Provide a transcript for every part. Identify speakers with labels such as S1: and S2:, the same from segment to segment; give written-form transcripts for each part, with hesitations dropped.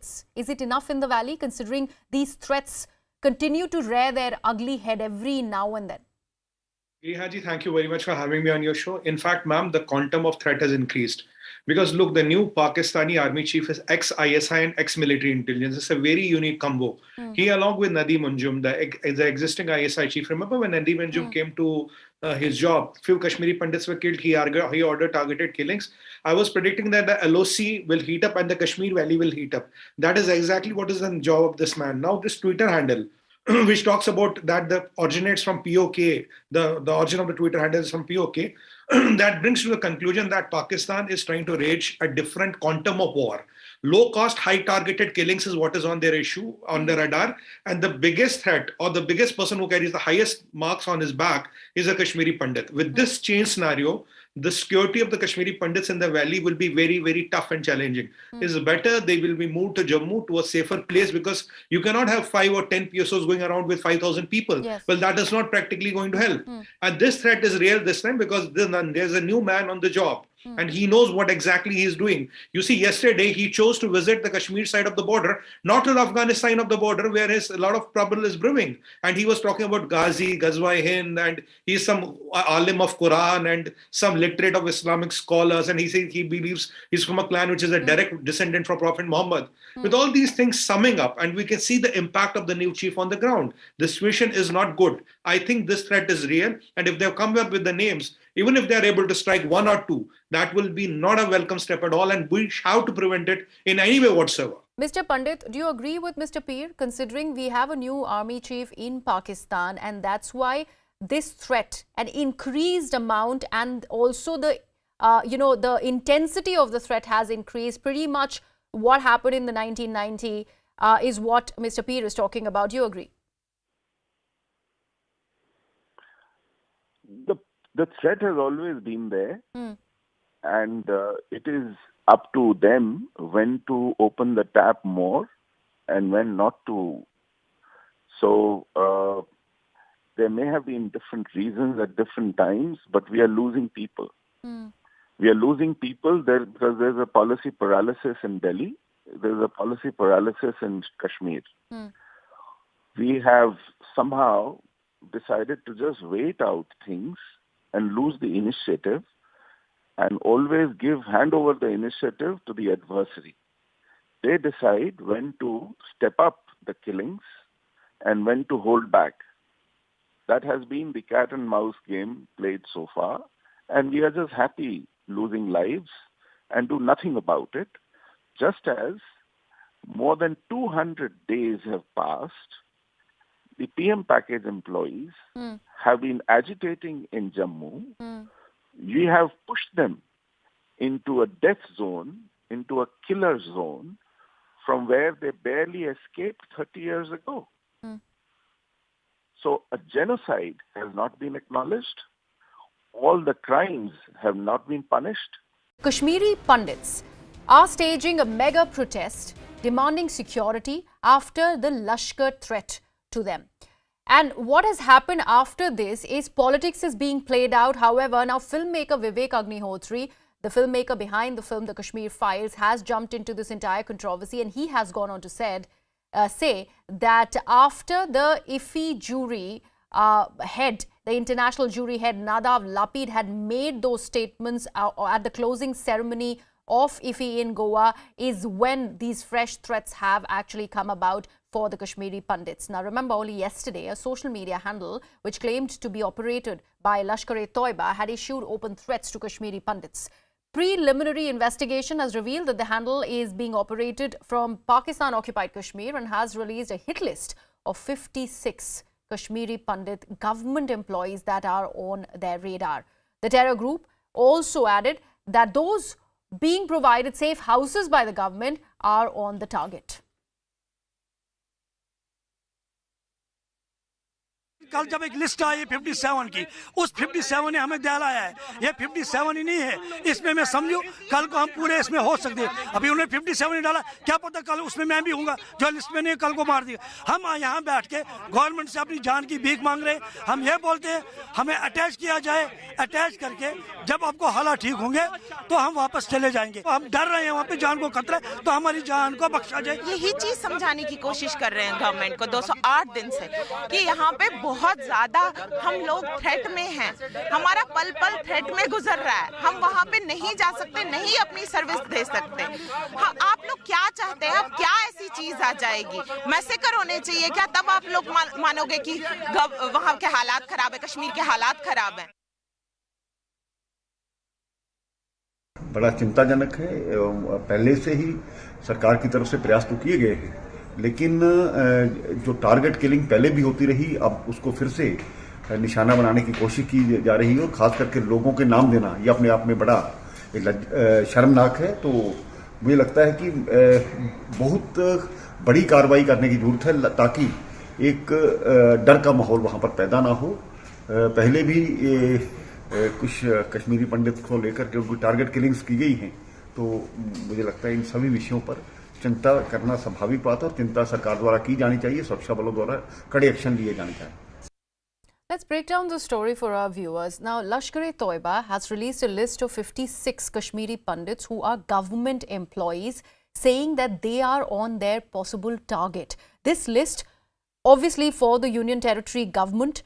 S1: Pundits. Is it enough in the valley, considering these threats continue to rear their ugly head every now and then?
S2: Ji, thank you very much for having me on your show. In fact, ma'am, the quantum of threat has increased. Because look, the new Pakistani army chief is ex-ISI and ex-military intelligence. It's a very unique combo. He, along with Nadeem Anjum, the existing ISI chief, remember when Nadeem Anjum came to his job, few Kashmiri Pandits were killed, he ordered targeted killings. I was predicting that the LOC will heat up and the Kashmir Valley will heat up. That is exactly what is the job of this man. Now, this Twitter handle, which talks about that the originates from POK, the origin of the Twitter handle is from POK, that brings to the conclusion that Pakistan is trying to rage a different quantum of war. Low cost, high targeted killings is what is on their issue, on the radar. And the biggest threat or the biggest person who carries the highest marks on his back is a Kashmiri Pandit. With this change scenario, the security of the Kashmiri Pandits in the valley will be very, very tough and challenging. It's better they will be moved to Jammu, to a safer place, because you cannot have 5 or 10 PSOs going around with 5,000 people.
S1: Yes.
S2: Well, that is not practically going to help. And this threat is real this time because there's a new man on the job. And he knows what exactly he's doing. You see, yesterday he chose to visit the Kashmir side of the border, not to the Afghanistan of the border, where a lot of trouble is brewing. And he was talking about Ghazi, Ghazwa-i-Hind, and he's some alim of Quran and some literate of Islamic scholars. And he says he believes he's from a clan which is a direct descendant from Prophet Muhammad. With all these things summing up, and we can see the impact of the new chief on the ground. The situation is not good. I think this threat is real. And if they've come up with the names, even if they're able to strike 1 or 2, that will be not a welcome step at all, and we have to prevent it in any way whatsoever.
S1: Mr. Pandit, do you agree with Mr. Peer, considering we have a new army chief in Pakistan, and that's why this threat, an increased amount, and also the, the intensity of the threat has increased? Pretty much what happened in the 1990 is what Mr. Peer is talking about. Do you agree?
S3: The threat has always been there, and it is up to them when to open the tap more and when not to. So there may have been different reasons at different times, but we are losing people. We are losing people there because there's a policy paralysis in Delhi. There's a policy paralysis in Kashmir. We have somehow decided to just wait out things and lose the initiative, and always hand over the initiative to the adversary. They decide when to step up the killings and when to hold back. That has been the cat and mouse game played so far, and we are just happy losing lives and do nothing about it. Just as more than 200 days have passed, the PM package employees have been agitating in Jammu. We have pushed them into a death zone, into a killer zone, from where they barely escaped 30 years ago. So a genocide has not been acknowledged. All the crimes have not been punished.
S1: Kashmiri Pandits are staging a mega protest demanding security after the Lashkar threat to them. And what has happened after this is politics is being played out. However, now filmmaker Vivek Agnihotri, the filmmaker behind the film The Kashmir Files, has jumped into this entire controversy, and he has gone on to say that after the IFI jury head, the international jury head Nadav Lapid had made those statements at the closing ceremony of IFI in Goa, is when these fresh threats have actually come about for the Kashmiri Pandits. Now, remember, only yesterday, a social media handle which claimed to be operated by Lashkar-e-Toiba had issued open threats to Kashmiri Pandits. Preliminary investigation has revealed that the handle is being operated from Pakistan-occupied Kashmir and has released a hit list of 56 Kashmiri Pandit government employees that are on their radar. The terror group also added that those being provided safe houses by the government are on the target.
S4: कल जब एक list आई 57 की, उस 57 ने हमें दहलाया है। ये 57 ही नहीं है, इसमें मैं समझू कल को हम पूरे इसमें हो सकते हैं। अभी उन्होंने 57 ही डाला, क्या पता कल उसमें मैं भी हूँगा जो लिस्ट में नहीं, कल को मार दिया। हम यहाँ बैठ के गवर्नमेंट से अपनी जान की भीख मांग रहे हैं। हम ये बोलते हैं हमें अटैच किया जाए, अटैच करके जब आपको हालात ठीक होंगे तो हम वापस चले जाएंगे। हम डर रहे हैं, वहाँ पे जान को खतरा है, तो हमारी जान को बख्शा जाए।
S5: यही चीज समझाने की कोशिश कर रहे हैं गवर्नमेंट को 208 दिन से कि यहाँ पे बहुत ज्यादा हम लोग थ्रेट में हैं, हमारा पल पल थ्रेट में गुजर रहा है। हम वहाँ पे नहीं जा सकते, नहीं अपनी सर्विस दे सकते। हाँ, आप लोग क्या चाहते हैं? अब क्या ऐसी चीज आ जाएगी? मैसेकर होने चाहिए क्या? तब आप लोग मानोगे कि वहाँ के हालात खराब है, कश्मीर के हालात खराब है।
S6: बड़ा चिंताजनक है। पहले से ही सरकार की तरफ से प्रयास तो किए गए हैं, लेकिन जो टारगेट किलिंग पहले भी होती रही, अब उसको फिर से निशाना बनाने की कोशिश की जा रही है। और खास करके लोगों के नाम देना ये अपने आप में बड़ा शर्मनाक है। तो मुझे लगता है कि बहुत बड़ी कार्रवाई करने की जरूरत है ताकि एक डर का माहौल वहां पर पैदा ना हो। पहले भी कुछ कश्मीरी पंडित को लेकर के टारगेट किलिंग्स की गई हैं, तो मुझे लगता है इन सभी विषयों पर चिंता करना स्वाभाविक बात है और चिंता सरकार द्वारा की जानी चाहिए, सुरक्षा बलों द्वारा कड़े एक्शन लिए जाने चाहिए।
S1: Let's break down the story for our viewers. Now, Lashkar-e-Toiba has released a list of 56 Kashmiri pundits who are government employees, saying that they are on their possible target. This list, obviously for the Union Territory government,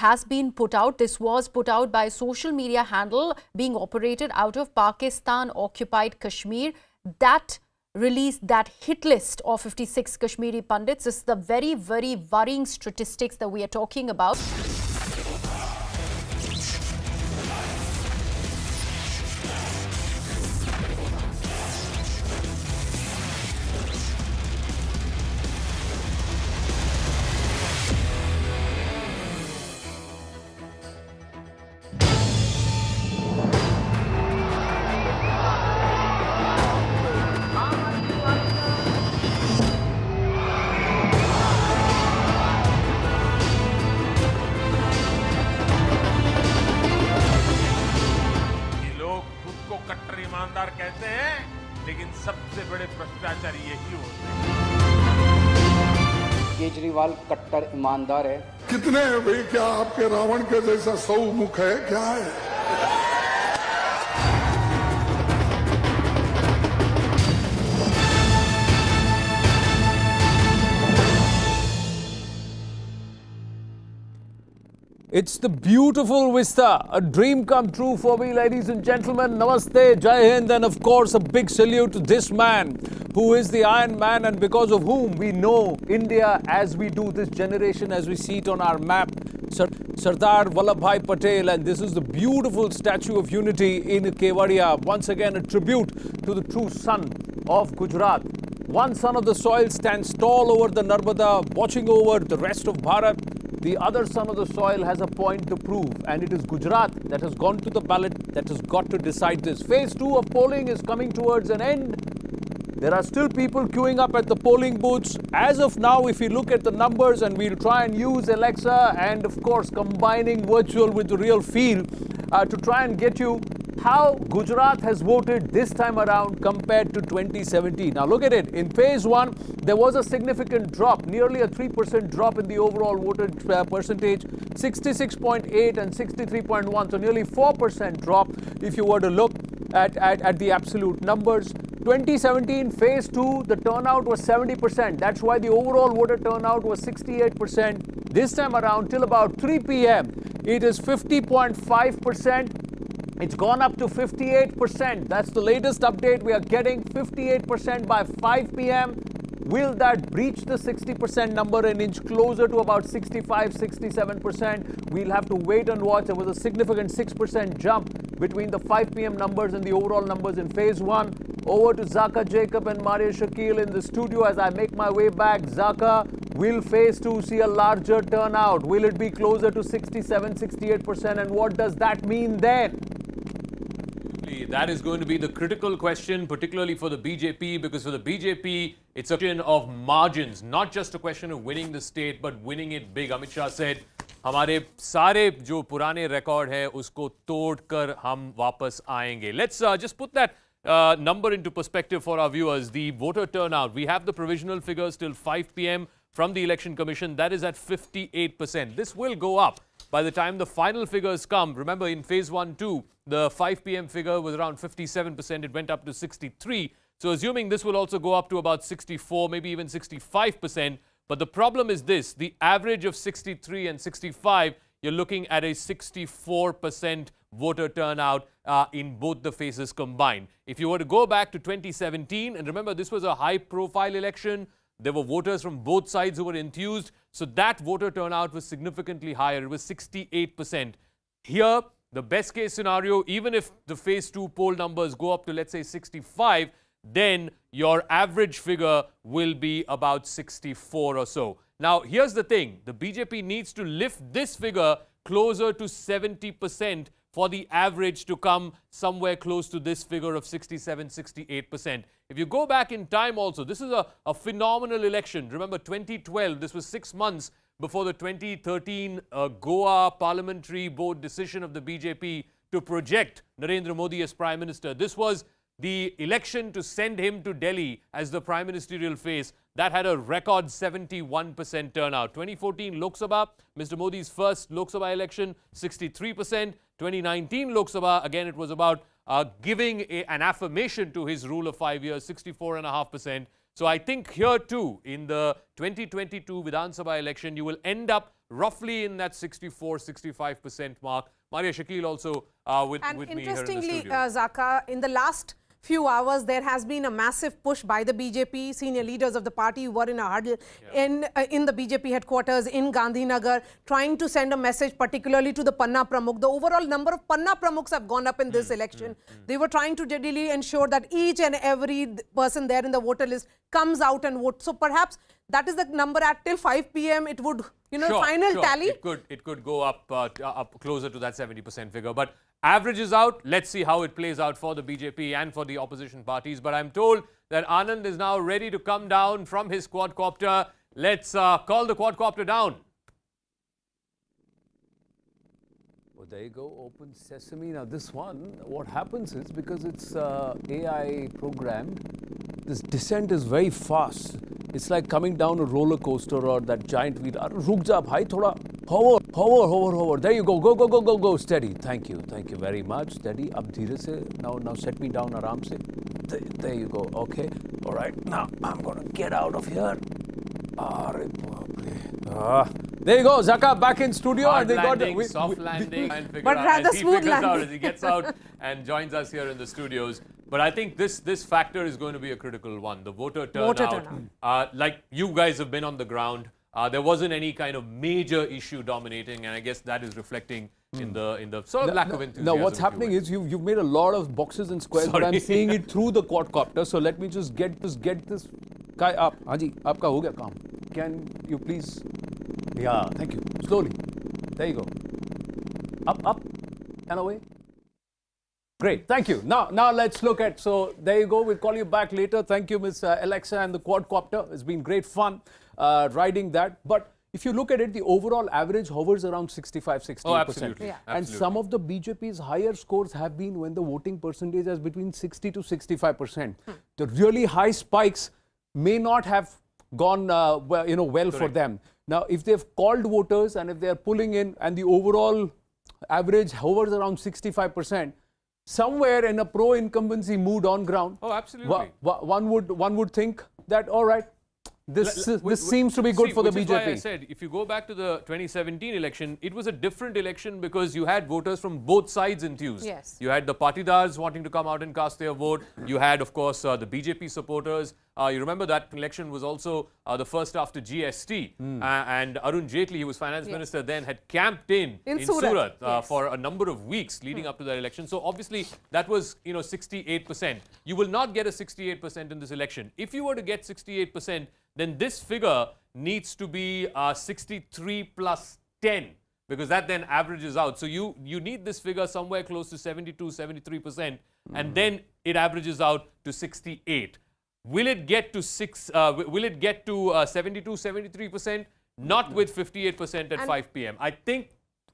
S1: has been put out. This was put out by a social media handle being operated out of Pakistan-occupied Kashmir that released that hit list of 56 Kashmiri pundits. This is the very, very worrying statistics that we are talking about.
S7: कहते हैं, लेकिन सबसे बड़े भ्रष्टाचारी यही होते हैं।
S8: केजरीवाल कट्टर ईमानदार है।
S9: कितने हैं भाई? क्या आपके रावण के जैसा 100 मुख है? क्या है?
S10: It's the beautiful vista, a dream come true for me, ladies and gentlemen. Namaste, Jai Hind, and of course a big salute to this man who is the Iron Man and because of whom we know India as we do, this generation as we see it on our map, Sardar Vallabhbhai Patel. And this is the beautiful Statue of Unity in Kevadia. Once again, a tribute to the true son of Gujarat. One son of the soil stands tall over the Narmada, watching over the rest of Bharat. The other son of the soil has a point to prove, and it is Gujarat that has gone to the ballot that has got to decide this. Phase 2 of polling is coming towards an end. There are still people queuing up at the polling booths. As of now, if you look at the numbers, and we'll try and use Alexa and of course combining virtual with the real feel to try and get you how Gujarat has voted this time around compared to 2017. Now look at it. In phase 1, there was a significant drop, nearly a 3% drop in the overall voted percentage, 66.8 and 63.1, so nearly 4% drop if you were to look at the absolute numbers. 2017 phase 2, the turnout was 70%. That's why the overall voter turnout was 68%. This time around, till about 3 p.m., it is 50.5%. It's gone up to 58%. That's the latest update we are getting. 58% by 5 p.m. Will that breach the 60% number and inch closer to about 65, 67%? We'll have to wait and watch. There was a significant 6% jump between the 5 p.m. numbers and the overall numbers in phase 1. Over to Zaka Jacob and Maria Shakil in the studio as I make my way back. Zaka, will phase 2 see a larger turnout? Will it be closer to 67, 68%? And what does that mean then? That is going to be the critical question, particularly for the BJP, because for the BJP, it's a question of margins, not just a question of winning the state, but winning it big. Amit Shah said हमारे सारे जो पुराने record है उसको तोड़कर हम वापस आएंगे. Let's just put that number into perspective for our viewers. The voter turnout, we have the provisional figures till 5 p.m. from the Election Commission. That is at 58%. This will go up by the time the final figures come. Remember, in phase 1-2, the 5 p.m. figure was around 57%. It went up to 63. So assuming this will also go up to about 64, maybe even 65%. But the problem is this, the average of 63 and 65, you're looking at a 64% voter turnout in both the phases combined. If you were to go back to 2017, and remember this was a high-profile election, there were voters from both sides who were enthused, so that voter turnout was significantly higher. It was 68%. Here, the best-case scenario, even if the phase 2 poll numbers go up to, let's say, 65, then your average figure will be about 64 or so. Now, here's the thing. The BJP needs to lift this figure closer to 70% for the average to come somewhere close to this figure of 67, 68%. If you go back in time also, this is a phenomenal election. Remember, 2012, this was 6 months before the 2013 Goa Parliamentary Board decision of the BJP to project Narendra Modi as Prime Minister. This was the election to send him to Delhi as the prime ministerial face. That had a record 71% turnout. 2014 Lok Sabha, Mr. Modi's first Lok Sabha election, 63%. 2019 Lok Sabha, again it was about giving an affirmation to his rule of 5 years, 64.5%. So I think here too, in the 2022 Vidhan Sabha election, you will end up roughly in that 64-65% mark. Maria Shakil also with me here in the
S11: interestingly,
S10: studio.
S11: Zaka, in the last few hours, there has been a massive push by the BJP. Senior leaders of the party were in a huddle in the BJP headquarters in Gandhinagar, trying to send a message particularly to the Panna Pramukh. The overall number of Panna Pramukhs have gone up in this election. They were trying to really ensure that each and every person there in the voter list comes out and votes. So perhaps that is the number at till 5 p.m. It would, final tally.
S10: It could go up closer to that 70% figure. But average is out. Let's see how it plays out for the BJP and for the opposition parties. But I'm told that Anand is now ready to come down from his quadcopter. Let's call the quadcopter down. Well, there you go. Open sesame. Now this one, what happens is, because it's AI programmed, this descent is very fast. It's like coming down a roller coaster or that giant wheel. Ruk ja bhai, thoda hover. There you go. Go. Steady. Thank you very much. Steady. Ab dheere se. Now set me down aram se. There you go. Okay. All right. Now I'm gonna get out of here. There you go, Zaka back in studio.
S2: Hard
S10: and they
S2: landing,
S10: got
S2: soft landing, and figure
S11: but
S2: out,
S11: rather
S2: as he
S11: smooth
S2: figures out,
S11: landing.
S2: as he gets out and joins us here in the studios. But I think this factor is going to be a critical one. The voter turnout. Like you guys have been on the ground, there wasn't any kind of major issue dominating, and I guess that is reflecting in the sort of lack of enthusiasm.
S10: Now what's happening is you've made a lot of boxes and squares, but I'm seeing it through the quadcopter. So let me just get this guy up. Haji, aapka ho gaya kaam. Can you please? Yeah, thank you. Slowly. There you go. Up and away. Great, thank you. Now let's look at, so there you go. We'll call you back later. Thank you, Miss Alexa and the quadcopter. It's been great fun riding that. But if you look at it, the overall average hovers around 65-68%.
S2: Oh, absolutely.
S11: Yeah.
S10: And some of the BJP's higher scores have been when the voting percentage is between 60 to 65%. The really high spikes may not have gone well for them. Now, if they've called voters and if they're pulling in and the overall average hovers around 65%, somewhere in a pro-incumbency mood on ground, one would think that, all right, this seems to be good for the BJP.
S2: Why I said, if you go back to the 2017 election, it was a different election because you had voters from both sides enthused.
S11: Yes.
S2: You had the patidars wanting to come out and cast their vote. You had, of course, the BJP supporters. You remember that election was also the first after GST. And Arun Jaitley, he was finance minister then, had camped in Surat for a number of weeks leading up to that election. So obviously that was 68%. You will not get a 68% in this election. If you were to get 68%, then this figure needs to be 63 plus 10, because that then averages out. So you need this figure somewhere close to 72, 73%, and then it averages out to 68. Will it get to 72, 73%?
S10: not with 58% at 5 p.m. I think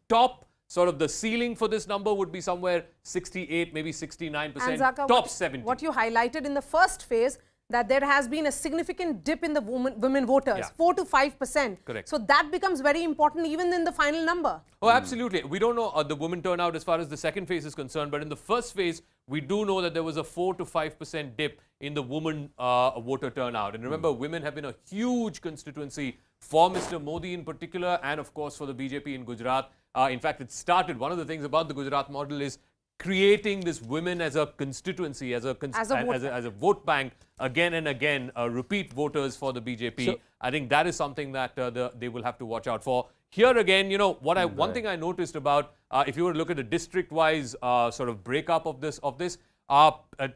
S10: top sort of the ceiling for this number would be somewhere 68, maybe 69%,
S11: Zaka,
S10: top 70.
S11: What you highlighted in the first phase, that there has been a significant dip in the women voters, 4 to 5%.
S10: Correct.
S11: So that becomes very important even in the final number.
S10: Oh, absolutely. We don't know the women turnout as far as the second phase is concerned, but in the first phase, we do know that there was a 4 to 5% dip in the woman voter turnout. And remember, women have been a huge constituency for Mr. Modi in particular, and of course for the BJP in Gujarat. In fact, it started, one of the things about the Gujarat model is creating this women as a constituency, as a vote bank, again and again, repeat voters for the BJP. So, I think that is something that they will have to watch out for. Here again, you know, one thing I noticed about, if you were to look at the district-wise sort of breakup of this,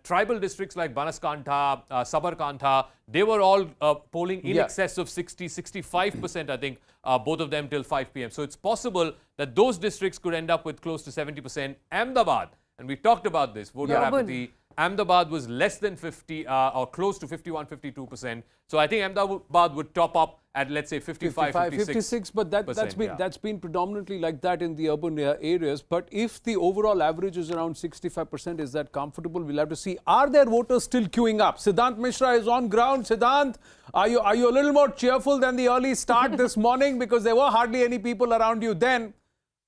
S10: tribal districts like Banaskantha, Sabarkantha, they were all polling in excess of 60-65%, I think, both of them till 5 p.m. So it's possible that those districts could end up with close to 70%. Ahmedabad, and we talked about this, voter apathy. Ahmedabad was less than 50 or close to 51-52%. So I think Ahmedabad would top up at, let's say, 55-56.
S12: But that's been predominantly like that in the urban areas. But if the overall average is around 65%, is that comfortable? We'll have to see. Are there voters still queuing up? Siddhant Mishra is on ground. Siddhant, are you a little more cheerful than the early start this morning, because there were hardly any people around you then?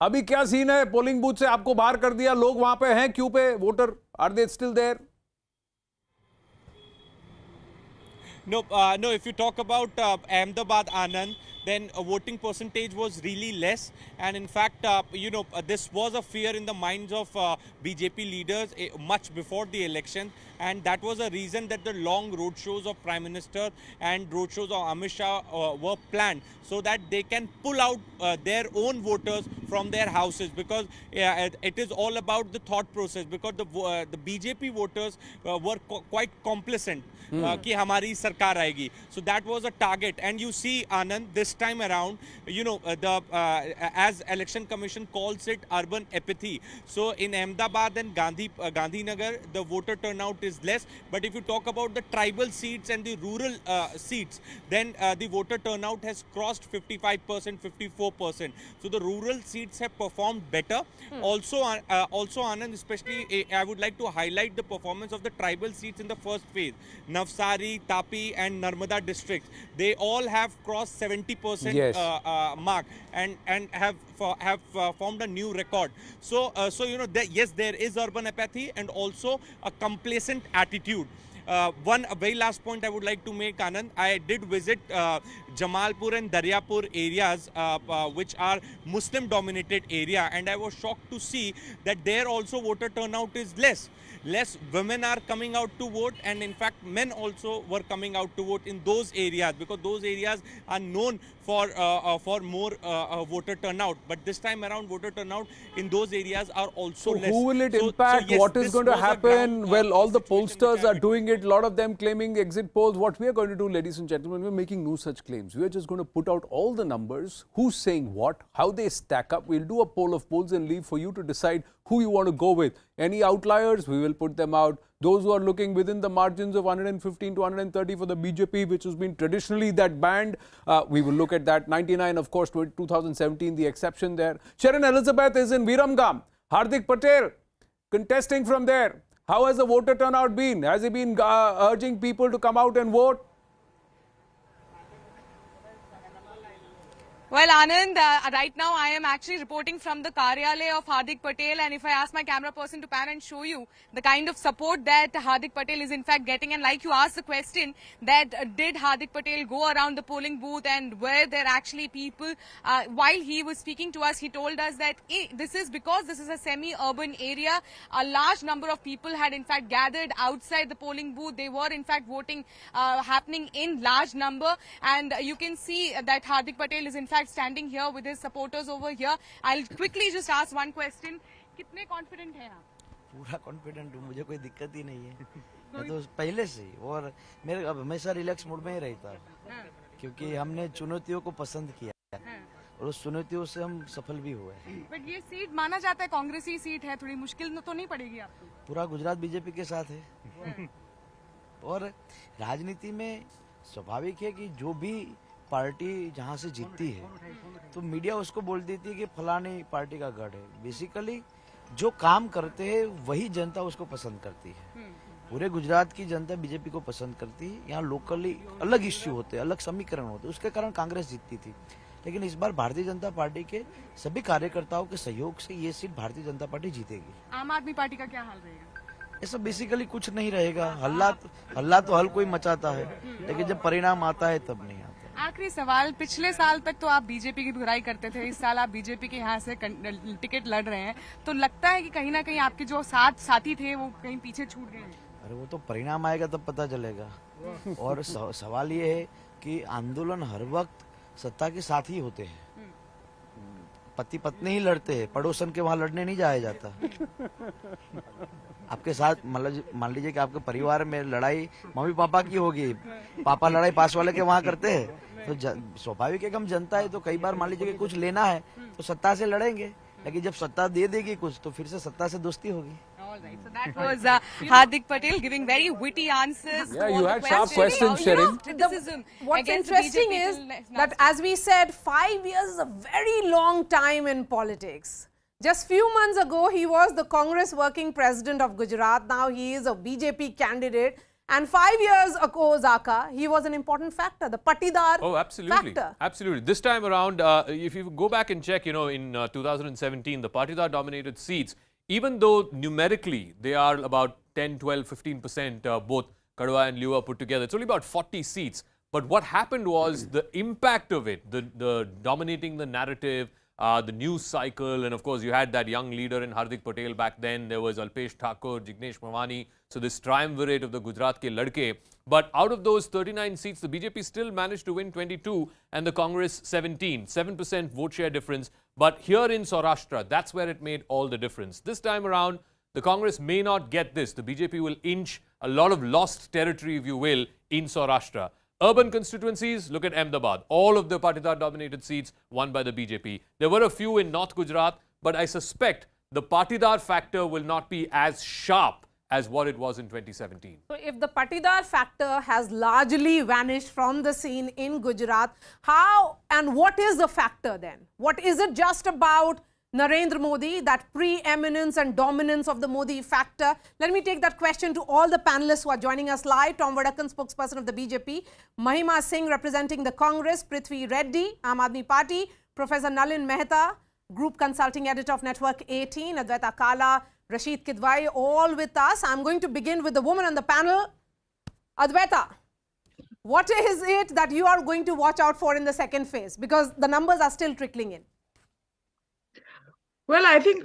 S12: अभी क्या scene है? Polling booth से आपको बाहर कर दिया, लोग वहां पे हैं क्यू पे, voter, are they still there?
S13: No, if you talk about Ahmedabad, Anand, then voting percentage was really less, and in fact, this was a fear in the minds of BJP leaders much before the election, and that was a reason that the long road shows of Prime Minister and road shows of Amit Shah were planned, so that they can pull out their own voters from their houses, because it is all about the thought process, because the BJP voters were quite complacent कि हमारी सरकार आएगी. So that was a target, and you see, Anand, this time around, as Election Commission calls it, urban apathy. So in Ahmedabad and Gandhinagar, the voter turnout is less. But if you talk about the tribal seats and the rural seats, then the voter turnout has crossed 55%, 54%. So the rural seats have performed better. Also, Anand, especially, I would like to highlight the performance of the tribal seats in the first phase. Navsari, Tapi and Narmada districts, they all have crossed 70% mark and have formed a new record. So yes, there is urban apathy and also a complacent attitude. One very last point I would like to make, Anand, I did visit Jamalpur and Daryapur areas, which are Muslim dominated area, and I was shocked to see that there also voter turnout is less women are coming out to vote, and in fact men also were coming out to vote in those areas, because those areas are known for more voter turnout. But this time around, voter turnout in those areas are also less.
S12: Who will it impact?
S13: Yes,
S12: what is going to happen? Well, all the pollsters are doing it, a lot of them claiming exit polls. What we are going to do, ladies and gentlemen, we're making no such claims. We are just going to put out all the numbers, who's saying what, how they stack up. We'll do a poll of polls and leave for you to decide who you want to go with. Any outliers, we will put them out. Those who are looking within the margins of 115 to 130 for the BJP, which has been traditionally that band, we will look at that. 99, of course, 2017, the exception there. Sharon Elizabeth is in Viramgam. Hardik Patel contesting from there. How has the voter turnout been? Has he been urging people to come out and vote?
S14: Well, Anand, right now I am actually reporting from the Karyalaya of Hardik Patel, and if I ask my camera person to pan and show you the kind of support that Hardik Patel is in fact getting, and like you asked the question that did Hardik Patel go around the polling booth and were there actually people, while he was speaking to us, he told us that this is because this is a semi-urban area, a large number of people had in fact gathered outside the polling booth. They were in fact voting happening in large number, and you can see that Hardik Patel is in fact standing here with his supporters over here. I'll quickly just ask one question. कितने confident हैं आप?
S15: पूरा confident हूँ, मुझे कोई दिक्कत ही नहीं है। मैं तो पहले से ही, और मेरे अब हमेशा रिलैक्स मूड में ही रहता हूँ, क्योंकि हमने चुनौतियों को पसंद किया और उस चुनौतियों से हम सफल भी हुए।
S14: बट ये सीट माना जाता है कांग्रेसी सीट है, थोड़ी मुश्किल तो नहीं पड़ेगी आपको?
S15: पूरा गुजरात बीजेपी के साथ है, और राजनीति में स्वाभाविक है कि जो भी पार्टी जहाँ से जीतती है तो मीडिया उसको बोल देती है कि फलानी पार्टी का गढ़ है। बेसिकली जो काम करते हैं वही जनता उसको पसंद करती है। पूरे गुजरात की जनता बीजेपी को पसंद करती है। यहाँ लोकली अलग इश्यू होते, अलग समीकरण होते, उसके कारण कांग्रेस जीतती थी। लेकिन इस बार भारतीय जनता पार्टी के सभी कार्यकर्ताओं के सहयोग से ये सीट भारतीय जनता पार्टी जीतेगी।
S14: आम आदमी पार्टी का क्या हाल रहेगा?
S15: ऐसा बेसिकली कुछ नहीं रहेगा। हल्ला तो हल कोई मचाता है, लेकिन जब परिणाम आता है तब नहीं आता।
S14: आखिरी सवाल, पिछले साल तक तो आप बीजेपी की बुराई करते थे, इस साल आप बीजेपी के यहाँ से टिकट लड़ रहे हैं, तो लगता है कि कहीं ना कहीं आपके जो साथी थे वो कहीं पीछे छूट गए हैं?
S15: अरे वो तो परिणाम आएगा तब पता चलेगा। और सवाल ये है कि आंदोलन हर वक्त सत्ता के साथ ही होते हैं। पति पत्नी ही लड़ते हैं, पड़ोसन के वहां लड़ने नहीं जाया जाता। आपके साथ मान लीजिए कि आपके परिवार में लड़ाई मम्मी पापा की होगी, पापा लड़ाई पास वाले के वहां करते हैं, तो स्वाभाविक है कि हम जनता है, तो कई बार मान लीजिए कि कुछ लेना है तो सत्ता से लड़ेंगे, लेकिन जब सत्ता दे देगी कुछ तो फिर से सत्ता से दोस्ती होगी।
S14: So that was Hardik Patel giving very witty answers.
S12: Yeah, you had sharp questions, Sherin.
S11: What's interesting is that, as we said, 5 years is a very long time in politics. Just few months ago, he was the Congress working president of Gujarat. Now he is a BJP candidate. And 5 years ago, Zaka, he was an important factor, the Patidar factor.
S10: Absolutely. This time around, if you go back and check, you know, in 2017, the Patidar dominated seats, even though numerically they are about 10, 12, 15%, both Kadwa and Liwa put together, it's only about 40 seats. But what happened was the impact of it, the dominating the narrative, the news cycle, and of course you had that young leader in Hardik Patel back then. There was Alpesh Thakur, Jignesh Mawani. So this triumvirate of the Gujarat ke ladke. But out of those 39 seats, the BJP still managed to win 22 and the Congress 17. 7% vote share difference. But here in Saurashtra, that's where it made all the difference. This time around, the Congress may not get this. The BJP will inch a lot of lost territory, if you will, in Saurashtra. Urban constituencies, look at Ahmedabad. All of the Patidar-dominated seats won by the BJP. There were a few in North Gujarat, but I suspect the Patidar factor will not be as sharp as what it was in 2017.
S11: So if the Patidar factor has largely vanished from the scene in Gujarat, how and what is the factor then? What is it just about Narendra Modi, that preeminence and dominance of the Modi factor? Let me take that question to all the panelists who are joining us live. Tom Vadakan, spokesperson of the BJP, Mahima Singh representing the Congress, Prithvi Reddy, Aam Aadmi Party, Professor Nalin Mehta, Group Consulting Editor of Network 18, Advaita Kala, Rashid Kidwai, all with us. I'm going to begin with the woman on the panel. Advaita, what is it that you are going to watch out for in the second phase? Because the numbers are still trickling in.
S16: Well, I think,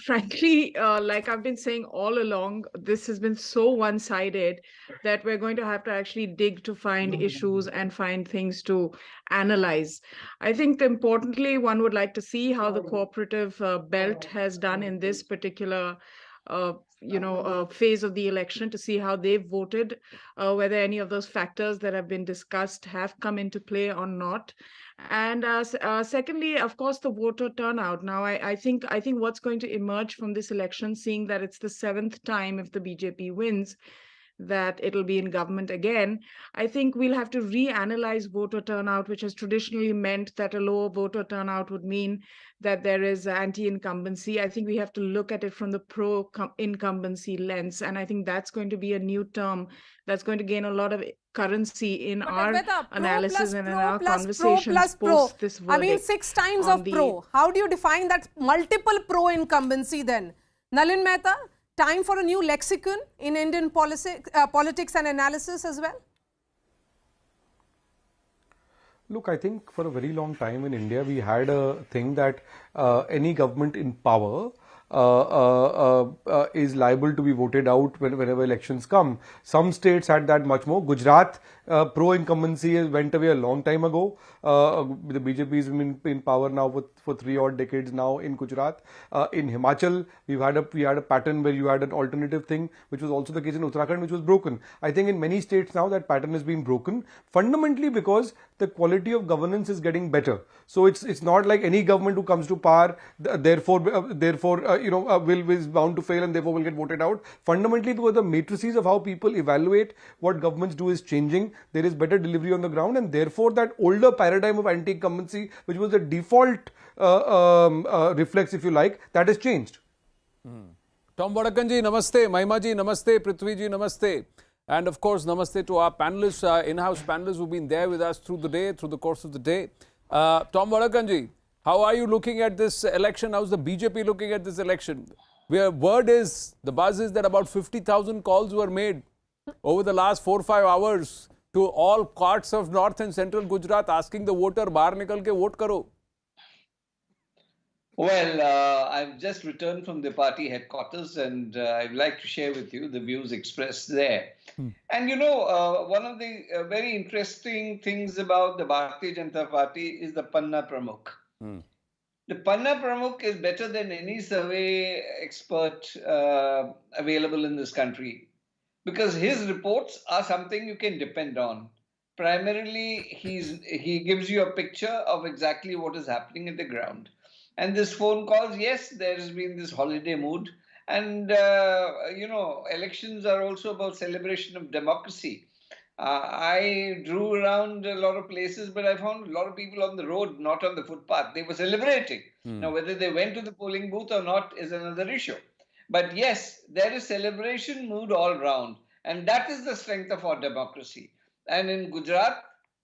S16: frankly, like I've been saying all along, this has been so one-sided that we're going to have to actually dig to find issues and find things to analyze. I think importantly, one would like to see how the cooperative belt has done in this particular phase of the election, to see how they've voted, whether any of those factors that have been discussed have come into play or not. And secondly, of course, the voter turnout. Now, I think what's going to emerge from this election, seeing that it's the 7th time if the BJP wins, that it'll be in government again, I think we'll have to reanalyze voter turnout, which has traditionally meant that a lower voter turnout would mean that there is anti-incumbency. I think we have to look at it from the pro-incumbency lens. And I think that's going to be a new term that's going to gain a lot of currency in our analysis and in our conversations post this verdict.
S11: I mean, 6 times of pro. How do you define that multiple pro-incumbency then? Nalin Mehta, time for a new lexicon in Indian politics and analysis as well?
S17: Look, I think for a very long time in India, we had a thing that any government in power is liable to be voted out whenever elections come. Some states had that much more. Gujarat, pro-incumbency went away a long time ago. The BJP is in power now for 3 odd decades now in Gujarat. In Himachal, we had a pattern where you had an alternative thing, which was also the case in Uttarakhand, which was broken. I think in many states now that pattern has been broken, fundamentally because the quality of governance is getting better. So it's not like any government who comes to power, therefore is bound to fail and therefore will get voted out. Fundamentally, because the matrices of how people evaluate what governments do is changing, there is better delivery on the ground, and therefore that older paradigm of anti-incumbency, which was the default reflex, if you like, that has changed.
S10: Tom Vadakanji, namaste. Mahima ji, namaste. Prithvi ji, namaste. And of course, namaste to our panelists, in-house panelists who've been there with us through the day, through the course of the day. Tom Vadakanji, how are you looking at this election? How's the BJP looking at this election? Word is, the buzz is that about 50,000 calls were made over the last 4 or 5 hours to all parts of north and central Gujarat asking the voter, bahar nikal ke vote karo.
S18: Well, I've just returned from the party headquarters and I'd like to share with you the views expressed there. And you know, one of the very interesting things about the Bharatiya Janata Party is the Panna Pramukh. The Panna Pramukh is better than any survey expert available in this country, because his reports are something you can depend on. Primarily, he gives you a picture of exactly what is happening at the ground. And this phone calls, yes, there has been this holiday mood. And, you know, elections are also about celebration of democracy. I drew around a lot of places, but I found a lot of people on the road, not on the footpath. They were celebrating. Now, whether they went to the polling booth or not is another issue. But yes, there is celebration mood all round. And that is the strength of our democracy. And in Gujarat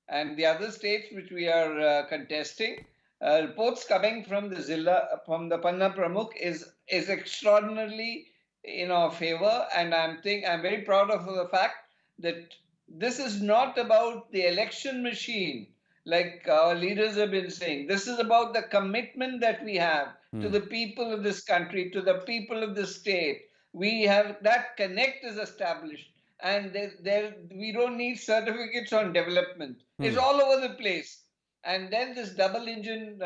S18: and the other states which we are contesting, reports coming from the Zilla, from the Panna Pramukh is extraordinarily in our favor, and I'm very proud of the fact that this is not about the election machine, like our leaders have been saying. This is about the commitment that we have to the people of this country, to the people of this state. We have that connect is established, and we don't need certificates on development. It's all over the place. And then this double engine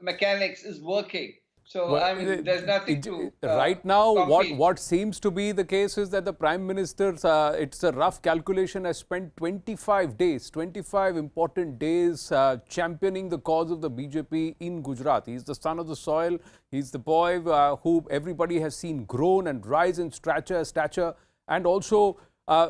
S18: mechanics is working. So, well, I mean, there's nothing to
S10: right now, what seems to be the case is that the Prime Minister, it's a rough calculation, has spent 25 days, 25 important days championing the cause of the BJP in Gujarat. He's the son of the soil. He's the boy who everybody has seen grown and rise in stature, and also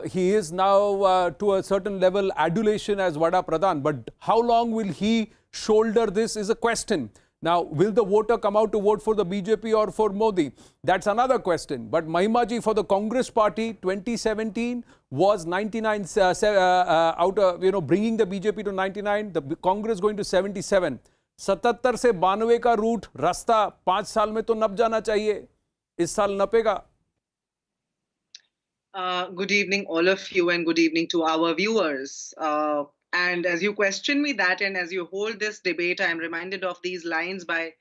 S10: he is now to a certain level adulation as Vada Pradhan. But how long will he shoulder this is a question. Now, will the voter come out to vote for the BJP or for Modi? That's another question. But Mahima ji, for the Congress party, 2017 was 99 out of, you know, bringing the BJP to 99, the Congress going to 77. 77 से 92 का root रास्ता 5 साल में तो नप जाना चाहिए. इस साल नपेगा.
S19: Good evening, all of you, and good evening to our viewers. And as you question me that, and as you hold this debate, I am reminded of these lines by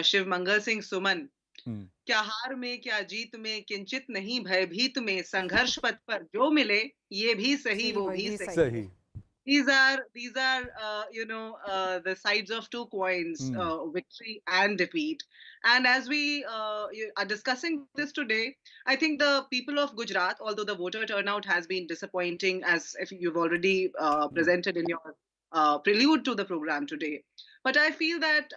S19: Shiv Mangal Singh Suman. क्या हार में क्या जीत में किंचित नहीं भयभीत में संघर्ष पथ पर जो मिले ये भी सही वो भी सही. These are you know, the sides of two coins, victory and defeat. And as we are discussing this today, I think the people of Gujarat, although the voter turnout has been disappointing, as if you've already presented in your prelude to the program today, but I feel that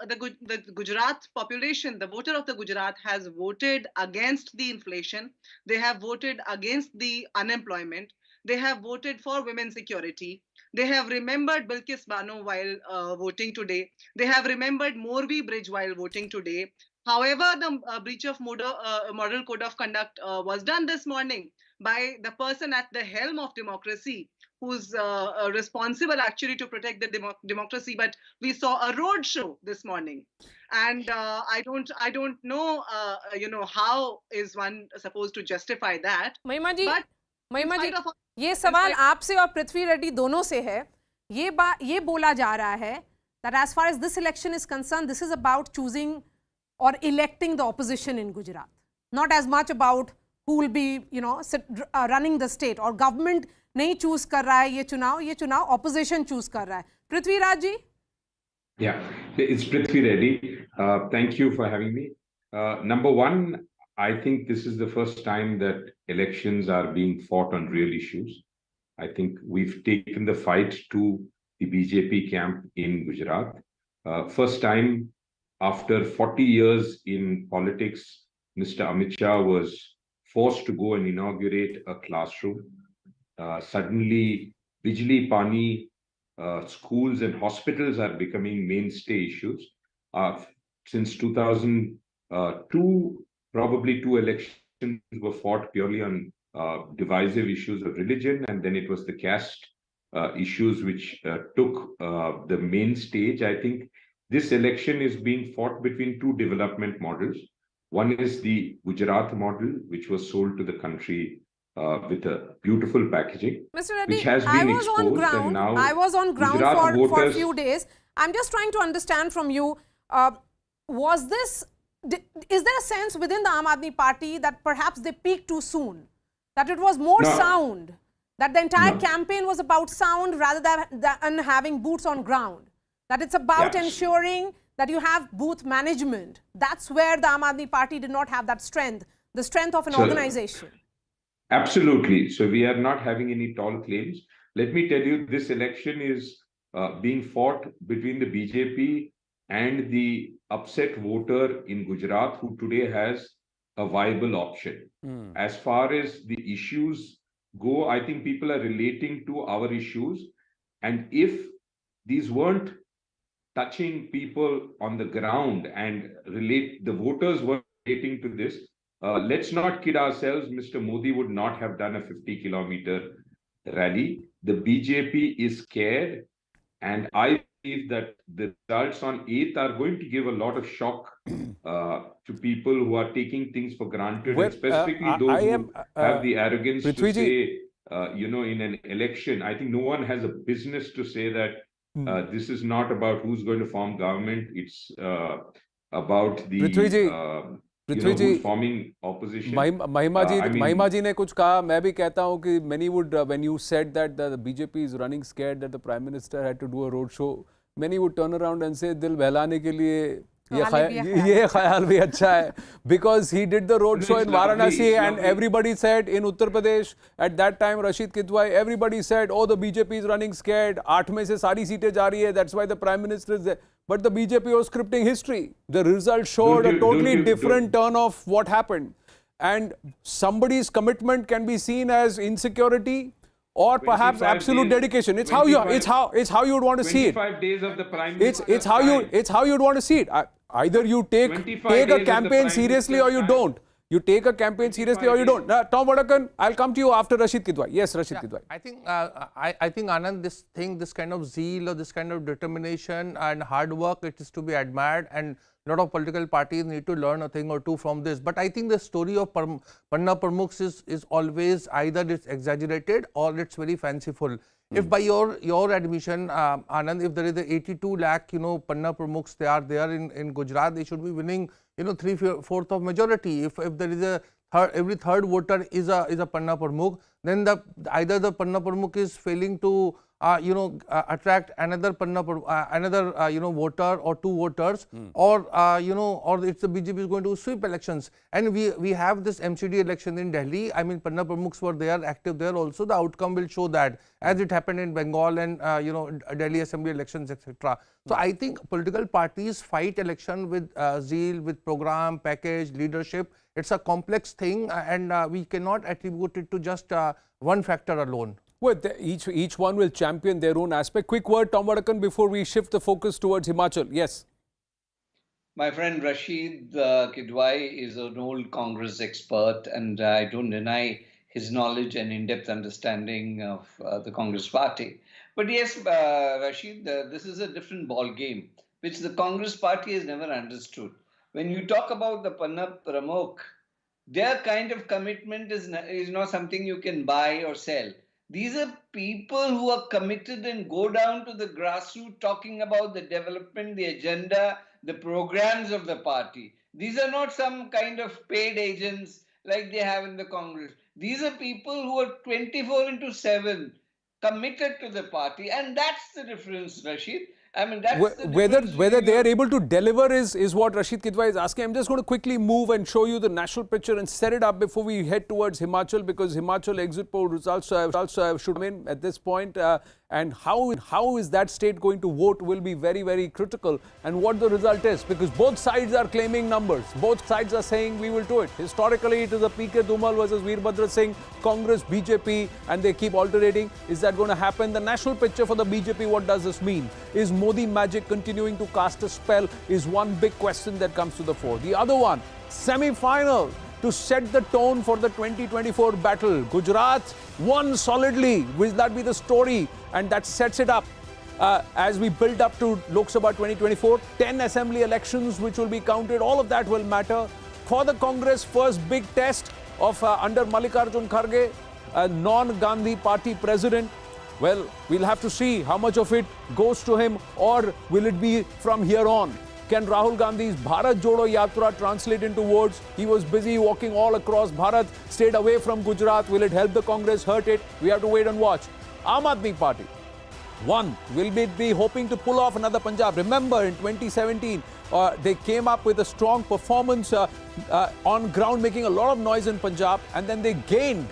S19: the Gujarat population, the voter of the Gujarat, has voted against the inflation. They have voted against the unemployment. They have voted for women's security. They have remembered Bilkis Bano while voting today. They have remembered Morbi Bridge while voting today. However, the breach of model code of conduct was done this morning by the person at the helm of democracy, who's responsible actually to protect the democracy. But we saw a road show this morning, and I don't know, you know, how is one supposed to justify that?
S11: महिमा जी, ये सवाल आपसे और पृथ्वी रेड्डी दोनों से है. ये बोला जा रहा है that as far as this election is concerned, this is about choosing or electing the opposition in Gujarat, not as much about who will be, you know, running the state, or government नहीं choose कर रहा है ये चुनाव opposition choose कर रहा है. पृथ्वीराज जी?
S20: Yeah, it's Prithvi Reddy. Thank you for having me. Number one, I think this is the first time that elections are being fought on real issues. I think we've taken the fight to the BJP camp in Gujarat. First time After 40 years in politics, Mr. Amit Shah was forced to go and inaugurate a classroom. Suddenly, Bijli Pani, schools and hospitals are becoming mainstay issues. Since 2002, probably 2 elections were fought purely on divisive issues of religion, and then it was the caste issues which took the main stage. I think this election is being fought between 2 development models. One is the Gujarat model, which was sold to the country with a beautiful packaging,
S11: Mr. Reddy,
S20: which has been exposed, and now
S11: I was on ground
S20: Gujarat
S11: for a
S20: voters,
S11: few days. I'm just trying to understand from you, is there a sense within the Aam Aadmi Party that perhaps they peaked too soon? That it was more sound? That the entire campaign was about sound rather than having boots on ground? That it's about ensuring that you have booth management? That's where the Aam Aadmi Party did not have that strength, the strength of an organization.
S20: Absolutely. So we are not having any tall claims. Let me tell you, this election is being fought between the BJP and the upset voter in Gujarat, who today has a viable option. As far as the issues go, I think people are relating to our issues. And if these weren't touching people on the ground and the voters were relating to this, let's not kid ourselves. Mr. Modi would not have done a 50-kilometer rally. The BJP is scared, and I believe that the results on 8th are going to give a lot of shock to people who are taking things for granted, and specifically those who have the arrogance to say, in an election, I think no one has a business to say that this is not about who's going to form government. It's about the who's forming opposition.
S12: Mahima ji ने कुछ कहा, मैं भी कहता हूँ कि many would, when you said that the BJP is running scared that the Prime Minister had to do a road show, many would turn around and say, दिल बहलाने के लिए ये ख्याल भी अच्छा है, because he did the road show in Varanasi and everybody said in Uttar Pradesh at that time, Rashid Kidwai, everybody said, oh, the BJP is running scared, 8 में से सारी सीटें जा रही है, that's why the Prime Minister is there. But the BJP was scripting history. The result showed a totally different turn of what happened. And somebody's commitment can be seen as insecurity or perhaps absolute dedication. It's how you would want to see it.
S20: 25 days of the Prime Minister.
S12: It's how you'd want to see it. Either you take a campaign seriously or you don't. You take a campaign seriously or you don't. Tom Vadakan, I'll come to you after Rashid Kidwai. Yes, Rashid Kidwai.
S21: I think Anand, this kind of zeal or this kind of determination and hard work, it is to be admired, and a lot of political parties need to learn a thing or two from this. But I think the story of Panna Pramukhs is always either it's exaggerated or it's very fanciful. If by your admission, Anand, if there is a 82 lakh, Panna Pramukhs, they are there in Gujarat, they should be winning, 3/4 of majority. If there is every third voter is a Panna Pramukh, then either the Panna Pramukh is failing to attract another voter or 2 voters, or it's the BJP is going to sweep elections. And we have this MCD election in Delhi. I mean, Panna Pramukhs were there, active there also. The outcome will show that, as it happened in Bengal and Delhi Assembly elections, etc. So I think political parties fight election with zeal, with program, package, leadership. It's a complex thing, and we cannot attribute it to just one factor alone.
S12: Well, each one will champion their own aspect. Quick word, Tom Vadakan, before we shift the focus towards Himachal. Yes.
S18: My friend Rashid Kidwai is an old Congress expert, and I don't deny his knowledge and in-depth understanding of the Congress party. But yes, Rashid, this is a different ball game, which the Congress party has never understood. When you talk about the Panna Pramukh, their kind of commitment is not something you can buy or sell. These are people who are committed and go down to the grassroots talking about the development, the agenda, the programs of the party. These are not some kind of paid agents like they have in the Congress. These are people who are 24/7 committed to the party, and that's the difference, Rashid. I mean, that's the
S12: whether they are able to deliver is what Rashid Kidwai is asking. I'm just going to quickly move and show you the national picture and set it up before we head towards Himachal, because Himachal exit poll results should come in at this point. And how is that state going to vote will be very, very critical, and what the result is, because both sides are claiming numbers. Both sides are saying we will do it. Historically, it is a PK Dhumal versus Veerbhadra Singh, Congress, BJP, and they keep alternating. Is that going to happen? The national picture for the BJP, what does this mean? Is Modi magic continuing to cast a spell? Is one big question that comes to the fore. The other one, semi-final, to set the tone for the 2024 battle. Gujarat won solidly. Will that be the story? And that sets it up as we build up to Lok Sabha 2024. 10 assembly elections which will be counted. All of that will matter. For the Congress, first big test of under Mallikarjun Kharge, a non-Gandhi party president. Well, we'll have to see how much of it goes to him, or will it be from here on? Can Rahul Gandhi's Bharat Jodo Yatra translate into words? He was busy walking all across Bharat, stayed away from Gujarat. Will it help the Congress, hurt it? We have to wait and watch. Aam Aadmi Party, one, will be hoping to pull off another Punjab. Remember, in 2017, they came up with a strong performance on ground, making a lot of noise in Punjab, and then they gained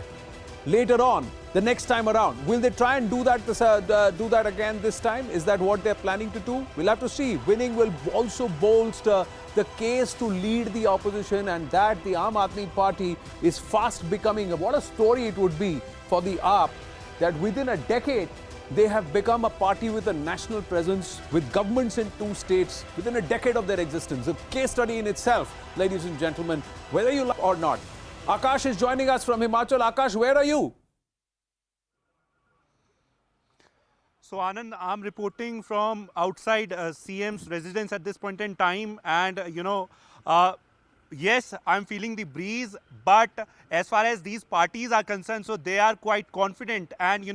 S12: later on. The next time around, will they try and do that again this time? Is that what they're planning to do? We'll have to see. Winning will also bolster the case to lead the opposition, and that the Aam Aadmi Party is fast becoming. What a story it would be for the AAP, that within a decade they have become a party with a national presence, with governments in 2 states within a decade of their existence. A case study in itself, ladies and gentlemen, whether you like or not. Akash is joining us from Himachal. Akash, where are you?
S3: So Anand, I'm reporting from outside CM's residence at this point in time, and yes, I'm feeling the breeze, but as far as these parties are concerned, so they are quite confident, and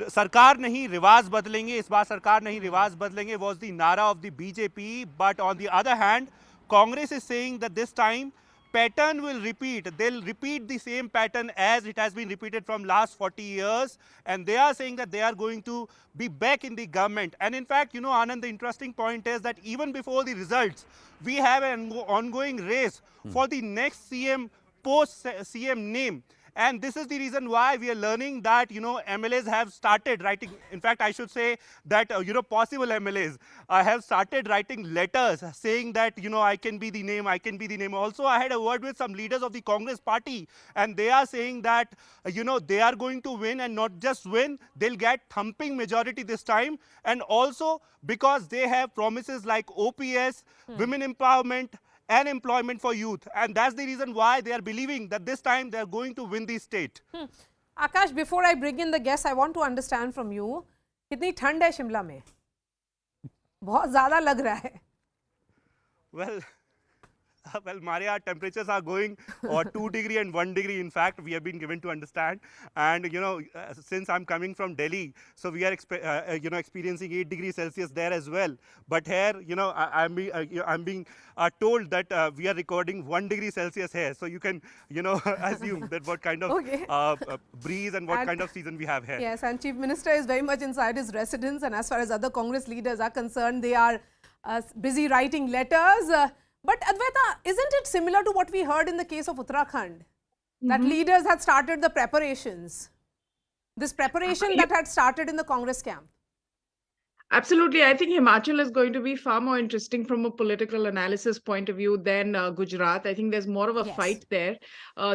S3: सरकार नहीं रिवाज बदलेंगे, इस बार सरकार नहीं रिवाज बदलेंगे was the nara of the BJP, but on the other hand, Congress is saying that this time pattern will repeat. They'll repeat the same pattern as it has been repeated from last 40 years. And they are saying that they are going to be back in the government. And in fact, Anand, the interesting point is that even before the results, we have an ongoing race for the next CM, post-CM name. And this is the reason why we are learning that, MLAs have started writing. In fact, I should say that, possible MLAs have started writing letters saying that, I can be the name, I can be the name. Also, I had a word with some leaders of the Congress party, and they are saying that, they are going to win, and not just win, they'll get thumping majority this time. And also because they have promises like OPS, women empowerment, and employment for youth, and that's the reason why they are believing that this time they are going to win the state.
S11: Akash, before I bring in the guests, I want to understand from you, कितनी ठंड है शिमला में? बहुत ज़्यादा लग रहा है.
S3: Well, हमारे यहाँ temperatures are going 2 degree and 1 degree. In fact, we have been given to understand. And since I'm coming from Delhi, so we are experiencing 8 degrees Celsius there as well. But here, I'm being told that we are recording 1 degree Celsius here. So you can, assume that what kind of breeze and what kind of season we have here.
S11: Yes, and Chief Minister is very much inside his residence. And as far as other Congress leaders are concerned, they are busy writing letters. But Advaita, isn't it similar to what we heard in the case of Uttarakhand? That leaders had started the preparations. This preparation that had started in the Congress camp.
S16: Absolutely. I think Himachal is going to be far more interesting from a political analysis point of view than Gujarat. I think there's more of a fight there.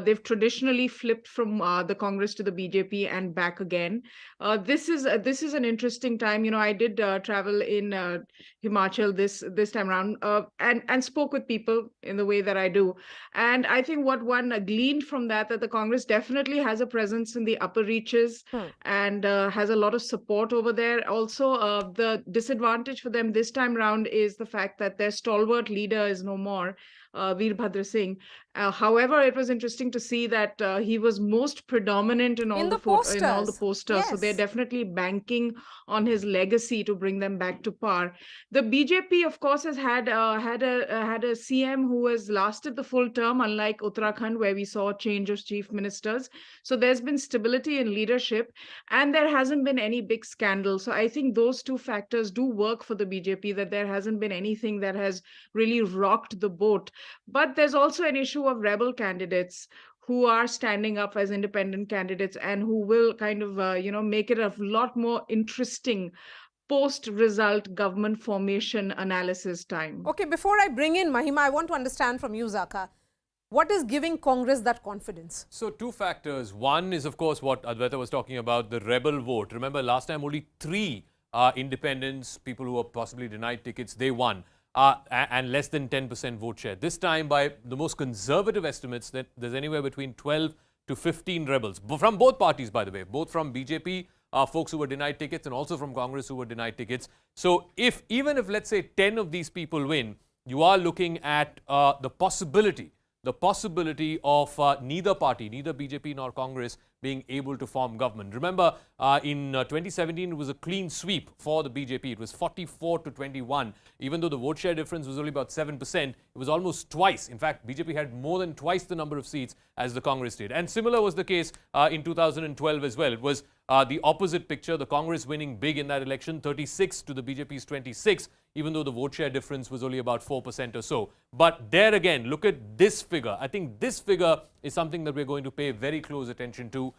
S16: They've traditionally flipped from the Congress to the BJP and back again. This is an interesting time. I did travel in Himachal this time around and spoke with people in the way that I do. And I think what one gleaned from that the Congress definitely has a presence in the upper reaches and has a lot of support over there. Also, the disadvantage for them this time round is the fact that their stalwart leader is no more, Veerbhadra Singh. However, it was interesting to see that he was most predominant in all the posters. Yes. So they're definitely banking on his legacy to bring them back to par. The BJP, of course, has had a CM who has lasted the full term, unlike Uttarakhand, where we saw a change of chief ministers. So there's been stability in leadership, and there hasn't been any big scandal. So I think those two factors do work for the BJP, that there hasn't been anything that has really rocked the boat. But there's also an issue of rebel candidates who are standing up as independent candidates and who will kind of, make it a lot more interesting post-result government formation analysis time.
S11: Okay, before I bring in Mahima, I want to understand from you, Zaka, what is giving Congress that confidence?
S10: So, two factors. One is, of course, what Advaita was talking about, the rebel vote. Remember, last time only 3 independents, people who were possibly denied tickets, they won. And less than 10% vote share. This time, by the most conservative estimates, that there's anywhere between 12 to 15 rebels. From both parties, by the way. Both from BJP, folks who were denied tickets, and also from Congress who were denied tickets. So, even if, let's say, 10 of these people win, you are looking at the possibility of neither party, neither BJP nor Congress, being able to form government. Remember, in 2017, it was a clean sweep for the BJP. It was 44 to 21. Even though the vote share difference was only about 7%, it was almost twice. In fact, BJP had more than twice the number of seats as the Congress did. And similar was the case in 2012 as well. It was the opposite picture, the Congress winning big in that election, 36 to the BJP's 26, even though the vote share difference was only about 4% or so. But there again, look at this figure. I think this figure is something that we're going to pay very close attention to.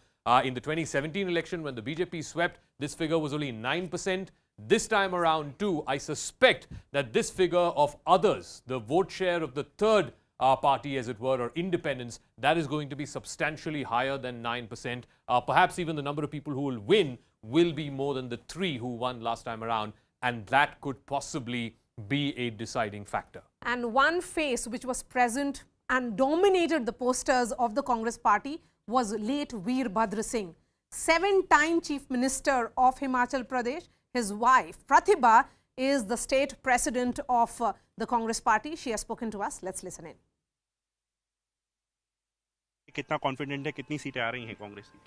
S10: In the 2017 election, when the BJP swept, this figure was only 9%. This time around too, I suspect that this figure of others, the vote share of the third party, as it were, or independents, that is going to be substantially higher than 9%. Perhaps even the number of people who will win will be more than the 3 who won last time around, and that could possibly be a deciding factor.
S11: And one face which was present and dominated the posters of the Congress party was late Veerbhadra Singh, 7-time Chief Minister of Himachal Pradesh. His wife, Pratibha, is the state president of the Congress party. She has spoken to us. Let's listen in.
S4: कितना confident है, कितनी सीटें आ रही हैं कांग्रेस की?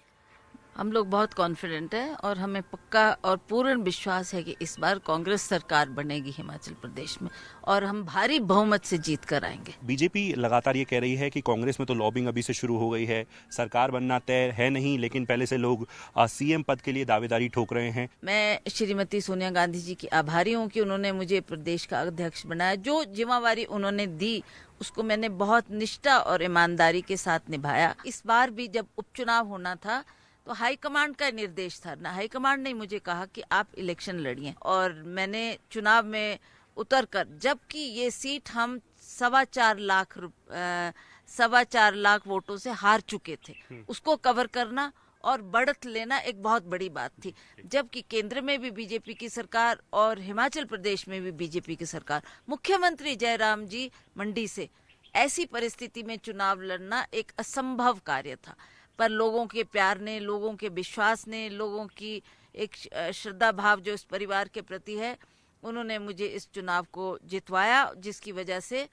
S22: हम लोग बहुत कॉन्फिडेंट है और हमें पक्का और पूर्ण विश्वास है कि इस बार कांग्रेस सरकार बनेगी हिमाचल प्रदेश में और हम भारी बहुमत से जीत कर आएंगे।
S4: बीजेपी लगातार ये कह रही है कि कांग्रेस में तो लॉबिंग अभी से शुरू हो गई है, सरकार बनना तय है नहीं, लेकिन पहले से लोग सीएम पद के लिए दावेदारी ठोक रहे हैं।
S22: मैं श्रीमती सोनिया गांधी जी की आभारी हूँ कि उन्होंने मुझे प्रदेश का अध्यक्ष बनाया। जो जिम्मेवारी उन्होंने दी उसको मैंने बहुत निष्ठा और ईमानदारी के साथ निभाया। इस बार भी जब उपचुनाव होना था तो हाईकमांड का निर्देश था ना, हाईकमांड ने मुझे कहा कि आप इलेक्शन लड़िए और मैंने चुनाव में उतरकर, जबकि ये सीट हम 4.25 लाख वोटों से हार चुके थे, उसको कवर करना और बढ़त लेना एक बहुत बड़ी बात थी। जबकि केंद्र में भी बीजेपी की सरकार और हिमाचल प्रदेश में भी बीजेपी की सरकार, मुख्यमंत्री जयराम जी मंडी से, ऐसी परिस्थिति में चुनाव लड़ना एक असंभव कार्य था। पर लोगों के प्यार ने, लोगों के विश्वास ने, लोगों की एक श्रद्धा भाव जो इस परिवार के प्रति है, उन्होंने मुझे इस चुनाव को जितवाया, जिसकी वजह से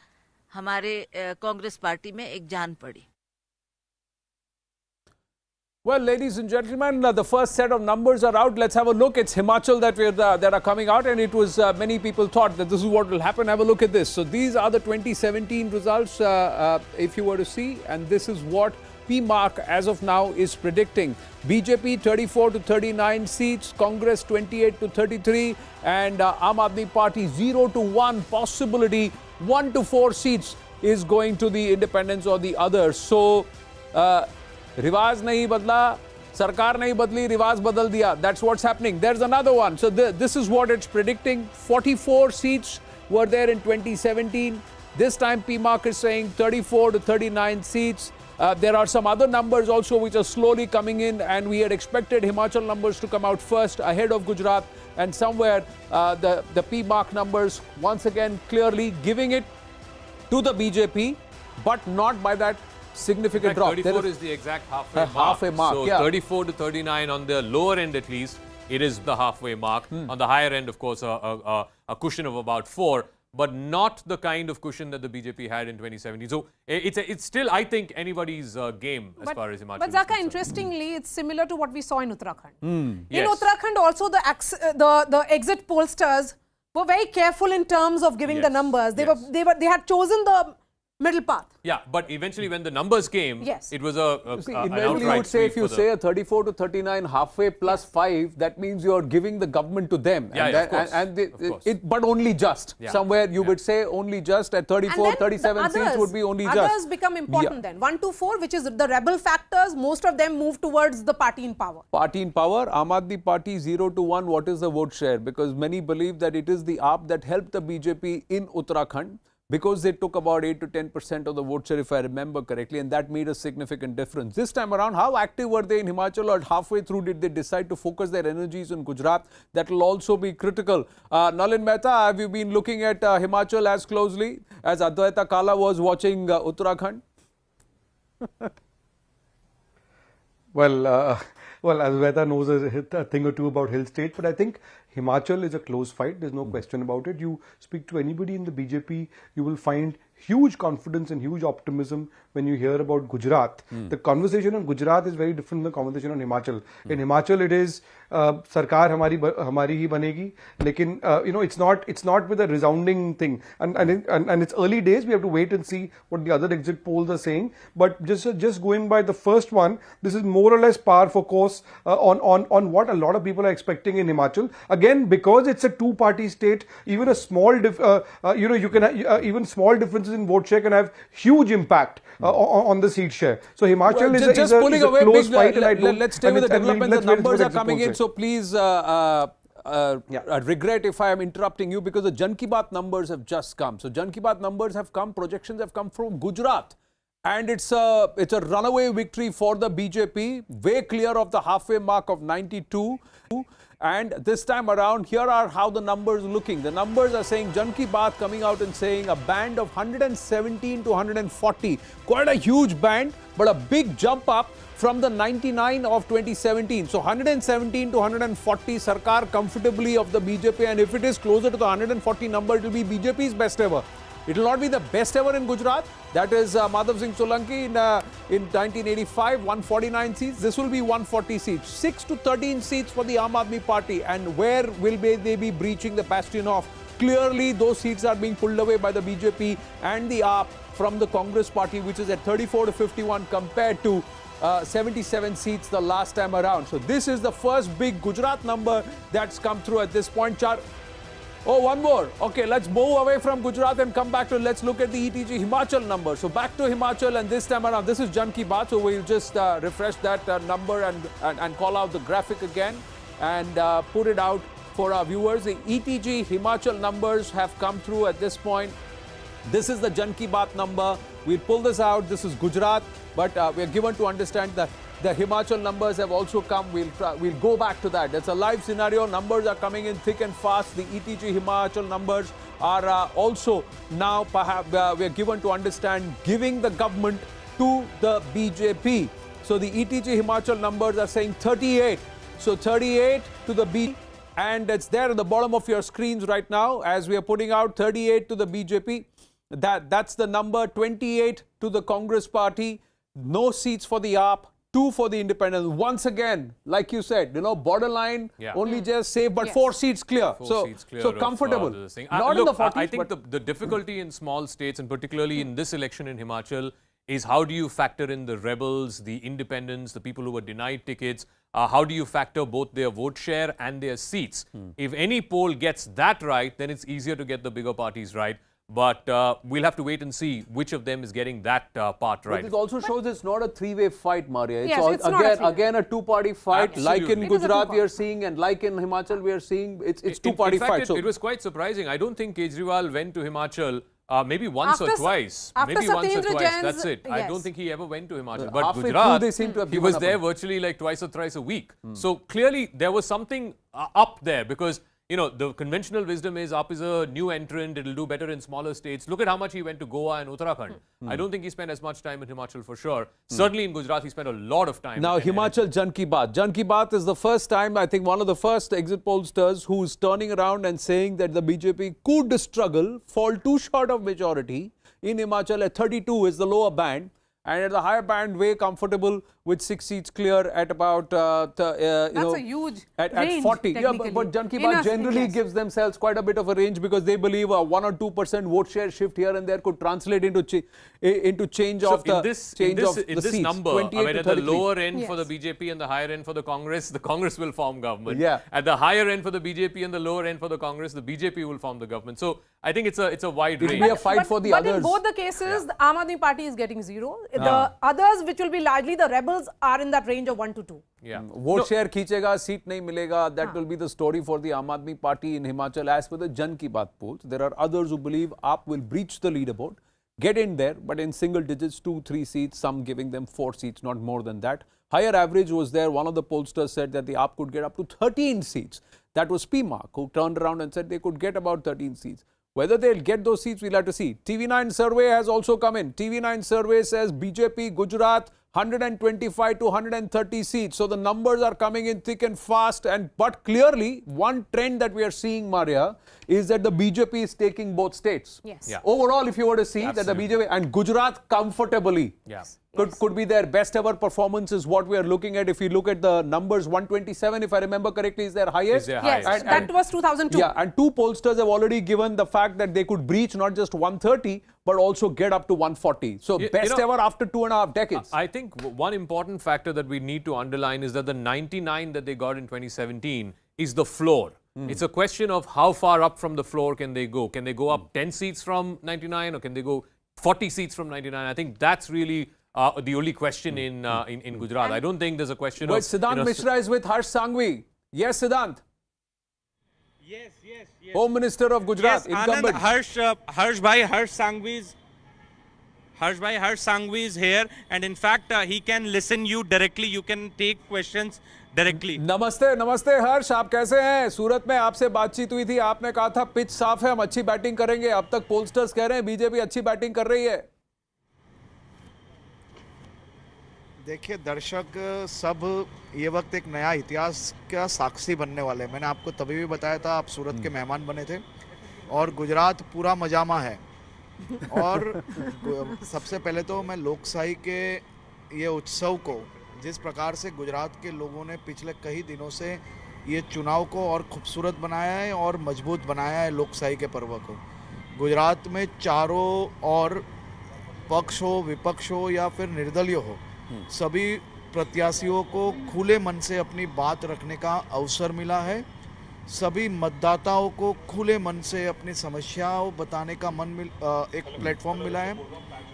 S22: हमारे कांग्रेस पार्टी में एक जान पड़ी।
S12: Well, ladies and gentlemen, the first set of numbers are out. Let's have a look. It's Himachal that are coming out, and it was many people thought that this is what will happen. Have a look at this. So these are the 2017 results, if you were to see, and this is what PMark as of now is predicting. BJP 34 to 39 seats, Congress 28 to 33, and Aam Aadmi Party 0 to 1 possibility, 1 to 4 seats is going to the independents or the others. So रिवाज नहीं बदला, सरकार नहीं बदली, रिवाज बदल दिया. That's what's happening. There's another one. So this is what it's predicting. 44 seats were there in 2017. This time PMark is saying 34 to 39 seats. There are some other numbers also which are slowly coming in, and we had expected Himachal numbers to come out first ahead of Gujarat, and somewhere the PMark numbers once again clearly giving it to the BJP, but not by that significant drop.
S10: 34 is the exact halfway mark. So 34 to 39 on the lower end at least, it is the halfway mark. On the higher end, of course, a cushion of about 4, but not the kind of cushion that the BJP had in 2017. So it's still, I think, anybody's game as far as Himachal
S11: But
S10: is
S11: Zaka,
S10: concerned.
S11: interestingly, it's similar to what we saw in Uttarakhand. In
S10: Yes.
S11: Uttarakhand also the exit pollsters were very careful in terms of giving the numbers. They had chosen the middle path.
S5: Yeah, but eventually when the numbers came,
S11: Yes.
S5: it was
S12: See,
S5: an
S12: invariably you
S5: outright
S12: would say if
S5: sweep
S12: you
S5: for
S12: say a 34 to 39 halfway plus 5, that means you are giving the government to them.
S5: Yeah,
S12: and
S5: yeah, of course. Of course.
S12: But only just.
S5: Yeah.
S12: Somewhere you would say only just at 34,
S11: And then
S12: 37
S11: the
S12: seats would be only just.
S11: Others become important then. 1 to 4, which is the rebel factors, most of them move towards the party in power.
S12: Party in power, Aam Aadmi Party 0 to 1, what is the vote share? Because many believe that it is the AAP that helped the BJP in Uttarakhand, because they took about 8 to 10% of the vote share, if I remember correctly, and that made a significant difference. This time around, how active were they in Himachal, or halfway through did they decide to focus their energies in Gujarat? That will also be critical. Nalin Mehta, have you been looking at Himachal as closely as Advaita Kala was watching Uttarakhand?
S17: Well, Advaita knows a thing or two about hill state, but I think Himachal is a close fight. There's no question about it. You speak to anybody in the BJP, you will find huge confidence and huge optimism when you hear about Gujarat. The conversation on Gujarat is very different from the conversation on Himachal. In Himachal, it is Sarkar hamari hi banegi, lekin it's not with a resounding thing. And it's early days. We have to wait and see what the other exit polls are saying. But just going by the first one, this is more or less par for course on what a lot of people are expecting in Himachal. Again, because it's a two-party state, even a small even small differences in vote share can have huge impact on the seat share. So Himachal is a close fight.
S12: Let's stay with the developments. The numbers are coming in, so please regret if I am interrupting you, because the Jan Ki Baat numbers have just come. So Jan Ki Baat numbers have come, projections have come from Gujarat. And it's a runaway victory for the BJP, way clear of the halfway mark of 92. And this time around, here are how the numbers are looking. The numbers are saying Jan Ki Baat coming out and saying a band of 117 to 140. Quite a huge band, but a big jump up from the 99 of 2017. So 117 to 140, Sarkar comfortably of the BJP. And if it is closer to the 140 number, it will be BJP's best ever. It will not be the best ever in Gujarat. That is Madhav Singh Solanki in 1985, 149 seats. This will be 140 seats. 6 to 13 seats for the Aam Aadmi Party. And where will they be breaching the bastion of? Clearly, those seats are being pulled away by the BJP and the AAP from the Congress Party, which is at 34 to 51 compared to 77 seats the last time around. So this is the first big Gujarat number that's come through at this point. Oh, one more. Okay, let's move away from Gujarat and come back to, let's look at the ETG Himachal number. So back to Himachal, and this time around, this is Jan Ki Baat. So we'll just refresh that number and call out the graphic again and put it out for our viewers. The ETG Himachal numbers have come through at this point. This is the Jan Ki Baat number. We'll pull this out. This is Gujarat, but we're given to understand that the Himachal numbers have also come. We'll go back to that. That's a live scenario. Numbers are coming in thick and fast. The ETG Himachal numbers are also now perhaps we're given to understand giving the government to the BJP. So the ETG Himachal numbers are saying 38. So 38 to the BJP. And it's there at the bottom of your screens right now as we are putting out 38 to the BJP. That's the number. 28 to the Congress Party. No seats for the AAP. 2 for the independents. Once again, like you said, borderline, only just safe, but 4 seats clear. So comfortable.
S5: Not in the 40s, I think the difficulty in small states, and particularly in this election in Himachal, is how do you factor in the rebels, the independents, the people who were denied tickets? How do you factor both their vote share and their seats? If any poll gets that right, then it's easier to get the bigger parties right. But we'll have to wait and see which of them is getting that part right.
S12: But it also shows it's not a three-way fight, Maria.
S11: It's
S12: again a two-party fight. Absolutely. Like in Gujarat we are seeing, and like in Himachal we are seeing, it's two-party fight.
S5: It was quite surprising. I don't think Kejriwal went to Himachal maybe once or twice.
S11: Maybe once or twice,
S5: that's it. Yes. I don't think he ever went to Himachal. But Gujarat, he was there virtually like twice or thrice a week. So clearly there was something up there, because the conventional wisdom is AAP is a new entrant, it'll do better in smaller states. Look at how much he went to Goa and Uttarakhand. I don't think he spent as much time in Himachal for sure. Certainly in Gujarat, he spent a lot of time.
S12: Now, Himachal, Jan Ki Baat. Jan Ki Baat is the first time, I think one of the first exit pollsters who's turning around and saying that the BJP could struggle, fall too short of majority. In Himachal, at 32 is the lower band. And at the higher band, way comfortable with 6 seats clear at about
S11: that's a huge
S12: at
S11: range,
S12: 40. Yeah, but Jan Ki Baat generally gives themselves quite a bit of a range because they believe a 1 or 2% vote share shift here and there could translate into change
S5: So
S12: of the
S5: in this
S12: seats,
S5: number, I
S12: 28
S5: mean,
S12: to
S5: at the
S12: 33.
S5: lower end for the BJP and the higher end for the Congress will form government.
S12: Yeah.
S5: At the higher end for the BJP and the lower end for the Congress, the BJP will form the government. So I think it's a wide range.
S12: It'll be a fight for the
S11: but
S12: others.
S11: in both the cases, the Aam Aadmi Party is getting 0. The others, which will be largely the rebels, are in that range of 1 to 2.
S5: Yeah.
S12: Vote share खींचेगा, seat नहीं मिलेगा. That will be the story for the Aam Aadmi Party in Himachal. As for the Jan Ki Baat polls, there are others who believe AAP will breach the leaderboard, get in there, but in single digits, 2-3 seats, some giving them 4 seats, not more than that. Higher average was there. One of the pollsters said that the AAP could get up to 13 seats. That was PMark, who turned around and said they could get about 13 seats. Whether they'll get those seats, we'll have to see. TV9 survey has also come in. TV9 survey says BJP, Gujarat, 125 to 130 seats. So the numbers are coming in thick and fast. But clearly, one trend that we are seeing, Maria, is that the BJP is taking both states.
S11: Yes.
S5: Yeah.
S12: Overall, if you were to see that the BJP and Gujarat comfortably could be their best ever performance is what we are looking at. If you look at the numbers, 127, if I remember correctly, is their highest.
S11: Yes, that was 2002.
S12: Yeah, and 2 pollsters have already given the fact that they could breach not just 130, but also get up to 140. So best ever after 2.5 decades.
S5: I think one important factor that we need to underline is that the 99 that they got in 2017 is the floor. It's a question of how far up from the floor can they go. Can they go up 10 seats from 99 or can they go 40 seats from 99? I think that's really the only question in Gujarat. I don't think there's a question
S12: But
S5: of...
S12: Siddhant Mishra is with Harsh Sanghvi. Yes, Siddhant.
S13: Yes.
S12: Home Minister of Gujarat, incumbent.
S13: Anand, Harsh Sanghvi is here, and in fact, he can listen you directly. You can take questions directly.
S12: नमस्ते हर्ष, आप कैसे हैं? सूरत में आपसे बातचीत हुई थी, आपने कहा था पिच साफ है, हम अच्छी बैटिंग करेंगे. अब तक पोलस्टर्स कह रहे हैं बीजेपी अच्छी बैटिंग कर रही है.
S1: देखिए दर्शक सब ये वक्त एक नया इतिहास का साक्षी बनने वाले हैं. मैंने आपको तभी भी बताया था, आप सूरत के मेहमान बने थे और गुजरात पूरा मजामा है. और सबसे पहले तो मैं लोकशाही के ये उत्सव को, जिस प्रकार से गुजरात के लोगों ने पिछले कई दिनों से ये चुनाव को और खूबसूरत बनाया है और मजबूत बनाया है लोकशाही के पर्व को. गुजरात में चारों और पक्ष हो, विपक्ष हो या फिर निर्दलीय हो, सभी प्रत्याशियों को खुले मन से अपनी बात रखने का अवसर मिला है. सभी मतदाताओं को खुले मन से अपनी समस्याओं बताने का एक प्लेटफॉर्म मिला है.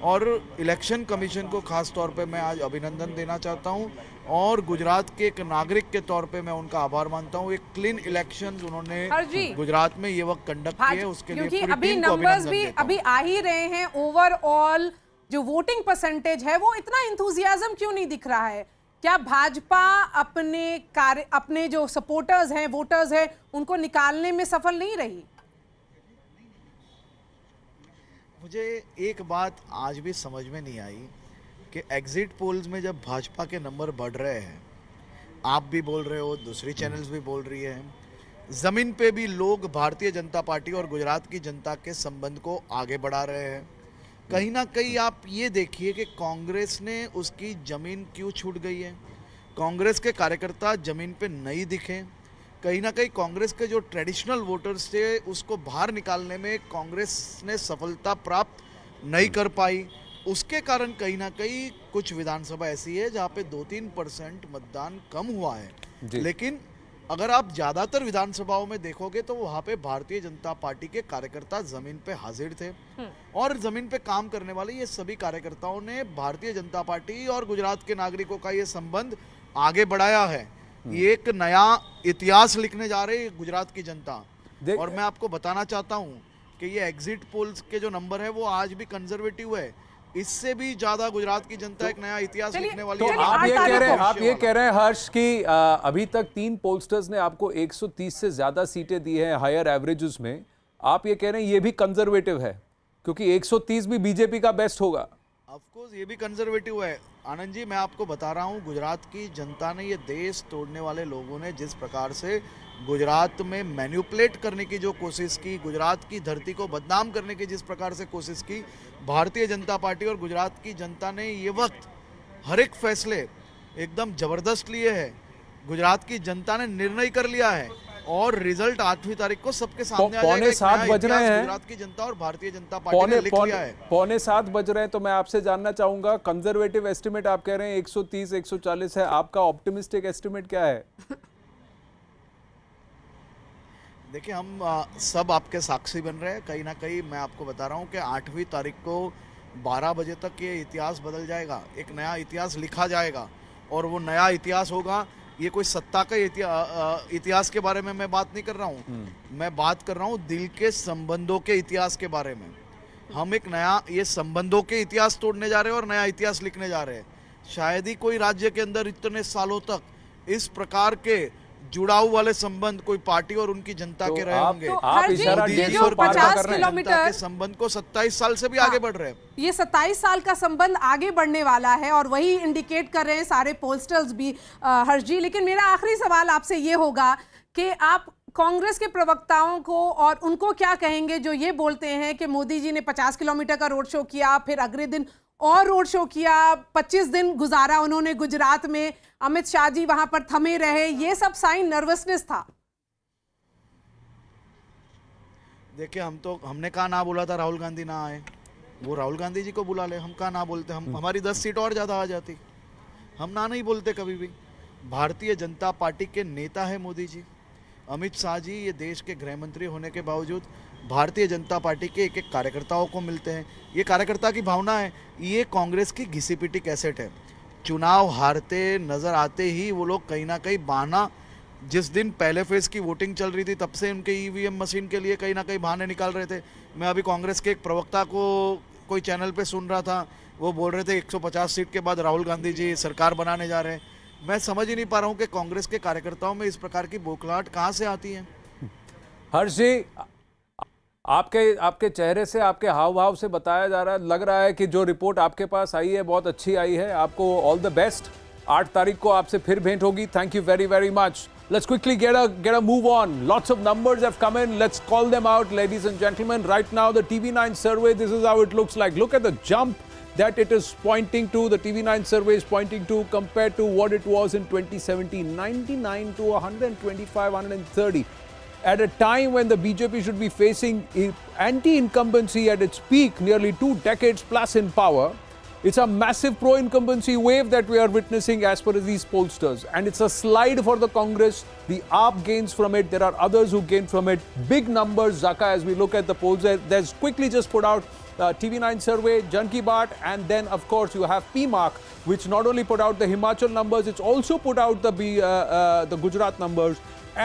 S1: और इलेक्शन कमीशन को खास तौर पे मैं आज अभिनंदन देना चाहता हूं और गुजरात के एक नागरिक के तौर पे मैं उनका आभार मानता हूं. एक क्लीन इलेक्शंस उन्होंने गुजरात में ये वक्त कंडक्ट किए, उसके लिए पूरी
S11: अभी
S1: टीम को
S11: नंबर्स
S1: अभिनंदन
S11: भी
S1: देता हूं.
S11: अभी आ ही रहे हैं. ओवरऑल जो वोटिंग परसेंटेज है वो इतना इंथुजियाज्म क्यों नहीं दिख रहा है? क्या भाजपा अपने जो सपोर्टर्स हैं, वोटर्स हैं, उनको निकालने में सफल नहीं रही?
S1: मुझे एक बात आज भी समझ में नहीं आई कि एग्जिट पोल्स में जब भाजपा के नंबर बढ़ रहे हैं, आप भी बोल रहे हो, दूसरी चैनल्स भी बोल रही है, जमीन पे भी लोग भारतीय जनता पार्टी और गुजरात की जनता के संबंध को आगे बढ़ा रहे हैं. कहीं ना कहीं आप ये देखिए कि कांग्रेस ने उसकी जमीन क्यों छूट गई है. कांग्रेस के कार्यकर्ता जमीन पे नहीं दिखे. कहीं ना कहीं कांग्रेस के जो ट्रेडिशनल वोटर्स थे उसको बाहर निकालने में कांग्रेस ने सफलता प्राप्त नहीं कर पाई. उसके कारण कहीं ना कहीं कुछ विधानसभा ऐसी है जहाँ पे 2-3% मतदान कम हुआ है. लेकिन अगर आप ज़्यादातर विधानसभाओं में देखोगे तो वहाँ पे भारतीय जनता पार्टी के कार्यकर्ता ज़मीन पे हाजिर थे और ज़मीन पे काम करने वाले ये सभी कार्यकर्ताओं ने भारतीय जनता पार्टी और गुजरात के नागरिकों का ये संबंध आगे बढ़ाया है. ये एक नया इतिहास लिखने जा रही है गुजरात की जनता. और मैं आपको बताना चाहता हूँ कि ये एग्जिट पोल्स के जो नंबर है वो आज भी कंजर्वेटिव है. इससे भी ज्यादा गुजरात की जनता एक नया इतिहास लिखने वाली है.
S12: आप ये कह रहे हैं हर्ष कि अभी तक 3 पोलस्टर्स ने आपको 130 से ज्यादा सीटें दी हैं हायर एवरेजेस में. आप ये कह रहे हैं ये भी कंजर्वेटिव है क्योंकि 130 भी बीजेपी का बेस्ट होगा.
S1: ऑफकोर्स ये भी कंजर्वेटिव है. आनंद जी, मैं आपको बता रहा हूँ, गुजरात की जनता ने, ये देश तोड़ने वाले लोगों ने जिस प्रकार से गुजरात में मैनिपुलेट करने की जो कोशिश की, गुजरात की धरती को बदनाम करने की जिस प्रकार से कोशिश की, भारतीय जनता पार्टी और गुजरात की जनता ने ये वक्त हर एक फैसले एकदम जबरदस्त लिए है। गुजरात की जनता ने निर्णय कर लिया है और रिजल्ट 8वीं तारीख को सबके सामने आ जाएगा।
S12: पौने 7 बज रहे हैं।
S1: गुजरात की जनता और भारतीय जनता पार्टी ने लिख लिया है।
S12: पौने 7 बज रहे हैं, तो मैं आपसे जानना चाहूंगा, कंजर्वेटिव एस्टिमेट आप कह रहे हैं 130 140 है, आपका ऑप्टिमिस्टिक एस्टिमेट क्या है?
S1: देखिए, हम सब आपके साक्षी बन रहे हैं। कहीं ना कहीं मैं आपको बता रहा हूँ कि 8वीं तारीख को 12 बजे तक ये इतिहास बदल जाएगा, एक नया इतिहास लिखा जाएगा। और वो नया इतिहास होगा, ये कोई सत्ता का इतिहास के बारे में मैं बात नहीं कर रहा हूँ, मैं बात कर रहा हूँ दिल के संबंधों के इतिहास के बारे में। हम एक नया ये संबंधों के इतिहास तोड़ने जा रहे हैं और नया इतिहास लिखने जा रहे हैं। शायद ही कोई राज्य के अंदर इतने सालों तक इस प्रकार के जुड़ाव वाले संबंध कोई पार्टी और उनकी जनता के रहे होंगे।
S12: आप इशारा
S11: 50 किलोमीटर
S1: के संबंध को 27 साल से भी आगे बढ़ रहे हैं।
S11: ये 27 साल का संबंध आगे बढ़ने वाला है और वही इंडिकेट कर रहे हैं सारे पोलस्टर्स भी, हर्ष जी। लेकिन मेरा आखिरी सवाल आपसे ये होगा कि आप कांग्रेस के प्रवक्ताओं को और उनको क्या कहेंगे जो ये बोलते हैं कि मोदी जी ने 50 किलोमीटर का रोड शो किया, फिर अगले दिन और रोड शो किया, 25 दिन गुजारा उन्होंने गुजरात में, अमित शाह जी वहां पर थमे रहे, ये सब साइन नर्वसनेस था?
S1: देखिए, हमने कहा ना बोला था राहुल गांधी ना आए, वो राहुल गांधी जी को बुला ले। हम कहा ना बोलते, हमारी 10 सीट और ज्यादा आ जाती। हम ना नहीं बोलते कभी भी। भारतीय जनता पार्टी के नेता है मोदी जी, अमित शाह जी ये देश के गृह मंत्री होने के बावजूद भारतीय जनता पार्टी के एक एक कार्यकर्ताओं को मिलते हैं। ये कार्यकर्ता की भावना है, ये कांग्रेस की घिसी पिटी कैसेट है। चुनाव हारते नजर आते ही वो लोग कहीं ना कहीं बहाना, जिस दिन पहले फेज की वोटिंग चल रही थी तब से उनके ईवीएम मशीन के लिए कहीं ना कहीं बहाने निकाल रहे थे। मैं अभी कांग्रेस के एक प्रवक्ता को कोई चैनल पे सुन रहा था, वो बोल रहे थे 150 सीट के बाद राहुल गांधी जी सरकार बनाने जा रहे हैं। मैं समझ ही नहीं पा रहा हूँ कि कांग्रेस के कार्यकर्ताओं में इस प्रकार की बौखलाहट कहाँ से आती है।
S12: हर्ष जी, आपके चेहरे से, आपके हाव भाव से बताया जा रहा है, लग रहा है कि जो रिपोर्ट आपके पास आई है बहुत अच्छी आई है। आपको ऑल द बेस्ट। 8 तारीख को आपसे फिर भेंट होगी। Thank you very very much. Let's quickly get a move on. Lots of numbers have come in. Let's call them out, ladies and gentlemen. Right now, the TV9 survey, this is how it looks like. Look at the jump that it is pointing to. The TV9 survey is pointing to compared to what it was in 2017. 99 to 125, 130. At a time when the BJP should be facing anti-incumbency at its peak, nearly 2 decades plus in power. It's a massive pro-incumbency wave that we are witnessing as per these pollsters. And it's a slide for the Congress. The AAP gains from it. There are others who gain from it. Big numbers, Zaka, as we look at the polls. There's quickly just put out TV9 survey, Jan Ki Baat, and then, of course, you have PMark, which not only put out the Himachal numbers, it's also put out the Gujarat numbers.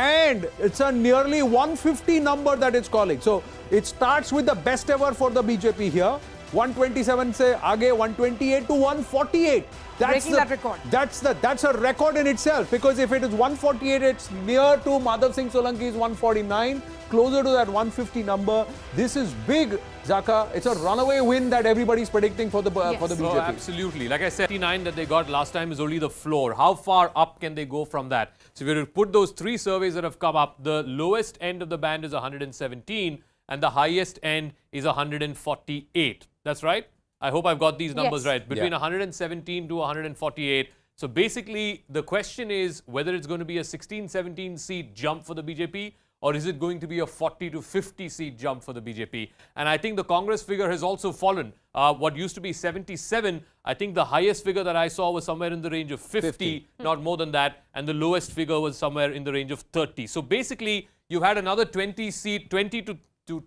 S12: And it's a nearly 150 number that it's calling. So it starts with the best ever for the BJP here. 127 से आगे 128 to 148.
S11: Breaking that record.
S12: That's a record in itself, because if it is 148, it's near to Madhav Singh Solanki's 149, closer to that 150 number. This is big, Zaka. It's a runaway win that everybody's predicting for the BJP.
S5: Oh, absolutely. Like I said, 59 that they got last time is only the floor. How far up can they go from that? So if you were to put those 3 surveys that have come up, the lowest end of the band is 117 and the highest end is 148. That's right. I hope I've got these numbers right. Between 117 to 148. So basically, the question is whether it's going to be a 16-17 seat jump for the BJP, or is it going to be a 40 to 50 seat jump for the BJP? And I think the Congress figure has also fallen. What used to be 77, I think the highest figure that I saw was somewhere in the range of 50. Not more than that. And the lowest figure was somewhere in the range of 30. So basically, you've had another 20 to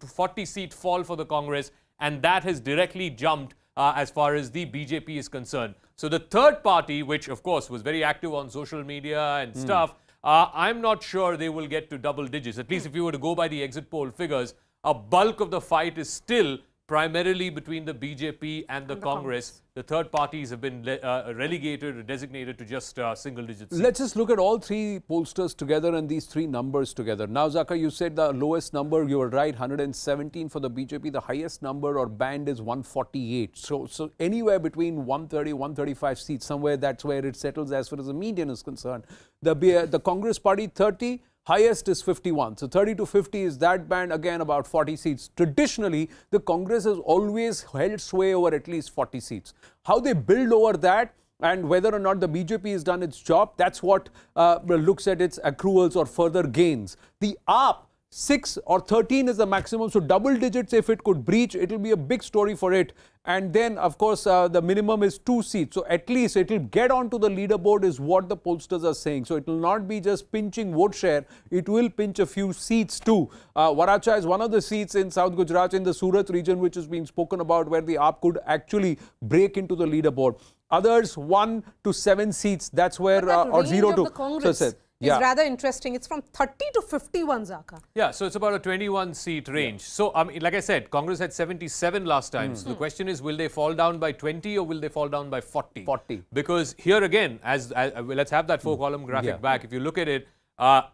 S5: 40 seat fall for the Congress, and that has directly jumped as far as the BJP is concerned. So the third party, which of course was very active on social media and stuff, I'm not sure they will get to double digits. At least if you were to go by the exit poll figures, a bulk of the fight is still primarily between the BJP and the Congress. The third parties have been relegated or designated to just single digits.
S12: Let's just look at all 3 pollsters together and these 3 numbers together. Now, Zaka, you said the lowest number, you were right, 117 for the BJP. The highest number or band is 148. So anywhere between 130, 135 seats, somewhere that's where it settles as far as the median is concerned. The Congress party, 30. Highest is 51. So 30 to 50 is that band, again about 40 seats. Traditionally, the Congress has always held sway over at least 40 seats. How they build over that and whether or not the BJP has done its job, that's what looks at its accruals or further gains. The AAP, 6 or 13 is the maximum, so double digits if it could breach, it will be a big story for it. And then, of course, the minimum is 2 seats. So at least it will get onto the leaderboard is what the pollsters are saying. So it will not be just pinching vote share, it will pinch a few seats too. Waracha is one of the seats in South Gujarat, in the Surat region, which is being spoken about, where the AAP could actually break into the leaderboard. Others, 1 to 7 seats, that's where, or 0 to...
S11: Congress is rather interesting. It's from 30 to 51, Zaka.
S5: Yeah, so it's about a 21-seat range. So, like I said, Congress had 77 last time. So the question is, will they fall down by 20 or will they fall down by 40?
S12: 40.
S5: Because here again, let's have that 4-column graphic back. If you look at it,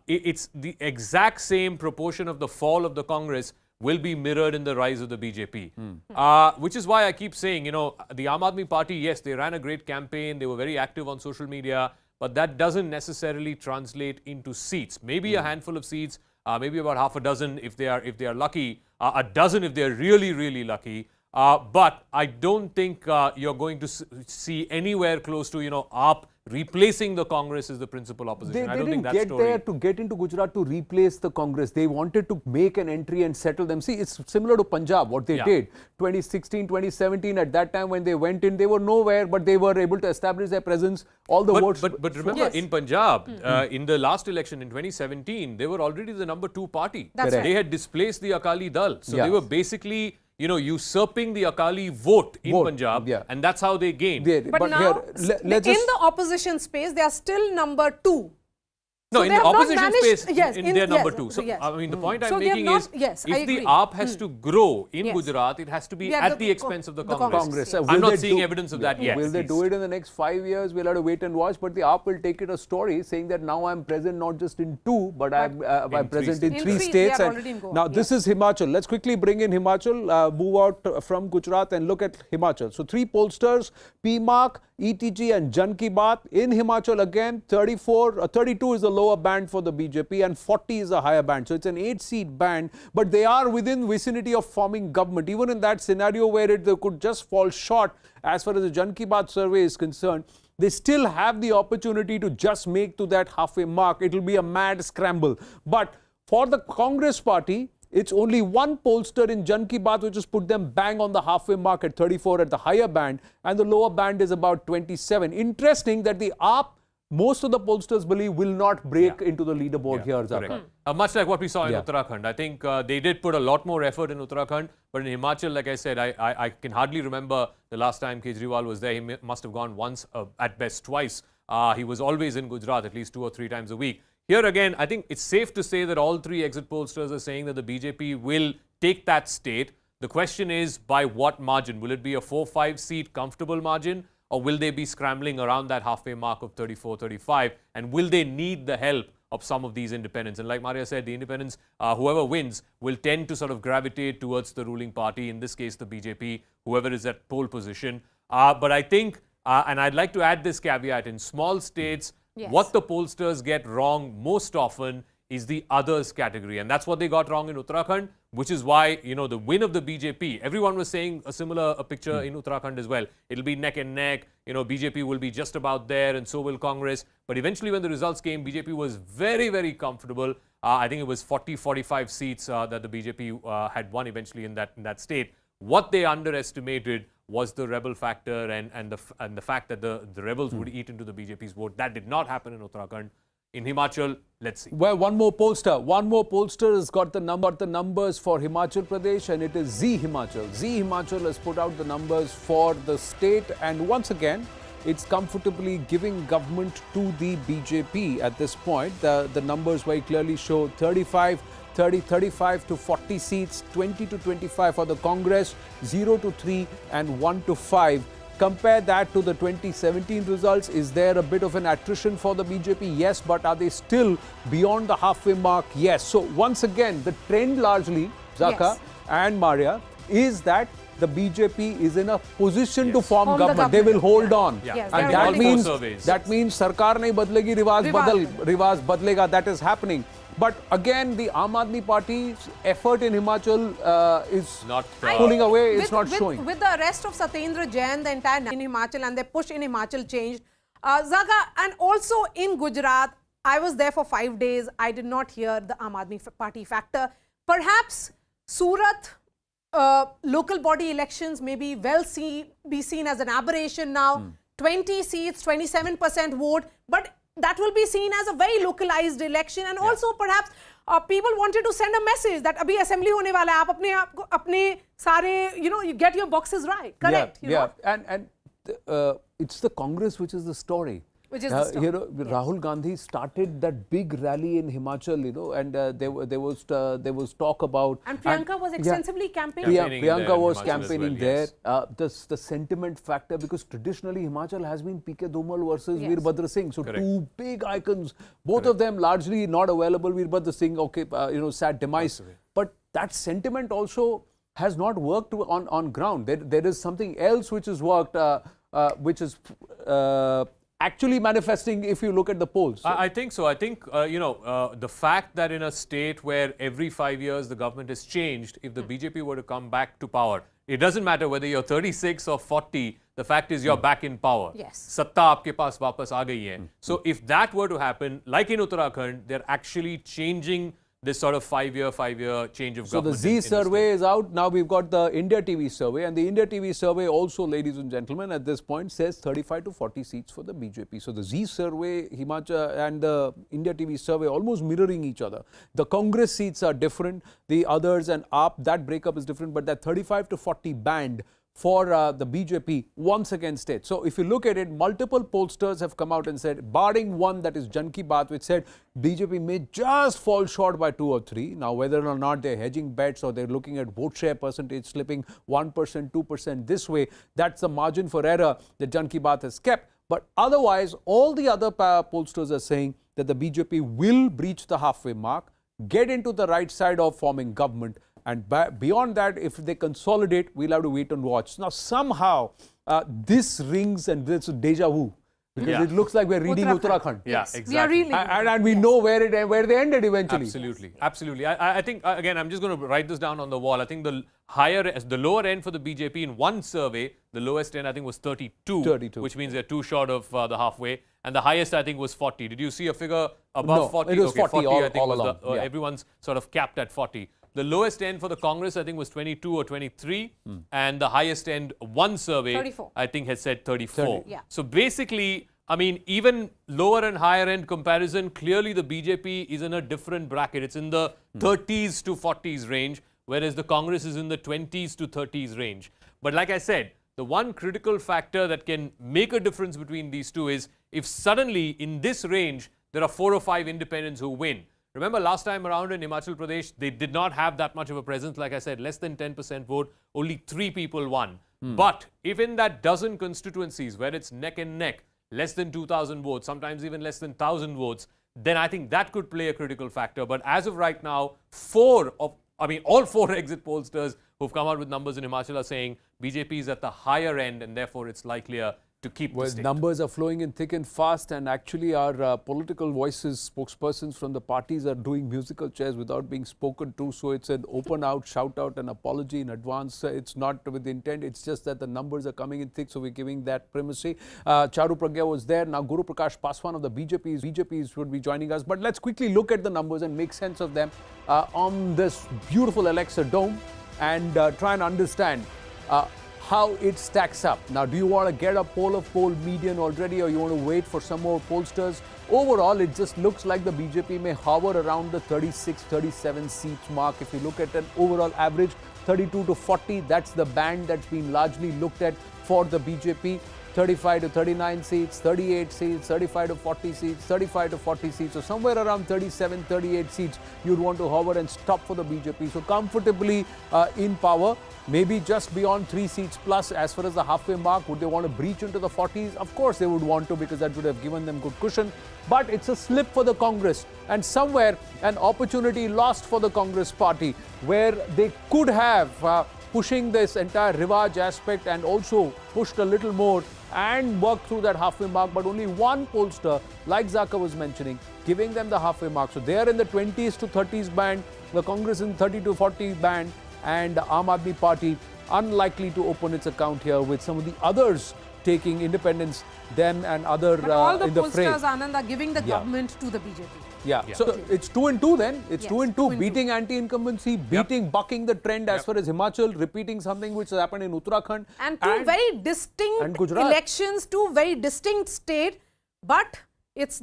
S5: it's the exact same proportion of the fall of the Congress will be mirrored in the rise of the BJP. Which is why I keep saying, you know, the Aam Aadmi Party, yes, they ran a great campaign. They were very active on social media. But that doesn't necessarily translate into seats. Maybe a handful of seats, maybe about half a dozen if they are lucky, a dozen if they are really, really lucky. But I don't think you're going to see anywhere close to, you know, AAP replacing the Congress as the principal opposition. I don't think that's
S12: They didn't get there to get into Gujarat to replace the Congress. They wanted to make an entry and settle them. See, it's similar to Punjab, what they did. 2016, 2017, at that time when they went in, they were nowhere, but they were able to establish their presence. All the votes.
S5: But remember, in Punjab, in the last election in 2017, they were already the number 2 party.
S11: That's right.
S5: They had displaced the Akali Dal. So they were basically, you know, usurping the Akali vote in Punjab, and that's how they gained.
S11: But now, in the opposition space, they are still number 2.
S5: No,
S11: so
S5: in the opposition space,
S11: yes,
S5: they're number 2. So, I mean, the point I'm making is, if the AAP has to grow in Gujarat, it has to be at the expense of the Congress. I'm not seeing evidence of that yet.
S12: Will they do it in the next 5 years? We'll have to wait and watch. But the AAP will take it a story saying that now I'm present not just in 2, but I'm present in 3 states. Now, this is Himachal. Let's quickly bring in Himachal, move out from Gujarat and look at Himachal. So 3 pollsters, PMark, ETG and Jan Ki Baat. In Himachal again, 32 is the lower band for the BJP and 40 is a higher band. So it's an 8-seat band, but they are within vicinity of forming government. Even in that scenario where they could just fall short as far as the Jan Ki Baat survey is concerned, they still have the opportunity to just make to that halfway mark. It will be a mad scramble. But for the Congress party, it's only 1 pollster in Jan Ki Baat which has put them bang on the halfway mark at 34 at the higher band, and the lower band is about 27. Interesting that the AAP, most of the pollsters believe, will not break into the leaderboard here, Zaka.
S5: Much like what we saw in Uttarakhand. I think they did put a lot more effort in Uttarakhand, but in Himachal, like I said, I can hardly remember the last time Kejriwal was there. He must have gone once, at best twice. He was always in Gujarat at least 2 or 3 times a week. Here again, I think it's safe to say that all 3 exit pollsters are saying that the BJP will take that state. The question is, by what margin? Will it be a 4-5 seat comfortable margin, or will they be scrambling around that halfway mark of 34, 35? And will they need the help of some of these independents? And like Maria said, the independents, whoever wins, will tend to sort of gravitate towards the ruling party, in this case the BJP, whoever is at pole position. But I think, and I'd like to add this caveat, in small states, what the pollsters get wrong most often is the others category. And that's what they got wrong in Uttarakhand, which is why, you know, the win of the BJP, everyone was saying a similar picture in Uttarakhand as well. It'll be neck and neck. You know, BJP will be just about there and so will Congress. But eventually when the results came, BJP was very, very comfortable. I think it was 40-45 seats that the BJP had won eventually in that state. What they underestimated was the rebel factor and the fact that the rebels would eat into the BJP's vote. That did not happen in Uttarakhand. In Himachal, let's see.
S12: Well, one more pollster has got the numbers for Himachal Pradesh, and it is Z Himachal. Z Himachal has put out the numbers for the state, and once again, it's comfortably giving government to the BJP at this point. The numbers very clearly show 35 to 40 seats, 20 to 25 for the Congress, 0 to 3 and 1 to 5. Compare that to the 2017 results. Is there a bit of an attrition for the BJP? Yes, but are they still beyond the halfway mark? Yes. So once again, the trend largely, Zaka and Maria, is that the BJP is in a position to form government. They will hold on. And that means sarkar nahi badlegi, riwaj badlega. That is happening. But again, the Aam Aadmi Party's effort in Himachal is
S5: not
S12: pulling away. It's not showing.
S11: With the arrest of Satyendra Jain, the entire in Himachal and their push in Himachal changed. Zaga, and also in Gujarat, I was there for 5 days. I did not hear the Aam Aadmi Party factor. Perhaps Surat local body elections may be be seen as an aberration now. 20 seats, 27% vote, but that will be seen as a very localized election, and also perhaps people wanted to send a message that abhi assembly hone wala hai, aap apne sare, you get your boxes right, correct?
S12: And it's the Congress which is the story.
S11: Which is the story.
S12: Rahul Gandhi started that big rally in Himachal, and there was talk about.
S11: And Priyanka was extensively campaigning.
S12: Priyanka was campaigning there. The sentiment factor, because traditionally Himachal has been P.K. Dhumal versus Veerbhadra Singh. So two big icons, both of them largely not available. Veerbhadra Singh, sad demise. But that sentiment also has not worked on ground. There is something else which has worked, which is actually manifesting if you look at the polls.
S5: I think so. I think, the fact that in a state where every 5 years the government has changed, if the BJP were to come back to power, it doesn't matter whether you're 36 or 40, the fact is you're back in power.
S11: Yes.
S5: Satta aapke paas wapas aa gayi hai. So if that were to happen, like in Uttarakhand, they're actually changing this sort of 5 year change of government.
S12: So the Z survey is out. Now we've got the India TV survey, and the India TV survey also, ladies and gentlemen, at this point says 35 to 40 seats for the BJP. So the Z survey, Himachal, and the India TV survey almost mirroring each other. The Congress seats are different. The others and AAP, that breakup is different, but that 35 to 40 band for the BJP once again states. So if you look at it, multiple pollsters have come out and said, barring one, that is Jan Ki Baat, which said BJP may just fall short by 2 or 3. Now, whether or not they're hedging bets or they're looking at vote share percentage slipping 1%, 2% this way, that's the margin for error that Jan Ki Baat has kept. But otherwise, all the other pollsters are saying that the BJP will breach the halfway mark, get into the right side of forming government. And beyond that, if they consolidate, we'll have to wait and watch. Now, somehow, this rings and this is deja vu. Because it looks like we're reading Uttarakhand.
S5: Yeah, exactly.
S11: We are really
S12: and we know where they ended eventually.
S5: Absolutely. Absolutely. I think, again, I'm just going to write this down on the wall. I think the lower end for the BJP in one survey, the lowest end I think was 32. Which means they're too short of the halfway. And the highest I think was 40. Did you see a figure above 40?
S12: It was 40
S5: I think
S12: all
S5: was
S12: along.
S5: everyone's sort of capped at 40. The lowest end for the Congress, I think, was 22 or 23. And the highest end, one survey,
S11: 34.
S5: I think, has said 34.
S11: Yeah.
S5: So basically, I mean, even lower and higher end comparison, clearly the BJP is in a different bracket. It's in the 30s to 40s range, whereas the Congress is in the 20s to 30s range. But like I said, the one critical factor that can make a difference between these two is if suddenly in this range, there are 4 or 5 independents who win. Remember last time around in Himachal Pradesh, they did not have that much of a presence. Like I said, less than 10% vote, only 3 people won. But if in that dozen constituencies where it's neck and neck, less than 2,000 votes, sometimes even less than 1,000 votes, then I think that could play a critical factor. But as of right now, all 4 exit pollsters who've come out with numbers in Himachal are saying BJP is at the higher end and therefore it's likelier to keep the state.
S12: Numbers are flowing in thick and fast, and actually our political voices, spokespersons from the parties are doing musical chairs without being spoken to. So it's an open out, shout out, and apology in advance. It's not with intent. It's just that the numbers are coming in thick, so we're giving that primacy. Charu Pragya was there. Now Guru Prakash Paswan of the BJPs would be joining us. But let's quickly look at the numbers and make sense of them on this beautiful Alexa Dome and try and understand how it stacks up. Now, do you want to get a poll median already, or you want to wait for some more pollsters? Overall, it just looks like the BJP may hover around the 36, 37 seats mark. If you look at an overall average, 32 to 40, that's the band that's been largely looked at for the BJP. 35 to 39 seats, 38 seats, 35 to 40 seats, 35 to 40 seats. So somewhere around 37, 38 seats you'd want to hover and stop for the BJP. So comfortably in power, maybe just beyond 3 seats plus as far as the halfway mark. Would they want to breach into the 40s? Of course they would want to, because that would have given them good cushion. But it's a slip for the Congress, and somewhere an opportunity lost for the Congress party where they could have pushing this entire Rivaj aspect and also pushed a little more
S10: and work through that halfway mark, but only one pollster, like Zaka was mentioning, giving them the halfway mark. So they are in the 20s to 30s band, the Congress in 30 to 40 band, and the Aam Aadmi Party unlikely to open its account here, with some of the others taking independence, them and other
S11: But all the
S10: in the fray.
S11: pollsters, Anand, are giving the government to the BJP.
S10: Yeah. So it's 2 and 2 then. It's
S11: Yes,
S10: 2 and 2,
S11: 2 and
S10: beating anti-incumbency, bucking the trend as far as Himachal, repeating something which has happened in Uttarakhand.
S11: And two very distinct
S10: Gujarat.
S11: elections, two very distinct states, but it's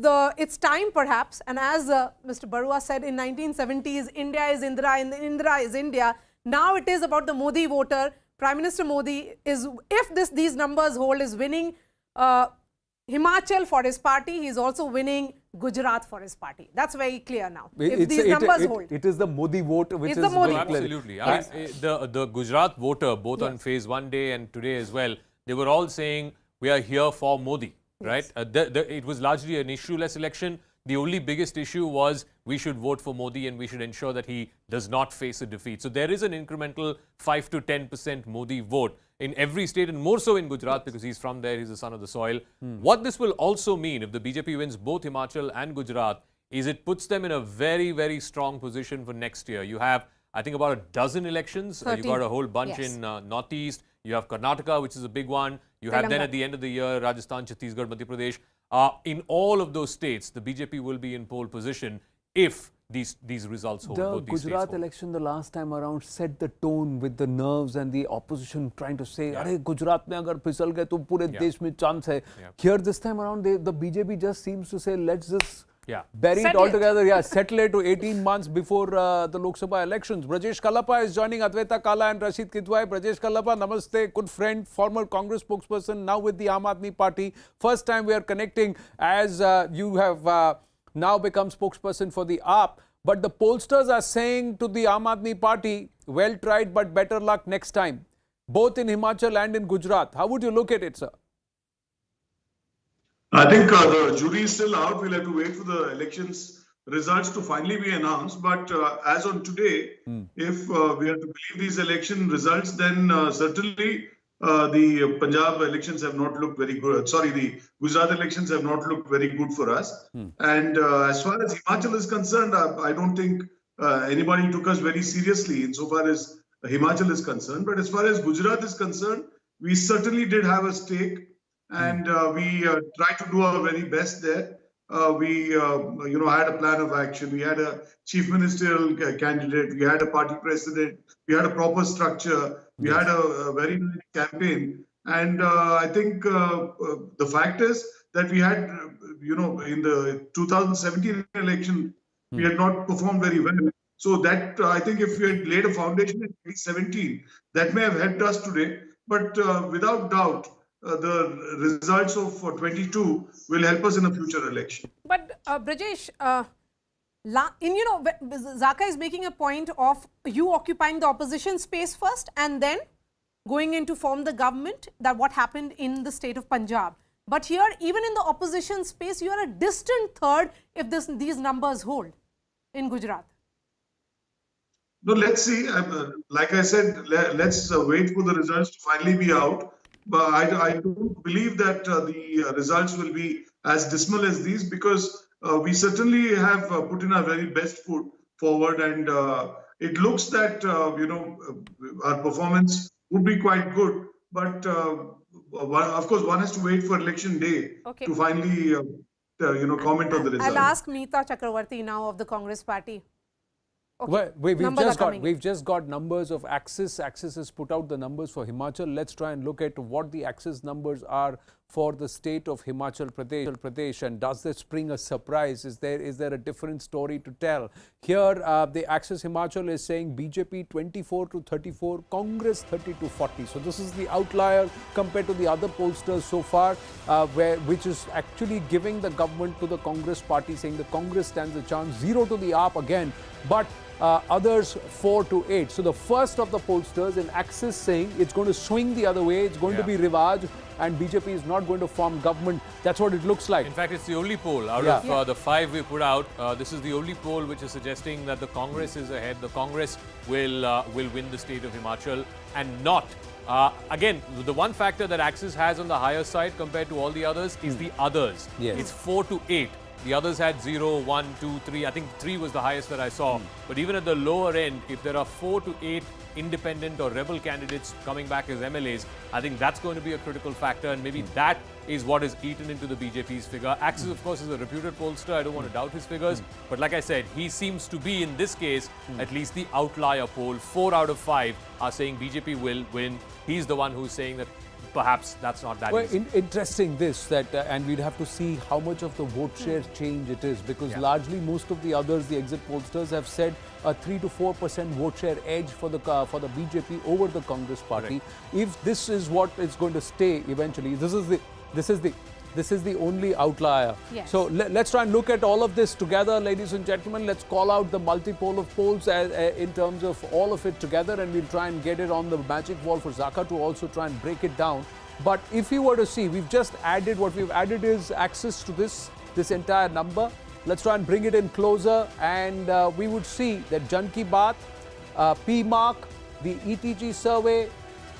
S11: time perhaps. And as Mr. Barua said, in 1970s, India is Indira and Indira is India. Now it is about the Modi voter. Prime Minister Modi is, if these numbers hold, is winning Himachal for his party. He is also winning Gujarat for his party. That's very clear now. If these numbers hold.
S10: It is the Modi vote which
S11: It's
S10: is
S11: the Modi
S10: very
S11: vote.
S10: clear.
S5: Absolutely.
S11: Yes.
S5: I mean, the Gujarat voter, both on phase 1 day and today as well, they were all saying, we are here for Modi, right? It was largely an issueless election. The only biggest issue was we should vote for Modi and we should ensure that he does not face a defeat. So there is an incremental 5 to 10% Modi vote in every state, and more so in Gujarat because he's from there, he's the son of the soil. What this will also mean, if the BJP wins both Himachal and Gujarat, is it puts them in a very, very strong position for next year. You have, I think, about a dozen elections. You've got a whole bunch in Northeast. You have Karnataka, which is a big one. You have then at the end of the year, Rajasthan, Chhattisgarh, Madhya Pradesh. In all of those states, the BJP will be in pole position if these results hold.
S12: The
S5: both these
S12: Gujarat
S5: states hold.
S12: election the last time around set the tone with the nerves and the opposition trying to say, "Arey, Gujarat mein agar phisal gaye to pure desh mein chance hai." Here this time around, the BJP just seems to say, "Let's just bury it all together." Yeah, settle it to 18 months before the Lok Sabha elections. Brajesh Kallappa is joining Advaita Kala and Rashid Kidwai. Brajesh Kallappa, namaste, good friend, former Congress spokesperson, now with the Aam Aadmi Party. First time we are connecting as you have now become spokesperson for the AAP. But the pollsters are saying to the Aam Aadmi Party, well tried but better luck next time, both in Himachal and in Gujarat. How would you look at it, sir?
S6: I think the jury is still out. We'll have to wait for the elections results to finally be announced. But as on today, if we are to believe these election results, then certainly the Punjab elections have not looked very good. Sorry, the Gujarat elections have not looked very good for us. And as far as Himachal is concerned, I don't think anybody took us very seriously insofar as Himachal is concerned. But as far as Gujarat is concerned, we certainly did have a stake. And we tried to do our very best there. We had a plan of action. We had a chief ministerial candidate. We had a party president. We had a proper structure. We had a very nice campaign. And I think the fact is that we had, in the 2017 election, we had not performed very well. So that I think if we had laid a foundation in 2017, that may have helped us today. But without doubt, the results of 22 will help us in a future election.
S11: But Brajesh, Zaka is making a point of you occupying the opposition space first and then going in to form the government, that what happened in the state of Punjab. But here, even in the opposition space, you are a distant third if these numbers hold in Gujarat.
S6: No, let's see. Like I said, let's wait for the results to finally be out. But I don't believe that the results will be as dismal as these, because we certainly have put in our very best foot forward, and it looks that our performance would be quite good. But of course, one has to wait for election day to finally comment on the results.
S11: I'll ask Meeta Chakravarti now of the Congress party.
S12: Well, we've just got numbers of Axis. Axis has put out the numbers for Himachal. Let's try and look at what the Axis numbers are for the state of Himachal Pradesh. And does this bring a surprise? Is there a different story to tell? Here, the Axis Himachal is saying BJP 24 to 34, Congress 30 to 40. So this is the outlier compared to the other pollsters so far, which is actually giving the government to the Congress party, saying the Congress stands a chance, 0 to the AAP again. But others 4 to 8. So the first of the pollsters in Axis saying it's going to swing the other way, it's going to be Rivaj, and BJP is not going to form government. That's what it looks like.
S5: In fact, it's the only poll out of the 5 we put out. This is the only poll which is suggesting that the Congress is ahead. The Congress will win the state of Himachal and not Again, the one factor that Axis has on the higher side compared to all the others is the others.
S10: Yes.
S5: It's 4 to 8. The others had 0, 1, 2, 3. I think 3 was the highest that I saw. But even at the lower end, if there are 4 to 8 independent or rebel candidates coming back as MLAs, I think that's going to be a critical factor, and maybe that is what is eaten into the BJP's figure. Axis, of course, is a reputed pollster. I don't want to doubt his figures. But like I said, he seems to be, in this case, at least the outlier poll. 4 out of 5 are saying BJP will win. He's the one who's saying that perhaps that's not that easy.
S10: Interesting this, that and we'd have to see how much of the vote share change it is, because largely most of the others, the exit pollsters, have said a 3 to 4% vote share edge for the BJP over the Congress party. If this is what is going to stay eventually, this is the only outlier.
S11: Yes.
S10: So let's try and look at all of this together, ladies and gentlemen. Let's call out the multi-poll of polls in terms of all of it together, and we'll try and get it on the magic wall for Zaka to also try and break it down. But if you were to see, we've just added, what we've added is access to this entire number. Let's try and bring it in closer, and we would see that Jan Ki Baat, PMark, the ETG survey,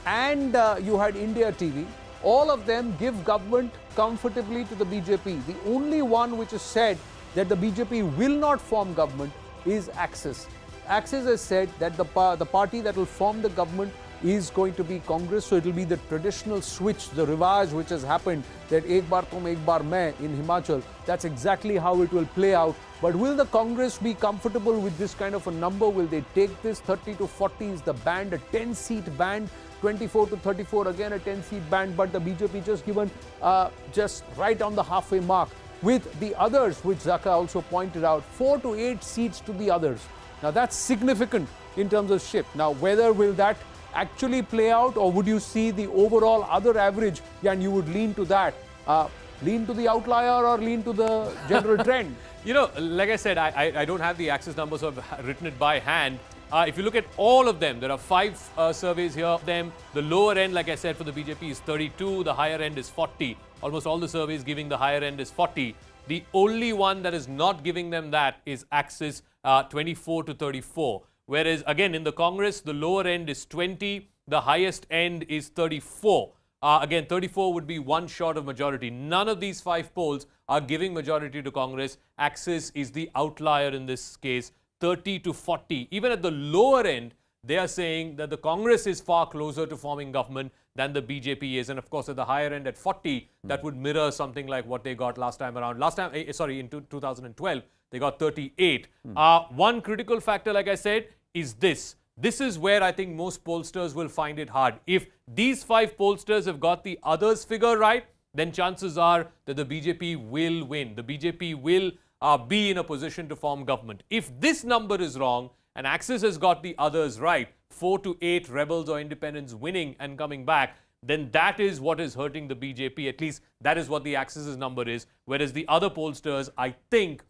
S10: and you had India TV. All of them give government comfortably to the BJP. The only one which has said that the BJP will not form government is Axis. Axis has said that the party that will form the government is going to be Congress. So it will be the traditional switch, the rivage which has happened, that ek bar tum, ek bar main in Himachal. That's exactly how it will play out. But will the Congress be comfortable with this kind of a number? Will they take this? 30 to 40 is the band, a 10-seat band. 24 to 34, again a 10-seat band, but the BJP just given just right on the halfway mark. With the others, which Zaka also pointed out, 4 to 8 seats to the others. Now that's significant in terms of shift. Now whether will that actually play out, or would you see the overall other average and you would lean to that? Lean to the outlier or lean to the general trend?
S5: You know, like I said, I don't have the Axis numbers, so I've written it by hand. If you look at all of them, there are 5 surveys here of them. The lower end, like I said, for the BJP is 32. The higher end is 40. Almost all the surveys giving the higher end is 40. The only one that is not giving them that is Axis, 24 to 34. Whereas, again, in the Congress, the lower end is 20. The highest end is 34. Again, 34 would be one short of majority. None of these 5 polls are giving majority to Congress. Axis is the outlier in this case. 30 to 40. Even at the lower end, they are saying that the Congress is far closer to forming government than the BJP is. And of course, at the higher end at 40, that would mirror something like what they got last time around. In 2012, they got 38. One critical factor, like I said, is this. This is where I think most pollsters will find it hard. If these 5 pollsters have got the others figure right, then chances are that the BJP will win. The BJP will be in a position to form government. If this number is wrong and Axis has got the others right, 4 to 8 rebels or independents winning and coming back, then that is what is hurting the BJP. At least that is what the Axis's number is. Whereas the other pollsters, I think,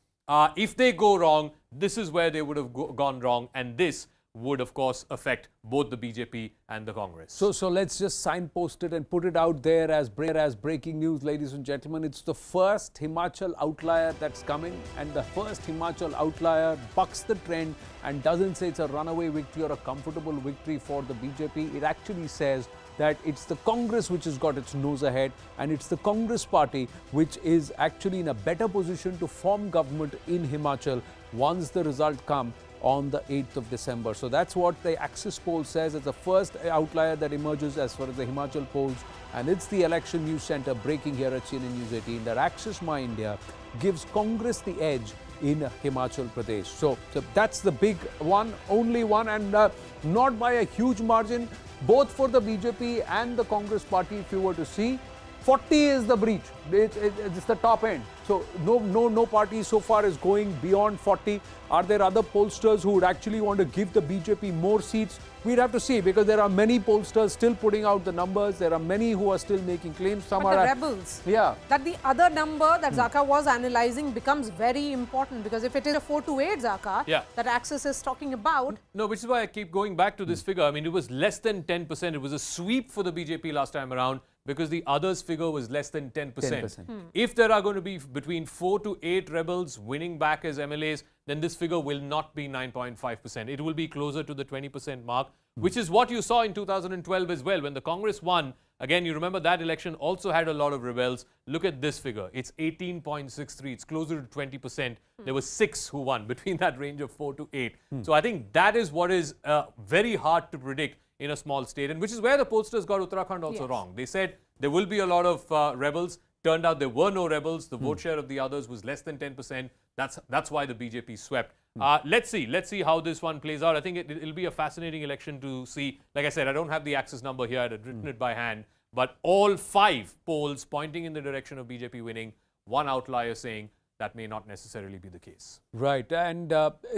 S5: if they go wrong, this is where they would have gone wrong, and this would, of course, affect both the BJP and the Congress.
S10: So let's just signpost it and put it out there as breaking news, ladies and gentlemen. It's the first Himachal outlier that's coming, and the first Himachal outlier bucks the trend and doesn't say it's a runaway victory or a comfortable victory for the BJP. It actually says that it's the Congress which has got its nose ahead, and it's the Congress party which is actually in a better position to form government in Himachal once the result comes on the 8th of December. So that's what the Axis poll says. It's the first outlier that emerges as far as the Himachal polls, and it's the Election News Center breaking here at CNN News18 that Axis My India gives Congress the edge in Himachal Pradesh. So that's the big one, only one, and not by a huge margin, both for the BJP and the Congress party. If you were to see, 40 is the breach. It's the top end. So no party so far is going beyond 40. Are there other pollsters who would actually want to give the BJP more seats? We'd have to see, because there are many pollsters still putting out the numbers. There are many who are still making claims. Some
S11: but
S10: are
S11: the rebels.
S10: Yeah.
S11: That the other number that Zaka was analyzing becomes very important, because if it is a 4 to 8 Zaka that Axis is talking about.
S5: No, which is why I keep going back to this figure. I mean, it was less than 10%. It was a sweep for the BJP last time around. because the others figure was less than 10%.
S12: 10%.
S5: If there are going to be between 4 to 8 rebels winning back as MLAs, then this figure will not be 9.5%. It will be closer to the 20% mark, which is what you saw in 2012 as well. When the Congress won, again, you remember that election also had a lot of rebels. Look at this figure. It's 18.63. It's closer to 20%. There were 6 who won between that range of 4 to 8. So I think that is what is very hard to predict in a small state, and which is where the pollsters got Uttarakhand also wrong. They said there will be a lot of rebels. Turned out there were no rebels. The vote share of the others was less than 10%. That's why the BJP swept. Let's see how this one plays out. I think it'll be a fascinating election to see. Like I said, I don't have the access number here. I had written it by hand. But all 5 polls pointing in the direction of BJP winning, one outlier saying that may not necessarily be the case.
S12: Right. And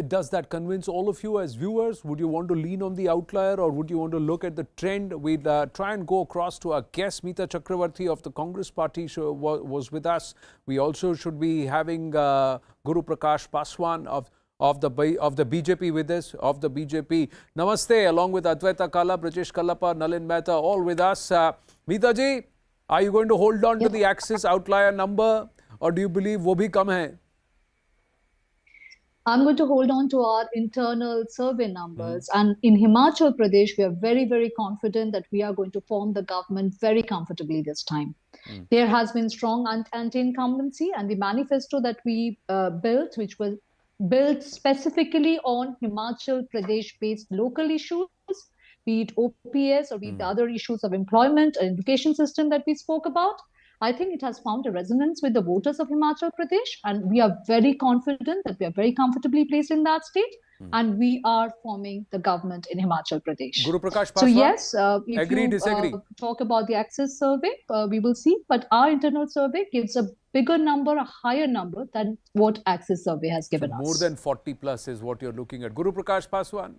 S12: does that convince all of you as viewers? Would you want to lean on the outlier, or would you want to look at the trend? We'll try and go across to our guest, Meeta Chakravarti of the Congress Party was with us. We also should be having Guru Prakash Paswan of the BJP with us, of the BJP. Namaste, along with Advaita Kala, Brajesh Kallappa, Nalin Mehta, all with us. Meeta ji, are you going to hold on to the Axis outlier number, or do you believe wo bhi kam hai?
S7: I'm going to hold on to our internal survey numbers. And in Himachal Pradesh, we are very, very confident that we are going to form the government very comfortably this time. There has been strong anti-incumbency, and the manifesto that we built, which was built specifically on Himachal Pradesh-based local issues, be it OPS or be it the other issues of employment and education system that we spoke about, I think it has found a resonance with the voters of Himachal Pradesh, and we are very confident that we are very comfortably placed in that state, and we are forming the government in Himachal Pradesh.
S12: Guru Prakash Paswan,
S7: so yes, if
S12: agree, disagree?
S7: Talk about the Axis survey, we will see, but our internal survey gives a bigger number, a higher number than what Axis survey has given us.
S12: More than 40 plus is what you're looking at. Guru Prakash Paswan.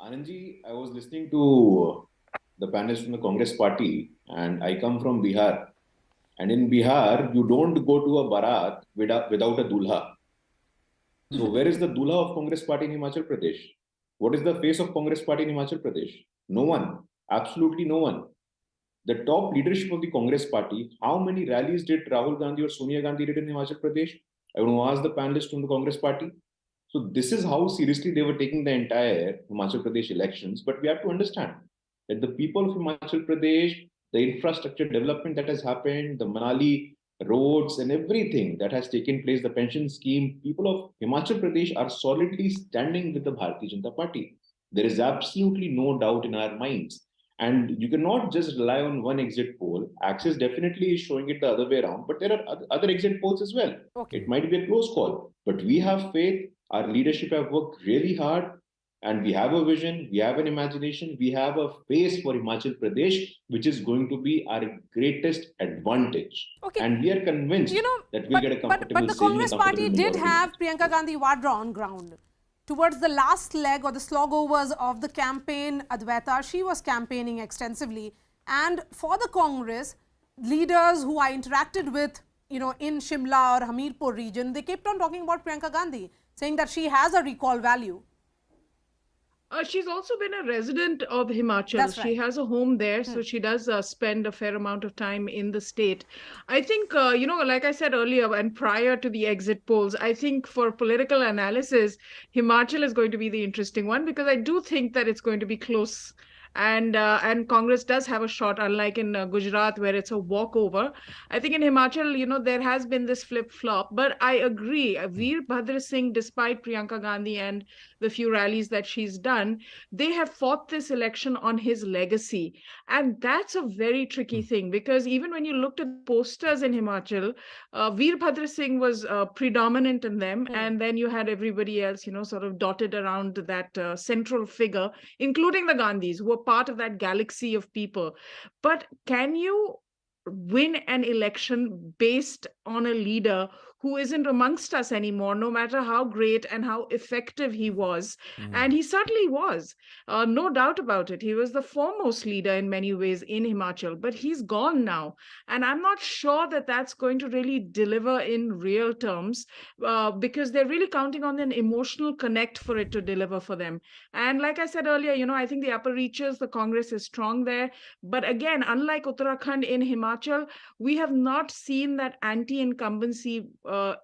S8: Anandji, I was listening to the panelists from the Congress party, and I come from Bihar. And in Bihar, you don't go to a barat without a dulha. So where is the dulha of Congress party in Himachal Pradesh? What is the face of Congress party in Himachal Pradesh? No one. Absolutely no one. The top leadership of the Congress party, how many rallies did Rahul Gandhi or Sonia Gandhi did in Himachal Pradesh? I want to ask the panelists from the Congress party. So this is how seriously they were taking the entire Himachal Pradesh elections. But we have to understand that the people of Himachal Pradesh, the infrastructure development that has happened, the Manali roads and everything that has taken place, the pension scheme, people of Himachal Pradesh are solidly standing with the Bharatiya Janata Party. There is absolutely no doubt in our minds. And you cannot just rely on one exit poll. Axis definitely is showing it the other way around, but there are other exit polls as well. It might be a close call, but we have faith. Our leadership have worked really hard, and we have a vision, we have an imagination, we have a face for Himachal Pradesh, which is going to be our greatest advantage. And we are convinced that we'll get a comfortable
S11: But the Congress party did have Priyanka Gandhi Vadra on ground. Towards the last leg or the slogovers of the campaign, Advaita, she was campaigning extensively. And for the Congress, leaders who I interacted with, in Shimla or Hamirpur region, they kept on talking about Priyanka Gandhi, saying that she has a recall value.
S16: She's also been a resident of Himachal.
S11: That's right.
S16: She has a home there, so she does spend a fair amount of time in the state. I think, like I said earlier and prior to the exit polls, I think for political analysis, Himachal is going to be the interesting one, because I do think that it's going to be close. And Congress does have a shot, unlike in Gujarat, where it's a walkover. I think in Himachal, there has been this flip-flop. But I agree, Veerbhadra Singh, despite Priyanka Gandhi and the few rallies that she's done, they have fought this election on his legacy. And that's a very tricky thing, because even when you looked at posters in Himachal, Veerbhadra Singh was predominant in them. And then you had everybody else, sort of dotted around that central figure, including the Gandhis, who were part of that galaxy of people. But can you win an election based on a leader who isn't amongst us anymore, no matter how great and how effective he was. And he certainly was, no doubt about it. He was the foremost leader in many ways in Himachal, but he's gone now. And I'm not sure that that's going to really deliver in real terms, because they're really counting on an emotional connect for it to deliver for them. And like I said earlier, I think the upper reaches, the Congress is strong there. But again, unlike Uttarakhand, in Himachal, we have not seen that anti-incumbency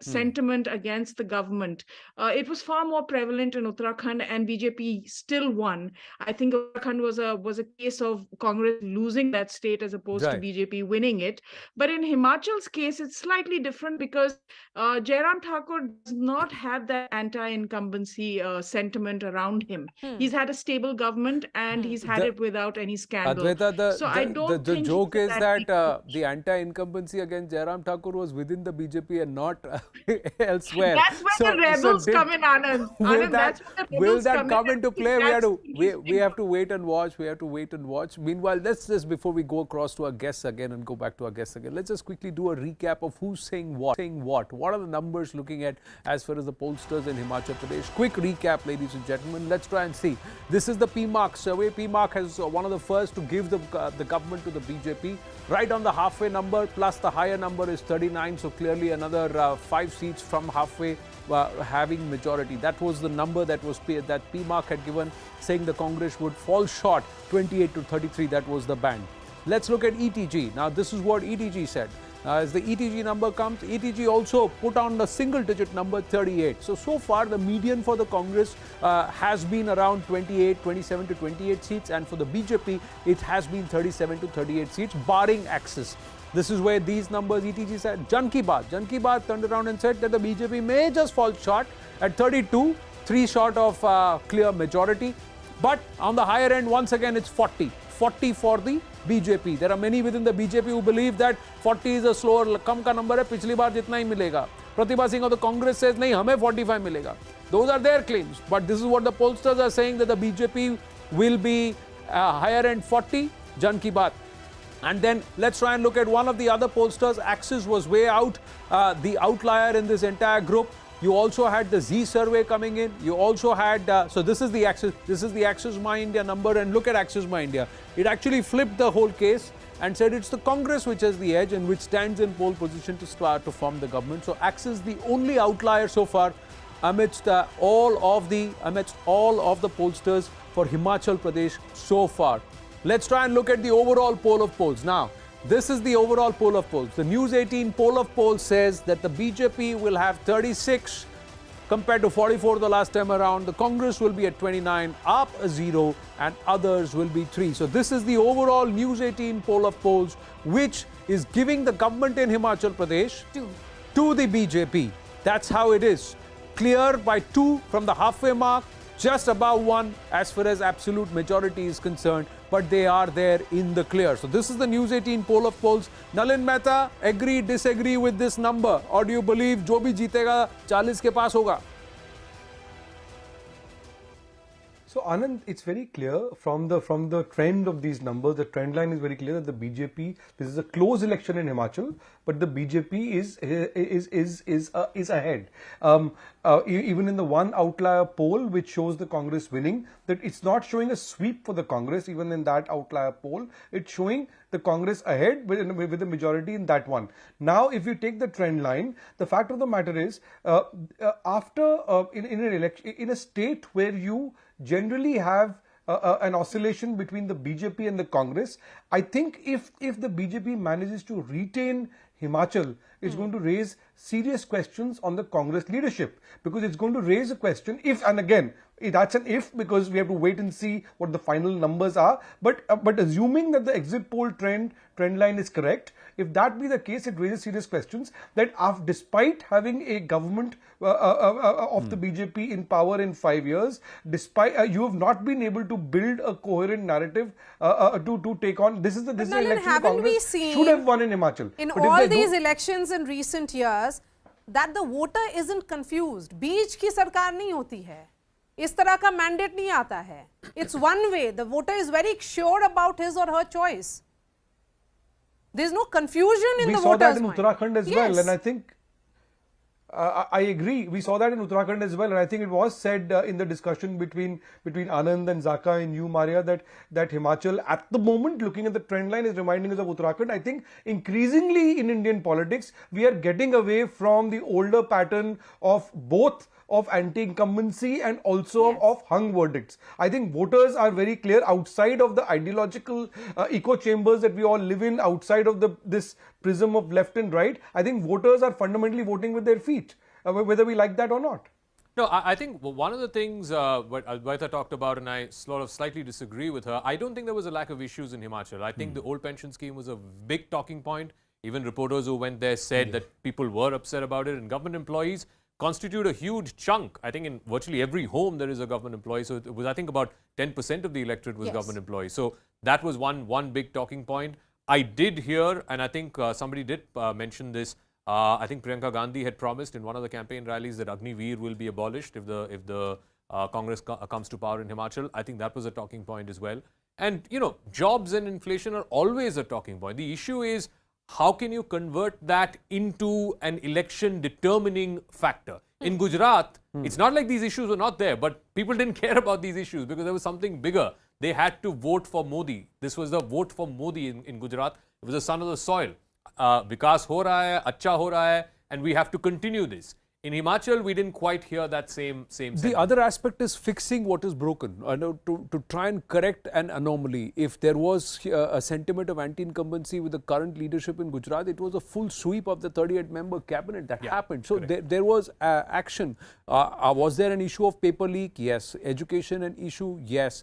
S16: sentiment against the government. It was far more prevalent in Uttarakhand, and BJP still won. I think Uttarakhand was a case of Congress losing that state as opposed to BJP winning it. But in Himachal's case, it's slightly different because Jairam Thakur does not have that anti-incumbency sentiment around him. He's had a stable government, and he's had it without any scandal.
S12: Adwaita, the joke is that the anti-incumbency against Jairam Thakur was within the BJP and not elsewhere.
S16: That's where the rebels come in, Anand.
S12: Will that come into play? We have to wait and watch. Meanwhile, let's just, before we go across to our guests again and go back to our guests again, let's just quickly do a recap of who's saying what. What are the numbers looking at as far as the pollsters in Himachal Pradesh? Quick recap, ladies and gentlemen. Let's try and see. This is the PMark survey. PMark has one of the first to give the government to the BJP. Right on the halfway number, plus the higher number is 39. So clearly another 5 seats from halfway having majority. That was the number that PMark had given, saying the Congress would fall short 28 to 33. That was the band. Let's look at ETG. Now this is what ETG said. As the ETG number comes, ETG also put on the single-digit number 38. So far the median for the Congress has been around 27 to 28 seats, and for the BJP it has been 37 to 38 seats, barring Axis. This is where these numbers ETG said. Jan Ki Baat turned around and said that the BJP may just fall short at 32, 3 short of clear majority. But on the higher end, once again, it's 40 for the BJP. There are many within the BJP who believe that 40 is a slower, kam ka number hai, pichli baar jitna hi milega. Pratibha Singh of the Congress says, nahi, hame 45 milega. Those are their claims. But this is what the pollsters are saying, that the BJP will be higher end 40, Jan Ki Baat. And then let's try and look at one of the other pollsters. Axis was way out, the outlier in this entire group. You also had the Z survey coming in. You also had, so this is the Axis My India number, and look at Axis My India. It actually flipped the whole case and said it's the Congress which has the edge and which stands in pole position to start to form the government. So Axis, the only outlier so far amidst all of the pollsters for Himachal Pradesh so far. Let's try and look at the overall poll of polls. Now, this is the overall poll of polls. The News18 poll of polls says that the BJP will have 36 compared to 44 the last time around. The Congress will be at 29, up a 0, and others will be 3. So this is the overall News18 poll of polls, which is giving the government in Himachal Pradesh to the BJP. That's how it is. Clear by 2 from the halfway mark, just above 1 as far as absolute majority is concerned, but they are there in the clear. So this is the News18 poll of polls. Nalin Mehta, agree, disagree with this number, or do you believe jo bhi jeetega 40 ke paas hoga?
S17: So Anand, it's very clear from the trend of these numbers. The trend line is very clear that the BJP. This is a close election in Himachal, but the BJP is ahead. Even in the one outlier poll which shows the Congress winning, that it's not showing a sweep for the Congress. Even in that outlier poll, it's showing the Congress ahead with a majority in that one. Now, if you take the trend line, the fact of the matter is, after in an election, in a state where you generally have an oscillation between the BJP and the Congress, I think if the BJP manages to retain Himachal, it's going to raise serious questions on the Congress leadership, because it's going to raise a question if, and again, that's an if, because we have to wait and see what the final numbers are. But assuming that the exit poll trend line is correct, if that be the case, it raises serious questions that despite having a government of the BJP in power in 5 years, despite you have not been able to build a coherent narrative to take on. This is the election Congress should have won in Himachal.
S11: In all these elections in recent years, that the voter isn't confused. बीच की सरकार नहीं होती है. इस तरह का mandate नहीं आता है. It's one way. The voter is very sure about his or her choice. There's no confusion in the voter's mind.
S17: We saw that in Uttarakhand as well, and I think I agree. We saw that in Uttarakhand as well, and I think it was said in the discussion between Anand and Zaka and you, Maria, that Himachal at the moment, looking at the trend line, is reminding us of Uttarakhand. I think increasingly in Indian politics, we are getting away from the older pattern of both of anti-incumbency and also of hung verdicts. I think voters are very clear outside of the ideological echo chambers that we all live in, outside of this prism of left and right. I think voters are fundamentally voting with their feet, whether we like that or not.
S5: No, I think one of the things what Advaita talked about, and I sort of slightly disagree with her, I don't think there was a lack of issues in Himachal. I think the old pension scheme was a big talking point. Even reporters who went there said that people were upset about it, and government employees constitute a huge chunk. I think in virtually every home there is a government employee. So it was, I think, about 10% of the electorate was government employees. So that was one big talking point. I did hear, and I think somebody did mention this, I think Priyanka Gandhi had promised in one of the campaign rallies that Agniveer will be abolished if the Congress comes to power in Himachal. I think that was a talking point as well. And, you know, jobs and inflation are always a talking point. The issue is, how can you convert that into an election determining factor? In Gujarat, it's not like these issues were not there, but people didn't care about these issues because there was something bigger. They had to vote for Modi. This was the vote for Modi in Gujarat. It was the son of the soil. Vikas ho raha hai, acha ho raha hai, and we have to continue this. In Himachal, we didn't quite hear that same sentiment.
S12: The other aspect is fixing what is broken, to try and correct an anomaly. If there was a sentiment of anti-incumbency with the current leadership in Gujarat, it was a full sweep of the 38-member cabinet that happened. So there was action. Was there an issue of paper leak? Yes. Education an issue? Yes.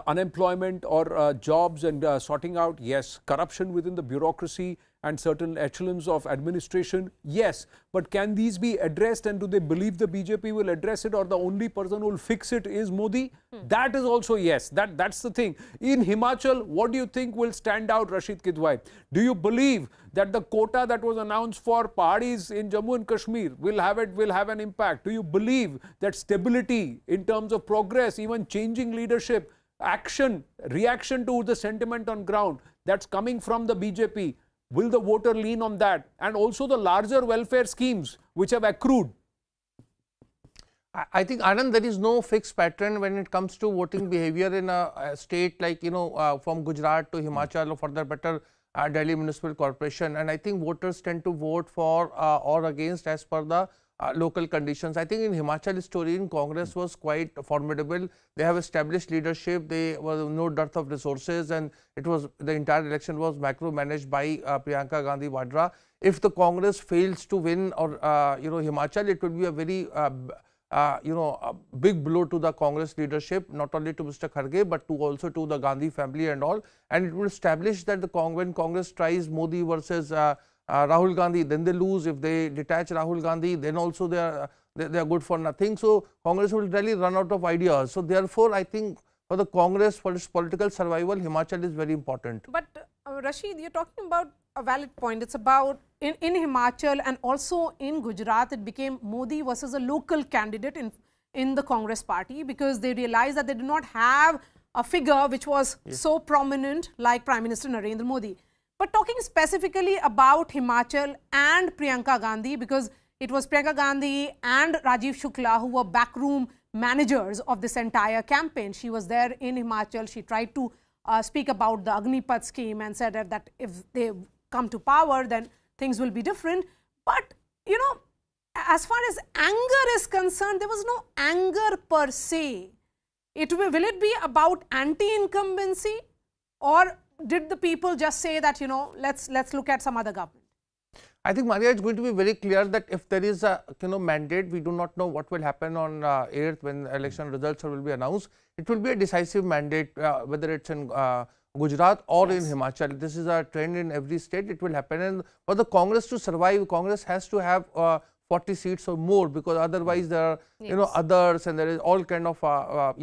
S12: Unemployment or jobs and sorting out? Yes. Corruption within the bureaucracy and certain echelons of administration? Yes. But can these be addressed, and do they believe the BJP will address it, or the only person who will fix it is Modi? That is also yes. That's the thing. In Himachal, what do you think will stand out, Rashid Kidwai? Do you believe that the quota that was announced for Pahadis in Jammu and Kashmir will have an impact? Do you believe that stability in terms of progress, even changing leadership, action, reaction to the sentiment on ground that's coming from the BJP, will the voter lean on that? And also the larger welfare schemes which have accrued.
S21: I think, Anand, there is no fixed pattern when it comes to voting behavior in a state like, from Gujarat to Himachal, or for that matter, Delhi Municipal Corporation. And I think voters tend to vote for or against as per the local conditions. I think in Himachal, story in Congress was quite formidable. They have established leadership. There was no dearth of resources, and the entire election was macro-managed by Priyanka Gandhi Vadra. If the Congress fails to win or Himachal, it will be a very a big blow to the Congress leadership, not only to Mr. Kharge, but also to the Gandhi family and all. And it will establish that when Congress tries Modi versus Rahul Gandhi, then they lose. If they detach Rahul Gandhi, then also they are good for nothing. So Congress will really run out of ideas. So therefore, I think for the Congress, for its political survival, Himachal is very important.
S11: But Rashid, you're talking about a valid point. It's about in Himachal and also in Gujarat, it became Modi versus a local candidate in the Congress party, because they realized that they did not have a figure which was so prominent like Prime Minister Narendra Modi. But talking specifically about Himachal and Priyanka Gandhi, because it was Priyanka Gandhi and Rajiv Shukla who were backroom managers of this entire campaign. She was there in Himachal. She tried to speak about the Agnipath scheme and said that if they come to power, then things will be different. But, as far as anger is concerned, there was no anger per se. Will it be about anti-incumbency, or did the people just say that, let's look at some other government?
S21: I think, Maria, it's going to be very clear that if there is a mandate, we do not know what will happen on 8th when election results will be announced. It will be a decisive mandate, whether it's in Gujarat or in Himachal. This is a trend in every state. It will happen. And for the Congress to survive, Congress has to have 40 seats or more, because otherwise there are others, and there is all kind of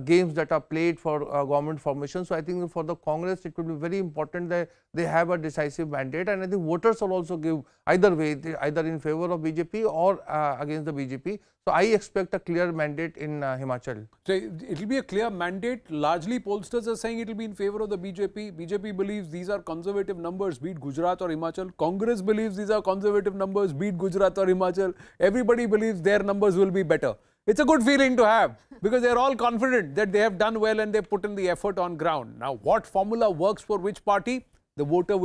S21: games that are played for government formation. So I think for the Congress, it will be very important that they have a decisive mandate, and I think voters will also give either way, either in favor of BJP or against the BJP. So I expect a clear mandate in Himachal.
S12: So it will be a clear mandate. Largely, pollsters are saying it will be in favor of the BJP. BJP believes these are conservative numbers, be it Gujarat or Himachal. Congress believes these are conservative numbers, be it Gujarat or Himachal. Everybody believes their numbers will be better. It's a good feeling to have because they're all confident that they have done well and they put in the effort on ground. Now, what formula works for which party? The voter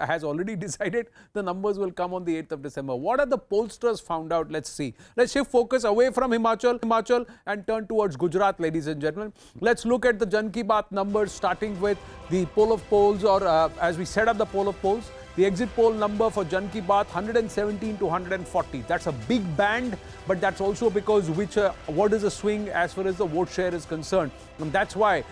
S12: has already decided. The numbers will come on the 8th of December. What are the pollsters found out? Let's see. Let's shift focus away from Himachal and turn towards Gujarat, ladies and gentlemen. Let's look at the Jan Ki Baat numbers, starting with the poll of polls, or as we set up the poll of polls. The exit poll number for Jan Ki Baat, 117 to 140. That's a big band, but that's also because what is a swing as far as the vote share is concerned. And that's why.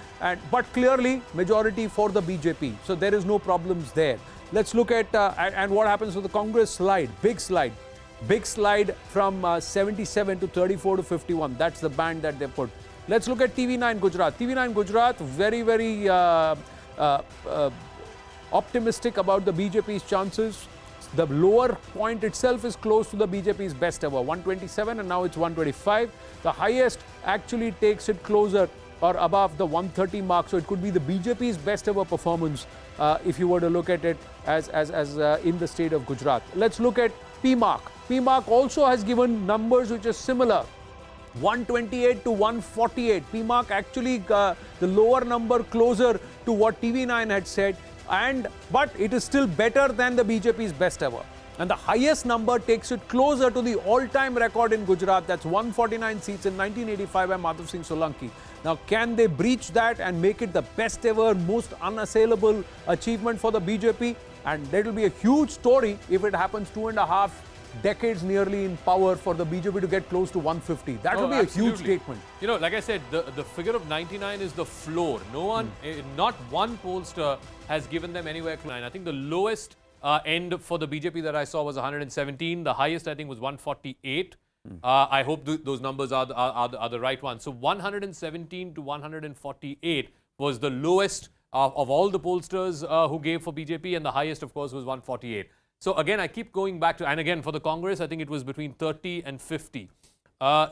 S12: But clearly, majority for the BJP. So there is no problems there. Let's look at and what happens with the Congress slide. Big slide from 77 to 34 to 51. That's the band that they put. Let's look at TV9 Gujarat. TV9 Gujarat, very optimistic about the BJP's chances. The lower point itself is close to the BJP's best ever, 127, and now it's 125. The highest actually takes it closer or above the 130 mark, so it could be the BJP's best ever performance if you were to look at it as in the state of Gujarat. Let's look at PMark. PMark also has given numbers which are similar. 128 to 148. PMark actually the lower number closer to what TV9 had said. But it is still better than the BJP's best ever. And the highest number takes it closer to the all-time record in Gujarat. That's 149 seats in 1985 by Madhav Singh Solanki. Now, can they breach that and make it the best ever, most unassailable achievement for the BJP? And that will be a huge story if it happens 2.5 decades nearly in power for the BJP to get close to 150. That will be a huge statement.
S5: You know, like I said, the figure of 99 is the floor. No one, not one pollster has given them anywhere close to 9. I think the lowest end for the BJP that I saw was 117. The highest, I think, was 148. I hope those numbers are the right ones. So 117 to 148 was the lowest of all the pollsters who gave for BJP, and the highest, of course, was 148. So again, I keep going back to, and again, for the Congress, I think it was between 30 and 50.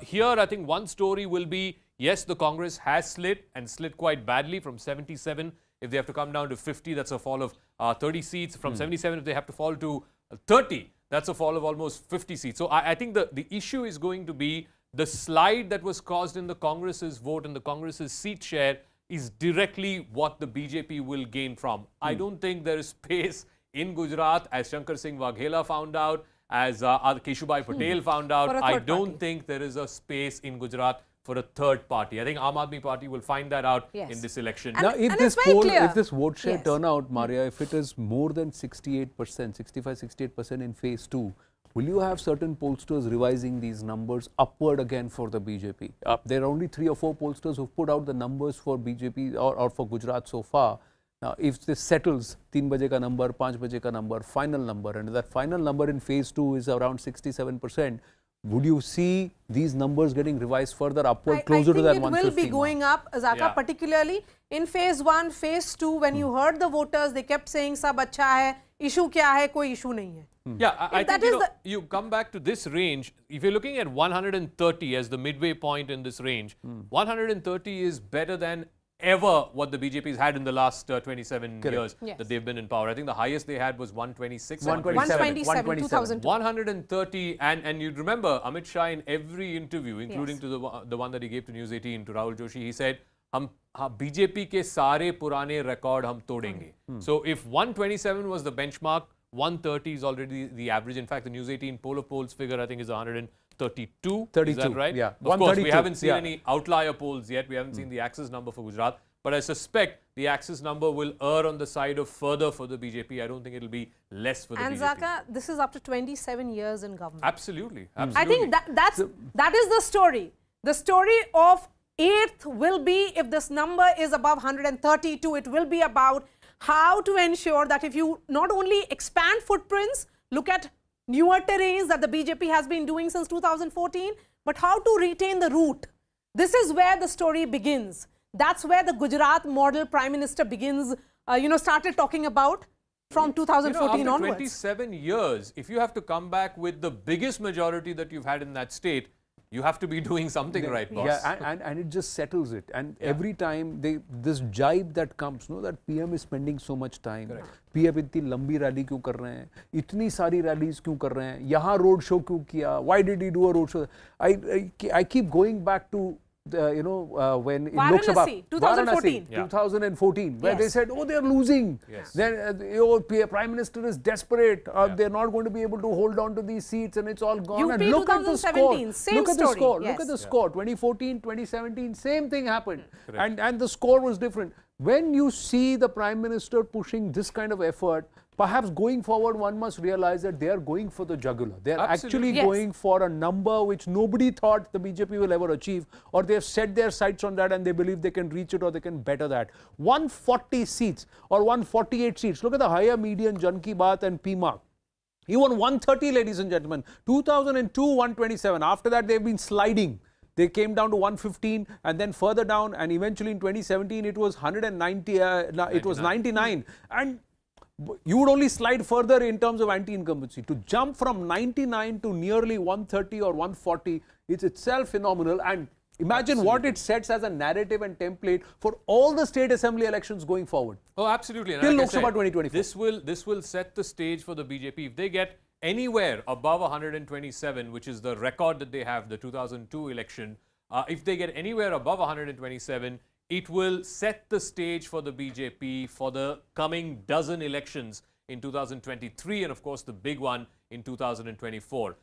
S5: Here, I think one story will be, yes, the Congress has slid and slid quite badly from 77. If they have to come down to 50, that's a fall of 30 seats. From 77, if they have to fall to 30, that's a fall of almost 50 seats. So I think the issue is going to be the slide that was caused in the Congress's vote and the Congress's seat share is directly what the BJP will gain from. I don't think there is space in Gujarat, as Shankar Singh Waghela found out, as Keshubai Patel found out. I don't think there is a space in Gujarat for a third party. I think Aam Aadmi Party will find that out in this election.
S12: Now, if this vote share turnout, Maria, if it is more than 68%, 65-68% in phase 2, will you have certain pollsters revising these numbers upward again for the BJP? There are only 3 or 4 pollsters who've put out the numbers for BJP or for Gujarat so far. Now, if this settles, 3 baje ka number, 5 baje ka number, final number, and that final number in phase 2 is around 67%, would you see these numbers getting revised further upward, closer to that 150
S11: I think it will be going up, Zaka, particularly in phase 1, phase 2, when you heard the voters, they kept saying, sab acha hai, issue kya hai, koi issue nahi hai.
S5: Yeah, I think you come back to this range. If you're looking at 130 as the midway point in this range, 130 is better than ever what the BJP has had in the last 27 years that they've been in power. I think the highest they had was 126.
S11: 127, 2000.
S5: 130, and you'd remember Amit Shah in every interview, including to the one that he gave to News18, to Rahul Joshi, he said, BJP ke sare purane record hum todenge. So if 127 was the benchmark, 130 is already the average. In fact, the News18 poll of polls figure, I think, is 132. Is that right?
S12: Yeah.
S5: Of course, we haven't seen any outlier polls yet. We haven't seen the Axis number for Gujarat. But I suspect the Axis number will err on the side of further for the BJP. I don't think it will be less for the BJP.
S11: And Zaka, this is after 27 years in government.
S5: Absolutely.
S11: I think that is the story. The story of 8th will be, if this number is above 132, it will be about how to ensure that if you not only expand footprints, look at newer terrains that the BJP has been doing since 2014, but how to retain the root. This is where the story begins. That's where the Gujarat model prime minister begins, started talking about from 2014
S5: after
S11: onwards.
S5: 27 years, if you have to come back with the biggest majority that you've had in that state, you have to be doing something right, boss.
S12: Yeah, and it just settles it. And every time this jibe that comes, that PM is spending so much time. Correct. PM इतनी लंबी rally क्यों कर रहे हैं? इतनी सारी rallies क्यों कर रहे हैं? यहाँ रोड शो क्यों किया? Why did he do a road show? I keep going back to when in Lok Sabha,
S11: 2014,
S12: 2014, where they said, oh, they're losing. Yes. Then Prime Minister is desperate. They're not going to be able to hold on to these seats, and it's all gone.
S11: UP
S12: And look at the score. Look at the score.
S11: Yes.
S12: Look at the score. 2014, 2017, same thing happened, and the score was different. When you see the Prime Minister pushing this kind of effort, perhaps going forward, one must realize that they are going for the jugular. They are actually going for a number which nobody thought the BJP will ever achieve, or they have set their sights on that and they believe they can reach it or they can better that. 140 seats or 148 seats. Look at the higher median Jan Ki Baat and PMARC. He won 130, ladies and gentlemen. 2002, 127. After that, they've been sliding. They came down to 115 and then further down, and eventually in 2017 it was 190. It was 99, and you would only slide further in terms of anti-incumbency. To jump from 99 to nearly 130 or 140 is itself phenomenal. And imagine what it sets as a narrative and template for all the state assembly elections going forward.
S5: Oh, absolutely. And
S12: Till
S5: like
S12: Lok Sabha 2024.
S5: This will set the stage for the BJP. If they get anywhere above 127, which is the record that they have, the 2002 election, if they get anywhere above 127, it will set the stage for the BJP for the coming dozen elections in 2023 and, of course, the big one in 2024.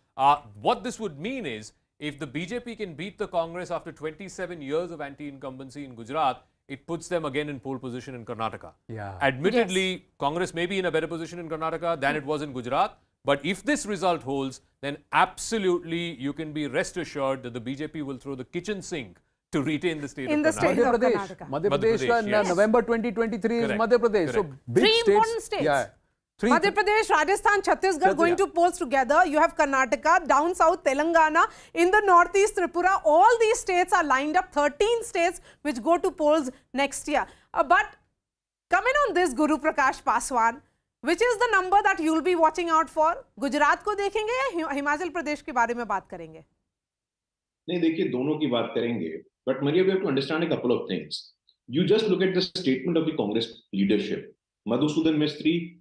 S5: What this would mean is, if the BJP can beat the Congress after 27 years of anti-incumbency in Gujarat, it puts them again in pole position in Karnataka.
S12: Yeah.
S5: Admittedly, Congress may be in a better position in Karnataka than it was in Gujarat, but if this result holds, then absolutely you can be rest assured that the BJP will throw the kitchen sink to retain the state of Karnataka.
S12: Madhya Pradesh,
S5: yes.
S12: November 2023 is Madhya Pradesh. So big
S11: Three important states.
S12: Yeah.
S11: Madhya Pradesh, Rajasthan, Chhattisgarh going to polls together. You have Karnataka, down south Telangana, in the northeast Tripura. All these states are lined up, 13 states which go to polls next year. But coming on this, Guru Prakash Paswan, which is the number that you will be watching out for? Gujarat को देखेंगे या हिमाचल प्रदेश के बारे में बात करेंगे?
S8: नहीं, देखिए दोनों की बात करेंगे, but Maria, we have to understand a couple of things. You just look at the statement of the Congress leadership. Madhusudan Mistry,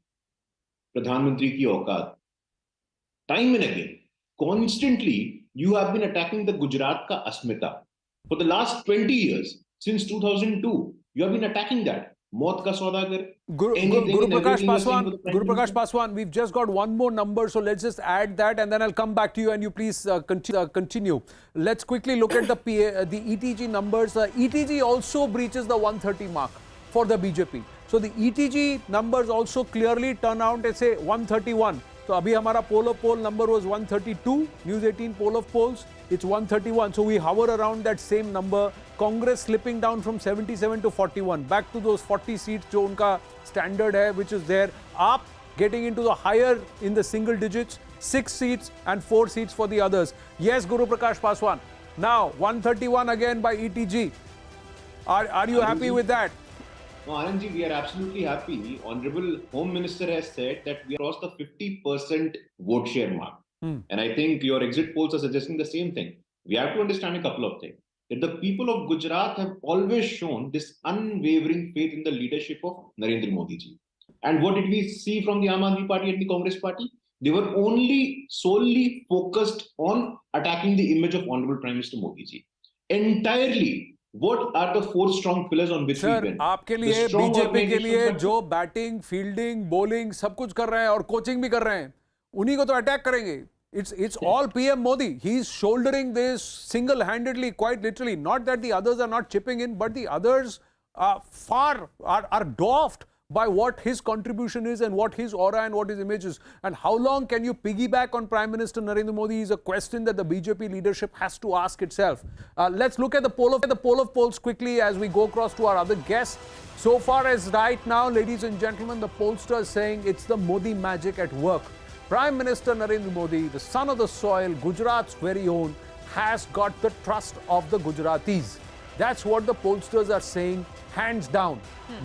S8: Pradhan Mantri ki औकात. Time and again, constantly, you have been attacking the Gujarat ka asmita. For the last 20 years, since 2002, you have been attacking that. Maut ka saudagar.
S12: Guru Prakash Paswan, we've just got one more number, so let's just add that and then I'll come back to you and you please continue. Let's quickly look at the ETG numbers. ETG also breaches the 130 mark for the BJP. So the ETG numbers also clearly turn out, let's say 131. So abhi hamara poll of poll number was 132, News18 poll of polls, it's 131. So we hover around that same number. Congress slipping down from 77 to 41, back to those 40 seats jo unka standard hai, which is there. AAP getting into the higher in the single digits, 6 seats and 4 seats for the others. Yes, Guru Prakash Paswan. Now 131 again by ETG. Are you happy with that?
S8: No, Anandji, we are absolutely happy. Honorable Home Minister has said that we crossed the 50% vote share mark. And I think your exit polls are suggesting the same thing. We have to understand a couple of things. That the people of Gujarat have always shown this unwavering faith in the leadership of Narendra Modi ji. And what did we see from the Aam Aadmi Party and the Congress Party? They were only solely focused on attacking the image of Honorable Prime Minister Modi ji. Entirely. What are the 4 strong pillars on which we win?
S12: आपके लिए BJP के लिए जो batting, fielding, bowling सब कुछ कर रहे हैं और कोचिंग भी कर रहे हैं, उन्हीं को तो अटैक करेंगे. It's all PM Modi. He's shouldering this single-handedly, quite literally. Not that the others are not chipping in, but the others are dwarfed by what his contribution is and what his aura and what his image is. And how long can you piggyback on Prime Minister Narendra Modi is a question that the BJP leadership has to ask itself. Let's look at the poll of polls quickly as we go across to our other guests. So far as right now, ladies and gentlemen, the pollsters saying it's the Modi magic at work. Prime Minister Narendra Modi, the son of the soil, Gujarat's very own, has got the trust of the Gujaratis. That's what the pollsters are saying, hands down.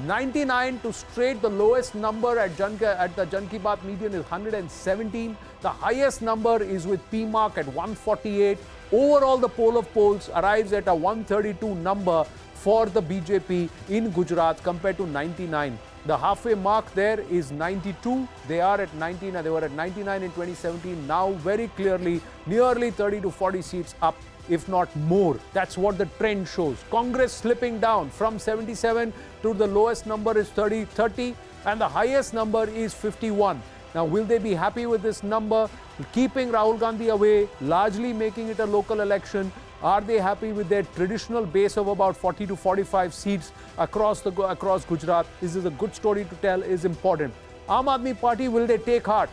S12: 99 to straight the lowest number at the Jan Ki Baat median is 117. The highest number is with PMark at 148. Overall, the poll of polls arrives at a 132 number for the BJP in Gujarat compared to 99. The halfway mark there is 92. They are at 99. They were at 99 in 2017. Now very clearly nearly 30 to 40 seats up, if not more. That's what the trend shows. Congress slipping down from 77 to the lowest number is 30 and the highest number is 51. Now, will they be happy with this number? Keeping Rahul Gandhi away, largely making it a local election. Are they happy with their traditional base of about 40 to 45 seats across Gujarat? This is a good story to tell, is important. Aam Aadmi Party, will they take heart?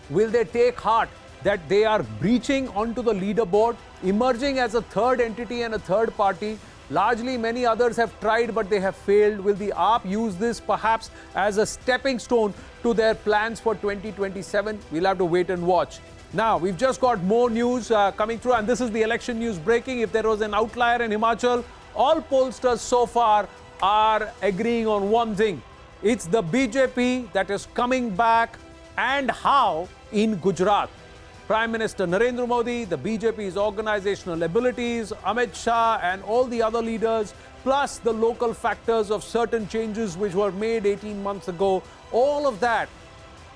S12: Will they take heart that they are breaching onto the leaderboard, emerging as a third entity and a third party? Largely, many others have tried, but they have failed. Will the AAP use this perhaps as a stepping stone to their plans for 2027? We'll have to wait and watch. Now, we've just got more news coming through, and this is the election news breaking. If there was an outlier in Himachal, all pollsters so far are agreeing on one thing. It's the BJP that is coming back, and how in Gujarat. Prime Minister Narendra Modi, the BJP's organizational abilities, Amit Shah and all the other leaders, plus the local factors of certain changes which were made 18 months ago, all of that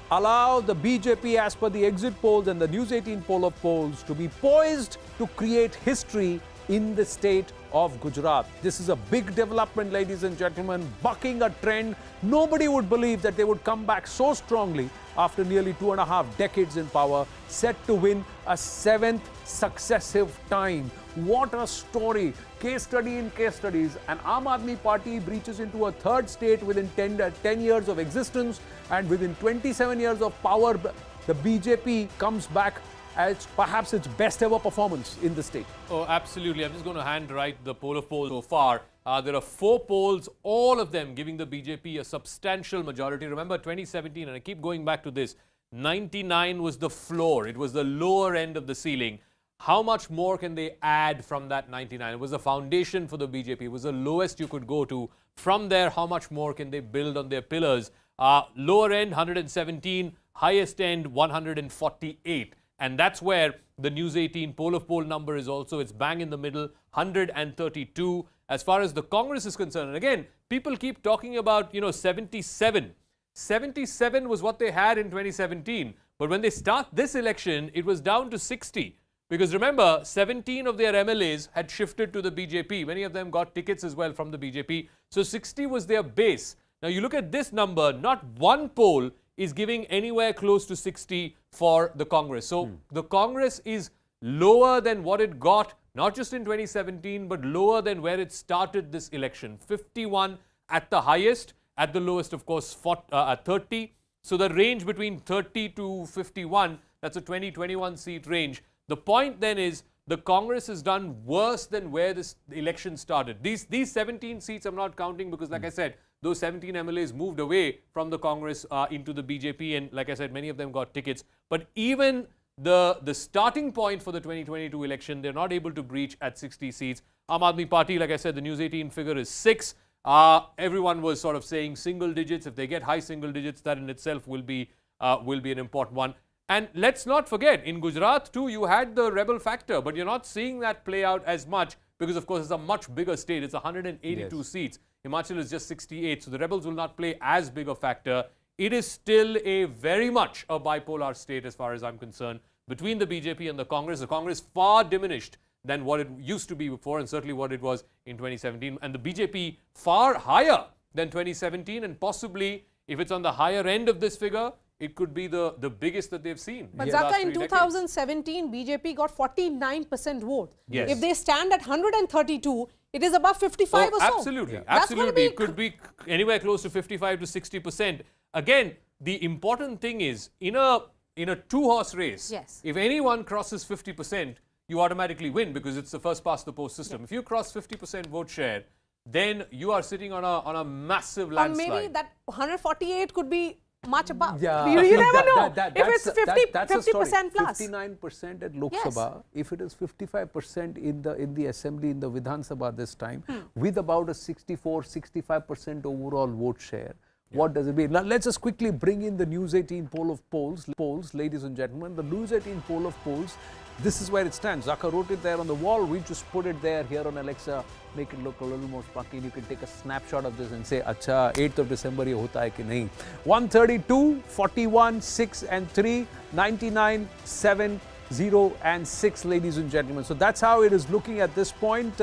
S12: allow the BJP, as per the exit polls and the News18 poll of polls, to be poised to create history in the state of Gujarat. This is a big development, ladies and gentlemen, bucking a trend. Nobody would believe that they would come back so strongly after nearly 2.5 decades in power, set to win a 7th successive time. What a story. Case study in case studies. And Aam Aadmi Party breaches into a third state within 10 years of existence, and within 27 years of power, the BJP comes back as perhaps its best ever performance in the state.
S5: Oh, absolutely. I'm just going to handwrite the poll of polls so far. There are 4 polls, all of them giving the BJP a substantial majority. Remember 2017, and I keep going back to this, 99 was the floor. It was the lower end of the ceiling. How much more can they add from that 99? It was the foundation for the BJP. It was the lowest you could go to. From there, how much more can they build on their pillars? Lower end, 117. Highest end, 148. And that's where the News18 poll of poll number is also. It's bang in the middle, 132. As far as the Congress is concerned, and again, people keep talking about, 77. 77 was what they had in 2017. But when they start this election, it was down to 60. Because remember, 17 of their MLAs had shifted to the BJP. Many of them got tickets as well from the BJP. So 60 was their base. Now you look at this number, not one poll is giving anywhere close to 60 for the Congress. So the Congress is lower than what it got, not just in 2017, but lower than where it started this election. 51 at the highest, at the lowest, of course, 30. So the range between 30 to 51, that's a 20-21 seat range. The point then is the Congress has done worse than where this election started. These 17 seats I'm not counting because, like I said, those 17 MLAs moved away from the Congress into the BJP, and like I said, many of them got tickets. But even the starting point for the 2022 election, they're not able to breach at 60 seats. Aam Aadmi Party, like I said, the News18 figure is 6. Everyone was sort of saying single digits. If they get high single digits, that in itself will be an important one. And let's not forget, in Gujarat too, you had the rebel factor, but you're not seeing that play out as much because, of course, it's a much bigger state. It's 182 seats. Himachal is just 68, so the rebels will not play as big a factor. It is still a very much a bipolar state as far as I'm concerned between the BJP and the Congress. The Congress far diminished than what it used to be before, and certainly what it was in 2017. And the BJP far higher than 2017, and possibly, if it's on the higher end of this figure, it could be the biggest that they've seen.
S11: But Zaka, in 2017, BJP got 49% vote.
S5: Yes.
S11: If they stand at 132, it is above 55 or so.
S5: Absolutely, absolutely. It could be anywhere close to 55 to 60%. Again, the important thing is, in a 2-horse race, if anyone crosses 50%, you automatically win because it's the first past the post system. If you cross 50% vote share, then you are sitting on a massive landslide.
S11: Or maybe that 148 could be much above.
S12: Yeah.
S11: You never know.
S12: That,
S11: if it's 50% plus.
S12: 59% at Lok
S11: Yes.
S12: Sabha, if it is 55% in the assembly, in the Vidhan Sabha this time, with about a 64-65% overall vote share. What does it mean? Now, let's just quickly bring in the News 18 poll of polls, ladies and gentlemen. The News 18 poll of polls, this is where it stands. Zaka wrote it there on the wall. We just put it there here on Alexa, make it look a little more spunky. You can take a snapshot of this and say, Acha, 8th of December, ye hota hai ki nahi. 132, 41, 6 and 3, 99, 7, 0 and 6, ladies and gentlemen. So that's how it is looking at this point.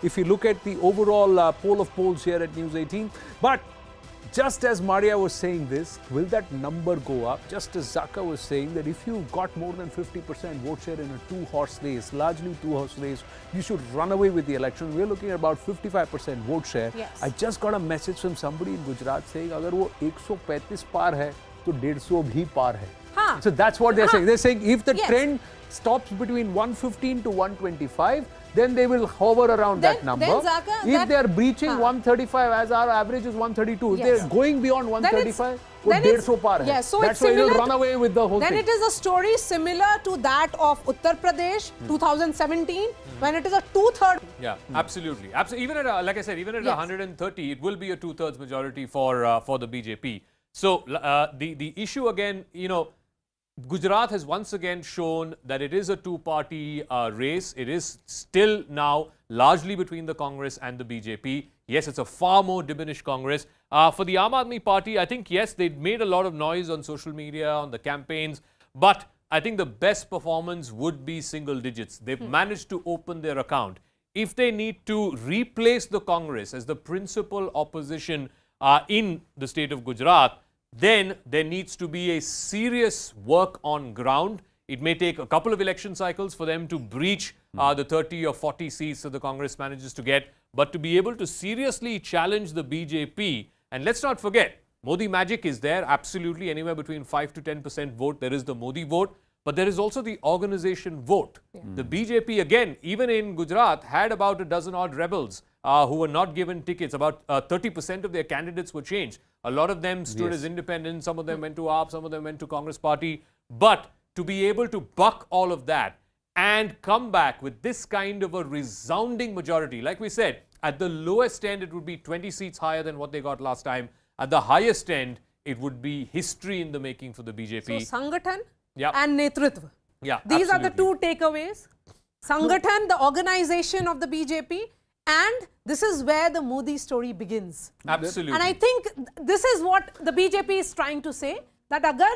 S12: If you look at the overall poll of polls here at News 18. But just as Maria was saying this, will that number go up? Just as Zaka was saying that if you got more than 50% vote share in a two-horse race, largely two-horse race, you should run away with the election. We're looking at about 55% vote share.
S11: Yes.
S12: I just got a message from somebody in Gujarat saying, अगर वो 135 पार है, तो 150 भी पार है.
S11: Huh.
S12: So that's what they're saying. They're saying if the
S11: Yes.
S12: trend stops between 115 to 125, then they will hover around that number.
S11: Zaka,
S12: If they are breaching 135, as our average is 132, if
S11: Yes.
S12: they're going beyond 135, वो 150 पार है.
S11: Yes, so
S12: that's
S11: it's
S12: why
S11: similar
S12: they'll run away with the whole
S11: then
S12: thing.
S11: it is a story similar to that of Uttar Pradesh 2017 when it is a two-third.
S5: Yeah, absolutely. Even at like I said, even at
S11: Yes.
S5: 130, it will be a two-thirds majority for the BJP. So the issue again, Gujarat has once again shown that it is a two-party race. It is still now largely between the Congress and the BJP. Yes, it's a far more diminished Congress. For the Aam Aadmi Party, I think, yes, they made a lot of noise on social media, on the campaigns, but I think the best performance would be single digits. They've managed to open their account. If they need to replace the Congress as the principal opposition in the state of Gujarat, then there needs to be a serious work on ground. It may take a couple of election cycles for them to breach the 30 or 40 seats that the Congress manages to get. But to be able to seriously challenge the BJP, and let's not forget, Modi magic is there, absolutely, anywhere between 5 to 10% vote. There is the Modi vote, but there is also the organization vote. The BJP, again, even in Gujarat, had about a dozen odd rebels who were not given tickets. About 30% of their candidates were changed. A lot of them stood as independents. Some of them went to AAP, some of them went to Congress Party. But to be able to buck all of that and come back with this kind of a resounding majority, like we said, at the lowest end, it would be 20 seats higher than what they got last time. At the highest end, it would be history in the making for the BJP.
S11: So, Sangathan and Netritva.
S5: Yeah,
S11: These are the two takeaways. Sangathan, the organization of the BJP, and this is where the Modi story begins.
S5: Absolutely.
S11: And I think this is what the BJP is trying to say, that agar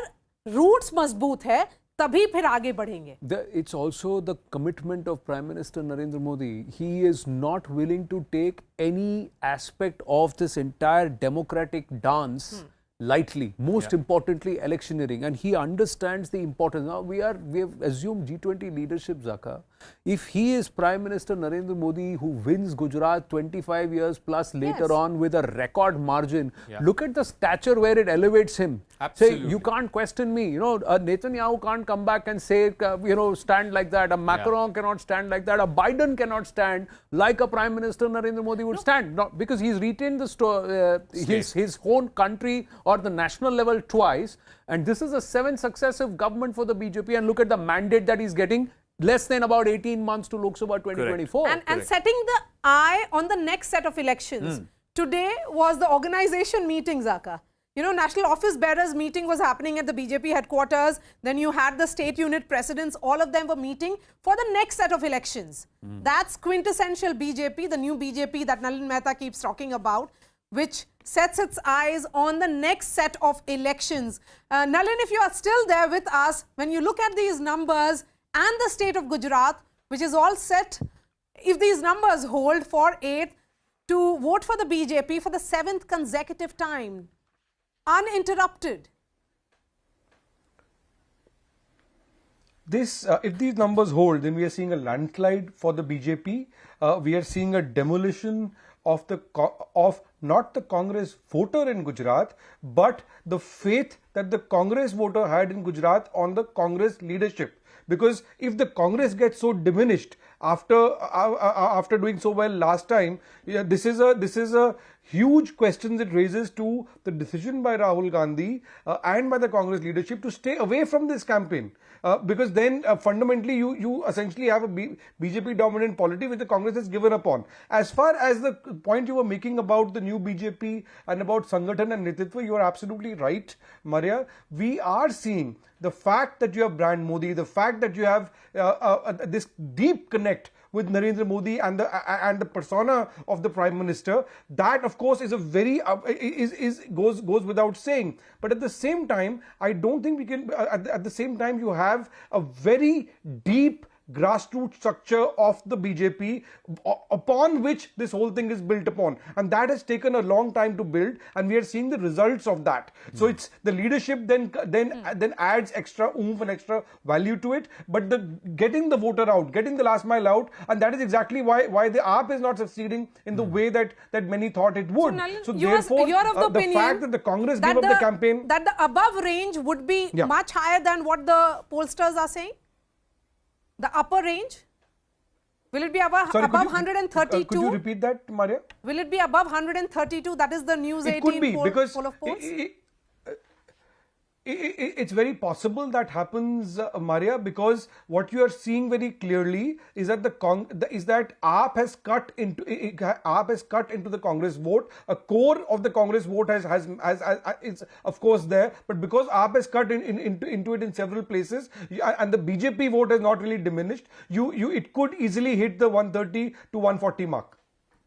S11: roots mazboot hai, tabhi phir aage badhenge.
S12: It's also the commitment of Prime Minister Narendra Modi. He is not willing to take any aspect of this entire democratic dance lightly. Most importantly, electioneering, and he understands the importance. Now we have assumed G20 leadership, Zaka. If he is Prime Minister Narendra Modi, who wins Gujarat 25 years plus later on with a record margin, look at the stature where it elevates him.
S5: Absolutely.
S12: Say, you can't question me. Netanyahu can't come back and say, stand like that. A Macron cannot stand like that. A Biden cannot stand like a Prime Minister Narendra Modi would stand. Not because he's retained the his own country or the national level twice. And this is a 7th successive government for the BJP. And look at the mandate that he's getting. Less than about 18 months to Lok Sabha 2024.
S11: And setting the eye on the next set of elections. Today was the organization meeting, Zaka. National Office Bearers meeting was happening at the BJP headquarters. Then you had the state unit presidents. All of them were meeting for the next set of elections. That's quintessential BJP, the new BJP that Nalin Mehta keeps talking about, which sets its eyes on the next set of elections. Nalin, if you are still there with us, when you look at these numbers, and the state of Gujarat, which is all set, if these numbers hold for 8th, to vote for the BJP for the 7th consecutive time, uninterrupted.
S17: If these numbers hold, then we are seeing a landslide for the BJP. We are seeing a demolition of not the Congress voter in Gujarat, but the faith that the Congress voter had in Gujarat on the Congress leadership. Because if the Congress gets so diminished after doing so well last time, this is a huge questions it raises to the decision by Rahul Gandhi and by the Congress leadership to stay away from this campaign. Because then fundamentally you essentially have a BJP dominant polity which the Congress has given up on. As far as the point you were making about the new BJP and about Sangathan and Netitwa, you are absolutely right, Maria. We are seeing the fact that you have brand Modi, the fact that you have this deep connect with Narendra Modi and the persona of the Prime Minister, that of course is a very goes without saying. But at the same time, I don't think we can. At the same time, you have a very deep grassroots structure of the BJP upon which this whole thing is built upon, and that has taken a long time to build, and we are seeing the results of that. So it's the leadership then adds extra oomph and extra value to it, but getting the voter out, getting the last mile out, and that is exactly why the AAP is not succeeding in the way that many thought it would. So therefore, the fact that the Congress gave up the campaign,
S11: that the above range would be much higher than what the pollsters are saying. The upper range? Will it be above 132?
S17: Could you repeat that, Maria?
S11: Will it be above 132? That is the News18
S17: could be, because
S11: poll of polls?
S17: It's very possible that happens, Maria, because what you are seeing very clearly is that AAP has cut into the Congress vote. A core of the Congress vote is of course there, but because AAP has cut into it in several places, and the BJP vote has not really diminished, it could easily hit the 130 to 140 mark.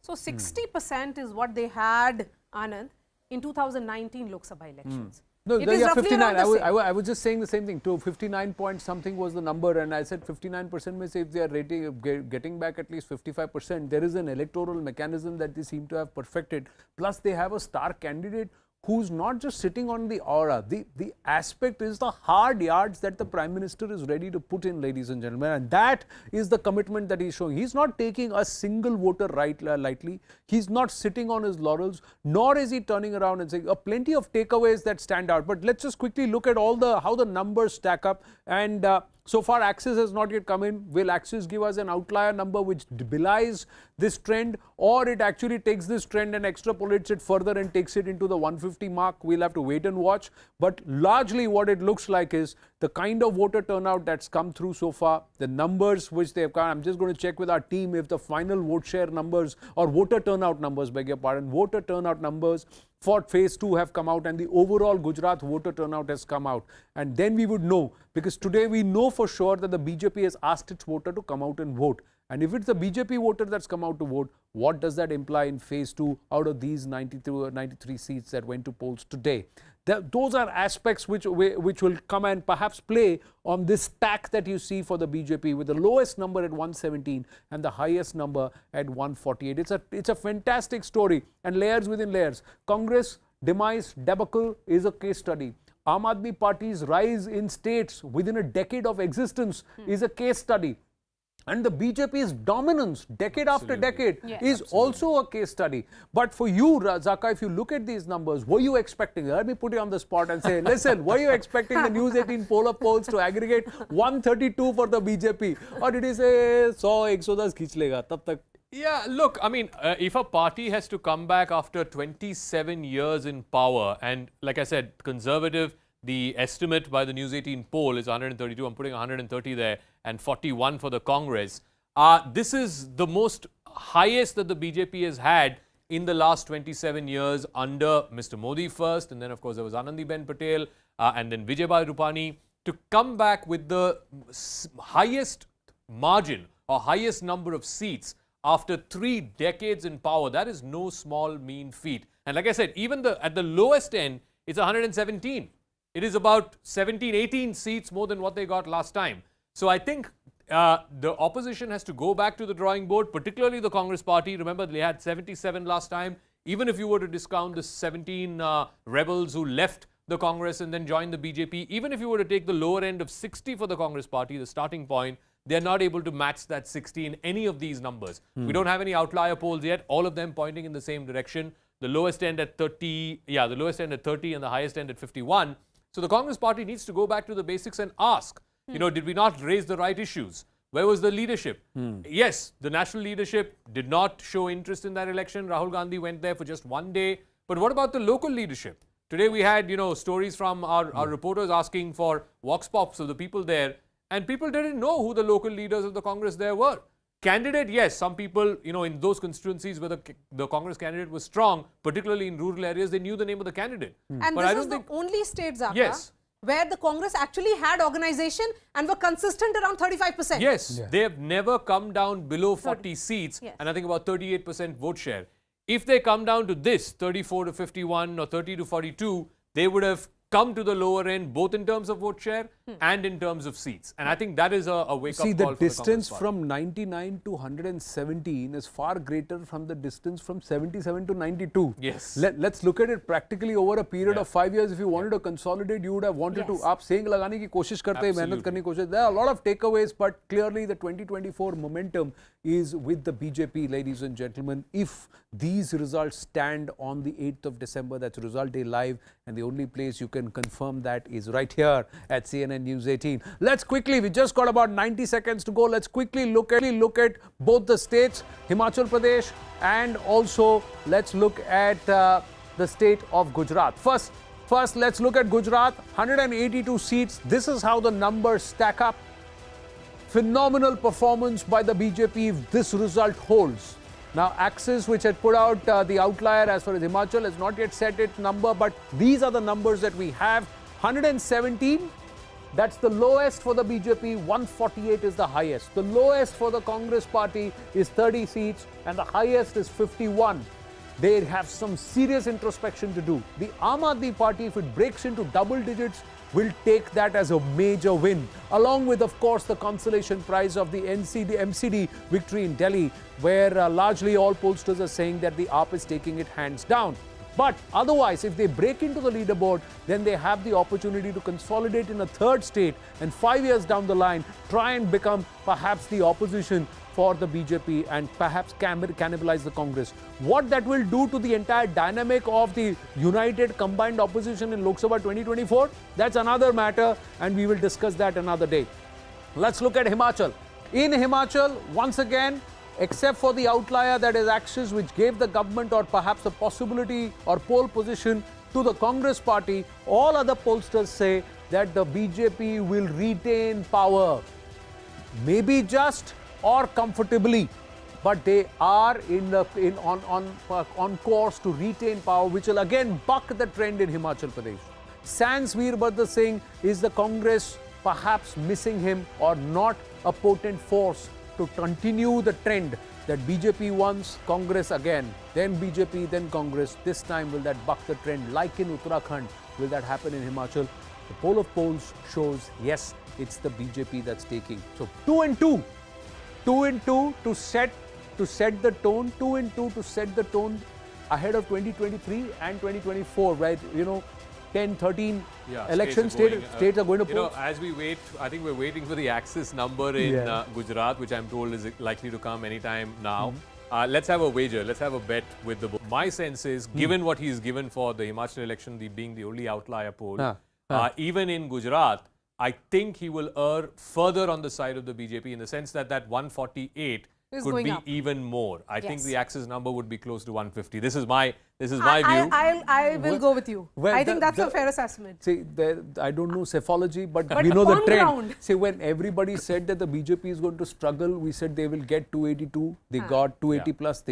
S11: So 60% is what they had, Anand, in 2019 Lok Sabha elections.
S12: No,
S11: it is roughly
S12: 59.
S11: I
S12: was just saying the same thing. 59 point something was the number, and I said 59% means if they are getting back at least 55%, there is an electoral mechanism that they seem to have perfected. Plus, they have a star candidate who's not just sitting on the aura. The aspect is the hard yards that the Prime Minister is ready to put in, ladies and gentlemen, and that is the commitment that he's showing. He's not taking a single voter lightly. He's not sitting on his laurels, nor is he turning around and saying plenty of takeaways that stand out. But let's just quickly look at how the numbers stack up. And so far, Axis has not yet come in. Will Axis give us an outlier number which belies this trend, or it actually takes this trend and extrapolates it further and takes it into the 150 mark? We'll have to wait and watch. But largely what it looks like is the kind of voter turnout that's come through so far, the numbers which they've come. I'm just going to check with our team if the final vote share numbers or voter turnout numbers, beg your pardon, voter turnout numbers for phase 2 have come out, and the overall Gujarat voter turnout has come out. And then we would know, because today we know for sure that the BJP has asked its voter to come out and vote. And if it's the BJP voter that's come out to vote, what does that imply in phase 2 out of these 93 seats that went to polls today? Those are aspects which will come and perhaps play on this stack that you see for the BJP, with the lowest number at 117 and the highest number at 148. It's a fantastic story, and layers within layers. Congress demise debacle is a case study. Aam Aadmi Party's rise in states within a decade of existence is a case study. And the BJP's dominance decade after decade is also a case study. But for you, Zaka, if you look at these numbers, were you expecting, let me put you on the spot and say, listen, were you expecting the News18 poll of polls to aggregate 132 for the BJP? Or did you say 100, 110 khich lega, tab tak?
S5: Yeah, look, I mean, if a party has to come back after 27 years in power, and like I said, conservative, the estimate by the News18 poll is 132. I'm putting 130 there, and 41 for the Congress. This is the most highest that the BJP has had in the last 27 years under Mr. Modi first, and then of course there was Anandiben Patel, and then Vijayabhai Rupani. To come back with the highest margin or highest number of seats after 3 decades in power, that is no small mean feat. And like I said, even at the lowest end, it's 117. It is about 17, 18 seats more than what they got last time. So I think the opposition has to go back to the drawing board, particularly the Congress party. Remember, they had 77 last time. Even if you were to discount the 17 rebels who left the Congress and then joined the BJP, even if you were to take the lower end of 60 for the Congress party, the starting point, they're not able to match that 60 in any of these numbers. We don't have any outlier polls yet, all of them pointing in the same direction. The lowest end at 30, the lowest end at 30 and the highest end at 51. So the Congress party needs to go back to the basics and ask, did we not raise the right issues? Where was the leadership? Yes, the national leadership did not show interest in that election. Rahul Gandhi went there for just one day. But what about the local leadership? Today we had, stories from our reporters asking for vox pops of the people there. And people didn't know who the local leaders of the Congress there were. Candidate, yes, some people, in those constituencies where the Congress candidate was strong, particularly in rural areas, they knew the name of the candidate.
S11: And
S5: but
S11: this
S5: I don't
S11: is
S5: think
S11: the only state, Zaka,
S5: yes,
S11: where the Congress actually had organization and were consistent around 35%.
S5: Yes, they have never come down below 40 seats,
S11: Yes.
S5: and I think about 38% vote share. If they come down to this, 34 to 51 or 30 to 42, they would have come to the lower end, both in terms of vote share and in terms of seats. And I think that is a wake-up call
S12: See, the
S5: for
S12: distance
S5: the Congress
S12: from 99 to 117 is far greater from the distance from 77 to 92.
S5: Yes.
S12: Let's look at it practically over a period of 5 years. If you wanted to consolidate, you would have wanted to. आप saying लगाने की कोशिश करते हैं, मेहनत करने की कोशिश. There are a lot of takeaways, but clearly the 2024 momentum is with the BJP, ladies and gentlemen. If these results stand on the 8th of December, that's Result Day Live, and the only place you can confirm that is right here at CNN News 18. Let's quickly, we just got about 90 seconds to go. Let's quickly look at both the states, Himachal Pradesh, and also let's look at the state of Gujarat. First, let's look at Gujarat, 182 seats. This is how the numbers stack up. Phenomenal performance by the BJP if this result holds. Now, Axis, which had put out the outlier as far as Himachal, has not yet set its number, but these are the numbers that we have. 117, that's the lowest for the BJP, 148 is the highest. The lowest for the Congress party is 30 seats, and the highest is 51. They have some serious introspection to do. The Aam Aadmi party, if it breaks into double digits, will take that as a major win, along with, of course, the consolation prize of the MCD victory in Delhi, where largely all pollsters are saying that the AAP is taking it hands down. But otherwise, if they break into the leaderboard, then they have the opportunity to consolidate in a third state and 5 years down the line, try and become perhaps the opposition for the BJP and perhaps cannibalize the Congress. What that will do to the entire dynamic of the united combined opposition in Lok Sabha 2024, that's another matter, and we will discuss that another day. Let's look at Himachal. In Himachal, once again, except for the outlier that is Axis, which gave the government or perhaps a possibility or pole position to the Congress party, all other pollsters say that the BJP will retain power. Maybe just or comfortably, but they are on course to retain power, which will again buck the trend in Himachal Pradesh. Sans Veerbhadra Singh, is the Congress perhaps missing him or not a potent force to continue the trend that BJP once, Congress again, then BJP, then Congress? This time will that buck the trend like in Uttarakhand? Will that happen in Himachal? The poll of polls shows yes, it's the BJP that's taking. So 2 and 2. 2 and 2 to set the tone, 2 and 2 to set the tone ahead of 2023 and 2024, right? 10, 13 elections, states are going to poll.
S5: As we wait, I think we're waiting for the Axis number in Gujarat, which I'm told is likely to come anytime now. Let's have a wager. Let's have a bet with the. My sense is, given what he's given for the Himachal election, being the only outlier poll, even in Gujarat, I think he will err further on the side of the BJP in the sense that 148 could be even more. I think the Axis number would be close to 150. This is my view.
S11: I will go with you.
S12: Well,
S11: I think that's a fair assessment.
S12: See, I don't know psephology, but we know the trend. See, when everybody said that the BJP is going to struggle, we said they will get 282. They got 280 plus.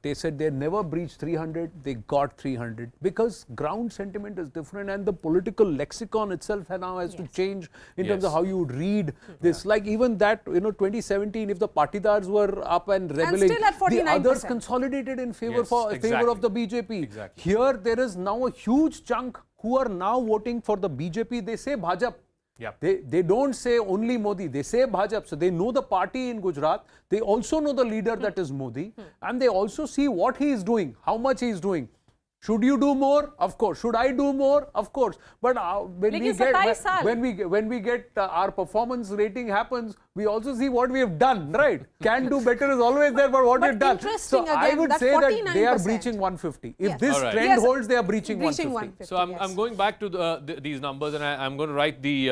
S12: They said they never breached 300. They got 300 because ground sentiment is different, and the political lexicon itself now has to change in terms of how you would read this. Like even that, 2017, if the Patidars were up and rebelling,
S11: still at 49%.
S12: the others consolidated in favor of the BJP.
S5: Exactly.
S12: Here, there is now a huge chunk who are now voting for the BJP. They say Bhajap. They don't say only Modi. They say Bhajap. So they know the party in Gujarat. They also know the leader that is Modi. And they also see what he is doing, how much he is doing. Should you do more? Of course. Should I do more? Of course. But when we get our performance rating happens, we also see what we have done, right? Can do better is always there, but what we've done. So I would say that they are breaching 150. If this trend holds, they are breaching 150.
S5: So I'm going back to these numbers, and I'm going to write the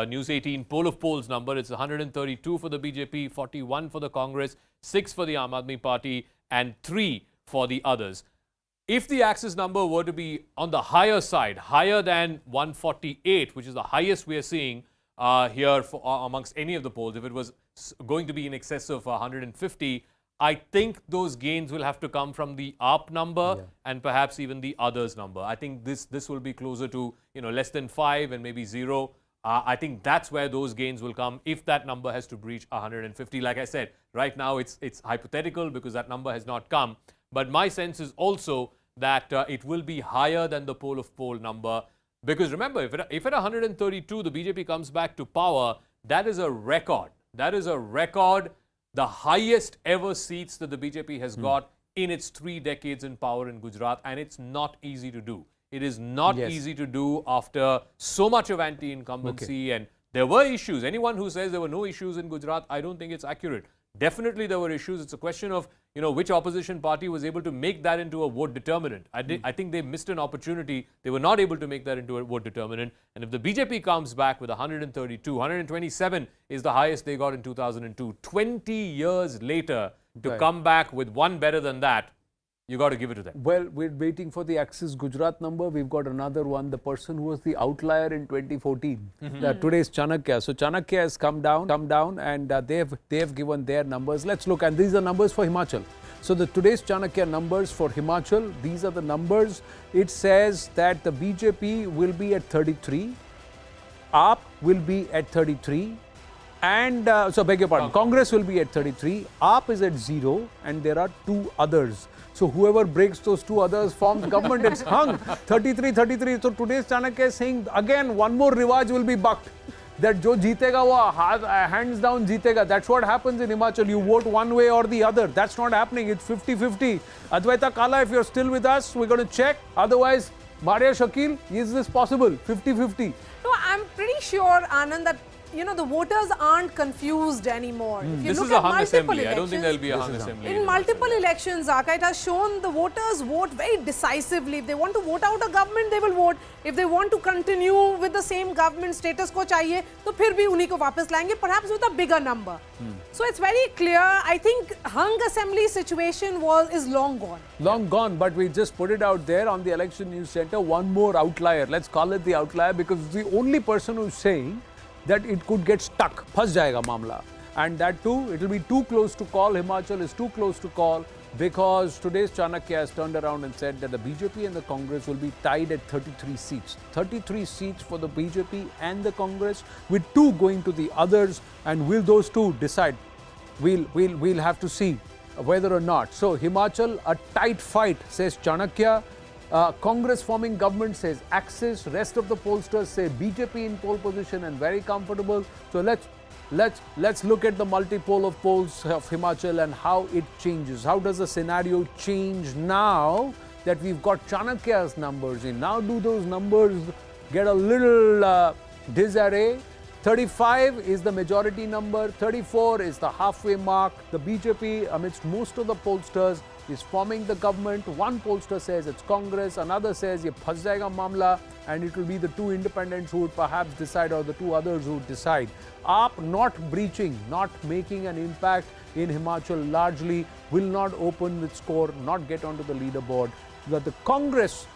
S5: News 18 poll of polls number. It's 132 for the BJP, 41 for the Congress, 6 for the Aam Aadmi Party, and 3 for the others. If the Axis number were to be on the higher side, higher than 148, which is the highest we are seeing here amongst any of the polls, if it was going to be in excess of 150, I think those gains will have to come from the AAP number and perhaps even the others number. I think this will be closer to less than 5 and maybe 0. I think that's where those gains will come if that number has to breach 150. Like I said, right now it's hypothetical because that number has not come. But my sense is also that it will be higher than the poll of poll number. Because remember, if at 132 the BJP comes back to power, that is a record. That is a record, the highest ever seats that the BJP has got in its 3 decades in power in Gujarat. And it's not easy to do. It is not easy to do after so much of anti-incumbency. And there were issues. Anyone who says there were no issues in Gujarat, I don't think it's accurate. Definitely there were issues. It's a question of, which opposition party was able to make that into a vote determinant. I think they missed an opportunity. They were not able to make that into a vote determinant. And if the BJP comes back with 132, 127 is the highest they got in 2002. 20 years later to come back with one better than that, you got to give it to them.
S12: Well, we're waiting for the Axis Gujarat number. We've got another one, the person who was the outlier in 2014. Today's Chanakya. So Chanakya has come down and they have given their numbers. Let's look, and these are numbers for Himachal. So the today's Chanakya numbers for Himachal, these are the numbers. It says that the BJP will be at 33, AAP will be at 33, and beg your pardon, Congress will be at 33, AAP is at 0, and there are 2 others. So whoever breaks those 2 others forms government. It's hung 33. So today's Chanakya is saying again one more rivaj will be bucked. That jo jeetega wo hands down jeetega. That's what happens in Himachal. You vote one way or the other. That's not happening. It's 50-50. Advaita Kala, if you're still with us, we're going to check. Otherwise, Maria Shakil, is this possible? 50-50.
S11: No, I'm pretty sure, Anand, that the voters aren't confused anymore. If you
S5: This
S11: look
S5: is a
S11: at
S5: hung assembly.
S11: elections,
S5: I don't think there'll be a hung assembly.
S11: In multiple elections, Aka, it has shown the voters vote very decisively. If they want to vote out a government, they will vote. If they want to continue with the same government status quo chahiye, to phir bhi unhi ko wapas layenge, perhaps with a bigger number. So it's very clear. I think hung assembly situation is long gone.
S12: Long gone, but we just put it out there on the Election News Center. One more outlier. Let's call it the outlier because it's the only person who's saying that it could get stuck, phas jayega mamla. And that too, it will be too close to call. Himachal is too close to call because today's Chanakya has turned around and said that the BJP and the Congress will be tied at 33 seats. 33 seats for the BJP and the Congress, with 2 going to the others. And will those 2 decide? We'll have to see whether or not. So Himachal, a tight fight, says Chanakya. Congress forming government, says Axis. Rest of the pollsters say BJP in pole position and very comfortable. So let's look at the multi-poll of polls of Himachal and how it changes. How does the scenario change now that we've got Chanakya's numbers in? Now do those numbers get a little disarray? 35 is the majority number. 34 is the halfway mark. The BJP, amidst most of the pollsters, is forming the government. One pollster says it's Congress, another says ye phas jayega mamla, and it will be the 2 independents who would perhaps decide, or the 2 others who would decide. AAP not breaching, not making an impact in Himachal, largely will not open its score, not get onto the leaderboard. But the Congress,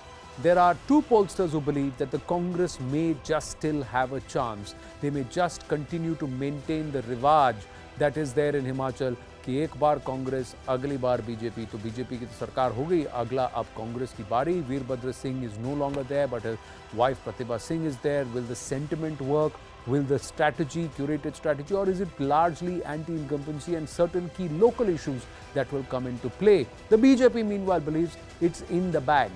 S12: there are 2 pollsters who believe that the Congress may just still have a chance. They may just continue to maintain the rivaj that is there in Himachal. कि एक बार कांग्रेस, अगली बार BJP. तो BJP की तो सरकार हो गई, अगला अब कांग्रेस की बारी. Virbhadra Singh is no longer there, but his wife Pratibha Singh is there. Will the sentiment work? Will the strategy, curated strategy, or is it largely anti-incumbency and certain key local issues that will come into play? The BJP, meanwhile, believes it's in the bag.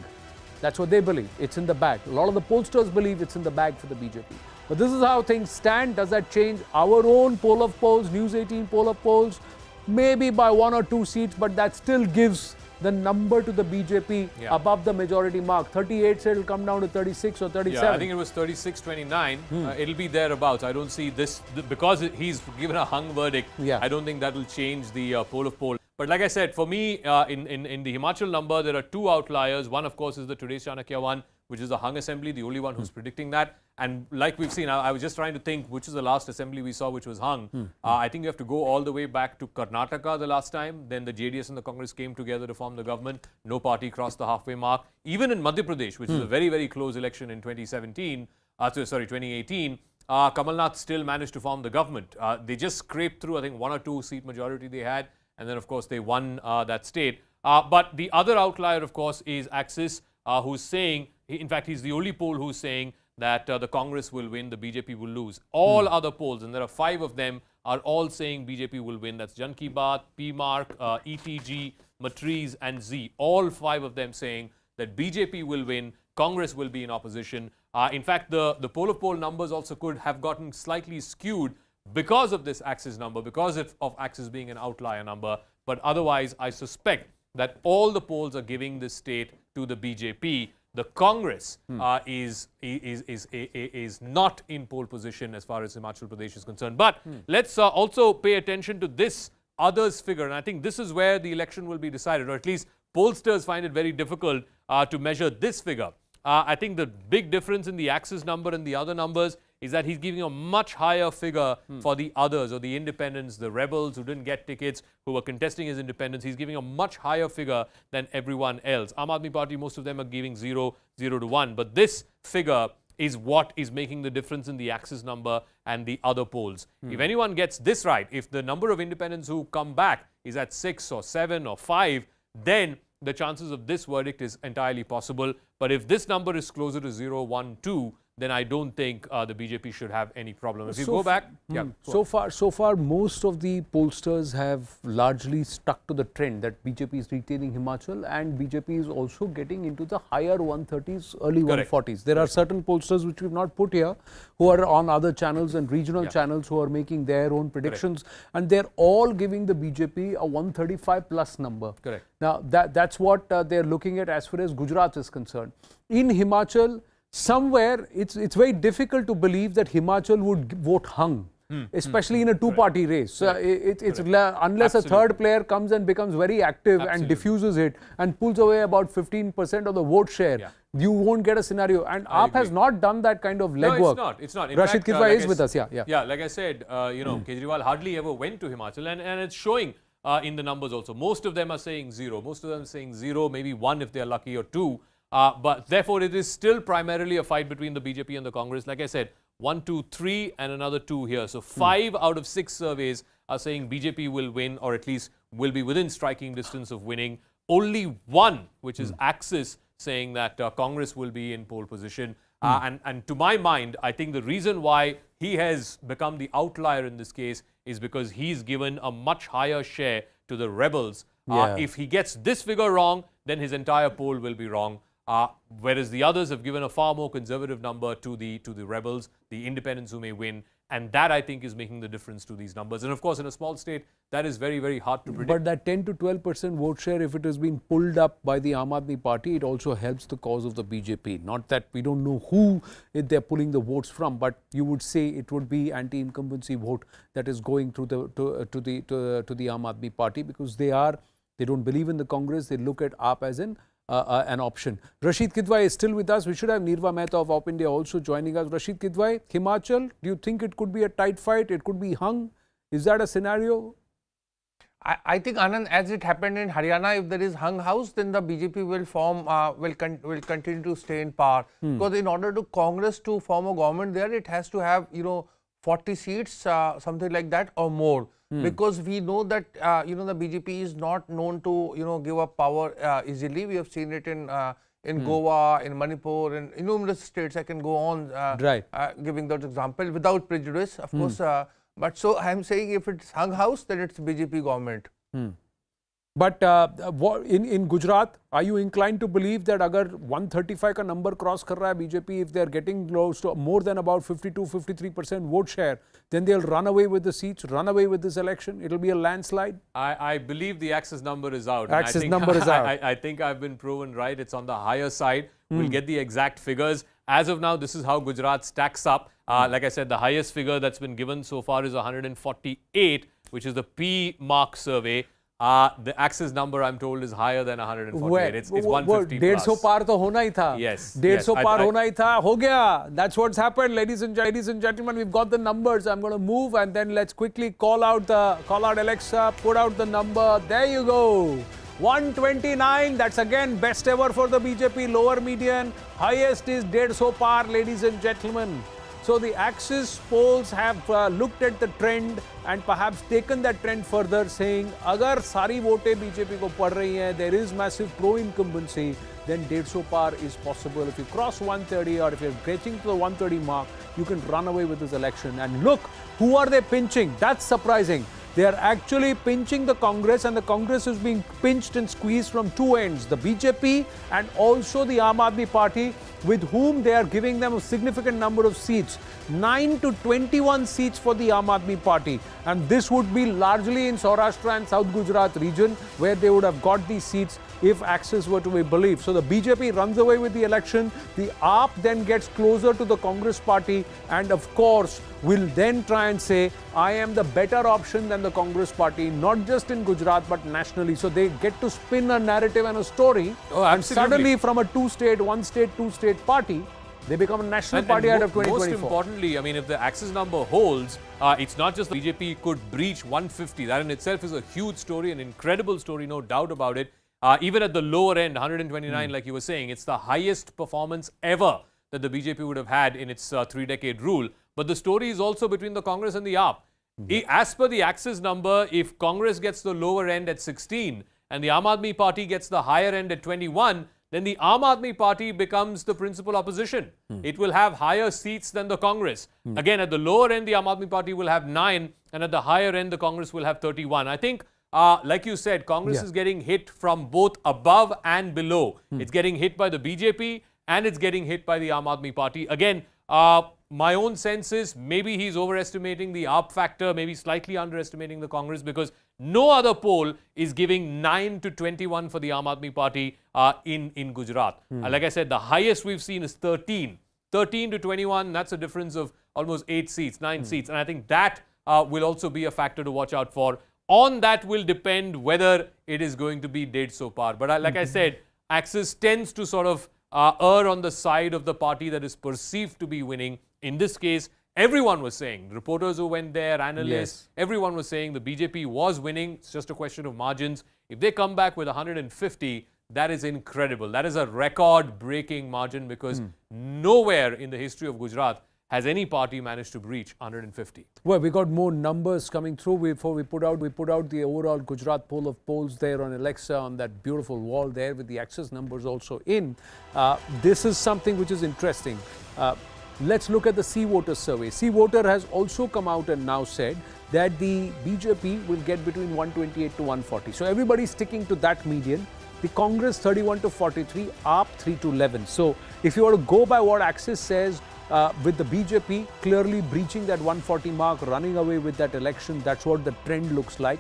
S12: That's what they believe. It's in the bag. A lot of the pollsters believe it's in the bag for the BJP. But this is how things stand. Does that change our own poll of polls, News 18 poll of polls? maybe by 1 or 2 seats, but that still gives the number to the BJP above the majority mark. 38 said it'll come down to 36 or 37.
S5: Yeah, I think it was 36-29. It'll be thereabouts. I don't see this, because he's given a hung verdict, I don't think that will change the poll of poll. But like I said, for me, in the Himachal number, there are two outliers. One, of course, is the today's Chanakya one, which is the hung assembly, the only one who's predicting that. And like we've seen, I was just trying to think which is the last assembly we saw which was hung. I think you have to go all the way back to Karnataka the last time. Then the JDS and the Congress came together to form the government. No party crossed the halfway mark. Even in Madhya Pradesh, which is a very, very close election in 2018, Kamal Nath still managed to form the government. They just scraped through, I think, 1 or 2 seat majority they had. And then, of course, they won that state. But the other outlier, of course, is Axis, who's saying, in fact, he's the only poll who's saying that the Congress will win, the BJP will lose. All other polls, and there are 5 of them, are all saying BJP will win. That's Jan Ki Baat, PMark, ETG, Matriz, and Z. All 5 of them saying that BJP will win, Congress will be in opposition. In fact, the poll of poll numbers also could have gotten slightly skewed because of this Axis number, because of Axis being an outlier number. But otherwise, I suspect that all the polls are giving this state to the BJP. The Congress is not in pole position as far as Himachal Pradesh is concerned. But let's also pay attention to this others figure. And I think this is where the election will be decided, or at least pollsters find it very difficult to measure this figure. I think the big difference in the Axis number and the other numbers is that he's giving a much higher figure for the others, or the independents, the rebels who didn't get tickets, who were contesting his independence. He's giving a much higher figure than everyone else. Aam Aadmi Party, most of them are giving 0, 0 to 1. But this figure is what is making the difference in the Axis number and the other polls. If anyone gets this right, if the number of independents who come back is at 6 or 7 or 5, then the chances of this verdict is entirely possible. But if this number is closer to 0, 1, 2, then I don't think the BJP should have any problem. If you go back,
S12: so far, most of the pollsters have largely stuck to the trend that BJP is retaining Himachal, and BJP is also getting into the higher 130s, early 140s. There are certain pollsters which we've not put here, who are on other channels and regional channels, who are making their own predictions, and they're all giving the BJP a 135 plus number. Now, that's what they're looking at as far as Gujarat is concerned. In Himachal, somewhere it's very difficult to believe that Himachal would vote hung, especially in a two-party race. Unless a third player comes and becomes very active and diffuses it and pulls away about 15% of the vote share, you won't get a scenario. And AAP has not done that kind of legwork.
S5: No, it's not. In
S12: Rashid
S5: fact,
S12: Kidwai is with us.
S5: Yeah, like I said, Kejriwal hardly ever went to Himachal, and it's showing in the numbers also. Most of them are saying 0. Most of them are saying 0, maybe 1 if they're lucky, or 2. But therefore, it is still primarily a fight between the BJP and the Congress. Like I said, 1, 2, 3 and another 2 here. So 5 out of 6 surveys are saying BJP will win, or at least will be within striking distance of winning. Only 1, which is Axis, saying that Congress will be in pole position. And to my mind, I think the reason why he has become the outlier in this case is because he's given a much higher share to the rebels. If he gets this figure wrong, then his entire poll will be wrong. Whereas the others have given a far more conservative number to the rebels, the independents who may win. And that, I think, is making the difference to these numbers. And of course, in a small state, that is very, very hard to predict.
S12: But that 10 to 12% vote share, if it has been pulled up by the Aam Aadmi Party, it also helps the cause of the BJP. Not that we don't know who they're pulling the votes from, but you would say it would be anti-incumbency vote that is going through to the Aam Aadmi Party, because they don't believe in the Congress. They look at AAP as an option. Rashid Kidwai is still with us. We should have Nirva Mehta of Op India also joining us. Rashid Kidwai, Himachal, do you think it could be a tight fight? It could be hung? Is that a scenario?
S21: I think, Anand, as it happened in Haryana, if there is hung house, then the BJP will form, will continue to stay in power. Because in order to Congress to form a government there, it has to have, 40 seats, something like that, or more. Because we know that, the BJP is not known to, give up power easily. We have seen it in Goa, in Manipur, in numerous states. I can go on giving that example without prejudice, of course. But so I am saying, if it's hung house, then it's BJP government.
S12: But in Gujarat, are you inclined to believe that agar 135 ka number cross kar raha hai BJP, if they are getting close to more than about 52-53% vote share, then they'll run away with the seats, run away with this election? It'll be a landslide.
S5: I believe the Axis number is out.
S12: Axis number is out.
S5: I think I've been proven right. It's on the higher side. We'll get the exact figures. As of now, this is how Gujarat stacks up. Like I said, the highest figure that's been given so far is 148, which is the P-Mark survey. The Axis number, I'm told, is higher than 148. It's 150 plus.
S12: 150 par to hona hi tha.
S5: Yes.
S12: 150 par hona hi tha. Ho gaya. That's what's happened, ladies and gentlemen. We've got the numbers. I'm going to move and then let's quickly call out Alexa, put out the number. There you go. 129. That's again best ever for the BJP. Lower median. Highest is 150 par, ladies and gentlemen. So the Axis polls have looked at the trend and perhaps taken that trend further, saying, agar sari vote BJP ko pad rahi hai, there is massive pro-incumbency, then 150 par is possible. If you cross 130 or if you're getting to the 130 mark, you can run away with this election. And look, who are they pinching? That's surprising. They are actually pinching the Congress, and the Congress is being pinched and squeezed from two ends, the BJP and also the Aam Aadmi Party, with whom they are giving them a significant number of seats, 9 to 21 seats for the Aam Aadmi Party. And this would be largely in Saurashtra and South Gujarat region, where they would have got these seats if Axis were to be believed. So the BJP runs away with the election, the AAP then gets closer to the Congress party, and of course will then try and say, I am the better option than the Congress party, not just in Gujarat but nationally. So they get to spin a narrative and a story. And suddenly from a one state, two-state party, they become a national party out of 2024.
S5: Most importantly, I mean, if the Axis number holds, it's not just the BJP could breach 150. That in itself is a huge story, an incredible story, no doubt about it. Even at the lower end, 129, like you were saying, it's the highest performance ever that the BJP would have had in its three-decade rule. But the story is also between the Congress and the AAP. As per the Axis number, if Congress gets the lower end at 16 and the Aam Aadmi Party gets the higher end at 21, then the Aam Aadmi Party becomes the principal opposition. It will have higher seats than the Congress. Again, at the lower end, the Aam Aadmi Party will have 9, and at the higher end, the Congress will have 31. I think, like you said, Congress is getting hit from both above and below. It's getting hit by the BJP and it's getting hit by the Aam Aadmi Party. Again, my own sense is maybe he's overestimating the AAP factor, maybe slightly underestimating the Congress, because no other poll is giving 9 to 21 for the Aam Aadmi Party in Gujarat. Like I said, the highest we've seen is 13. 13 to 21, that's a difference of almost 8 seats, 9 seats. And I think that will also be a factor to watch out for. On that will depend whether it is going to be 150 par. But like I said, Axis tends to sort of err on the side of the party that is perceived to be winning. In this case, everyone was saying, reporters who went there, analysts, everyone was saying the BJP was winning. It's just a question of margins. If they come back with 150, that is incredible. That is a record-breaking margin, because nowhere in the history of Gujarat has any party managed to breach 150.
S12: Well, we got more numbers coming through before we put out the overall Gujarat poll of polls there on Alexa, on that beautiful wall there with the Axis numbers also in. This is something which is interesting. Let's look at the C Voter survey. C Voter has also come out and now said that the BJP will get between 128 to 140. So everybody's sticking to that median. The Congress 31 to 43, AAP 3 to 11. So if you were to go by what Axis says, with the BJP clearly breaching that 140 mark, running away with that election, that's what the trend looks like.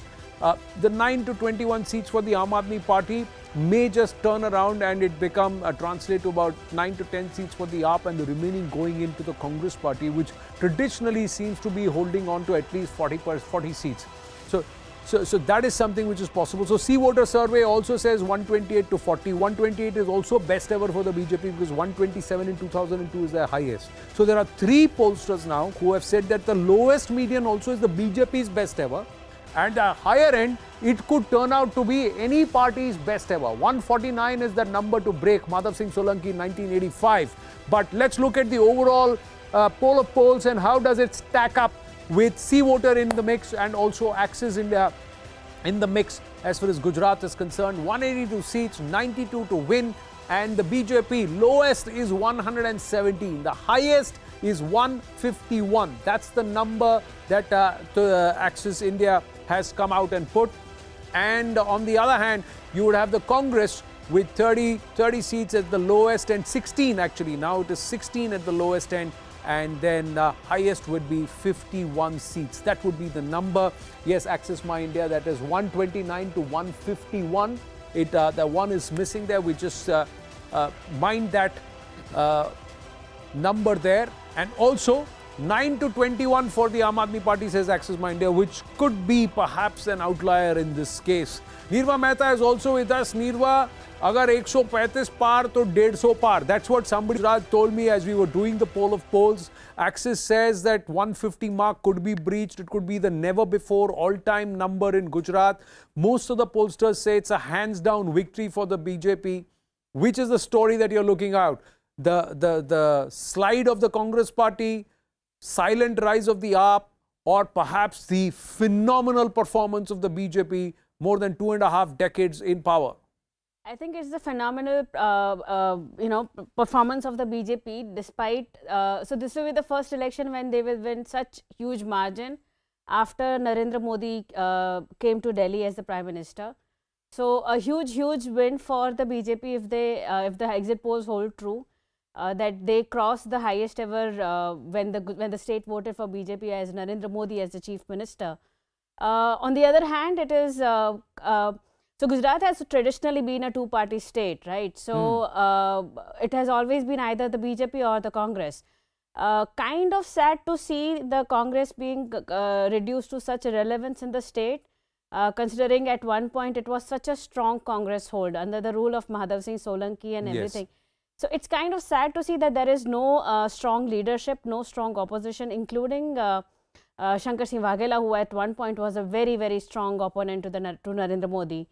S12: The 9 to 21 seats for the Aam Aadmi Party may just turn around and it become translate to about 9 to 10 seats for the AAP, and the remaining going into the Congress Party, which traditionally seems to be holding on to at least 40 seats. So that is something which is possible. So C Voter survey also says 128 to 40. 128 is also best ever for the BJP, because 127 in 2002 is their highest. So there are 3 pollsters now who have said that the lowest median also is the BJP's best ever, and the higher end, it could turn out to be any party's best ever. 149 is the number to break Madhav Singh Solanki in 1985. But let's look at the overall poll of polls and how does it stack up with C Voter in the mix and also Axis India in the mix as far as Gujarat is concerned. 182 seats, 92 to win, and the BJP lowest is 117. The highest is 151. That's the number that Axis India has come out and put.
S10: And on the other hand, you would have the Congress with 30 seats at the lowest end, 16 actually. Now it is 16 at the lowest end. And then highest would be 51 seats. That would be the number. Yes, Access My India, that is 129 to 151. The one is missing there. We just mind that number there. And also 9 to 21 for the Aam Aadmi Party, says Access My India, which could be perhaps an outlier in this case. Nirva Mehta is also with us. Nirva, agar 135 par to 150 par. That's what somebody told me as we were doing the poll of polls. Axis says that 150 mark could be breached. It could be the never before all-time number in Gujarat. Most of the pollsters say it's a hands-down victory for the BJP. Which is the story that you're looking at? The slide of the Congress party, silent rise of the AAP, or perhaps the phenomenal performance of the BJP more than 2.5 decades in power?
S2: I think it's the phenomenal, performance of the BJP. Despite so, this will be the first election when they will win such huge margin after Narendra Modi came to Delhi as the Prime Minister. So a huge win for the BJP if the exit polls hold true. That they crossed the highest ever when the state voted for BJP as Narendra Modi as the Chief Minister. On the other hand, it is so Gujarat has traditionally been a two-party state, right? So it has always been either the BJP or the Congress. Kind of sad to see the Congress being reduced to such irrelevance in the state, considering at one point it was such a strong Congress hold under the rule of Madhav Singh Solanki and everything. Yes. So it's kind of sad to see that there is no strong leadership, no strong opposition, including Shankar Singh Waghela, who at one point was a very strong opponent to Narendra Modi.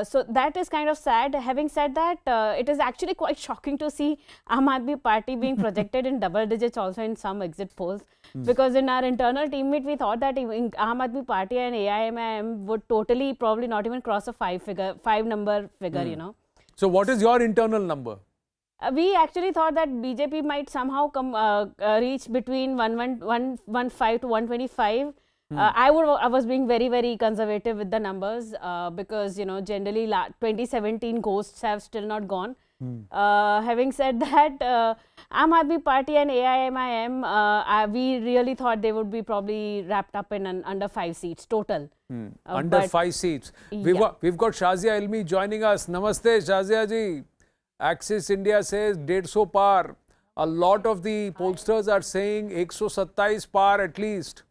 S2: So that is kind of sad. Having said that, it is actually quite shocking to see Aam Aadmi Party being projected in double digits also in some exit polls. Because in our internal team meet, we thought that Aam Aadmi Party and AIMIM would totally probably not even cross a five number figure, you know.
S10: So what is your internal number?
S2: We actually thought that BJP might somehow reach between 115 to 125. I was being very conservative with the numbers because, you know, generally 2017 ghosts have still not gone. Having said that, Aam Aadmi Party and AIMIM, we really thought they would be probably wrapped up in under 5 seats total.
S10: Under 5 seats. We've got Shazia Ilmi joining us. Namaste, Shazia ji. Axis India says 150 par. A lot of the pollsters are saying 127 par at least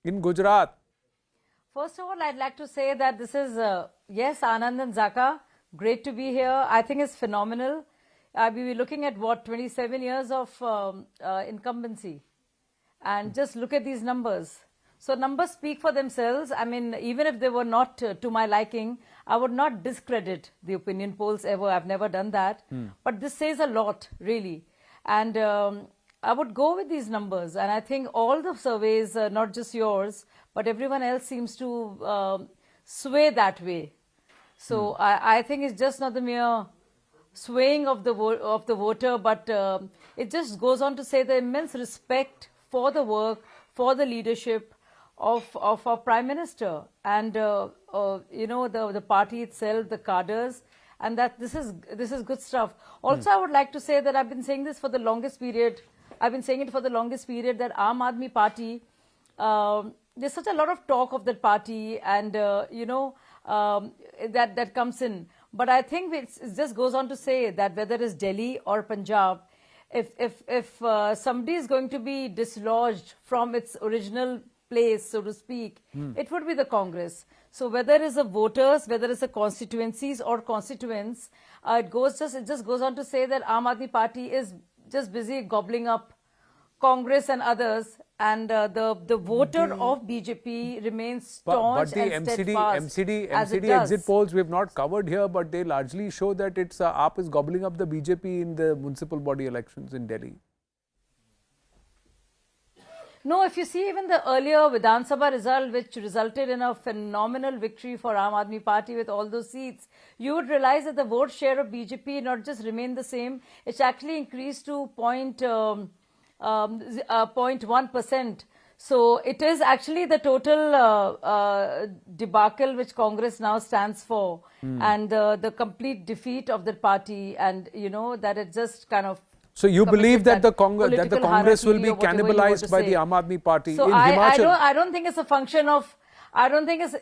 S10: in Gujarat.
S9: First of all, I'd like to say that this is, yes, Anand and Zaka, great to be here. I think it's phenomenal. We were looking at what, 27 years of incumbency. And just look at these numbers. So numbers speak for themselves. I mean, even if they were not to my liking, I would not discredit the opinion polls ever. I've never done that. But this says a lot, really. And I would go with these numbers. And I think all the surveys, not just yours, but everyone else seems to sway that way. So I think it's just not the mere swaying of the voter, but it just goes on to say the immense respect for the work, for the leadership of our Prime Minister and you know, the party itself, the cadres, and that this is good stuff. Also, I would like to say that I've been saying this for the longest period. I've been saying it for the longest period that Aam Aadmi Party, there's such a lot of talk of that party and you know, that comes in. But I think it just goes on to say that whether it's Delhi or Punjab, if somebody is going to be dislodged from its original place, so to speak, it would be the Congress. So whether it's the voters, whether it's the constituencies or constituents, it just goes on to say that Aam Aadmi Party is just busy gobbling up Congress and others, and the voter of BJP remains staunch and steadfast.
S10: MCD exit polls we have not covered here, but they largely show that it's AAP is gobbling up the BJP in the municipal body elections in Delhi.
S9: No, if you see even the earlier Vidhan Sabha result, which resulted in a phenomenal victory for Aam Aadmi Party with all those seats, you would realize that the vote share of BJP not just remained the same, it's actually increased to 0.1%. So it is actually the total debacle which Congress now stands for, and the complete defeat of the party, and that it just kind of.
S12: So you believe that the
S9: political
S12: Congress will be
S9: hierarchy or whatever you want
S12: cannibalized
S9: to
S12: by
S9: say.
S12: the Aam Aadmi Party
S9: So
S12: in
S9: I
S12: Himachal?
S9: don't think it's a function of. I don't think it's.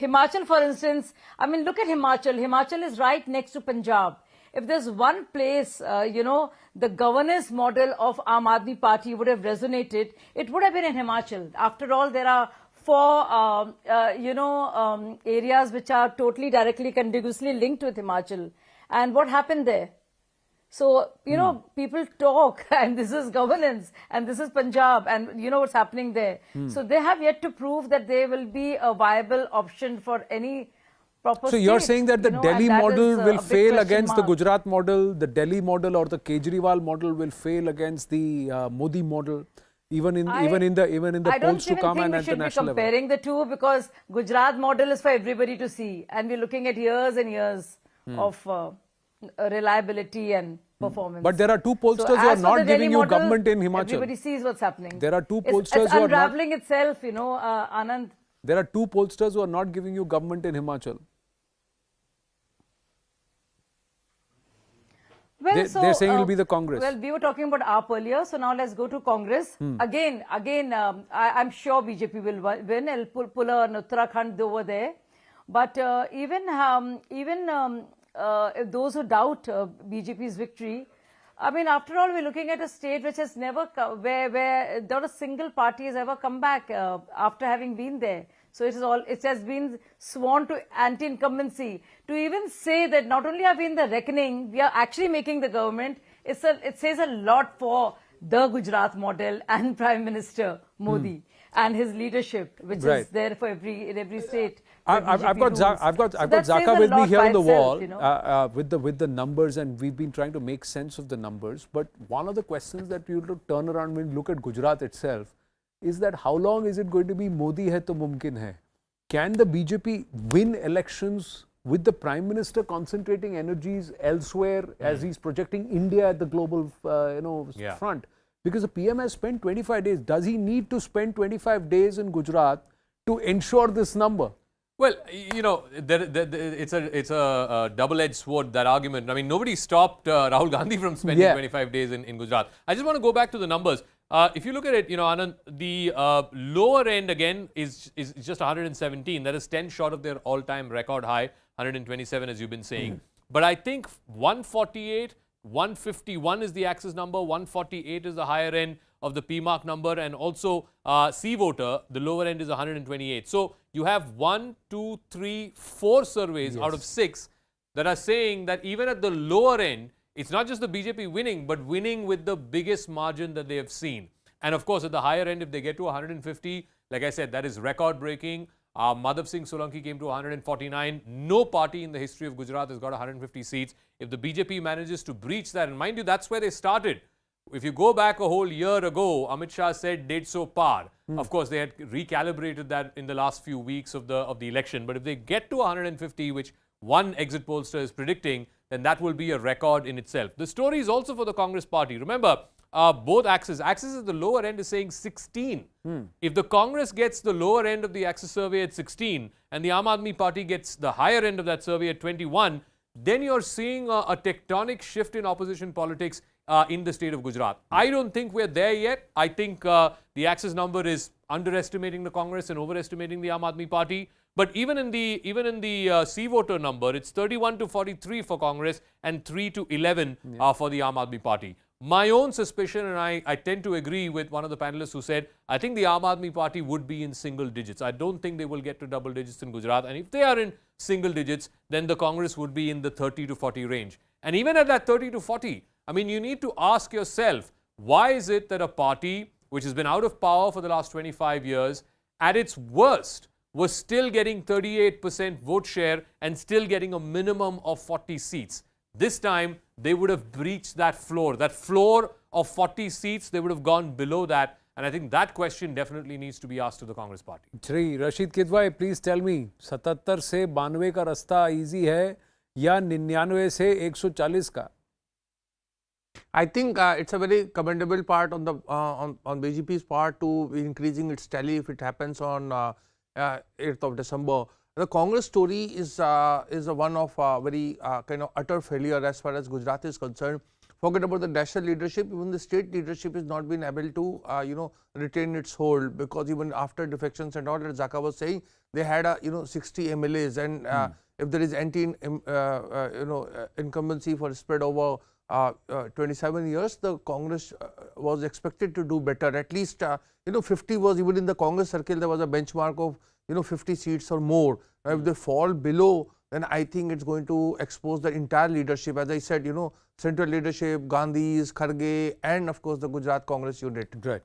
S9: Himachal, for instance, I mean, look at Himachal. Himachal is right next to Punjab. If there's one place, the governance model of Aam Aadmi Party would have resonated, it would have been in Himachal. After all, there are 4, areas which are totally directly, contiguously linked with Himachal. And what happened there? So, people talk, and this is governance, and this is Punjab, and you know what's happening there. So they have yet to prove that they will be a viable option for any proper
S12: So you're
S9: state,
S12: saying that the Delhi
S9: and that
S12: model
S9: is,
S12: will
S9: a big
S12: fail
S9: question
S12: against the
S9: mark.
S12: Gujarat model, the Delhi model or the Kejriwal model will fail against the Modi model, even in the
S9: I
S12: polls to
S9: don't
S12: come
S9: even
S12: and
S9: think we should be
S12: international level.
S9: comparing the two, because Gujarat model is for everybody to see, and we're looking at years and years of reliability and performance.
S12: But there are two pollsters
S9: So
S12: who are
S9: as for
S12: not
S9: the Delhi
S12: giving you
S9: model,
S12: government in Himachal.
S9: Everybody sees what's happening.
S12: There are two
S9: It's
S12: pollsters who are not.
S9: unraveling itself, Anand.
S12: There are two pollsters who are not giving you government in Himachal.
S9: Well,
S12: They're saying it will be the Congress.
S9: Well, we were talking about AAP earlier, so now let's go to Congress. Again, I'm sure BJP will win. I'll pull an Uttarakhand over there. But even those who doubt BJP's victory, I mean, after all, we're looking at a state which has never, where not a single party has ever come back after having been there. So it has been sworn to anti-incumbency. To even say that not only are we in the reckoning, we are actually making the government, it says a lot for the Gujarat model and Prime Minister Modi and his leadership, which is there for in every state.
S12: I've got Zaka with me here on the wall with the numbers, and we've been trying to make sense of the numbers. But one of the questions that you turn around when you look at Gujarat itself is that how long is it going to be Modi hai to mumkin hai? Can the BJP win elections with the Prime Minister concentrating energies elsewhere as he's projecting India at the global front? Because the PM has spent 25 days. Does he need to spend 25 days in Gujarat to ensure this number?
S5: Well, it's a double-edged sword, that argument. I mean, nobody stopped Rahul Gandhi from spending 25 days in Gujarat. I just want to go back to the numbers. If you look at it, Anand, the lower end again is just 117. That is 10 short of their all-time record high, 127 as you've been saying. But I think 148, 151 is the axis number, 148 is the higher end of the PMark number, and also C voter, the lower end is 128. So you have 1, 2, 3, 4 surveys out of 6 that are saying that even at the lower end, it's not just the BJP winning, but winning with the biggest margin that they have seen. And of course, at the higher end, if they get to 150, like I said, that is record breaking. Madhav Singh Solanki came to 149. No party in the history of Gujarat has got 150 seats. If the BJP manages to breach that, and mind you, that's where they started. If you go back a whole year ago, Amit Shah said 150 par. Of course, they had recalibrated that in the last few weeks of the election. But if they get to 150, which one exit pollster is predicting, then that will be a record in itself. The story is also for the Congress party. Remember, both axes. Axis at the lower end is saying 16. If the Congress gets the lower end of the axis survey at 16 and the Aam Aadmi Party gets the higher end of that survey at 21, then you're seeing a tectonic shift in opposition politics in the state of Gujarat. I don't think we're there yet. I think the axis number is underestimating the Congress and overestimating the Aam Aadmi Party. But even in the C voter number, it's 31 to 43 for Congress and 3 to 11 for the Aam Aadmi Party. My own suspicion, and I tend to agree with one of the panelists who said, I think the Aam Aadmi Party would be in single digits. I don't think they will get to double digits in Gujarat. And if they are in single digits, then the Congress would be in the 30 to 40 range. And even at that 30 to 40, I mean, you need to ask yourself, why is it that a party which has been out of power for the last 25 years, at its worst, was still getting 38% vote share and still getting a minimum of 40 seats? This time, they would have breached that floor. That floor of 40 seats, they would have gone below that. And I think that question definitely needs to be asked to the Congress party.
S12: Shri Rashid Kidwai, please tell me, 77 से 92 का रास्ता easy है या 99 से 140 का?
S21: I think it's a very commendable part on the on BJP's part to increasing its tally if it happens on 8th of December. The Congress story is one of very kind of utter failure as far as Gujarat is concerned. Forget about the national leadership, even the state leadership has not been able to retain its hold, because even after defections and all, as Zaka was saying, they had 60 MLAs, and if there is incumbency for spread over 27 years, the Congress was expected to do better. At least 50 was, even in the Congress circle, there was a benchmark of 50 seats or more. Now, if they fall below, then I think it's going to expose the entire leadership. As I said, central leadership, Gandhi's, Kharge, and of course the Gujarat Congress unit.
S12: Right.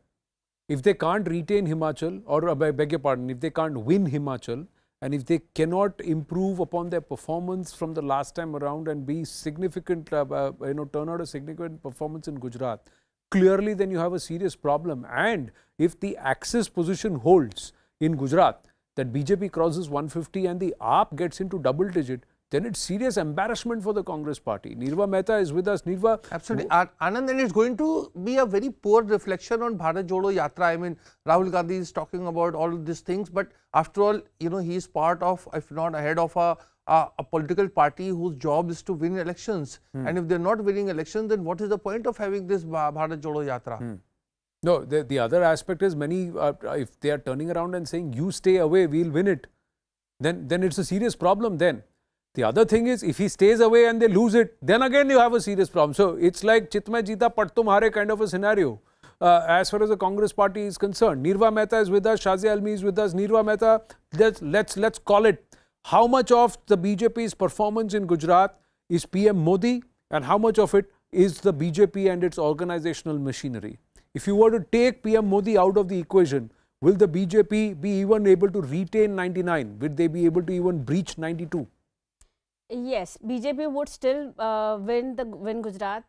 S12: If they can't retain Himachal, or I beg your pardon, if they can't win Himachal, and if they cannot improve upon their performance from the last time around and be significant, turn out a significant performance in Gujarat, clearly then you have a serious problem. And if the axis position holds in Gujarat, that BJP crosses 150 and the AAP gets into double digit, then it's serious embarrassment for the Congress party. Nirva Mehta is with us. Nirva.
S21: Absolutely. Anand, and it's going to be a very poor reflection on Bharat Jodo Yatra. I mean, Rahul Gandhi is talking about all of these things, but after all, he is part of, if not ahead of a political party whose job is to win elections. And if they're not winning elections, then what is the point of having this Bharat Jodo Yatra?
S12: No, the other aspect is many, if they are turning around and saying, you stay away, we'll win it, then it's a serious problem then. The other thing is, if he stays away and they lose it, then again you have a serious problem. So it's like Chit mein jeeta pat tumhare kind of a scenario as far as the Congress party is concerned. Nirva Mehta is with us, Shazia Almi is with us. Nirva Mehta, let's call it. How much of the BJP's performance in Gujarat is PM Modi, and how much of it is the BJP and its organizational machinery? If you were to take PM Modi out of the equation, will the BJP be even able to retain 99? Will they be able to even breach 92?
S2: Yes, BJP would still win Gujarat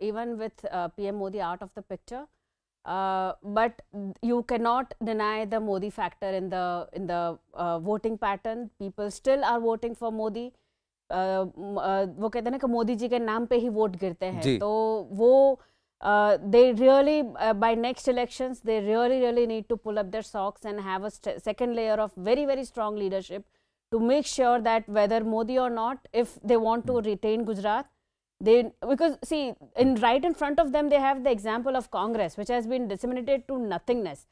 S2: even with PM Modi out of the picture. But you cannot deny the Modi factor in the voting pattern. People still are voting for Modi. वो कहते हैं ना कि मोदी जी के नाम पे ही vote गिरते हैं, तो वो they really by next elections they really need to pull up their socks and have a second layer of very strong leadership to make sure that whether Modi or not, if they want to retain Gujarat, because see, right in front of them they have the example of Congress, which has been disseminated to nothingness.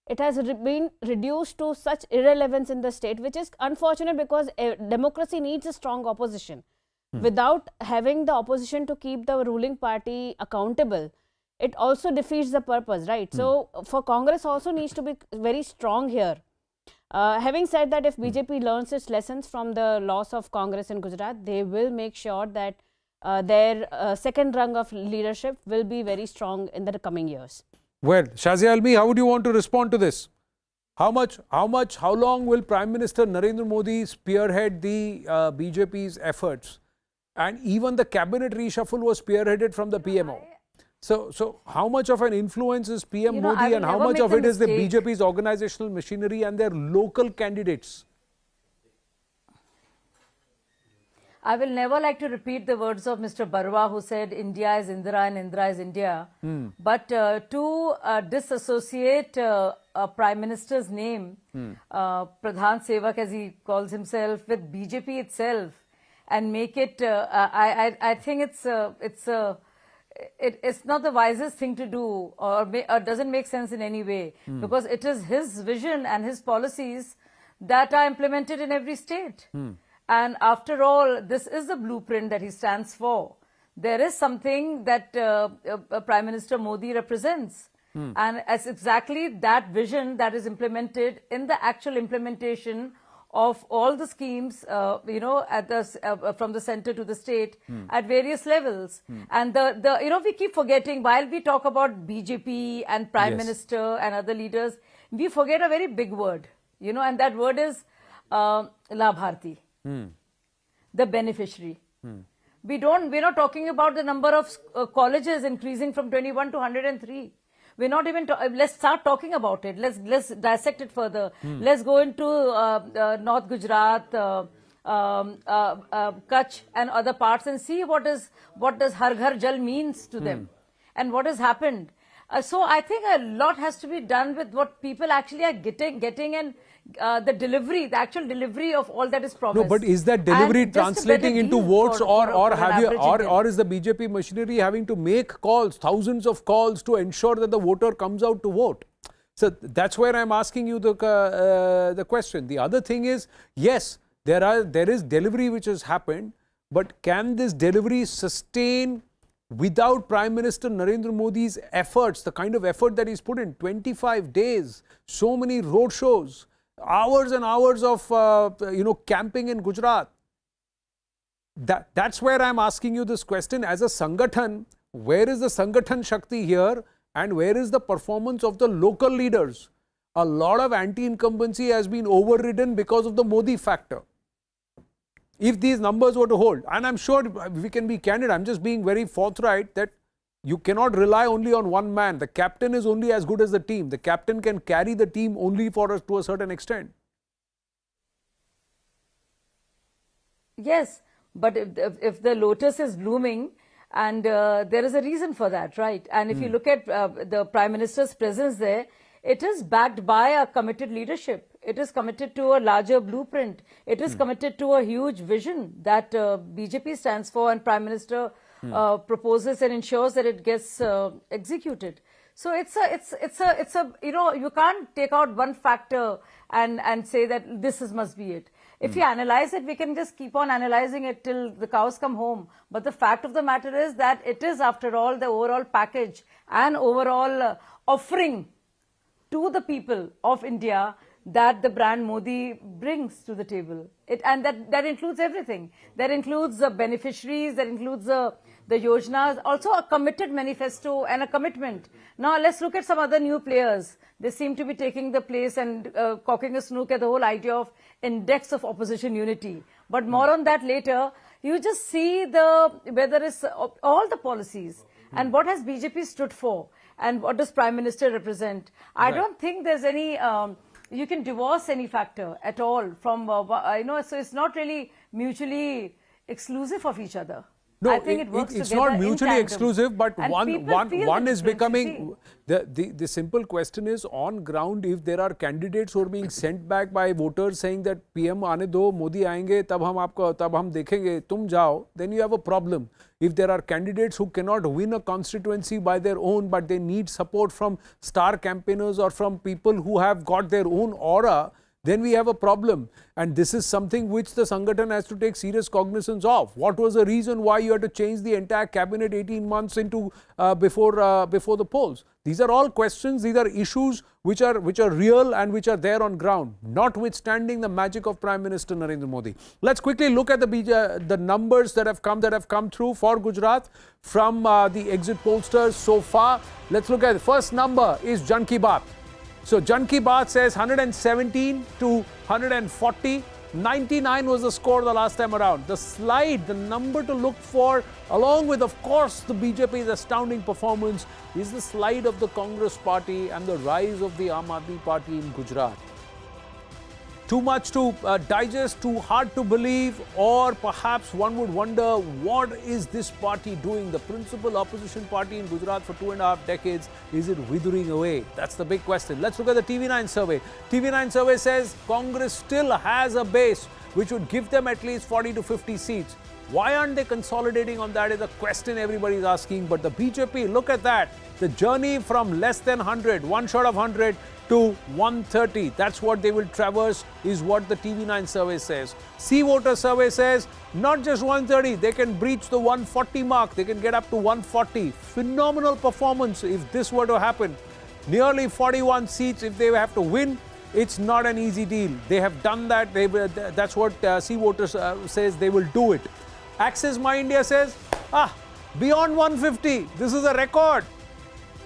S2: It has been reduced to such irrelevance in the state, which is unfortunate, because democracy needs a strong opposition. Without having the opposition to keep the ruling party accountable, it also defeats the purpose, right? So for Congress also needs to be very strong here. Having said that, if BJP learns its lessons from the loss of Congress in Gujarat, they will make sure that their second rung of leadership will be very strong in the coming years.
S12: Well, Shazia Almi, how would you want to respond to this? How long will Prime Minister Narendra Modi spearhead the BJP's efforts? And even the cabinet reshuffle was spearheaded from the PMO. So how much of an influence is PM Modi, and how much of it is the BJP's organizational machinery and their local candidates?
S9: I will never like to repeat the words of Mr. Barwa, who said India is Indra and Indra is India. But to disassociate a Prime Minister's name, Pradhan Sevak as he calls himself, with BJP itself, and make it, I think it's not the wisest thing to do, or doesn't make sense in any way, because it is his vision and his policies that are implemented in every state. And after all, this is the blueprint that he stands for. There is something that Prime Minister Modi represents. And it's exactly that vision that is implemented in the actual implementation of all the schemes, at the from the center to the state at various levels. And we keep forgetting, while we talk about BJP and Prime Minister and other leaders, we forget a very big word, and that word is Labharti, the beneficiary. We're not talking about the number of colleges increasing from 21 to 103. We're not even, let's start talking about it. Let's dissect it further. Let's go into North Gujarat, Kutch and other parts and see what does Har Ghar Jal means to them. and what has happened. So I think a lot has to be done with what people actually are getting and the delivery, the actual delivery of all that is promised.
S12: No, but is that delivery
S9: And just a
S12: translating
S9: better
S12: into
S9: deal
S12: votes,
S9: for
S12: or
S9: an
S12: have you,
S9: average Indian?
S12: or is the BJP machinery having to make calls, thousands of calls, to ensure that the voter comes out to vote? So that's where I'm asking you the question. The other thing is, yes, there is delivery which has happened, but can this delivery sustain without Prime Minister Narendra Modi's efforts, the kind of effort that he's put in? 25 days, so many road shows, hours and hours of camping in Gujarat. That's where I'm asking you this question. As a Sangathan, where is the Sangathan Shakti here, and where is the performance of the local leaders? A lot of anti-incumbency has been overridden because of the Modi factor. If these numbers were to hold, and I'm sure we can be candid, I'm just being very forthright that you cannot rely only on one man. The captain is only as good as the team. The captain can carry the team only to a certain extent.
S9: Yes, but if the lotus is blooming, and there is a reason for that, right? And if you look at the Prime Minister's presence there, it is backed by a committed leadership. It is committed to a larger blueprint. It is committed to a huge vision that BJP stands for, and Prime Minister proposes and ensures that it gets executed. So it's a you can't take out one factor and say that this must be it. If you analyze it, we can just keep on analyzing it till the cows come home. But the fact of the matter is that it is, after all, the overall package and overall offering to the people of India that the brand Modi brings to the table. And that includes everything. That includes the beneficiaries, that includes the Yojanas, also a committed manifesto and a commitment. Now let's look at some other new players. They seem to be taking the place and cocking a snook at the whole idea of index of opposition unity. But more on that later. You just see whether it's all the policies and what has BJP stood for and what does Prime Minister represent. I don't think there's any... you can divorce any factor at all from, so it's not really mutually exclusive of each other.
S12: No,
S9: I think it works
S12: it's
S9: together
S12: not mutually
S9: in tandem.
S12: exclusive, but
S9: And
S12: one
S9: the
S12: is
S9: difference,
S12: becoming... The simple question is, on ground, if there are candidates who are being sent back by voters saying that PM aane do, Modi aayenge, tab hum dekhenge, tum jao, then you have a problem. If there are candidates who cannot win a constituency by their own, but they need support from star campaigners or from people who have got their own aura, then we have a problem. And this is something which the Sangathan has to take serious cognizance of. What was the reason why you had to change the entire cabinet 18 months into before the polls? These are all questions, these are issues which are real and which are there on ground, notwithstanding the magic of Prime Minister Narendra Modi. Let's quickly look at the numbers that have come through for Gujarat from the exit pollsters so far. Let's look at the first number is Jan Ki Baat. So Jan Ki Baat says 117 to 140. 99 was the score the last time around. The slide, the number to look for, along with, of course, the BJP's astounding performance, is the slide of the Congress party and the rise of the Aam Aadmi party in Gujarat. Too much to digest, too hard to believe, or perhaps one would wonder, what is this party doing? The principal opposition party in Gujarat for 2.5 decades, is it withering away? That's the big question. Let's look at the TV9 survey. TV9 survey says Congress still has a base which would give them at least 40 to 50 seats. Why aren't they consolidating on that is a question everybody's asking. But the BJP, look at that. The journey from less than 100, one short of 100, to 130. That's what they will traverse, is what the TV9 survey says. C Voter survey says not just 130, they can breach the 140 mark. They can get up to 140. Phenomenal performance if this were to happen. Nearly 41 seats if they have to win. It's not an easy deal. They have done that. That's what C Voter says they will do it. Access My India says, beyond 150. This is a record.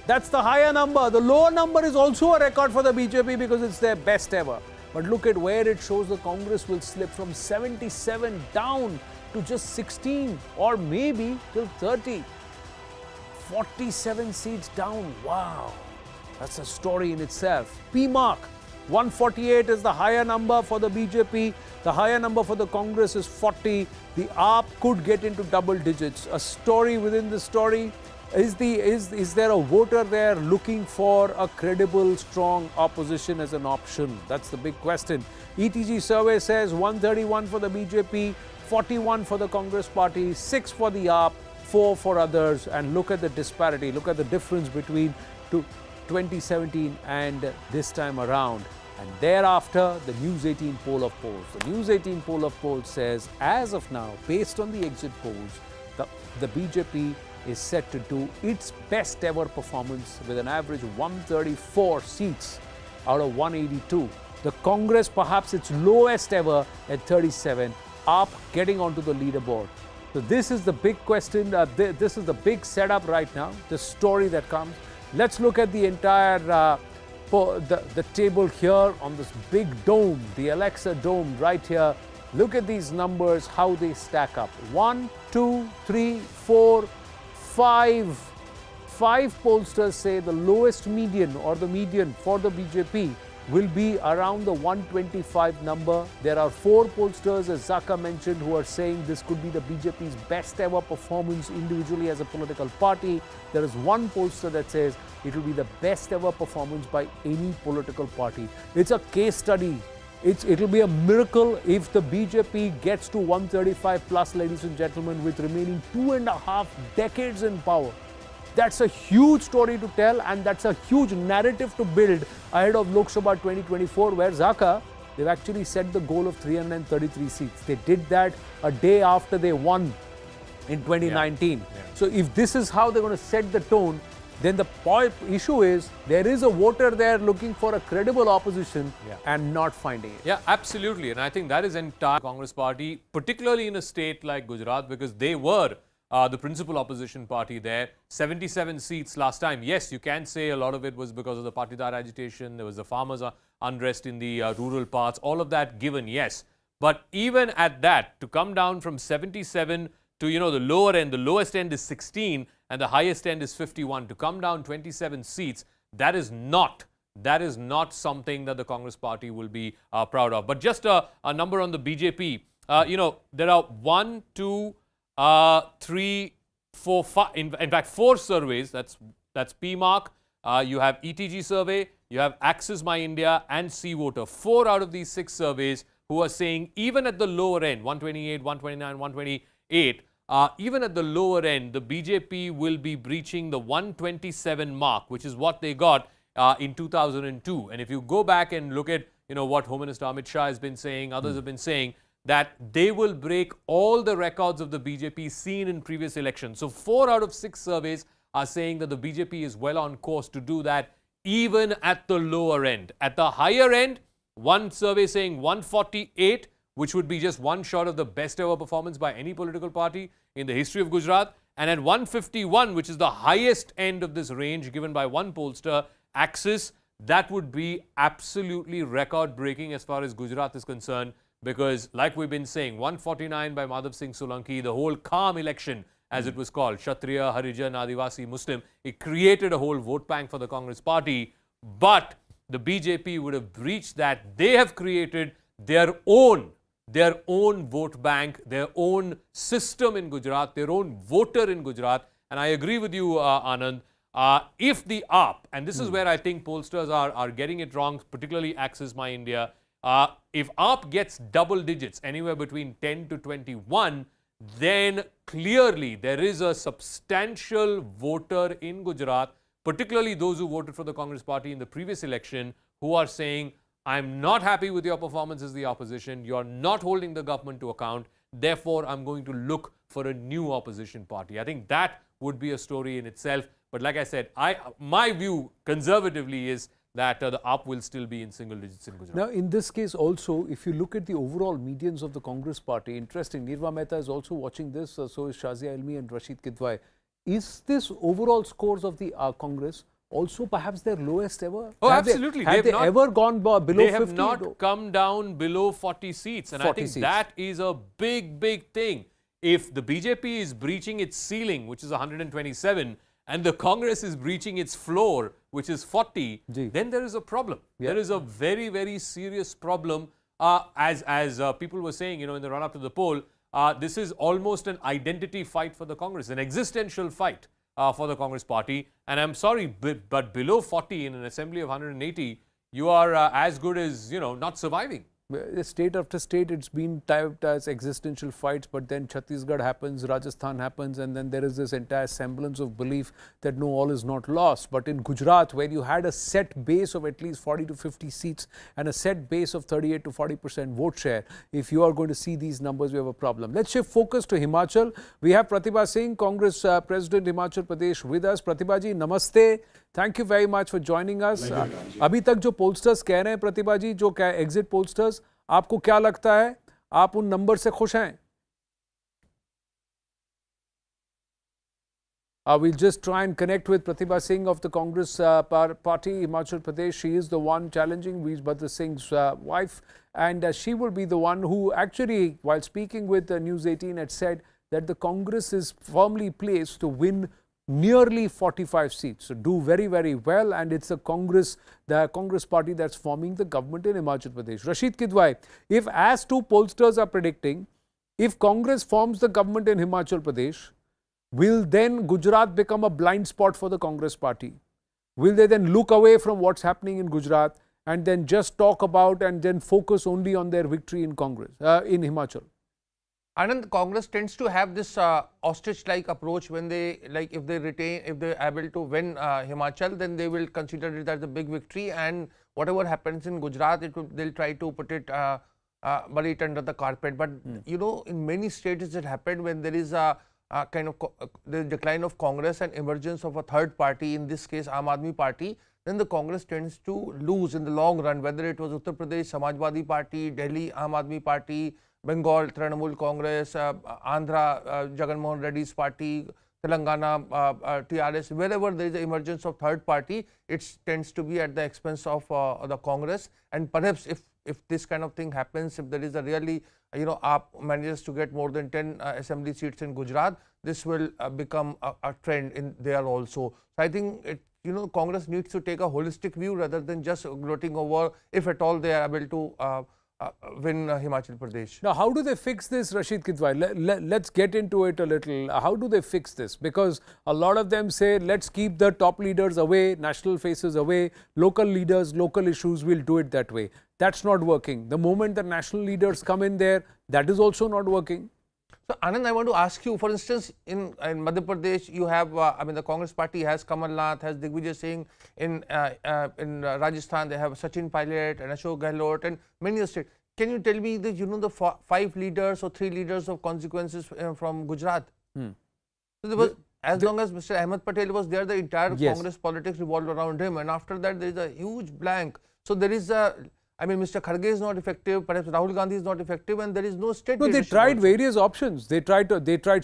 S12: That's the higher number. The lower number is also a record for the BJP because it's their best ever. But look at where it shows the Congress will slip from 77 down to just 16 or maybe till 30. 47 seats down. Wow. That's a story in itself. P-mark. 148 is the higher number for the BJP. The higher number for the Congress is 40. The AAP could get into double digits. A story within the story. Is there a voter there looking for a credible, strong opposition as an option? That's the big question. ETG survey says 131 for the BJP, 41 for the Congress party, 6 for the AAP, 4 for others. And look at the disparity. Look at the difference between 2017 and this time around. And thereafter, the News18 poll of polls. The News18 poll of polls says, as of now, based on the exit polls, the BJP is set to do its best ever performance with an average of 134 seats out of 182. The Congress perhaps its lowest ever at 37, up getting onto the leaderboard. So this is the big question, this is the big setup right now, the story that comes. Let's look at the entire the table here on this big dome, the Alexa dome right here. Look at these numbers, how they stack up. 1, 2, 3, 4, 5 pollsters say the lowest median or the median for the BJP will be around the 125 number. There are 4 pollsters, as Zaka mentioned, who are saying this could be the BJP's best ever performance individually as a political party. There is 1 pollster that says it will be the best ever performance by any political party. It's a case study. It will be a miracle if the BJP gets to 135 plus, ladies and gentlemen, with remaining 2.5 decades in power. That's a huge story to tell, and that's a huge narrative to build ahead of Lok Sabha 2024, where Zaka, they've actually set the goal of 333 seats. They did that a day after they won in 2019. So if this is how they're going to set the tone, then the issue is there is a voter there looking for a credible opposition and not finding it.
S5: Yeah, absolutely. And I think that is entire Congress party, particularly in a state like Gujarat, because they were the principal opposition party there. 77 seats last time. Yes, you can say a lot of it was because of the Patidar agitation. There was the farmers' unrest in the rural parts. All of that given, yes. But even at that, to come down from 77 to, the lower end, the lowest end is 16 and the highest end is 51. To come down 27 seats, that is not something that the Congress party will be proud of. But just a number on the BJP. There are 1, 2, 3, 4, 5, in fact 4 surveys. That's PMark. You have ETG survey, you have Access My India and C Voter. 4 out of these 6 surveys who are saying even at the lower end, 128, 129, 128, even at the lower end, the BJP will be breaching the 127 mark, which is what they got in 2002. And if you go back and look at what Home Minister Amit Shah has been saying, others have been saying, that they will break all the records of the BJP seen in previous elections. So 4 out of 6 surveys are saying that the BJP is well on course to do that even at the lower end. At the higher end, one survey saying 148, which would be just one shot of the best ever performance by any political party in the history of Gujarat. And at 151, which is the highest end of this range given by one pollster, Axis, that would be absolutely record-breaking as far as Gujarat is concerned. Because like we've been saying, 149 by Madhav Singh Solanki, the whole calm election, as it was called, Kshatriya, Harijan, Adivasi, Muslim, it created a whole vote bank for the Congress party. But the BJP would have breached that. They have created their own vote bank, their own system in Gujarat, their own voter in Gujarat. And I agree with you, Anand. If the AAP, and this is where I think pollsters are getting it wrong, particularly Access My India, if AAP gets double digits, anywhere between 10 to 21, then clearly there is a substantial voter in Gujarat, particularly those who voted for the Congress party in the previous election, who are saying, I'm not happy with your performance as the opposition, you're not holding the government to account, therefore I'm going to look for a new opposition party. I think that would be a story in itself. But like I said, my view conservatively is that the AAP will still be in single digits in Gujarat.
S12: Now, in this case also, if you look at the overall medians of the Congress party, interesting, Nirva Mehta is also watching this, so is Shazia Ilmi and Rashid Kidwai. Is this overall scores of the Congress also perhaps their lowest ever?
S5: Oh, absolutely.
S12: Have they ever gone below 50?
S5: They have not come down below 40 seats. And 40 I think seats. That is a big thing. If the BJP is breaching its ceiling, which is 127, and the Congress is breaching its floor, which is 40, then there is a problem. Yeah. There is a very serious problem. As people were saying, in the run-up to the poll, this is almost an identity fight for the Congress, an existential fight. for the Congress party. And I'm sorry, but below 40 in an assembly of 180, you are as good as, not surviving.
S12: State after state, it's been typed as existential fights, but then Chhattisgarh happens, Rajasthan happens, and then there is this entire semblance of belief that no, all is not lost. But in Gujarat, where you had a set base of at least 40 to 50 seats and a set base of 38 to 40% vote share, if you are going to see these numbers, we have a problem. Let's shift focus to Himachal. We have Pratibha Singh, Congress President, Himachal Pradesh, with us. Pratibha ji, namaste. Thank you very much for joining us. अभी तक जो pollsters कह रहे हैं, प्रतिभा जी, जो exit pollsters, आपको क्या लगता है? आप उन नंबर से खुश हैं? We'll just try and connect with Pratibha Singh of the Congress party, Himachal Pradesh. She is the one challenging Veerbhadra Singh's wife, and she will be the one who actually, while speaking with News18, had said that the Congress is firmly placed to win nearly 45 seats, so do very, very well, and it's the Congress party that's forming the government in Himachal Pradesh. Rashid Kidwai, if as two pollsters are predicting, if Congress forms the government in Himachal Pradesh, will then Gujarat become a blind spot for the Congress party? Will they then look away from what's happening in Gujarat and then just talk about and then focus only on their victory in Congress, in Himachal?
S21: Anand, Congress tends to have this ostrich-like approach when they, if they're able to win Himachal, then they will consider it as a big victory, and whatever happens in Gujarat, they'll try to put it, bury it under the carpet. But, in many states it happened when there is a the decline of Congress and emergence of a third party, in this case Aam Aadmi Party, then the Congress tends to lose in the long run, whether it was Uttar Pradesh, Samajwadi Party, Delhi, Aam Aadmi Party, Bengal, Trinamool Congress, Andhra, Jagan Mohan Reddy's party, Telangana, TRS, wherever there is an emergence of third party, it tends to be at the expense of the Congress. And perhaps if this kind of thing happens, if there is a really, AAP manages to get more than 10 assembly seats in Gujarat, this will become a trend in there also. So I think Congress needs to take a holistic view rather than just gloating over if at all they are able to win Himachal Pradesh.
S12: Now, how do they fix this, Rashid Kidwai? Let's get into it a little. How do they fix this? Because a lot of them say, let's keep the top leaders away, national faces away, local leaders, local issues, we'll do it that way. That's not working. The moment the national leaders come in there, that is also not working.
S21: So, Anand, I want to ask you, for instance, in Madhya Pradesh, you have, the Congress party has Kamal Nath, has Digvijay Singh. In Rajasthan, they have Sachin Pilot and Ashok Gehlot and many states. Can you tell me that, the 5 leaders or 3 leaders of consequences from Gujarat? So there was, as long as Mr. Ahmed Patel was there, the entire Congress politics revolved around him. And after that, there is a huge blank. So there is a... Mr. Kharge is not effective, perhaps Rahul Gandhi is not effective, and there is no state leadership.
S12: They tried various options. They tried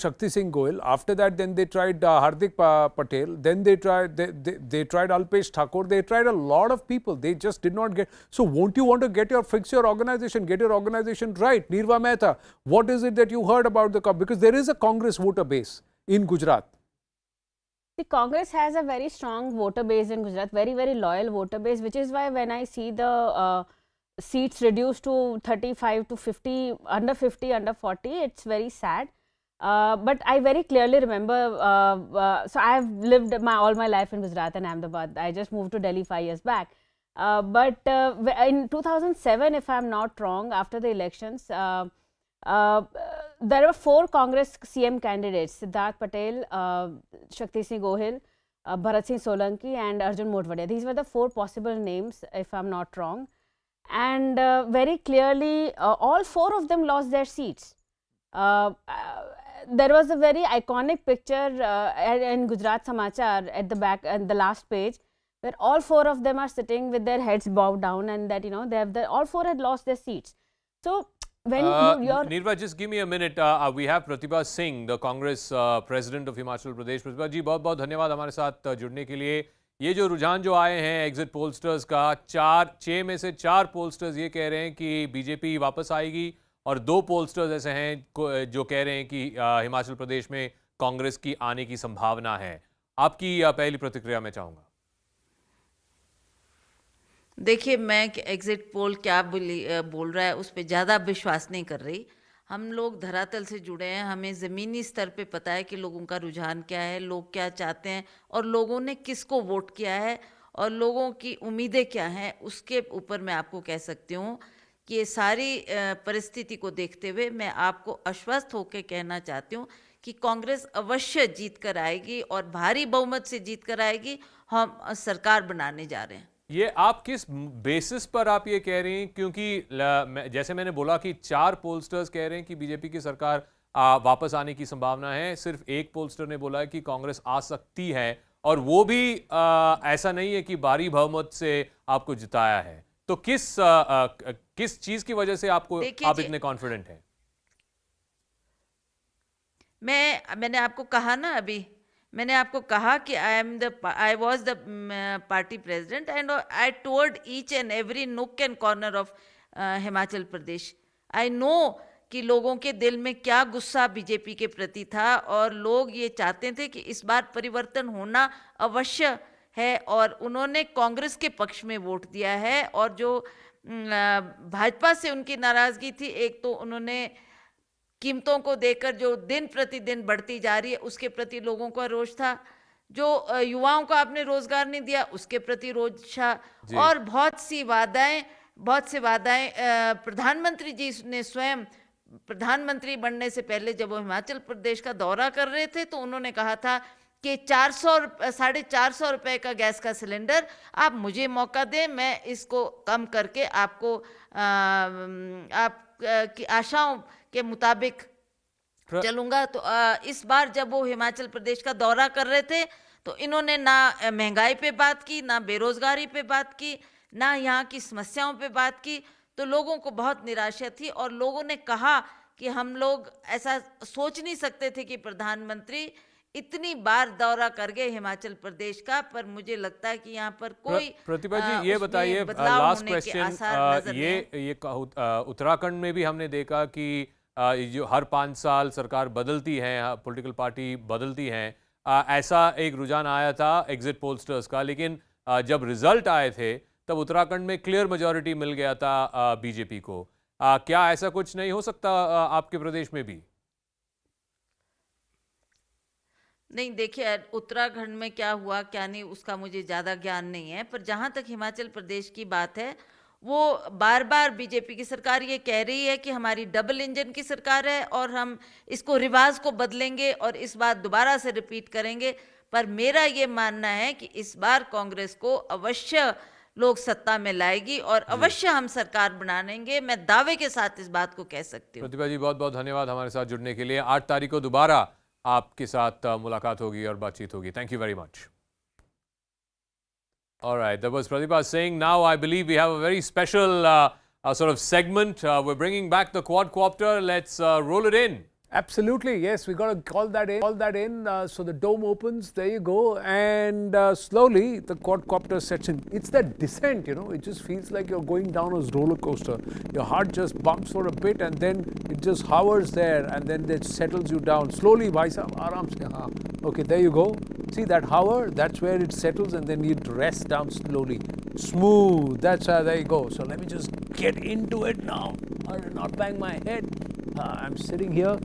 S12: Shakti Singh Goel. After that, then they tried Hardik Patel. Then they tried Alpesh Thakur. They tried a lot of people. They just did not get. So won't you want to fix your organization, get your organization right? Nirva Mehta, what is it that you heard about because there is a Congress voter base in Gujarat.
S2: The Congress has a very strong voter base in Gujarat, very, very loyal voter base, which is why when I see the seats reduced to 35 to 50, under 50, under 40, it's very sad. But I very clearly remember, so I have lived all my life in Gujarat and Ahmedabad. I just moved to Delhi 5 years back. But in 2007, if I'm not wrong, after the elections, there were 4 Congress CM candidates, Siddharth Patel, Shakti Singh Gohil, Bharat Singh Solanki and Arjun Modvadia. These were the 4 possible names, if I'm not wrong. And very clearly, all 4 of them lost their seats. There was a very iconic picture in Gujarat Samachar at the back, and the last page, where all 4 of them are sitting with their heads bowed down, and that, all 4 had lost their seats. So, when
S5: Nirva, just give me a minute. We have Pratibha Singh, the Congress President of Himachal Pradesh. Pratibha ji, बहुत-बहुत धन्यवाद हमारे साथ जुड़ने के लिए. ये जो रुझान जो आए हैं एग्जिट पोलस्टर्स का, 6 में से 4 पोलस्टर्स ये कह रहे हैं कि बीजेपी वापस आएगी, और 2 पोलस्टर्स ऐसे हैं जो कह रहे हैं कि हिमाचल प्रदेश में कांग्रेस की आने की संभावना है. आपकी पहली प्रतिक्रिया मैं चाहूँगा.
S22: देखिए, मैं एग्जिट पोल क्या बोल रहा है उस पर ज़्यादा विश्वास नहीं कर रही. हम लोग धरातल से जुड़े हैं, हमें ज़मीनी स्तर पे पता है कि लोगों का रुझान क्या है, लोग क्या चाहते हैं और लोगों ने किसको वोट किया है और लोगों की उम्मीदें क्या हैं। उसके ऊपर मैं आपको कह सकती हूँ कि ये सारी परिस्थिति को देखते हुए मैं आपको आश्वस्त होकर कहना चाहती हूँ कि कांग्रेस अवश्य जीत कर आएगी और भारी बहुमत से जीत कर आएगी। हम सरकार बनाने जा रहे हैं।
S5: ये आप किस बेसिस पर आप ये कह रही हैं? क्योंकि जैसे मैंने बोला कि 4 पोलस्टर्स कह रहे हैं कि बीजेपी की सरकार वापस आने की संभावना है, सिर्फ एक पोलस्टर ने बोला है कि कांग्रेस आ सकती है और वो भी ऐसा नहीं है कि भारी बहुमत से आपको जिताया है। तो किस चीज की वजह से आप इतने कॉन्फिडेंट हैं?
S22: मैंने आपको कहा ना, अभी मैंने आपको कहा कि I was the party president and I toured each and every nook and corner of Himachal Pradesh. I know कि लोगों के दिल में क्या गुस्सा बीजेपी के प्रति था और लोग ये चाहते थे कि इस बार परिवर्तन होना अवश्य है और उन्होंने कांग्रेस के पक्ष में वोट दिया है। और जो भाजपा से उनकी नाराजगी थी, एक तो उन्होंने कीमतों को देखकर जो दिन प्रतिदिन बढ़ती जा रही है उसके प्रति लोगों का रोष था, जो युवाओं को आपने रोजगार नहीं दिया उसके प्रति रोष था, और बहुत से वादाएं प्रधानमंत्री जी ने स्वयं प्रधानमंत्री बनने से पहले जब वो हिमाचल प्रदेश का दौरा कर रहे थे तो उन्होंने कहा था कि 450 रुपए का गैस का सिलेंडर आप मुझे मौका दें, मैं इसको कम करके आपको आपकी आशाओं के मुताबिक चलूंगा। तो इस बार जब वो हिमाचल प्रदेश का दौरा कर रहे थे तो इन्होंने ना महंगाई पे बात की, ना बेरोजगारी पे बात की, ना यहाँ की समस्याओं पे बात की। तो लोगों को बहुत निराशा थी और लोगों ने कहा कि हम लोग ऐसा सोच नहीं सकते थे कि प्रधानमंत्री इतनी बार दौरा कर गए हिमाचल प्रदेश का। पर मुझे लगता है कि यहाँ पर कोई
S5: प्रतिभा जी ये बताइए, लास्ट क्वेश्चन, ये उत्तराखंड में भी हमने देखा कि जो हर 5 साल सरकार बदलती है, पॉलिटिकल पार्टी बदलती हैं, ऐसा एक रुझान आया था एग्जिट पोलस्टर्स का, लेकिन जब रिजल्ट आए थे तब उत्तराखंड में क्लियर मेजॉरिटी मिल गया था बीजेपी को। क्या ऐसा कुछ नहीं हो सकता आपके प्रदेश में भी?
S22: नहीं, देखिए उत्तराखंड में क्या हुआ क्या नहीं उसका मुझे ज़्यादा ज्ञान नहीं है, पर जहाँ तक हिमाचल प्रदेश की बात है वो बार बार बीजेपी की सरकार ये कह रही है कि हमारी डबल इंजन की सरकार है और हम इसको रिवाज को बदलेंगे और इस बार दोबारा से रिपीट करेंगे। पर मेरा ये मानना है कि इस बार कांग्रेस को अवश्य लोग सत्ता में लाएगी और अवश्य हम सरकार बनाएंगे। मैं दावे के साथ इस बात को कह सकती हूँ।
S5: प्रतिभा जी बहुत बहुत धन्यवाद हमारे साथ जुड़ने के लिए। 8 तारीख को दोबारा आपके साथ मुलाकात होगी और बातचीत होगी। Thank you very much. All right, that was Pratibha saying. Now I believe we have a very special sort of segment. We're bringing back the quadcopter. Let's roll it in.
S10: Absolutely, yes. We got to call that in. So the dome opens. There you go, and slowly the quadcopter sets in. It's that descent, you know. It just feels like you're going down a roller coaster. Your heart just bumps for a bit, and then it just hovers there, and then it settles you down slowly. Bhai sahab, aaram se. Okay, there you go. See that hover? That's where it settles, and then it rests down slowly, smooth. That's how. There you go. So let me just get into it now. I will not bang my head. I'm sitting here.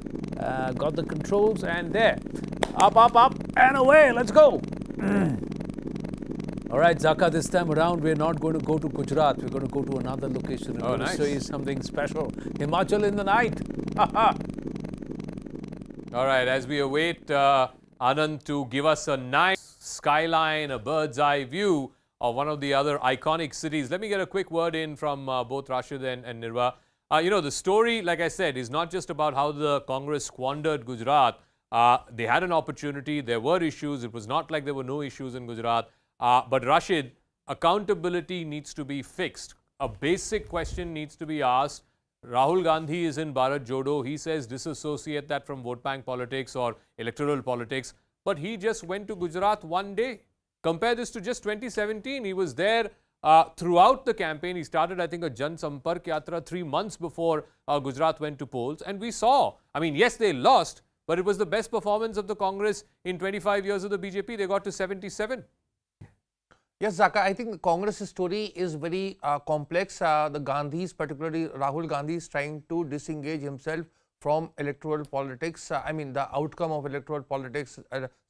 S10: Got the controls and there. Up, and away. Let's go. All right, Zaka, this time around, we're not going to go to Gujarat. We're going to go to another location. I'm going to show you something special. Himachal in the night.
S5: All right, as we await Anand to give us a nice skyline, a bird's eye view of one of the other iconic cities, let me get a quick word in from both Rashid and Nirva. You know, the story, like I said, is not just about how the Congress squandered Gujarat. They had an opportunity. There were issues. It was not like there were no issues in Gujarat. But Rashid, accountability needs to be fixed. A basic question needs to be asked. Rahul Gandhi is in Bharat Jodo. He says disassociate that from vote bank politics or electoral politics. But he just went to Gujarat one day. Compare this to just 2017. He was there throughout the campaign. He started, I think, a Jan Sampark Yatra 3 months before Gujarat went to polls. And we saw, I mean, yes, they lost, but it was the best performance of the Congress in 25 years of the BJP. They got to 77.
S21: Yes, Zaka, I think the Congress story is very complex. The Gandhis, particularly Rahul Gandhi, is trying to disengage himself from electoral politics. I mean, the outcome of electoral politics,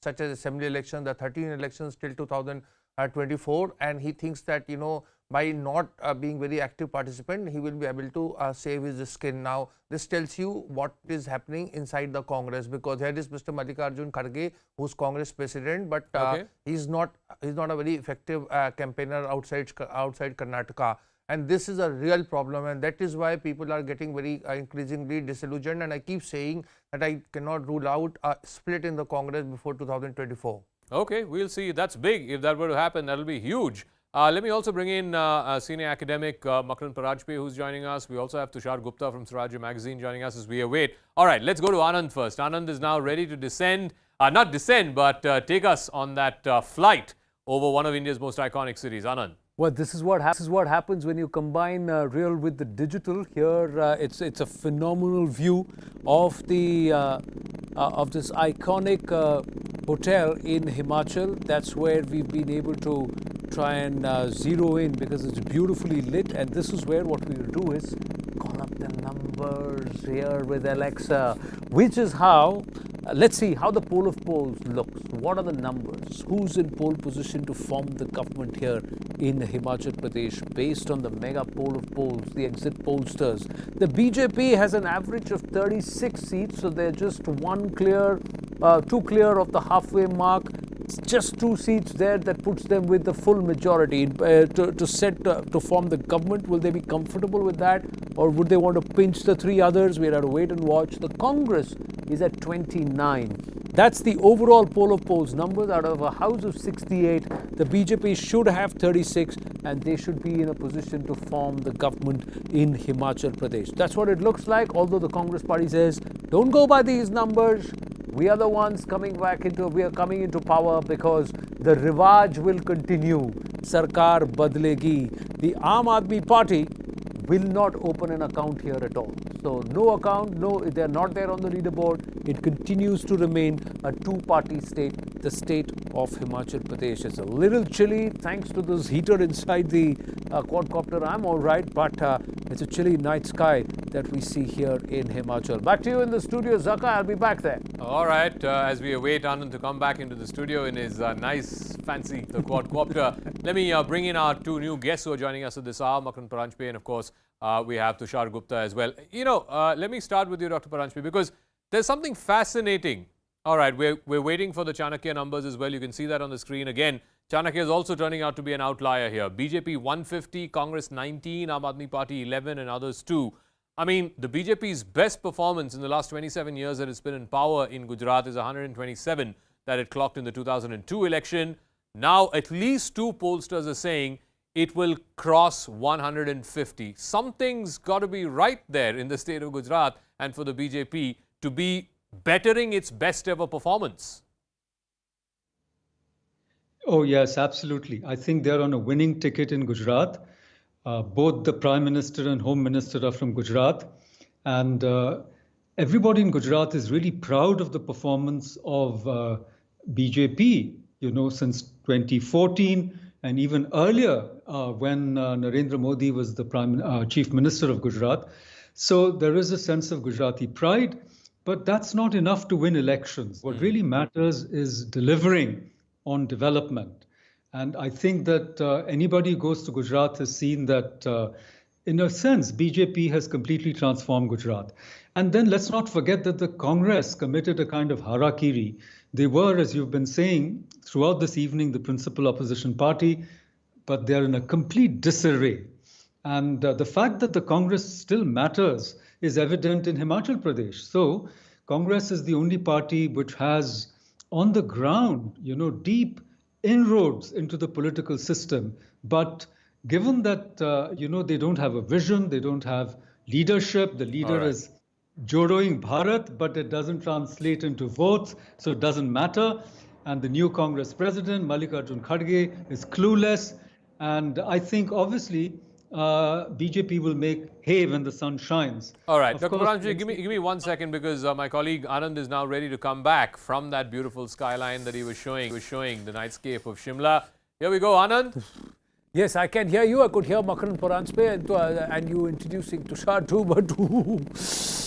S21: such as assembly elections, the 13 elections till 2024, and he thinks that, you know, by not being very active participant, he will be able to save his skin. Now, this tells you what is happening inside the Congress, because here is Mr. Mallikarjun Kharge, who's Congress president, but he's not a very effective campaigner outside Karnataka. And this is a real problem, and that is why people are getting very increasingly disillusioned. And I keep saying that I cannot rule out a split in the Congress before 2024.
S5: Okay, we'll see. That's big. If that were to happen, that'll be huge. Let me also bring in senior academic Makran Parajpe, who's joining us. We also have Tushar Gupta from Swarajya magazine joining us as we await. All right, let's go to Anand first. Anand is now ready to descend, not descend, but take us on that flight over one of India's most iconic cities. Anand.
S10: Well, this is what happens when you combine real with the digital. Here, it's a phenomenal view of the of this iconic hotel in Himachal. That's where we've been able to try and zero in, because it's beautifully lit. And this is where what we will do is call up the numbers here with Alexa, which is how. Let's see how the poll of polls looks. What are the numbers? Who's in pole position to form the government here in Himachal Pradesh based on the mega poll of polls, the exit pollsters? The BJP has an average of 36 seats, so they're just two clear of the halfway mark. It's just 2 seats there that puts them with the full majority to form the government. Will they be comfortable with that, or would they want to pinch the 3 others? We'll have to wait and watch. The Congress is at 29. That's the overall poll of polls numbers. Out of a house of 68, the BJP should have 36, and they should be in a position to form the government in Himachal Pradesh. That's what it looks like, although the Congress party says, don't go by these numbers. We are the ones coming into power because the Rivaj will continue. Sarkar badlegi. The Aam Aadmi Party will not open an account here at all. So no account, they're not there on the leaderboard. It continues to remain a 2-party state, the state of Himachal Pradesh. It's a little chilly thanks to this heater inside the quadcopter. I'm all right, but it's a chilly night sky that we see here in Himachal. Back to you in the studio, Zaka. I'll be back there.
S5: All right, as we await Anand to come back into the studio in his nice, fancy quadcopter, let me bring in our 2 new guests who are joining us at this hour, Makran Parajpe, and of course, we have Tushar Gupta as well. You know, let me start with you, Dr. Parajpe, because there's something fascinating. All right, we're waiting for the Chanakya numbers as well. You can see that on the screen. Again, Chanakya is also turning out to be an outlier here. BJP 150, Congress 19, Aam Aadmi Party 11, and others 2. I mean, the BJP's best performance in the last 27 years that it's been in power in Gujarat is 127 that it clocked in the 2002 election. Now, at least 2 pollsters are saying it will cross 150. Something's got to be right there in the state of Gujarat and for the BJP to be bettering its best ever performance.
S14: Oh, yes, absolutely. I think they're on a winning ticket in Gujarat. Both the Prime Minister and Home Minister are from Gujarat. And everybody in Gujarat is really proud of the performance of BJP, you know, since 2014 and even earlier when Narendra Modi was the Chief Minister of Gujarat. So there is a sense of Gujarati pride, but that's not enough to win elections. What really matters is delivering on development. And I think that anybody who goes to Gujarat has seen that, in a sense, BJP has completely transformed Gujarat. And then let's not forget that the Congress committed a kind of harakiri. They were, as you've been saying, throughout this evening, the principal opposition party, but they're in a complete disarray. And the fact that the Congress still matters is evident in Himachal Pradesh. So Congress is the only party which has on the ground, you know, deep inroads into the political system. But given that, you know, they don't have a vision, they don't have leadership, the leader is Jodoing Bharat, but it doesn't translate into votes, so it doesn't matter. And the new Congress president, Mallikarjun Kharge, is clueless. And I think, obviously, BJP will make hay when the sun shines.
S5: All right, Dr. Parajpe, give me 1 second, because my colleague Anand is now ready to come back from that beautiful skyline that he was showing the nightscape of Shimla. Here we go, Anand.
S10: Yes, I can hear you. I could hear Makaran Paranspe and you introducing Tushar too, but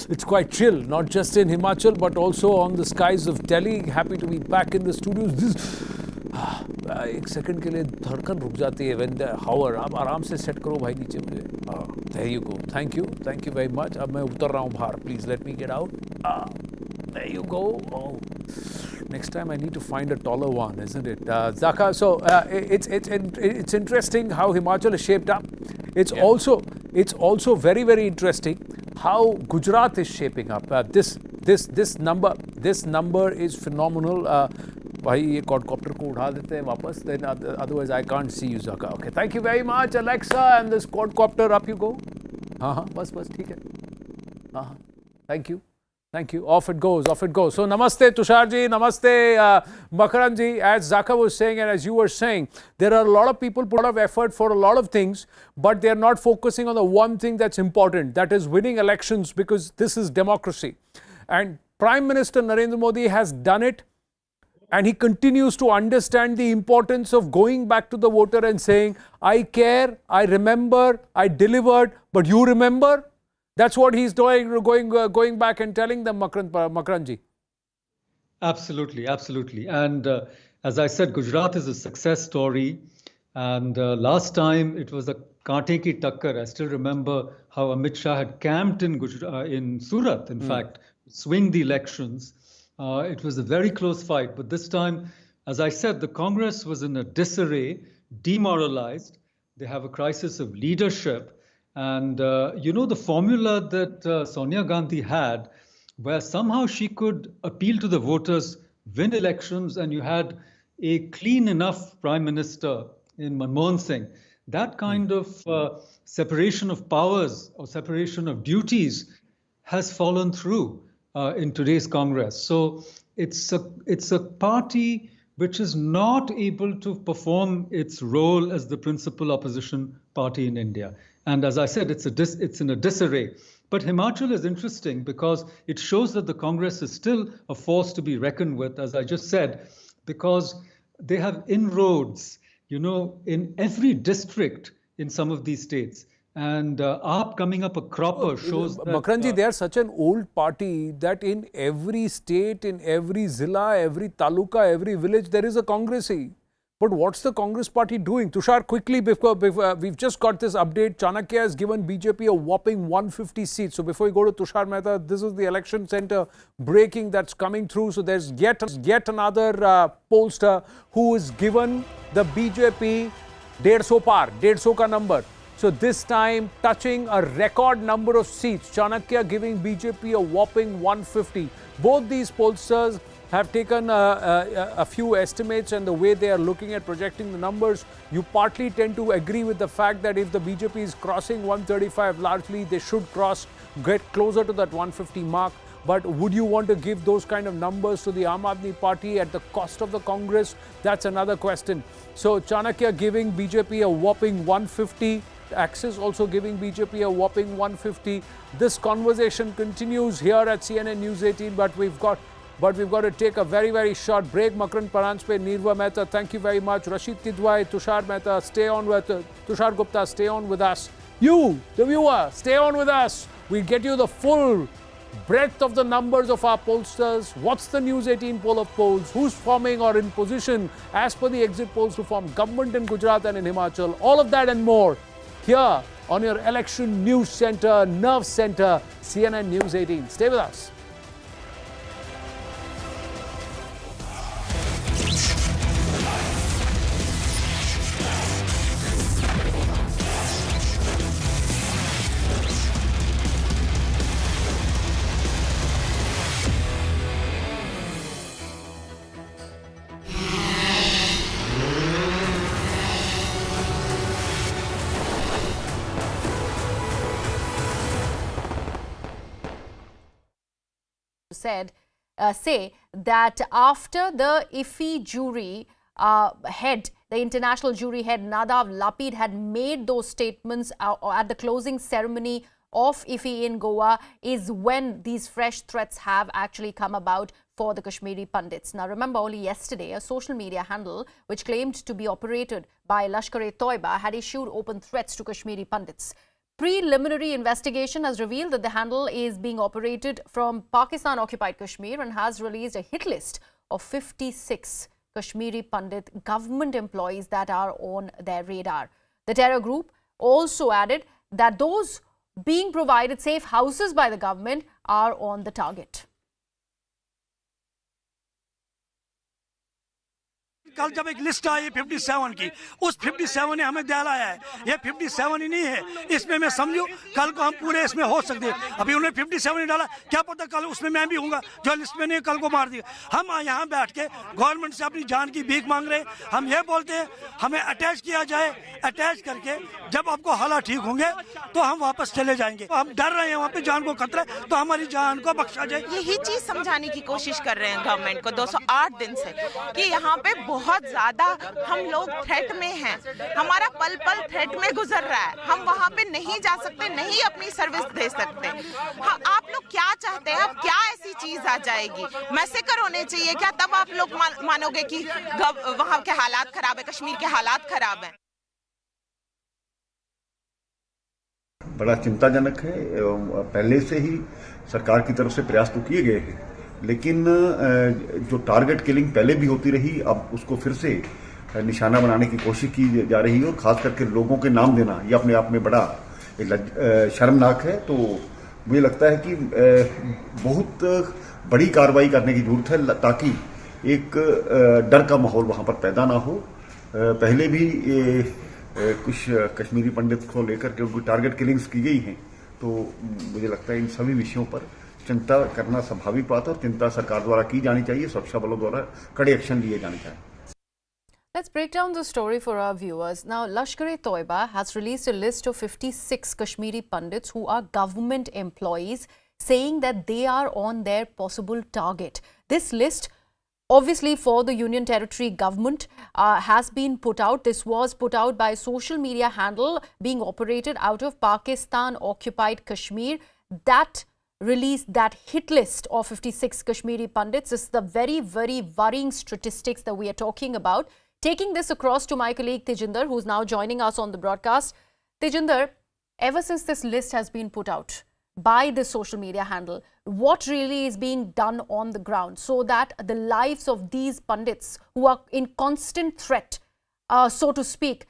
S10: it's quite chill, not just in Himachal, but also on the skies of Delhi. Happy to be back in the studios. एक second के लिए धड़कन रुक जाती है when the hour. आप आराम से सेट करो भाई नीचे मुझे. There you go. Thank you very much. अब मैं उतर रहा हूँ बाहर. Please let me get out. There you go. Oh. Next time I need to find a taller one, isn't it? Zaka, so it's interesting how Himachal is shaped up. It's also very, very interesting how Gujarat is shaping up. This number is phenomenal. भाई ये quadcopter को उड़ा देते हैं वापस. Then otherwise I can't see you, Zaka. Okay, thank you very much, Alexa, and this quadcopter, up you go. हाँ बस ठीक है. Thank you. Off it goes. So namaste Tushar ji, namaste Makaran ji. As Zaka was saying and as you were saying, there are a lot of people put a lot of effort for a lot of things, but they are not focusing on the one thing that's important, that is winning elections, because this is democracy. And Prime Minister Narendra Modi has done it, and he continues to understand the importance of going back to the voter and saying, I care, I remember, I delivered, but you remember? That's what he's doing, going back and telling them, Makaran ji.
S14: Absolutely. And as I said, Gujarat is a success story. And last time it was a kaante ki takkar. I still remember how Amit Shah had camped in Surat, in fact, swing the elections. It was a very close fight. But this time, as I said, the Congress was in a disarray, demoralized. They have a crisis of leadership. And, the formula that Sonia Gandhi had, where somehow she could appeal to the voters, win elections, and you had a clean enough prime minister in Manmohan Singh, that kind of separation of powers or separation of duties has fallen through in today's Congress. So it's a party which is not able to perform its role as the principal opposition party in India. And as I said, it's in a disarray. But Himachal is interesting because it shows that the Congress is still a force to be reckoned with, as I just said, because they have inroads, in every district in some of these states. And AAP coming up a cropper shows that...
S10: Makaranji, they are such an old party that in every state, in every zilla, every taluka, every village, there is a Congressy. But what's the Congress party doing? Tushar, quickly, before we've just got this update, Chanakya has given BJP a whopping 150 seats. So before we go to Tushar Mehta, this is the election center breaking that's coming through. So there's yet another pollster who is given the BJP 150 ka number. So this time touching a record number of seats. Chanakya giving BJP a whopping 150. Both these pollsters have taken a few estimates, and the way they are looking at projecting the numbers, you partly tend to agree with the fact that if the BJP is crossing 135, largely they should get closer to that 150 mark. But would you want to give those kind of numbers to the Aam Aadmi Party at the cost of the Congress? That's another question. So Chanakya giving BJP a whopping 150. Axis also giving BJP a whopping 150. This conversation continues here at CNN News18, but we've got to take a very, very short break. Makaran Paranspe, Nirva Mehta, thank you very much. Rashid Kidwai, Tushar Mehta, Tushar Gupta, stay on with us. You, the viewer, stay on with us. We'll get you the full breadth of the numbers of our pollsters. What's the News18 poll of polls? Who's forming or in position as per the exit polls to form government in Gujarat and in Himachal? All of that and more here on your election news center, nerve center, CNN News18. Stay with us.
S15: Say that after the IFI jury head, the international jury head Nadav Lapid had made those statements at the closing ceremony of IFI in Goa, is when these fresh threats have actually come about for the Kashmiri Pandits. Now remember, only yesterday a social media handle which claimed to be operated by Lashkar-e-Toiba had issued open threats to Kashmiri Pandits. Preliminary investigation has revealed that the handle is being operated from Pakistan-occupied Kashmir and has released a hit list of 56 Kashmiri Pandit government employees that are on their radar. The terror group also added that those being provided safe houses by the government are on the target.
S19: कल जब एक list आई 57 की, उस 57 ने हमें दिलाया है, ये 57 ही नहीं है, इसमें मैं समझूं कल को हम पूरे इसमें हो सकते हैं। अभी उन्होंने 57 ही डाला, क्या पता कल उसमें मैं भी हूँगा जो लिस्ट में नहीं, कल को मार दिया। हम यहाँ बैठ के गवर्नमेंट से अपनी जान की भीख मांग रहे हैं। हम ये बोलते हैं हमें अटैच किया जाए, अटैच करके जब आपको हालात ठीक होंगे तो हम वापस चले जाएंगे। हम डर रहे हैं, वहाँ पे जान को खतरा है, तो हमारी जान को बख्शा जाए।
S20: यही चीज समझाने की कोशिश कर रहे हैं गवर्नमेंट को 208 दिन से कि यहाँ पे बहुत ज्यादा हम लोग थ्रेट में हैं, हमारा पल पल थ्रेट में गुजर रहा है, हम वहाँ पे नहीं जा सकते, नहीं अपनी सर्विस दे सकते। हाँ, आप लोग क्या चाहते हैं? अब क्या ऐसी चीज आ जाएगी? मैसेकर होने चाहिए क्या? तब आप लोग मानोगे कि वहाँ के हालात खराब है, कश्मीर के हालात खराब है।
S23: बड़ा चिंताजनक है। पहले से ही सरकार की तरफ से प्रयास तो किए गए हैं, लेकिन जो टारगेट किलिंग पहले भी होती रही, अब उसको फिर से निशाना बनाने की कोशिश की जा रही है और खास करके लोगों के नाम देना ये अपने आप में बड़ा शर्मनाक है। तो मुझे लगता है कि बहुत बड़ी कार्रवाई करने की जरूरत है ताकि एक डर का माहौल वहां पर पैदा ना हो। पहले भी कुछ कश्मीरी पंडित को लेकर के उनकी टारगेट किलिंग्स की गई हैं, तो मुझे लगता है इन सभी विषयों पर चिंता करना स्वाभाविक बात है और चिंता सरकार द्वारा की जानी चाहिए, सुरक्षा बलों द्वारा कड़े एक्शन लिए जाने चाहिए।
S15: Let's break down the story for our viewers. Now, Lashkar-e-Toiba has released a list of 56 Kashmiri Pandits who are government employees, saying that they are on their possible target. This list, obviously for the Union Territory government, has been put out. This was put out by a social media handle being operated out of Pakistan-occupied Kashmir. That released that hit list of 56 Kashmiri Pandits. This is the very, very worrying statistics that we are talking about. Taking this across to my colleague Tejinder, who's now joining us on the broadcast. Tejinder, ever since this list has been put out by the social media handle, what really is being done on the ground so that the lives of these Pandits who are in constant threat, so to speak,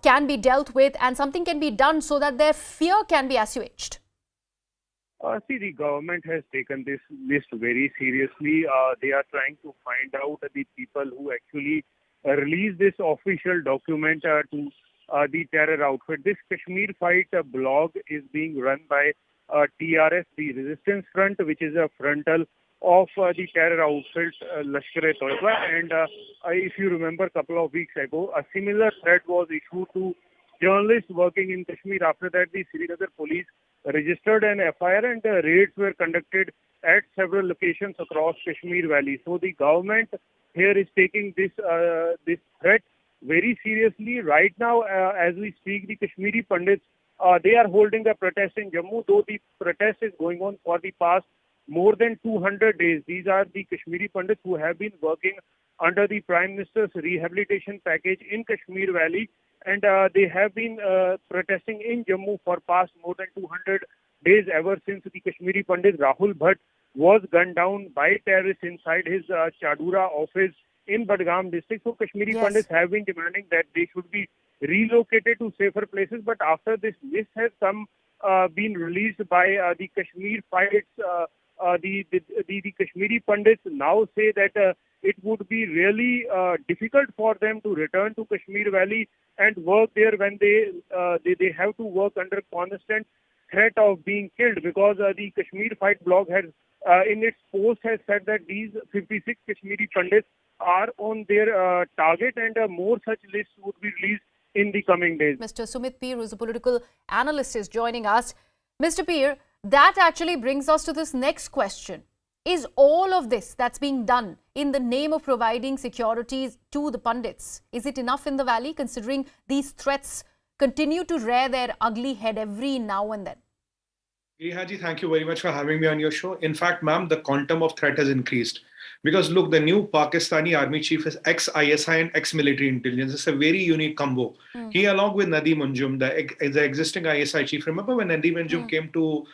S15: can be dealt with and something can be done so that their fear can be assuaged?
S24: See, the government has taken this list very seriously. They are trying to find out the people who actually released this official document to the terror outfit. This Kashmir Fight blog is being run by TRF, the Resistance Front, which is a frontal of the terror outfit Lashkar-e-Toiba. And if you remember, a couple of weeks ago, a similar threat was issued to journalists working in Kashmir. After that, the Srinagar police registered an FIR and raids were conducted at several locations across Kashmir Valley. So the government here is taking this threat very seriously. Right now, as we speak, the Kashmiri Pandits, they are holding a protest in Jammu, though the protest is going on for the past more than 200 days. These are the Kashmiri Pandits who have been working under the Prime Minister's rehabilitation package in Kashmir Valley, and they have been protesting in Jammu for past more than 200 days, ever since the Kashmiri Pandit Rahul Bhatt was gunned down by terrorists inside his Chadura office in Badgam district. So Kashmiri Pandits have been demanding that they should be relocated to safer places. But after this list has been released by the Kashmir Fights, the Kashmiri Pandits now say that it would be really difficult for them to return to Kashmir Valley and work there when they have to work under constant threat of being killed, because the Kashmir Fight blog has in its post has said that these 56 Kashmiri Pandits are on their target, and more such lists would be released in the coming days.
S15: Mr. Sumit Peer, who's a political analyst, is joining us. Mr. Peer, that actually brings us to this next question. Is all of this that's being done in the name of providing securities to the Pandits, is it enough in the valley, considering these threats continue to rear their ugly head every now and then?
S25: Haji, thank you very much for having me on your show. In fact, ma'am, the quantum of threat has increased.
S3: Because look, the new Pakistani army chief is ex-ISI and ex-military intelligence. It's a very unique combo. He, along with Nadeem Anjum, the existing ISI chief, remember when Nadeem Anjum came to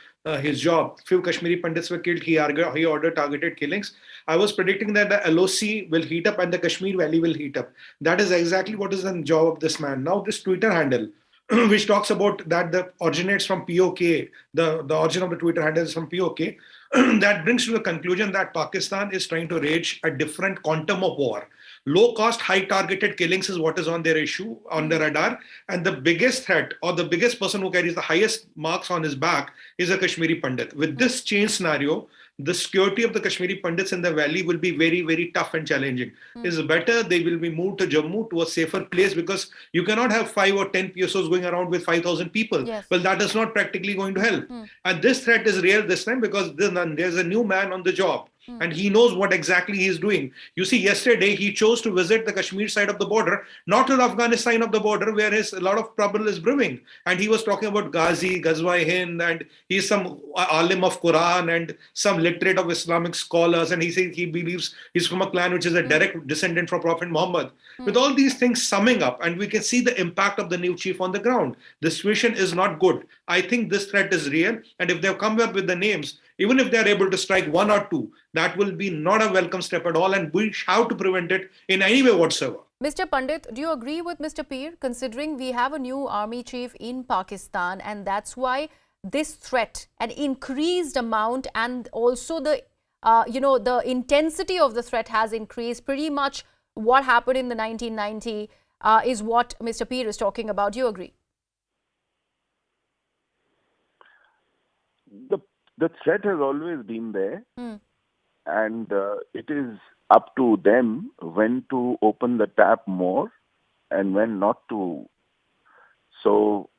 S3: his job, few Kashmiri Pandits were killed, he ordered targeted killings. I was predicting that the LOC will heat up and the Kashmir Valley will heat up. That is exactly what is the job of this man. Now this Twitter handle, which talks about that the originates from POK, the origin of the Twitter handle is from POK, that brings to the conclusion that Pakistan is trying to wage a different quantum of war. Low cost, high targeted killings is what is on their issue, on the radar. And the biggest threat or the biggest person who carries the highest marks on his back is a Kashmiri Pandit. With this change scenario, the security of the Kashmiri Pandits in the valley will be very, very tough and challenging. It's better they will be moved to Jammu, to a safer place, because you cannot have 5 or 10 PSOs going around with 5,000 people. Yes. Well, that is not practically going to help. And this threat is real this time because there's a new man on the job. And he knows what exactly he is doing. You see, yesterday he chose to visit the Kashmir side of the border, not to the Afghanistan of the border, where a lot of trouble is brewing. And he was talking about Ghazi, Ghazwa-e-Hind, and he's some alim of Quran and some literate of Islamic scholars. And he says he believes he's from a clan which is a direct descendant from Prophet Muhammad. With all these things summing up, and we can see the impact of the new chief on the ground. The situation is not good. I think this threat is real. And if they've come up with the names, even if they're able to strike 1 or 2, that will be not a welcome step at all, and we have to prevent it in any way whatsoever.
S15: Mr. Pandit, do you agree with Mr. Peer, considering we have a new army chief in Pakistan, and that's why this threat, an increased amount, and also the, the intensity of the threat has increased? Pretty much what happened in the 1990 is what Mr. Peer is talking about. Do you agree?
S4: The threat has always been there, and it is up to them when to open the tap more and when not to. So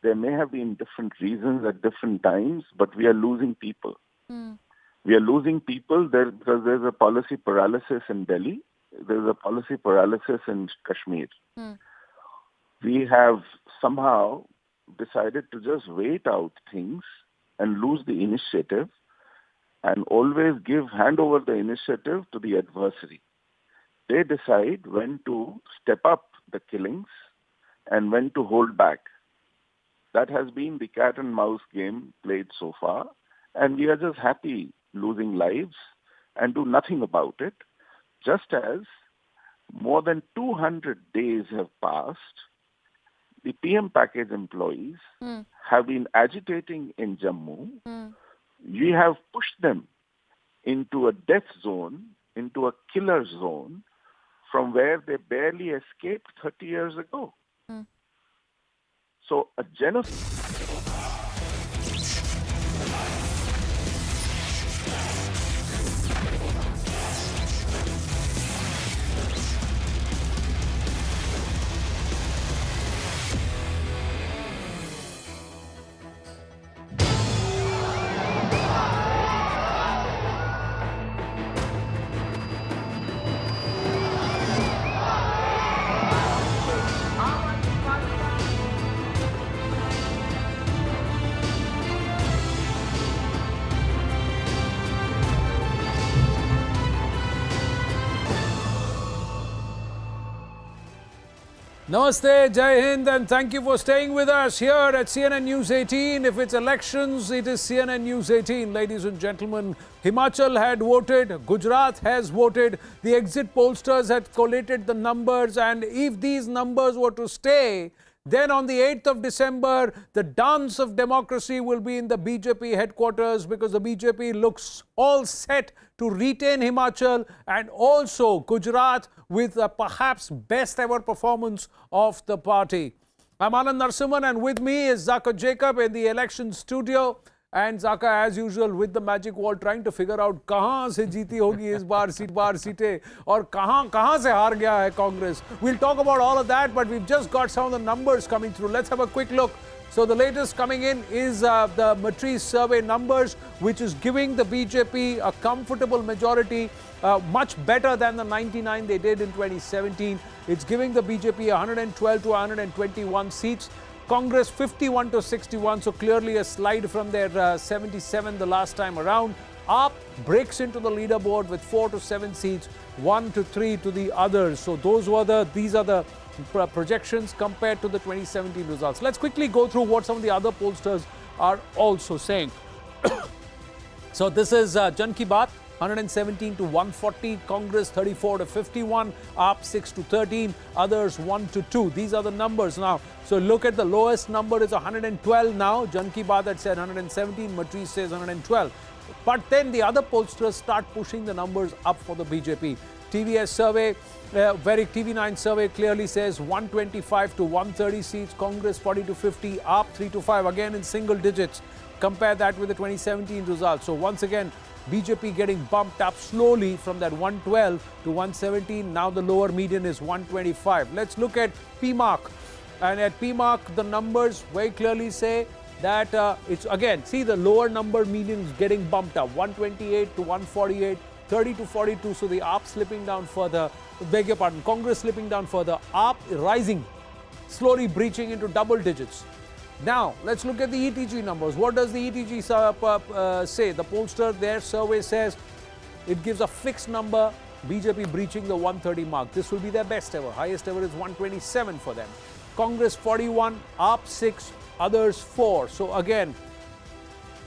S4: there may have been different reasons at different times, but we are losing people. We are losing people there because there's a policy paralysis in Delhi. There's a policy paralysis in Kashmir. We have somehow decided to just wait out things and lose the initiative, and always hand over the initiative to the adversary. They decide when to step up the killings and when to hold back. That has been the cat and mouse game played so far, and we are just happy losing lives and do nothing about it. Just as more than 200 days have passed, the PM package employees have been agitating in Jammu. We have pushed them into a death zone, into a killer zone, from where they barely escaped 30 years ago. So a genocide.
S10: Namaste, Jai Hind, and thank you for staying with us here at CNN News 18. If it's elections, it is CNN News 18. Ladies and gentlemen, Himachal had voted, Gujarat has voted, the exit pollsters had collated the numbers, and if these numbers were to stay, then on the 8th of December, the dance of democracy will be in the BJP headquarters, because the BJP looks all set to retain Himachal and also Gujarat with perhaps best ever performance of the party. I'm Anand Narasimhan, and with me is Zaka Jacob in the election studio. And Zaka, as usual, with the magic wall, trying to figure out कहाँ से जीती होगी इस बार सीटें और कहाँ से हार गया है Congress. We'll talk about all of that, but we've just got some of the numbers coming through. Let's have a quick look. So the latest coming in is the Matrice survey numbers, which is giving the BJP a comfortable majority, much better than the 99 they did in 2017. It's giving the BJP 112 to 121 seats. Congress 51 to 61, so clearly a slide from their 77 the last time around. AAP breaks into the leaderboard with 4 to 7 seats, 1 to 3 to the others. So these are the projections compared to the 2017 results. Let's quickly go through what some of the other pollsters are also saying. So this is Jan Ki Baat, 117 to 140, Congress 34 to 51, AAP 6 to 13, others 1 to 2. These are the numbers now. So look at the lowest number is 112 now. Jan Ki Baat had said 117, Matrice says 112. But then the other pollsters start pushing the numbers up for the BJP. TVS survey, TV9 survey clearly says 125 to 130 seats, Congress 40 to 50, AAP 3 to 5, again in single digits. Compare that with the 2017 results. So once again, BJP getting bumped up slowly from that 112 to 117. Now the lower median is 125. Let's look at PMark. And at PMark, the numbers very clearly say that it's again, see the lower number median is getting bumped up. 128 to 148, 30 to 42. So the AAP slipping down further. Beg your pardon, Congress slipping down further. AAP rising, slowly breaching into double digits. Now, let's look at the ETG numbers. What does the ETG say? The pollster, their survey says it gives a fixed number, BJP breaching the 130 mark. This will be their best ever. Highest ever is 127 for them. Congress 41, AAP 6, others 4. So again,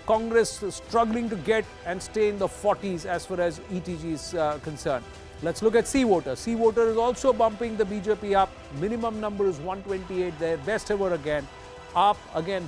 S10: Congress struggling to get and stay in the 40s as far as ETG is concerned. Let's look at C-Voter. C-Voter is also bumping the BJP up. Minimum number is 128, their best ever again. AAP again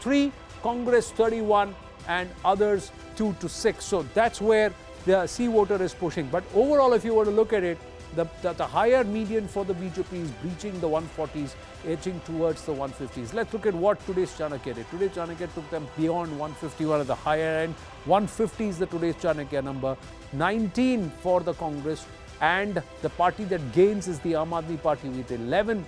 S10: 3, Congress 31, and others 2 to 6. So that's where the C-Voter is pushing. But overall, if you were to look at it, the higher median for the BJP is breaching the 140s, edging towards the 150s. Let's look at what today's Chanakya did. Today's Chanakya took them beyond 151 at the higher end. 150 is the today's Chanakya number. 19 for the Congress, and the party that gains is the Aam Aadmi Party with 11.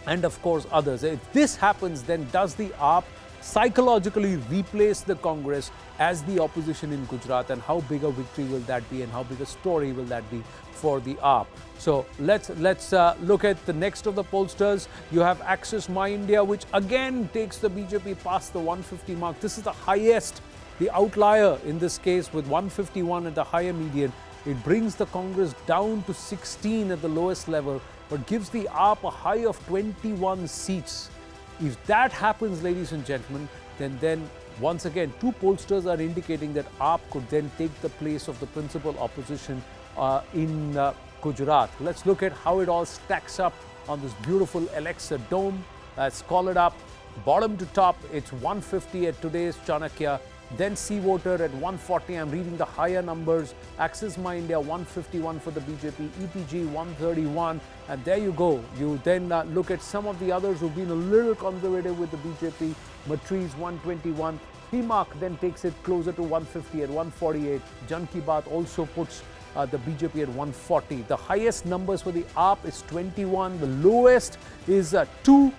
S10: And of course others. If this happens, then does the AAP psychologically replace the Congress as the opposition in Gujarat, and how big a victory will that be, and how big a story will that be for the AAP? So let's look at the next of the pollsters. You have Access My India, which again takes the BJP past the 150 mark. This is the highest, the outlier in this case, with 151 at the higher median. It brings the Congress down to 16 at the lowest level, but gives the AAP a high of 21 seats. If that happens, ladies and gentlemen, then once again, two pollsters are indicating that AAP could then take the place of the principal opposition in Gujarat. Let's look at how it all stacks up on this beautiful Alexa dome. Let's call it up. Bottom to top, it's 150 at today's Chanakya. Then C-Voter at 140. I'm reading the higher numbers. Access My India 151 for the BJP, ETG 131, and there you go. You then look at some of the others who've been a little conservative with the BJP. Matrice 121. PMark then takes it closer to 150 at 148. Jan Ki Baat also puts the BJP at 140. The highest numbers for the AAP is 21. The lowest is 2.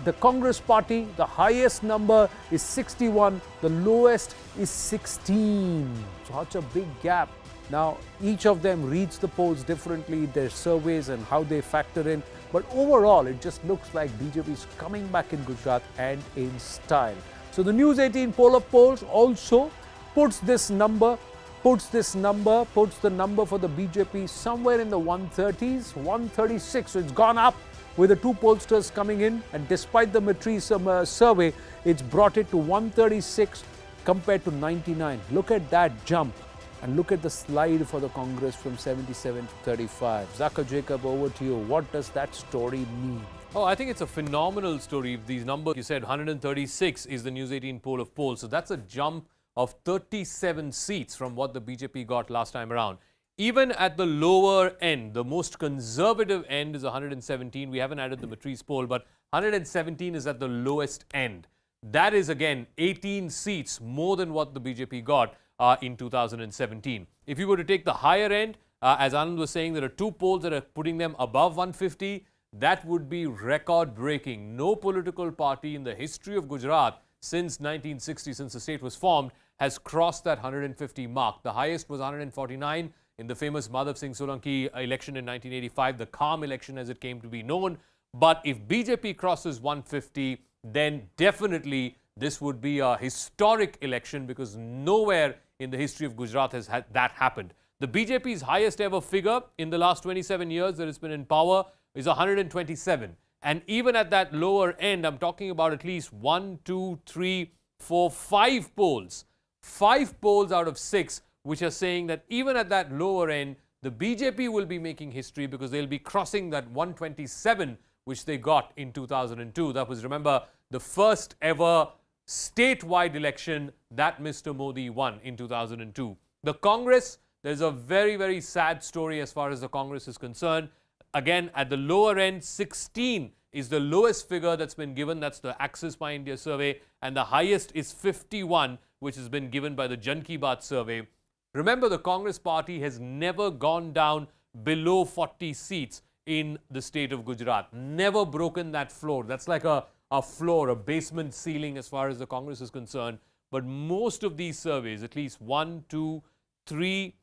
S10: The Congress party, the highest number is 61, the lowest is 16. Such a big gap. Now, each of them reads the polls differently, their surveys and how they factor in. But overall, it just looks like BJP is coming back in Gujarat and in style. So the News18 poll of polls also puts the number for the BJP somewhere in the 130s, 136. So it's gone up with the two pollsters coming in, and despite the Matrice survey, it's brought it to 136 compared to 99. Look at that jump, and look at the slide for the Congress from 77 to 35. Zaka Jacob, over to you. What does that story mean?
S5: Oh, I think it's a phenomenal story. These numbers, you said 136 is the News18 poll of polls. So that's a jump of 37 seats from what the BJP got last time around. Even at the lower end, the most conservative end is 117. We haven't added the Matrice poll, but 117 is at the lowest end. That is, again, 18 seats more than what the BJP got in 2017. If you were to take the higher end, as Anand was saying, there are two polls that are putting them above 150. That would be record-breaking. No political party in the history of Gujarat since 1960, since the state was formed, has crossed that 150 mark. The highest was 149. In the famous Madhav Singh Solanki election in 1985, the calm election as it came to be known. But if BJP crosses 150, then definitely this would be a historic election because nowhere in the history of Gujarat has that happened. The BJP's highest ever figure in the last 27 years that it's been in power is 127. And even at that lower end, I'm talking about at least 1, 2, 3, 4, 5 polls. 5 polls out of 6 which are saying that even at that lower end, the BJP will be making history because they'll be crossing that 127 which they got in 2002. That was, remember, the first ever statewide election that Mr. Modi won in 2002. The Congress, there's a very, very sad story as far as the Congress is concerned. Again, at the lower end, 16 is the lowest figure that's been given. That's the Axis My India survey. And the highest is 51, which has been given by the Jan Ki Baat survey. Remember, the Congress party has never gone down below 40 seats in the state of Gujarat. Never broken that floor. That's like a floor, a basement ceiling as far as the Congress is concerned. But most of these surveys, at least 1, 2, 3,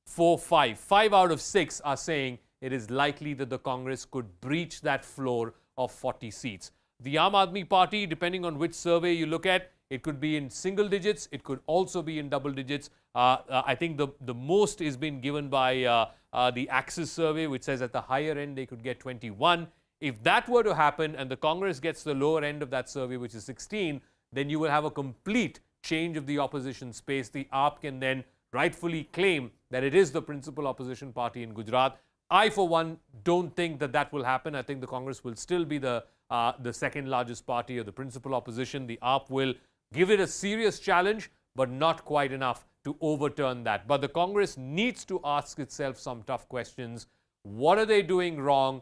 S5: 4, 5, 5 out of 6 are saying it is likely that the Congress could breach that floor of 40 seats. The Aam Aadmi Party, depending on which survey you look at, it could be in single digits. It could also be in double digits. I think the most is being given by the Axis survey, which says at the higher end they could get 21. If that were to happen and the Congress gets the lower end of that survey, which is 16, then you will have a complete change of the opposition space. The AAP can then rightfully claim that it is the principal opposition party in Gujarat. I, for one, don't think that that will happen. I think the Congress will still be the second largest party or the principal opposition. The AAP will give it a serious challenge, but not quite enough to overturn that. But the Congress needs to ask itself some tough questions. What are they doing wrong?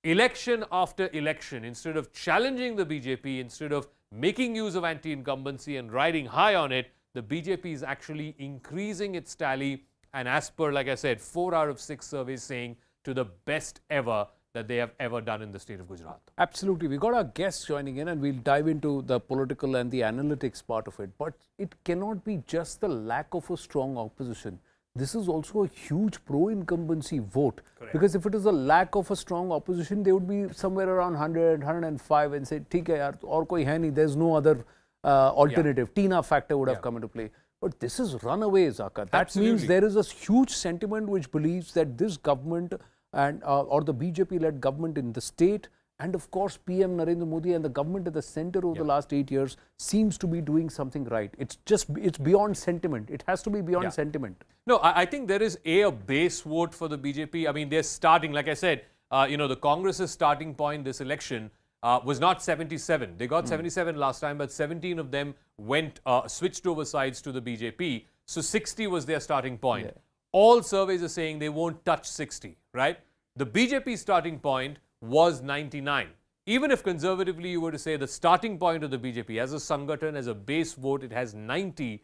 S5: Election after election, instead of challenging the BJP, instead of making use of anti-incumbency and riding high on it, the BJP is actually increasing its tally. And as per, like I said, 4 out of 6 surveys saying to the best ever that they have ever done in the state of Gujarat.
S12: Absolutely. We got our guests joining in and we'll dive into the political and the analytics part of it. But it cannot be just the lack of a strong opposition. This is also a huge pro-incumbency vote. Correct. Because if it is a lack of a strong opposition, they would be somewhere around 100, 105 and say, "Theek hai yaar, aur koi hai nahi, there's no other alternative." Yeah. Tina factor would have come into play. But this is runaway, Zaka. That Absolutely. Means there is a huge sentiment which believes that this government and or the BJP-led government in the state and of course PM Narendra Modi and the government at the center over the last 8 years seems to be doing something right. It's beyond sentiment. It has to be beyond sentiment.
S5: No, I think there is a base vote for the BJP. I mean, they're starting, like I said, the Congress's starting point this election was not 77. They got 77 last time, but 17 of them went switched over sides to the BJP. So 60 was their starting point. Yeah. All surveys are saying they won't touch 60, right? The BJP starting point was 99. Even if conservatively you were to say the starting point of the BJP as a Sangathan, as a base vote, it has 90.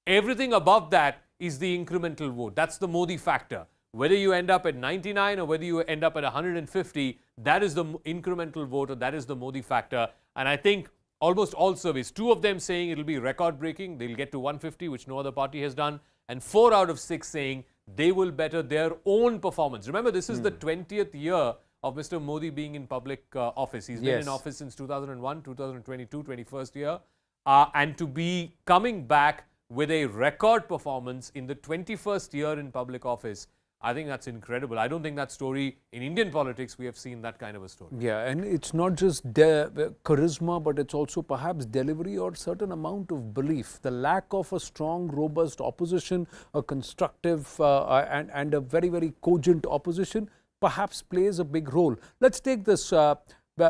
S5: Everything above that is the incremental vote. That's the Modi factor. Whether you end up at 99 or whether you end up at 150, that is the incremental vote or that is the Modi factor. And I think almost all surveys, 2 of them saying it will be record-breaking, they'll get to 150, which no other party has done, and 4 out of 6 saying they will better their own performance. Remember, this is the 20th year of Mr. Modi being in public office. He's been in office since 2001, 2022, 21st year. And to be coming back with a record performance in the 21st year in public office, I think that's incredible. I don't think that story in Indian politics, we have seen that kind of a story.
S12: Yeah, and it's not just charisma, but it's also perhaps delivery or certain amount of belief. The lack of a strong, robust opposition, a constructive and a very, very cogent opposition perhaps plays a big role. Let's take this.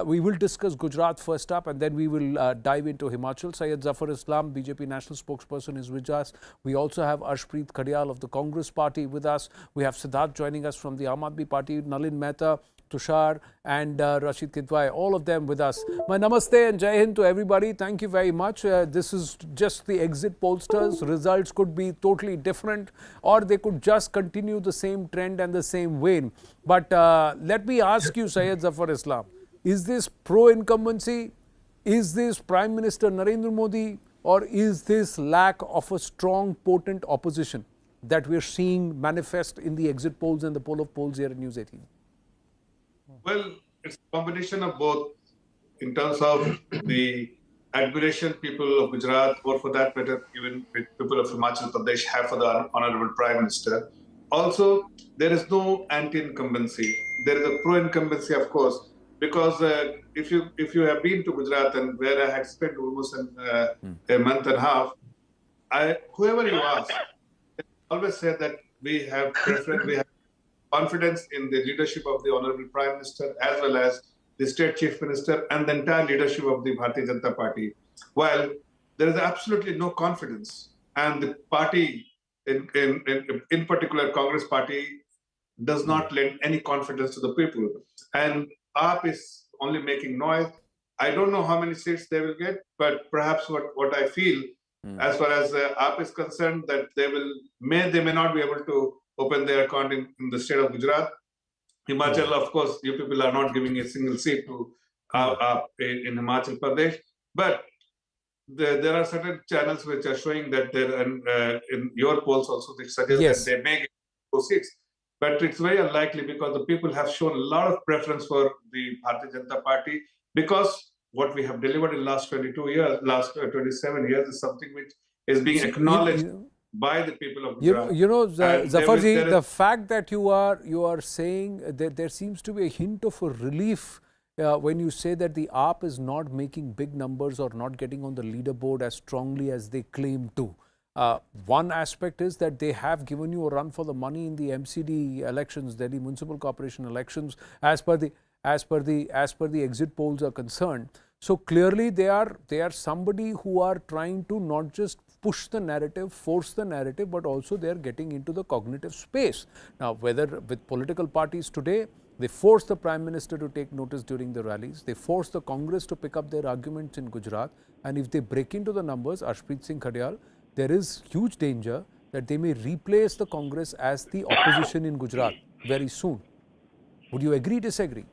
S12: We will discuss Gujarat first up and then we will dive into Himachal. Syed Zafar Islam, BJP national spokesperson, is with us. We also have Arshpreet Khadial of the Congress party with us. We have Siddharth joining us from the Aam Aadmi party, Nalin Mehta, Tushar and Rashid Kidwai, all of them with us. My namaste and Jai Hind to everybody. Thank you very much. This is just the exit pollsters. Results could be totally different or they could just continue the same trend and the same vein. But let me ask you, Syed Zafar Islam, is this pro-incumbency? Is this Prime Minister Narendra Modi? Or is this lack of a strong, potent opposition that we're seeing manifest in the exit polls and the poll of polls here in News 18?
S1: Well, it's a combination of both in terms of the admiration people of Gujarat, or for that matter, even people of Himachal Pradesh have for the Honorable Prime Minister. Also, there is no anti-incumbency. There is a pro-incumbency, of course, because if you have been to Gujarat, and where I had spent almost a month and a half, whoever you ask, they always say that we have preference, we have confidence in the leadership of the Honorable Prime Minister, as well as the State Chief Minister and the entire leadership of the Bharatiya Janata Party. While there is absolutely no confidence, and the party, in particular Congress Party, does not lend any confidence to the people. And AAP is only making noise. I don't know how many seats they will get, but perhaps what I feel, as far as AAP is concerned, that they may not be able to open their account in the state of Gujarat. Himachal, of course, you people are not giving a single seat to in Himachal Pradesh. But there are certain channels which are showing that in your polls also they suggest that they may get 2 seats. But it's very unlikely, because the people have shown a lot of preference for the Bharatiya Janata Party, because what we have delivered in last 27 years is something which is being acknowledged by the people of Gujarat.
S12: Zafarji, the fact that you are saying that there seems to be a hint of a relief when you say that the AAP is not making big numbers or not getting on the leaderboard as strongly as they claim to. One aspect is that they have given you a run for the money in the MCD elections, Delhi Municipal Corporation elections, as per the exit polls are concerned. So clearly they are somebody who are trying to not just push the narrative, force the narrative, but also they are getting into the cognitive space. Now, whether with political parties today, they force the Prime Minister to take notice during the rallies, they force the Congress to pick up their arguments in Gujarat, and if they break into the numbers, Arshpreet Singh Khadial, there is huge danger that they may replace the Congress as the opposition in Gujarat very soon. Would you agree, disagree?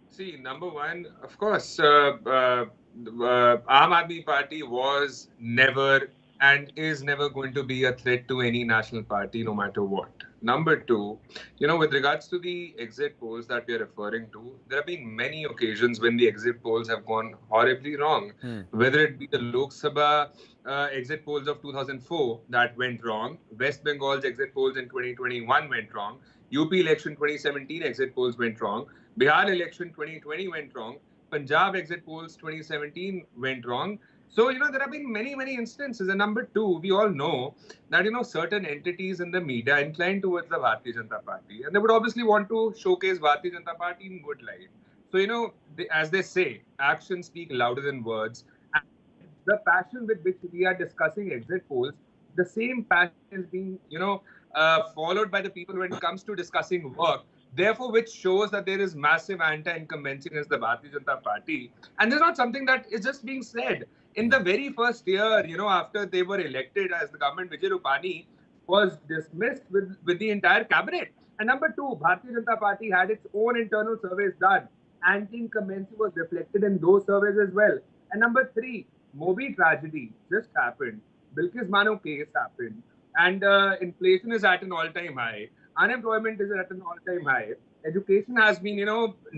S6: See, number one, of course, Aam Aadmi Party was never and is never going to be a threat to any national party, no matter what. Number two, with regards to the exit polls that we are referring to, there have been many occasions when the exit polls have gone horribly wrong. Whether it be the Lok Sabha exit polls of 2004 that went wrong, West Bengal's exit polls in 2021 went wrong, UP election 2017 exit polls went wrong, Bihar election 2020 went wrong, Punjab exit polls 2017 went wrong. So, there have been many, many instances. And number two, we all know that, certain entities in the media incline towards the Bharatiya Janata Party. And they would obviously want to showcase Bharatiya Janata Party in good light. So, as they say, actions speak louder than words. And the passion with which we are discussing exit polls, the same passion is being, followed by the people when it comes to discussing work. Therefore, which shows that there is massive anti-incumbency against the Bharatiya Janata Party. And this is not something that is just being said. In the very first year, after they were elected as the government, Vijay Rupani was dismissed with the entire cabinet. And number two, Bharatiya Janata Party had its own internal surveys done. Anti-incumbency was reflected in those surveys as well. And number three, Mobi tragedy just happened. Bilkis Bano case happened. And inflation is at an all-time high. Unemployment is at an all-time high. Education has been,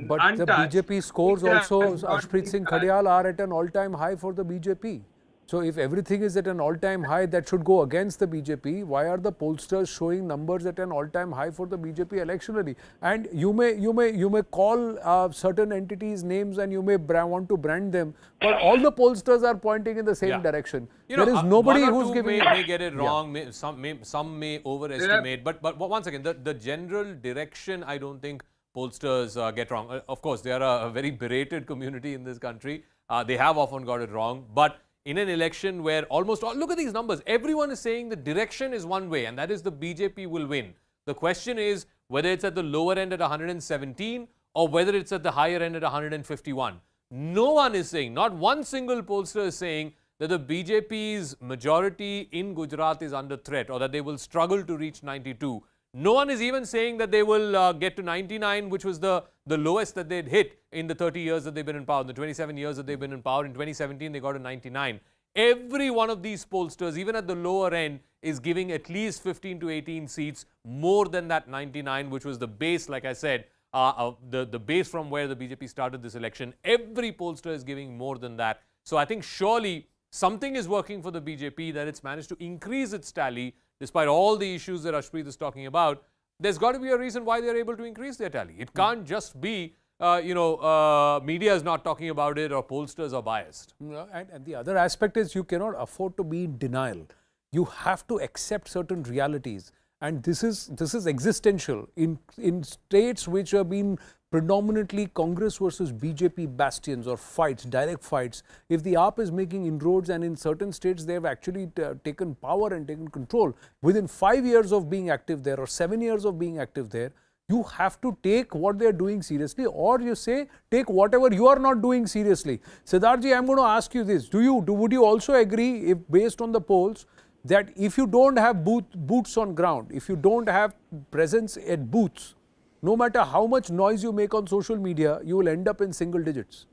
S12: but
S6: untouched.
S12: the BJP scores also, Arshpreet Singh Khadial, are at an all-time high for the BJP. So if everything is at an all-time high, that should go against the BJP. Why are the pollsters showing numbers at an all-time high for the BJP electionally? And you may call certain entities names and you may want to brand them, but all the pollsters are pointing in the same direction. There is nobody who's giving.
S5: May get it wrong. Some may overestimate. But once again, the general direction, I don't think pollsters get wrong. Of course, they are a very berated community in this country. They have often got it wrong, but in an election where almost all, look at these numbers, everyone is saying the direction is one way, and that is the BJP will win. The question is whether it's at the lower end at 117 or whether it's at the higher end at 151. No one is saying, not one single pollster is saying that the BJP's majority in Gujarat is under threat or that they will struggle to reach 92. No one is even saying that they will get to 99, which was the lowest that they'd hit in the 30 years that they've been in power, the 27 years that they've been in power. In 2017, they got to 99. Every one of these pollsters, even at the lower end, is giving at least 15 to 18 seats more than that 99, which was the base, like I said, the base from where the BJP started this election. Every pollster is giving more than that. So I think surely something is working for the BJP, that it's managed to increase its tally despite all the issues that Ashpreet is talking about. There's got to be a reason why they're able to increase their tally. It can't just be, media is not talking about it or pollsters are biased.
S12: And the other aspect is you cannot afford to be in denial. You have to accept certain realities. And this is existential. In states which have been predominantly Congress versus BJP bastions or fights, direct fights, if the AAP is making inroads, and in certain states they have actually taken power and taken control, within 5 years of being active there or 7 years of being active there, you have to take what they are doing seriously, or you say take whatever you are not doing seriously. Siddharthji, I am going to ask you this. Would you also agree, if based on the polls, that if you don't have boots on ground, if you don't have presence at booths, no matter how much noise you make on social media, you will end up in single digits?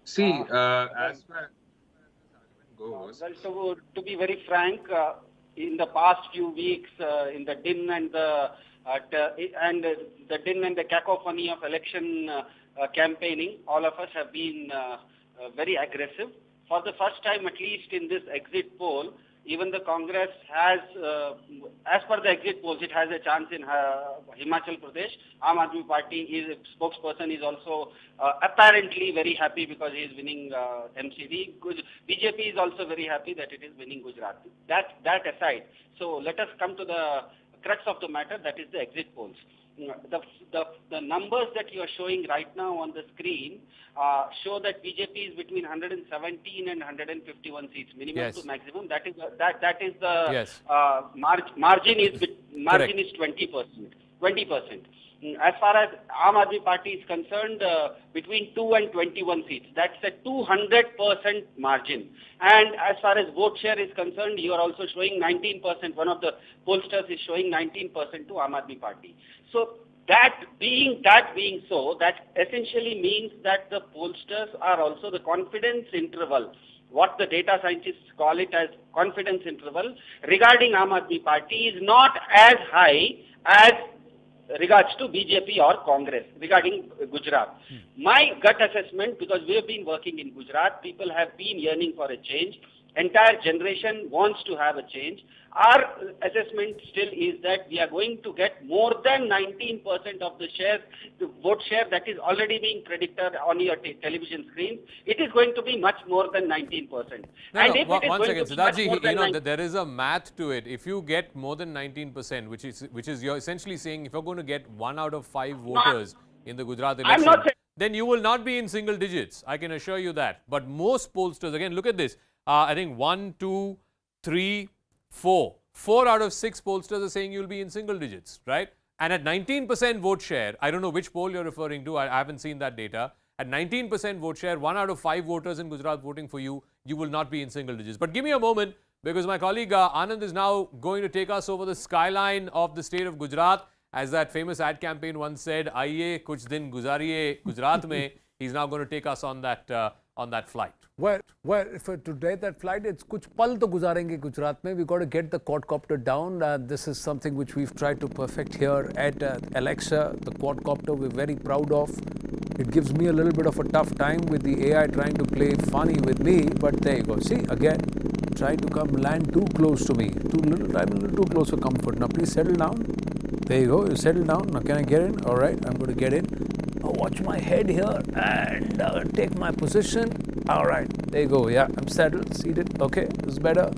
S6: See, as far as this argument goes...
S7: Well, to be very frank, in the past few weeks, in the din and the cacophony of election campaigning, all of us have been very aggressive. For the first time, at least in this exit poll, even the Congress has, as per the exit polls, it has a chance in Himachal Pradesh. Aam Aadmi Party spokesperson is also apparently very happy because he is winning MCD. BJP is also very happy that it is winning Gujarat. That aside, so let us come to the crux of the matter, that is the exit polls. The numbers that you are showing right now on the screen show that BJP is between 117 and 151 seats, minimum to maximum. That is the margin is 20%. 20%. As far as Aam Aadmi Party is concerned, between 2 and 21 seats. That's a 200% margin. And as far as vote share is concerned, you are also showing 19%. One of the pollsters is showing 19% to Aam Aadmi Party. So that being so, that essentially means that the pollsters are also the confidence interval, what the data scientists call it as confidence interval, regarding Aam Aadmi Party is not as high as regards to BJP or Congress regarding Gujarat. My gut assessment, because we have been working in Gujarat, people have been yearning for a change. Entire generation wants to have a change. Our assessment still is that we are going to get more than 19% of the share, the vote share that is already being predicted on your television screen. It is going to be much more than 19%.
S5: One second, Siddharthji, there is a math to it. If you get more than 19%, which is you're essentially saying if you're going to get 1 out of 5 voters in the Gujarat election, then you will not be in single digits. I can assure you that. But most pollsters, again, look at this. I think 1, 2, 3, 4. 4 out of 6 pollsters are saying you'll be in single digits, right? And at 19% vote share, I don't know which poll you're referring to, I haven't seen that data. At 19% vote share, 1 out of 5 voters in Gujarat voting for you, you will not be in single digits. But give me a moment, because my colleague Anand is now going to take us over the skyline of the state of Gujarat. As that famous ad campaign once said, "Aiye kuch din guzariye Gujarat mein." He's now going to take us on that flight.
S12: Well, for today that flight, it's kuch pal to guzarenge Gujarat mein. We've got to get the quadcopter down. This is something which we've tried to perfect here at Alexa, the quadcopter we're very proud of. It gives me a little bit of a tough time with the AI trying to play funny with me, but there you go. See, again, trying to land too close to me. I'm a little too close for comfort. Now please settle down. There you go, you settle down. Now can I get in? All right, I'm going to get in. Watch my head here and take my position. All right, there you go. Yeah, I'm settled, seated. Okay, this is better.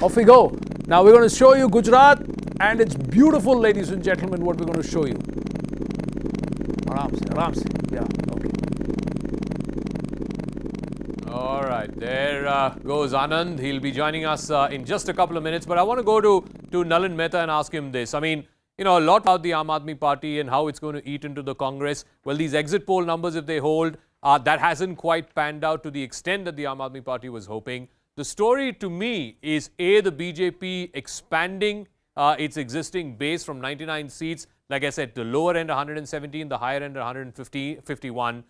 S12: Off we go. Now we're going to show you Gujarat, and it's beautiful, ladies and gentlemen, what we're going to show you. Aram se. Yeah, okay.
S5: All right, there goes Anand. He'll be joining us in just a couple of minutes. But I want to go to Nalin Mehta and ask him this. I mean, you know, a lot about the Aam Aadmi Party and how it's going to eat into the Congress. Well, these exit poll numbers, if they hold, that hasn't quite panned out to the extent that the Aam Aadmi Party was hoping. The story to me is A, the BJP expanding its existing base from 99 seats, like I said, the lower end 117, the higher end 151.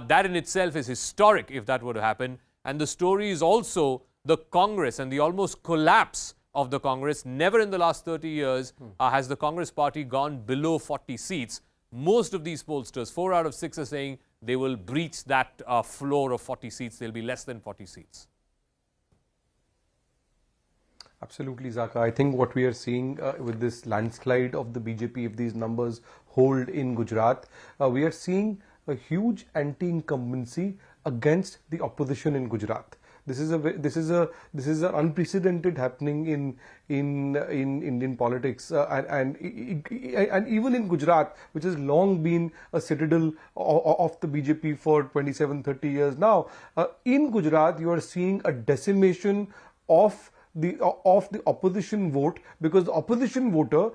S5: That in itself is historic if that were to happen. And the story is also the Congress and the almost collapse of the Congress. Never in the last 30 years has the Congress party gone below 40 seats. most of these pollsters, 4 out of 6 are saying they will breach that floor of 40 seats. They'll be less than 40 seats.
S17: Absolutely, Zaka. I think what we are seeing with this landslide of the BJP, if these numbers hold in Gujarat, we are seeing a huge anti-incumbency against the opposition in Gujarat. This is an unprecedented happening in Indian politics, and even in Gujarat, which has long been a citadel of the BJP for 27-30 years now. In Gujarat, you are seeing a decimation of the opposition vote, because the opposition voter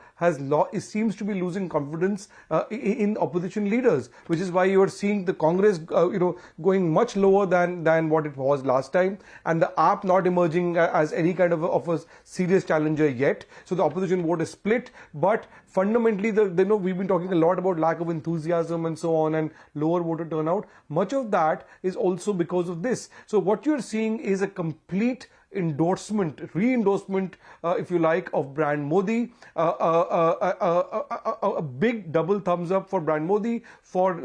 S17: seems to be losing confidence in opposition leaders, which is why you are seeing the Congress going much lower than what it was last time, and the AAP not emerging as any kind of a serious challenger yet. So the opposition vote is split, but fundamentally we've been talking a lot about lack of enthusiasm and so on, and lower voter turnout. Much of that is also because of this. So what you're seeing is a complete re-endorsement, if you like, of brand Modi, a big double thumbs up for brand Modi on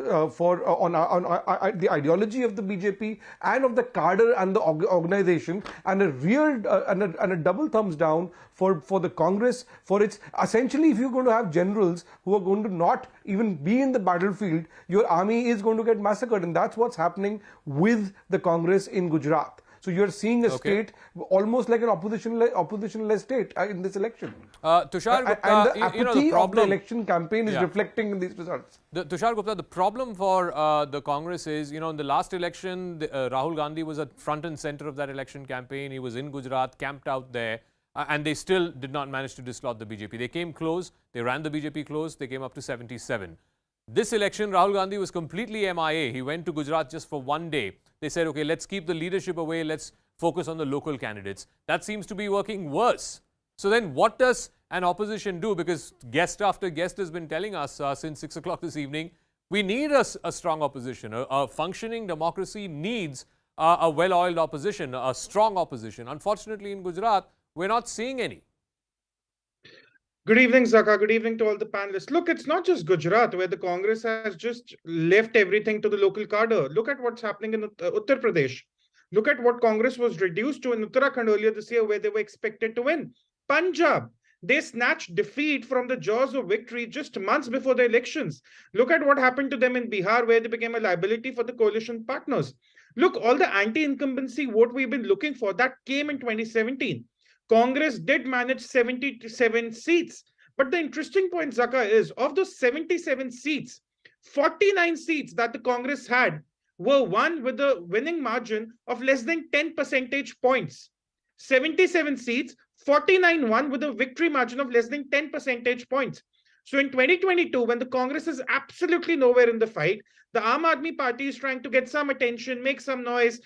S17: the ideology of the BJP and of the cadre and the organization, and a real and a double thumbs down for the Congress, for its essentially, if you're going to have generals who are going to not even be in the battlefield, your army is going to get massacred, and that's what's happening with the Congress in Gujarat. So you're seeing a state almost like an opposition-less state in this election.
S5: Tushar Gupta,
S17: and the apathy
S5: the problem,
S17: of the election campaign is reflecting in these results.
S5: Tushar Gupta, the problem for the Congress is, in the last election, Rahul Gandhi was at front and center of that election campaign. He was in Gujarat, camped out there, and they still did not manage to dislodge the BJP. They came close. They ran the BJP close. They came up to 77. This election, Rahul Gandhi was completely MIA. He went to Gujarat just for one day. They said, okay, let's keep the leadership away. Let's focus on the local candidates. That seems to be working worse. So then what does an opposition do? Because guest after guest has been telling us since 6 o'clock this evening, we need a strong opposition. A functioning democracy needs a well-oiled opposition, a strong opposition. Unfortunately, in Gujarat, we're not seeing any.
S3: Good evening, Zaka. Good evening to all the panelists. Look, it's not just Gujarat where the Congress has just left everything to the local cadre. Look at what's happening in Uttar Pradesh. Look at what Congress was reduced to in Uttarakhand earlier this year, where they were expected to win. Punjab, they snatched defeat from the jaws of victory just months before the elections. Look at what happened to them in Bihar, where they became a liability for the coalition partners. Look, all the anti-incumbency vote we've been looking for, that came in 2017. Congress did manage 77 seats. But the interesting point, Zaka, is of those 77 seats, 49 seats that the Congress had were won with a winning margin of less than 10 percentage points. 77 seats, 49 won with a victory margin of less than 10 percentage points. So in 2022, when the Congress is absolutely nowhere in the fight, the Aam Aadmi Party is trying to get some attention, make some noise,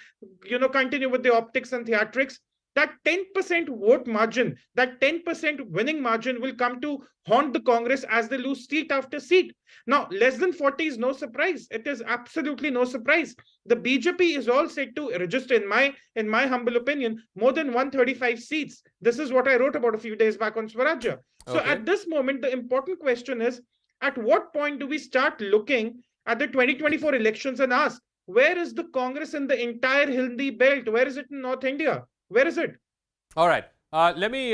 S3: continue with the optics and theatrics. That 10% vote margin, that 10% winning margin will come to haunt the Congress as they lose seat after seat. Now, less than 40 is no surprise. It is absolutely no surprise. The BJP is all set to register, in my humble opinion, more than 135 seats. This is what I wrote about a few days back on Swarajya. So at this moment, the important question is, at what point do we start looking at the 2024 elections and ask, where is the Congress in the entire Hindi belt? Where is it in North India? Where is it?
S5: All right. Let me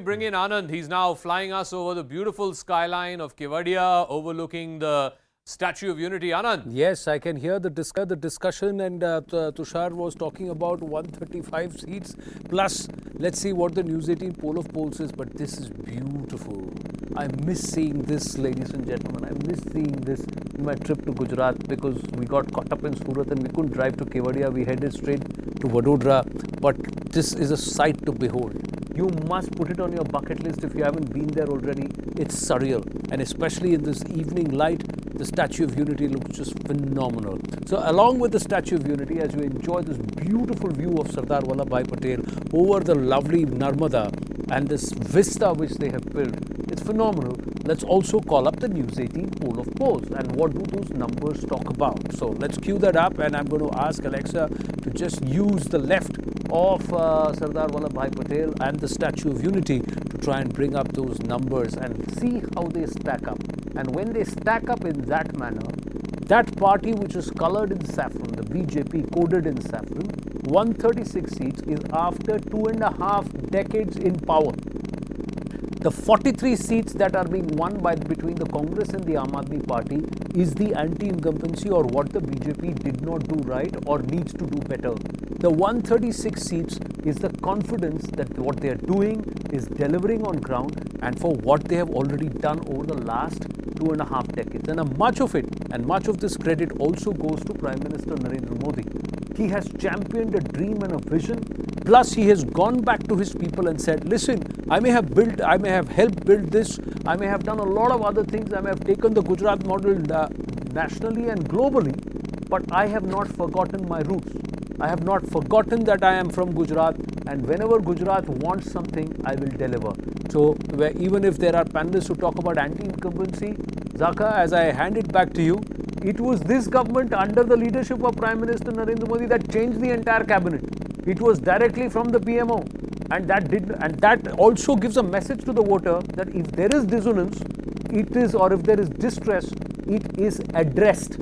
S5: bring in Anand. He's now flying us over the beautiful skyline of Kevadia, overlooking the Statue of Unity. Anand.
S12: Yes, I can hear the discussion, and Tushar was talking about 135 seats. Plus, let's see what the News18 poll of polls is. But this is beautiful. I miss seeing this, ladies and gentlemen. I miss seeing this in my trip to Gujarat, because we got caught up in Surat and we couldn't drive to Kevadia. We headed straight to Vadodara. But this is a sight to behold. You must put it on your bucket list if you haven't been there already. It's surreal. And especially in this evening light, the Statue of Unity looks just phenomenal. So along with the Statue of Unity, as you enjoy this beautiful view of Sardar Vallabhbhai Patel over the lovely Narmada and this vista which they have built, it's phenomenal. Let's also call up the News18 poll of polls and what do those numbers talk about. So let's cue that up, and I'm going to ask Alexa to just use the left of Sardar Vallabhbhai Patel and the Statue of Unity to try and bring up those numbers and see how they stack up.
S10: And when they stack up in that manner, that party which is colored in saffron, the BJP coded in saffron, 136 seats is after 2.5 decades in power. The 43 seats that are being won between the Congress and the Aam Aadmi Party is the anti-incumbency or what the BJP did not do right or needs to do better. The 136 seats is the confidence that what they are doing is delivering on ground and for what they have already done over the last 2.5 decades. And much of it and much of this credit also goes to Prime Minister Narendra Modi. He has championed a dream and a vision. Plus, he has gone back to his people and said, listen, I may have helped build this. I may have done a lot of other things. I may have taken the Gujarat model nationally and globally, but I have not forgotten my roots. I have not forgotten that I am from Gujarat, and whenever Gujarat wants something, I will deliver. So, even if there are panelists who talk about anti-incumbency, Zaka, as I hand it back to you, it was this government under the leadership of Prime Minister Narendra Modi that changed the entire cabinet. It was directly from the PMO, and that also gives a message to the voter that if there is dissonance, if there is distress, it is addressed.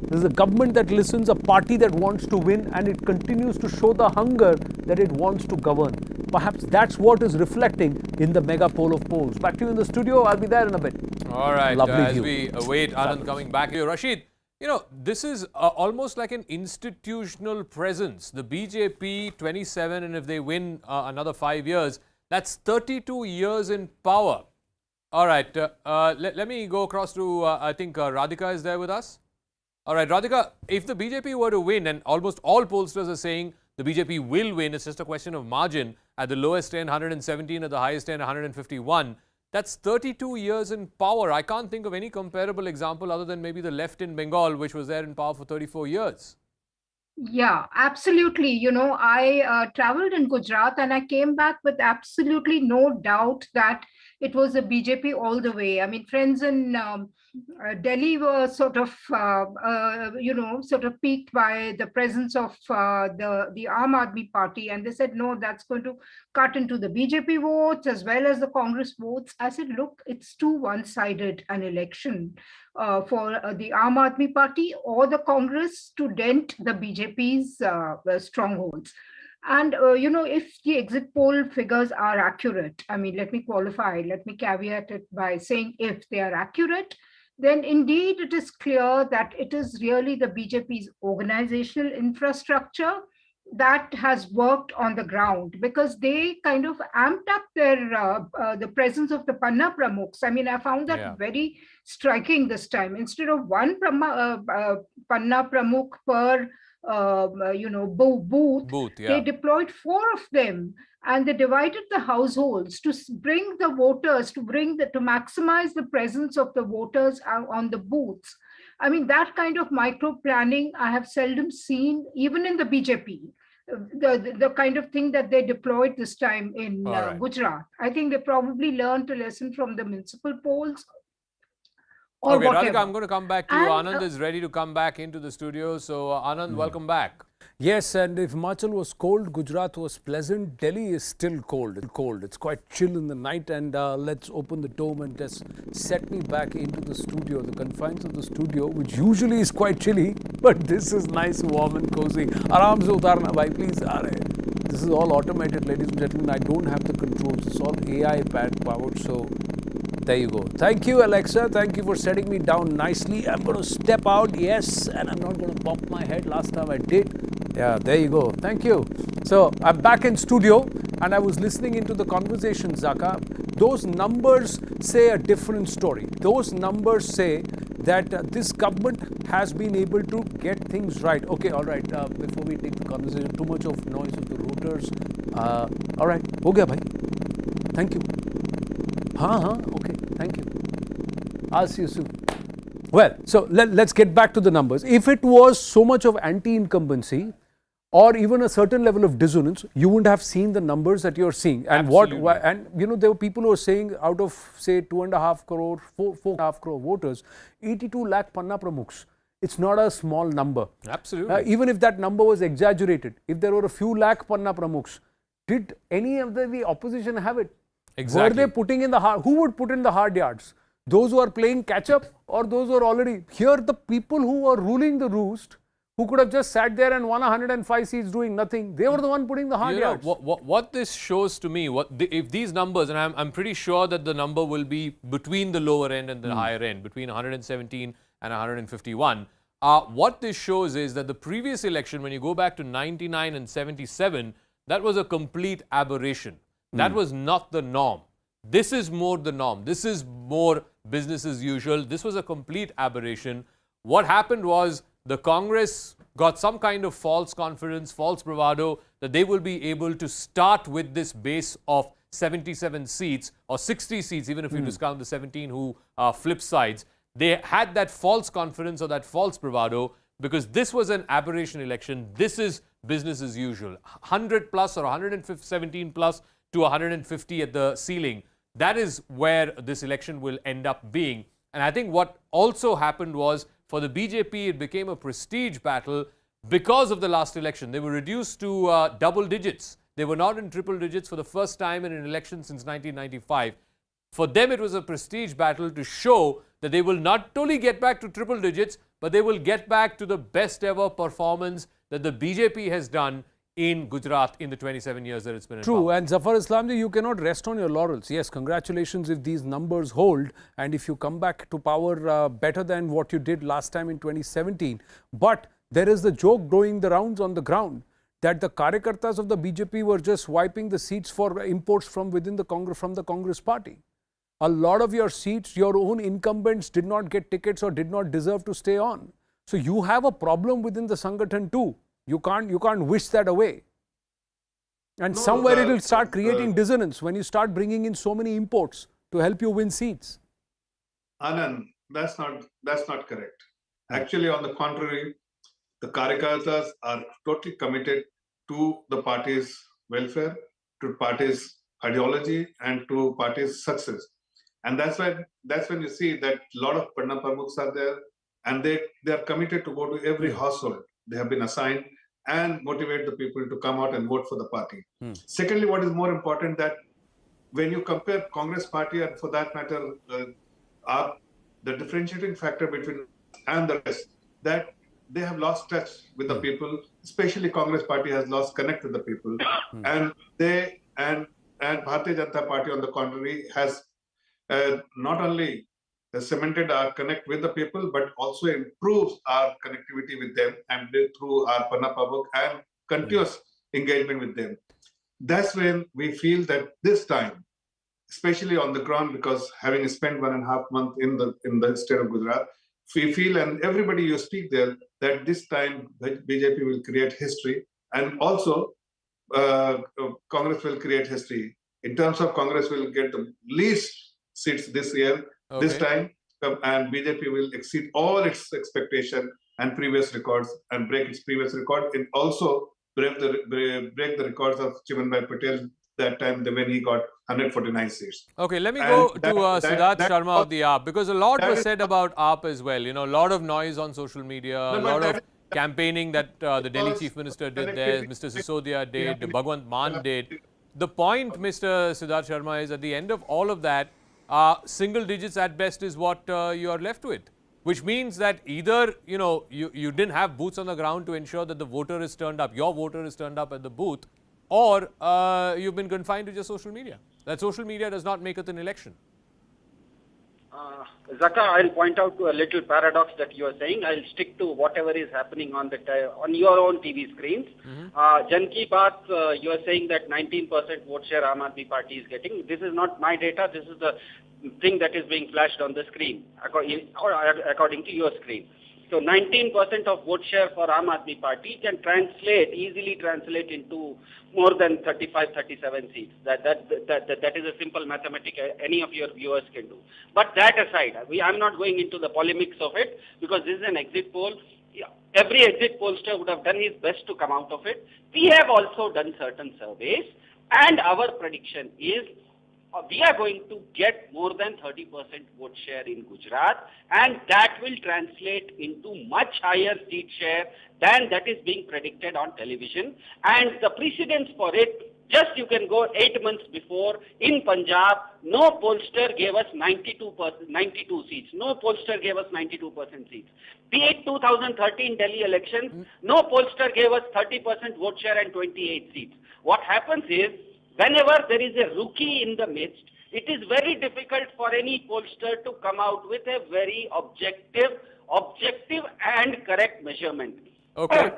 S10: This is a government that listens, a party that wants to win, and it continues to show the hunger that it wants to govern. Perhaps that's what is reflecting in the mega poll of polls. Back to you in the studio. I'll be there in a bit.
S5: All right.
S10: Lovely
S5: As
S10: view.
S5: we await Anand coming back here, Rashid, you know, this is almost like an institutional presence. The BJP 27, and if they win another 5 years, that's 32 years in power. All right. Let me go across to, I think Radhika is there with us. All right, Radhika, if the BJP were to win, and almost all pollsters are saying the BJP will win, it's just a question of margin. At the lowest end, 117, at the highest end, 151. That's 32 years in power. I can't think of any comparable example other than maybe the left in Bengal, which was there in power for 34 years.
S8: Yeah, absolutely. You know, I traveled in Gujarat and I came back with absolutely no doubt that it was a BJP all the way. I mean, friends in Delhi were sort of, sort of piqued by the presence of the Aam Aadmi Party, and they said, no, that's going to cut into the BJP votes as well as the Congress votes. I said, look, it's too one-sided an election for the Aam Aadmi Party or the Congress to dent the BJP's strongholds. And, if the exit poll figures are accurate, I mean, let me caveat it by saying if they are accurate, then indeed it is clear that it is really the BJP's organizational infrastructure that has worked on the ground, because they kind of amped up their the presence of the Panna Pramukhs. I mean, I found that very striking this time. Instead of one Panna Pramukh per booth, they deployed 4 of them, and they divided the households to bring the voters, to maximize the presence of the voters on the booths. I mean, that kind of micro planning I have seldom seen, even in the BJP. The kind of thing that they deployed this time in Gujarat. I think they probably learned a lesson from the municipal polls.
S5: Okay, Radhika, I'm going to come back to you. Anand is ready to come back into the studio. So, Anand, welcome back.
S10: Yes, and if Himachal was cold, Gujarat was pleasant. Delhi is still cold. It's quite chill in the night, and let's open the dome and just set me back into the studio, the confines of the studio, which usually is quite chilly, but this is nice, warm and cozy. Aram se utarna bhai, please. This is all automated, ladies and gentlemen. I don't have the controls. It's all AI powered, so there you go. Thank you, Alexa. Thank you for setting me down nicely. I'm going to step out, yes, and I'm not going to pop my head. Last time I did. Yeah, there you go. Thank you. So, I'm back in studio, and I was listening into the conversation, Zaka. Those numbers say a different story. Those numbers say that this government has been able to get things right. Okay, all right. Before we take the conversation, too much of noise with the routers. All right. Ho gaya, bhai. Thank you. Okay. Thank you. I'll see you soon. Well, so let's get back to the numbers. If it was so much of anti-incumbency or even a certain level of dissonance, you wouldn't have seen the numbers that you're seeing. And there were people who were saying out of, say, 2.5 crore, 4.5 crore voters, 82 lakh Panna Pramukhs. It's not a small number.
S5: Absolutely.
S10: Even if that number was exaggerated, if there were a few lakh Panna Pramukhs, did any of the opposition have it?
S5: Exactly.
S10: Were they putting in the hard? Who would put in the hard yards?
S12: Those who are playing catch up or those who are already here, the people who are ruling the roost, who could have just sat there and won 105 seats doing nothing, they were the one putting the hard yards.
S5: What this shows to me, if these numbers, and I'm pretty sure that the number will be between the lower end and the higher end, between 117 and 151. What this shows is that the previous election, when you go back to 99 and 77, that was a complete aberration. That was not the norm. This is more the norm. This is more business as usual. This was a complete aberration. What happened was the Congress got some kind of false confidence, false bravado that they will be able to start with this base of 77 seats or 60 seats, even if you discount the 17 who flipped sides. They had that false confidence or that false bravado because this was an aberration election. This is business as usual. 100 plus or 117 plus to 150 at the ceiling. That is where this election will end up being. And I think what also happened was for the BJP, it became a prestige battle because of the last election. They were reduced to double digits. They were not in triple digits for the first time in an election since 1995. For them, it was a prestige battle to show that they will not only get back to triple digits, but they will get back to the best ever performance that the BJP has done in Gujarat in the 27 years that it's been in
S12: True,
S5: power.
S12: and Zafar Islamji, you cannot rest on your laurels. Yes, congratulations if these numbers hold and if you come back to power better than what you did last time in 2017. But there is the joke going the rounds on the ground that the Karyakartas of the BJP were just wiping the seats for imports from within the Congress party. A lot of your seats, your own incumbents did not get tickets or did not deserve to stay on. So you have a problem within the Sangathan too. You can't wish that away. And somewhere it will start creating dissonance when you start bringing in so many imports to help you win seats.
S1: Anand, that's not correct. Actually, on the contrary, the Karyakartas are totally committed to the party's welfare, to party's ideology, and to party's success. And that's when you see that a lot of Padna Pramukhs are there, and they are committed to go to every household they have been assigned and motivate the people to come out and vote for the party. Secondly, what is more important that when you compare Congress party and for that matter, the differentiating factor between and the rest, that they have lost touch with the people, especially Congress party has lost connect with the people. And Bharatiya Janata Party on the contrary has not only cemented our connect with the people, but also improves our connectivity with them and through our Padna Prabhuk and continuous engagement with them. That's when we feel that this time, especially on the ground, because having spent 1.5 months in the state of Gujarat, we feel, and everybody you speak there, that this time BJP will create history, and also Congress will create history. In terms of Congress will get the least seats this year, this time, and BJP will exceed all its expectation and previous records and break its previous record, and also break the records of Chimanbhai Patel that time when he got 149 seats.
S5: Okay, let me go to Siddharth Sharma of the AAP, because a lot was said about AAP as well. You know, a lot of noise on social media, a lot of campaigning that the Delhi Chief Minister did there, Mr. Sisodia did, Bhagwant Mann did. The point, Mr. Siddharth Sharma, is at the end of all of that, single digits at best is what you are left with, which means that either, you know, you didn't have boots on the ground to ensure that the voter is turned up, your voter is turned up at the booth, or you've been confined to just social media. That social media does not make it an election.
S7: Zaka, I'll point out to a little paradox that you are saying. I'll stick to whatever is happening on your own TV screens. Jan Ki Baat, you are saying that 19% vote share Aam Aadmi Party is getting. This is not my data. This is the thing that is being flashed on the screen, according to your screen. So 19% of vote share for Aam Aadmi Party can easily translate into more than 35, 37 seats. That is a simple mathematic any of your viewers can do. But that aside, I'm not going into the polemics of it, because this is an exit poll. Every exit pollster would have done his best to come out of it. We have also done certain surveys, and our prediction is we are going to get more than 30% vote share in Gujarat, and that will translate into much higher seat share than that is being predicted on television. And the precedence for it Just you can go 8 months before in Punjab, no pollster gave us 92 seats. No pollster gave us 92% seats. Be it 2013 Delhi elections, no pollster gave us 30% vote share and 28 seats. What happens is, whenever there is a rookie in the midst, it is very difficult for any pollster to come out with a very objective and correct measurement.
S5: Okay.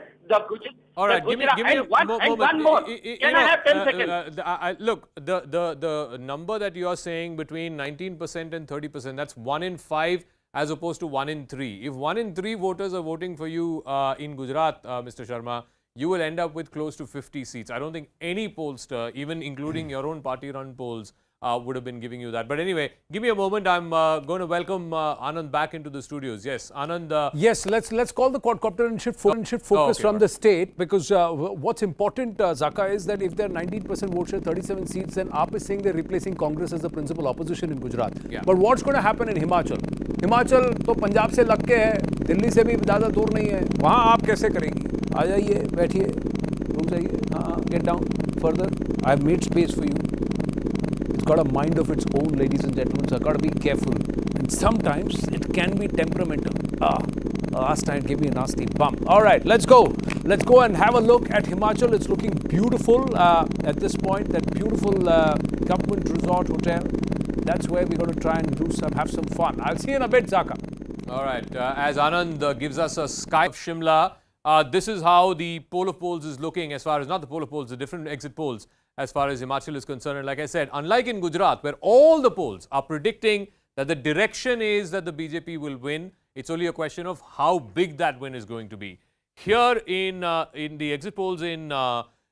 S5: All right, give me
S7: one more. Can I have 10 seconds?
S5: Look, the number that you are saying between 19% and 30%, that's 1 in 5 as opposed to 1 in 3. If 1 in 3 voters are voting for you in Gujarat, Mr. Sharma, you will end up with close to 50 seats. I don't think any pollster, even including your own party-run polls, would have been giving you that. But anyway, give me a moment. I'm going to welcome Anand back into the studios. Yes, Anand.
S12: Yes, let's call the quadcopter and shift focus from the state, because what's important, Zaka, is that if they're 19% vote share, 37 seats, then AAP is saying they're replacing Congress as the principal opposition in Gujarat.
S5: Yeah.
S12: But what's going to happen in Himachal? Himachal तो पंजाब से लग के है, दिल्ली से भी ज़्यादा दूर नहीं है. वहाँ आप कैसे करेंगी? आ जाइए, बैठिए, रुक जाइए. हाँ, get down further. I've made space for you. It's got a mind of its own, ladies and gentlemen, so I've got to be careful. And sometimes it can be temperamental. Last time it gave me a nasty bump. All right, let's go. Let's go and have a look at Himachal. It's looking beautiful at this point. That beautiful government resort hotel. That's where we're going to try and have some fun. I'll see you in a bit, Zaka.
S5: All right, as Anand gives us a sky of Shimla, this is how the poll of polls is looking as far as, not the poll of polls, the different exit polls as far as Himachal is concerned. And like I said, unlike in Gujarat, where all the polls are predicting that the direction is that the BJP will win, it's only a question of how big that win is going to be. Here in the exit polls in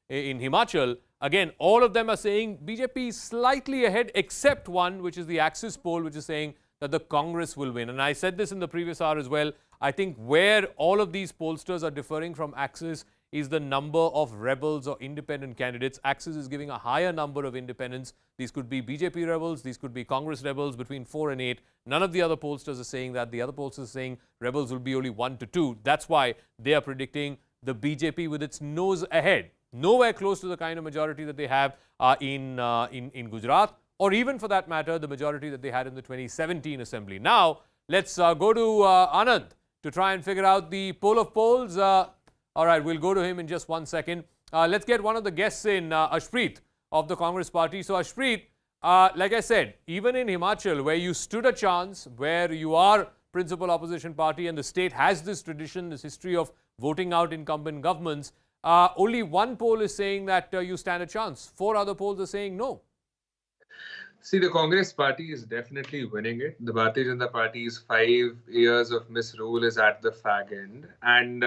S5: Himachal, again, all of them are saying BJP is slightly ahead, except one, which is the Axis poll, which is saying that the Congress will win. And I said this in the previous hour as well. I think where all of these pollsters are differing from Axis is the number of rebels or independent candidates. Axis is giving a higher number of independents. These could be BJP rebels, these could be Congress rebels, between 4 and 8. None of the other pollsters are saying that. The other pollsters are saying rebels will be only 1 to 2. That's why they are predicting the BJP with its nose ahead. Nowhere close to the kind of majority that they have in Gujarat, or even for that matter, the majority that they had in the 2017 assembly. Now, let's go to Anand to try and figure out the poll of polls. All right, we'll go to him in just 1 second. Let's get one of the guests in, Ashpreet of the Congress party. So Ashpreet, like I said, even in Himachal, where you stood a chance, where you are principal opposition party and the state has this tradition, this history of voting out incumbent governments, only one poll is saying that you stand a chance. 4 other polls are saying no.
S6: See, the Congress party is definitely winning it. The Bharatiya Janata Party's 5 years of misrule is at the fag end. And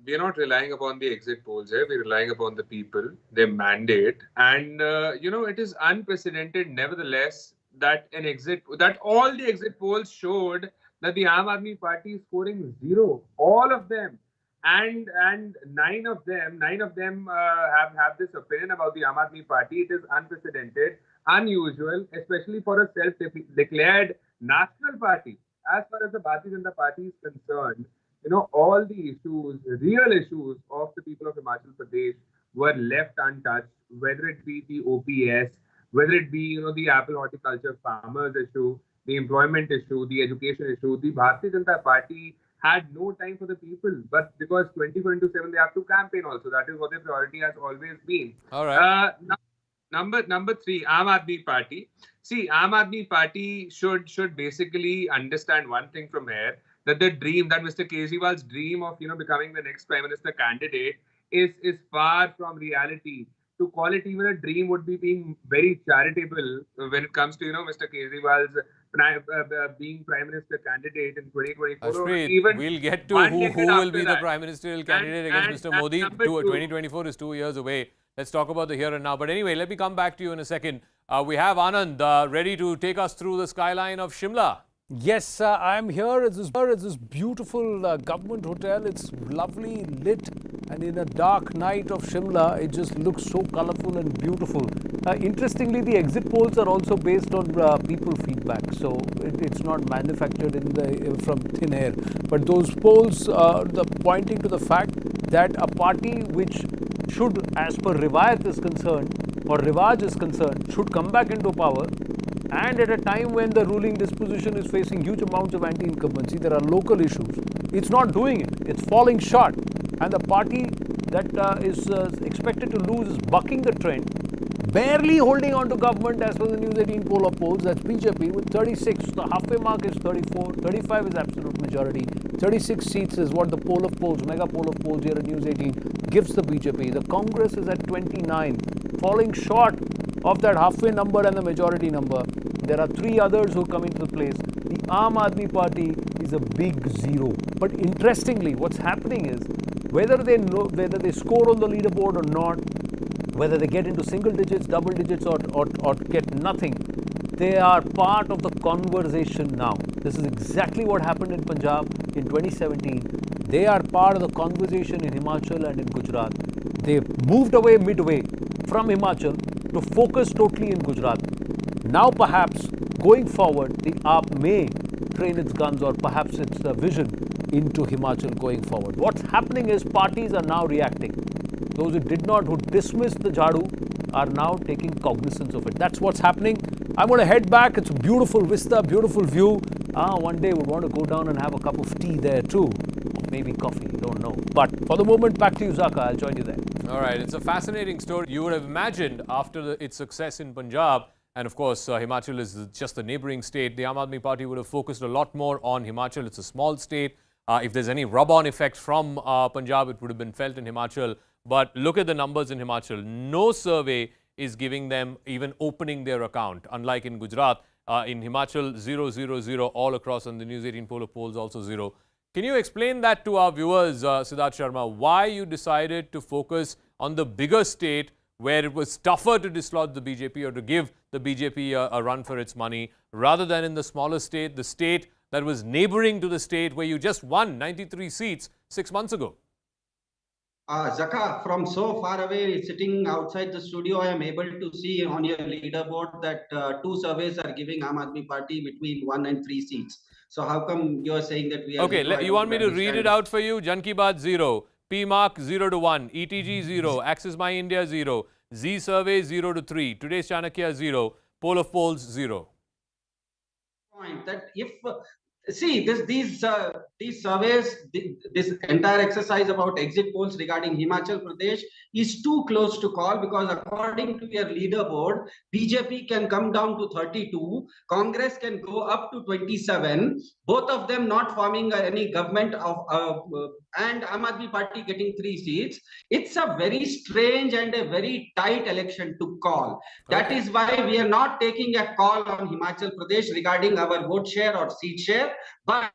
S6: we are not relying upon the exit polls here. We're relying upon the people, their mandate. And, it is unprecedented, nevertheless, that all the exit polls showed that the Aam Aadmi Party is scoring 0. All of them. And 9 of them have this opinion about the Aam Aadmi Party. It is unprecedented, unusual, especially for a self-declared national party. As far as the Bharatiya Janata Party is concerned, all the issues, real issues of the people of Himachal Pradesh were left untouched, whether it be the OPS, whether it be, the apple horticulture farmers issue, the employment issue, the education issue. The Bharatiya Janata Party had no time for the people, but because 24/7 they have to campaign also. That is what their priority has always been.
S5: All right.
S6: Number 3, Aam Aadmi Party. See, Aam Aadmi Party should basically understand one thing from here, that the dream, that Mr. Kejriwal's dream of becoming the next Prime Minister candidate is far from reality. To call it even a dream would be being very charitable when it comes to Mr. Kejriwal's being Prime Minister candidate in 2024.
S5: Ashpreet, we'll get to who will be the Prime Ministerial candidate against Mr. Modi. 2024 is 2 years away. Let's talk about the here and now. But anyway, let me come back to you in a second. We have Anand ready to take us through the skyline of Shimla.
S12: Yes, I'm here at this beautiful government hotel. It's lovely lit, and in a dark night of Shimla, it just looks so colorful and beautiful. Interestingly, the exit polls are also based on people feedback, so it's not manufactured from thin air. But those polls are pointing to the fact that a party which should, as per Riwayat is concerned, or Rivaj is concerned should come back into power, and at a time when the ruling disposition is facing huge amounts of anti-incumbency, there are local issues. It's not doing it. It's falling short. And the party that is expected to lose is bucking the trend, barely holding on to government as per the News18 poll of polls. That's BJP with 36. The halfway mark is 34. 35 is absolute majority. 36 seats is what the poll of polls, mega poll of polls here at News18 gives the BJP. The Congress is at 29, falling short of that halfway number and the majority number. There are three others who come into the place. The Aam Aadmi Party is a big zero. But interestingly, what's happening is whether they score on the leaderboard or not, whether they get into single digits, double digits, or get nothing, they are part of the conversation now. This is exactly what happened in Punjab in 2017. They are part of the conversation in Himachal and in Gujarat. They moved away midway from Himachal to focus totally in Gujarat. Now perhaps going forward, the AAP may train its guns, or perhaps its vision into Himachal going forward. What's happening is parties are now reacting. Those who did not, who dismissed the Jhadu, are now taking cognizance of it. That's what's happening. I'm going to head back. It's a beautiful vista, beautiful view. One day would want to go down and have a cup of tea there too. Or maybe coffee, don't know. But for the moment, back to you, Zaka. I'll join you there.
S5: All right. It's a fascinating story. You would have imagined after its success in Punjab, and of course, Himachal is just a neighboring state, the Aam Aadmi Party would have focused a lot more on Himachal. It's a small state. If there's any rub-on effect from Punjab, it would have been felt in Himachal. But look at the numbers in Himachal. No survey is giving them even opening their account. Unlike in Gujarat, in Himachal, 0, 0, 0 all across, and the News18 poll of polls also 0. Can you explain that to our viewers, Siddharth Sharma, why you decided to focus on the bigger state where it was tougher to dislodge the BJP or to give the BJP a run for its money, rather than in the smaller state, the state that was neighboring to the state where you just won 93 seats 6 months ago?
S11: Zaka, from so far away, sitting outside the studio, I am able to see on your leaderboard that two surveys are giving Aam Aadmi Party between 1 and 3 seats. So how come you are saying that we are...
S5: Okay, you want me to read it out for you? Jan Ki Baat 0, P Mark 0 to 1, ETG 0, Axis My India 0, Z Survey 0 to 3, Today's Chanakya 0, Poll of Polls 0.
S11: Point that if... See, these surveys, this entire exercise about exit polls regarding Himachal Pradesh is too close to call, because according to your leaderboard, BJP can come down to 32, Congress can go up to 27, both of them not forming any government of, and Aam Aadmi Party getting 3 seats. It's a very strange and a very tight election to call. That is why we are not taking a call on Himachal Pradesh regarding our vote share or seat share. But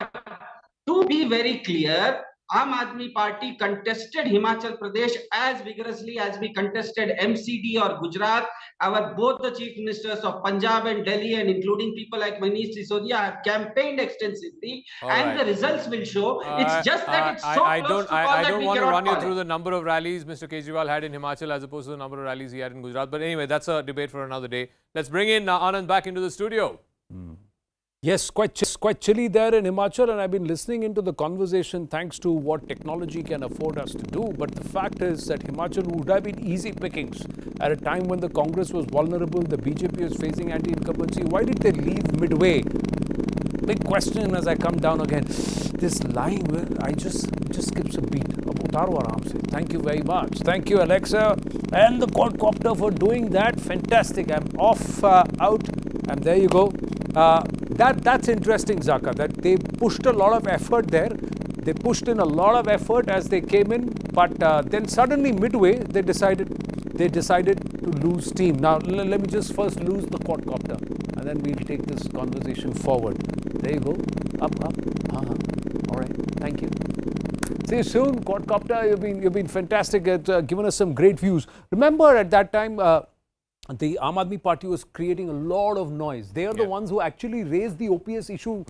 S11: to be very clear, Aam Aadmi Party contested Himachal Pradesh as vigorously as we contested MCD or Gujarat. Both the chief ministers of Punjab and Delhi, and including people like Manish Sisodia, have campaigned extensively, and the results will show. It's just that it's so close to call
S5: I
S11: that
S5: don't
S11: we
S5: want to
S11: cannot
S5: run you
S11: call
S5: through
S11: it.
S5: the number of rallies Mr. Kejriwal had in Himachal as opposed to the number of rallies he had in Gujarat. But anyway, that's a debate for another day. Let's bring in Anand back into the studio.
S12: Yes, quite chilly there in Himachal, and I've been listening into the conversation thanks to what technology can afford us to do. But the fact is that Himachal would have been easy pickings at a time when the Congress was vulnerable, the BJP was facing anti-incumbency. Why did they leave midway? Big question as I come down again. This line, I just skips a beat. Thank you very much. Thank you, Alexa and the quadcopter for doing that. Fantastic. I'm off, out, and there you go. That's interesting, Zaka, that they pushed a lot of effort there. They pushed in a lot of effort as they came in, but then suddenly midway they decided to lose steam. Now let me just first lose the quadcopter, and then we'll take this conversation forward. There you go. Up. All right. Thank you. See you soon, quadcopter. You've been fantastic at giving us some great views. Remember at that time. The Aam Aadmi Party was creating a lot of noise. They are the ones who actually raised the OPS issue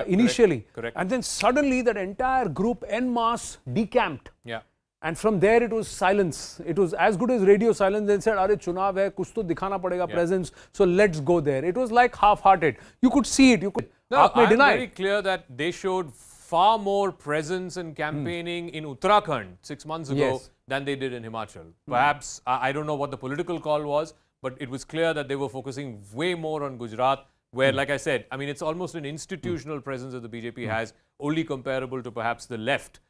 S12: initially.
S5: Correct.
S12: And then suddenly that entire group en masse decamped.
S5: Yeah.
S12: And from there it was silence. It was as good as radio silence. They said, "Are chunav hai, kuch to dikhana padega presence. So let's go there." It was like half-hearted. You could see it. You could.
S5: No, I'm very clear that they showed far more presence and campaigning in Uttarakhand 6 months ago than they did in Himachal. Perhaps, I don't know what the political call was, but it was clear that they were focusing way more on Gujarat, where, like I said, I mean, it's almost an institutional presence that the BJP has, only comparable to perhaps the left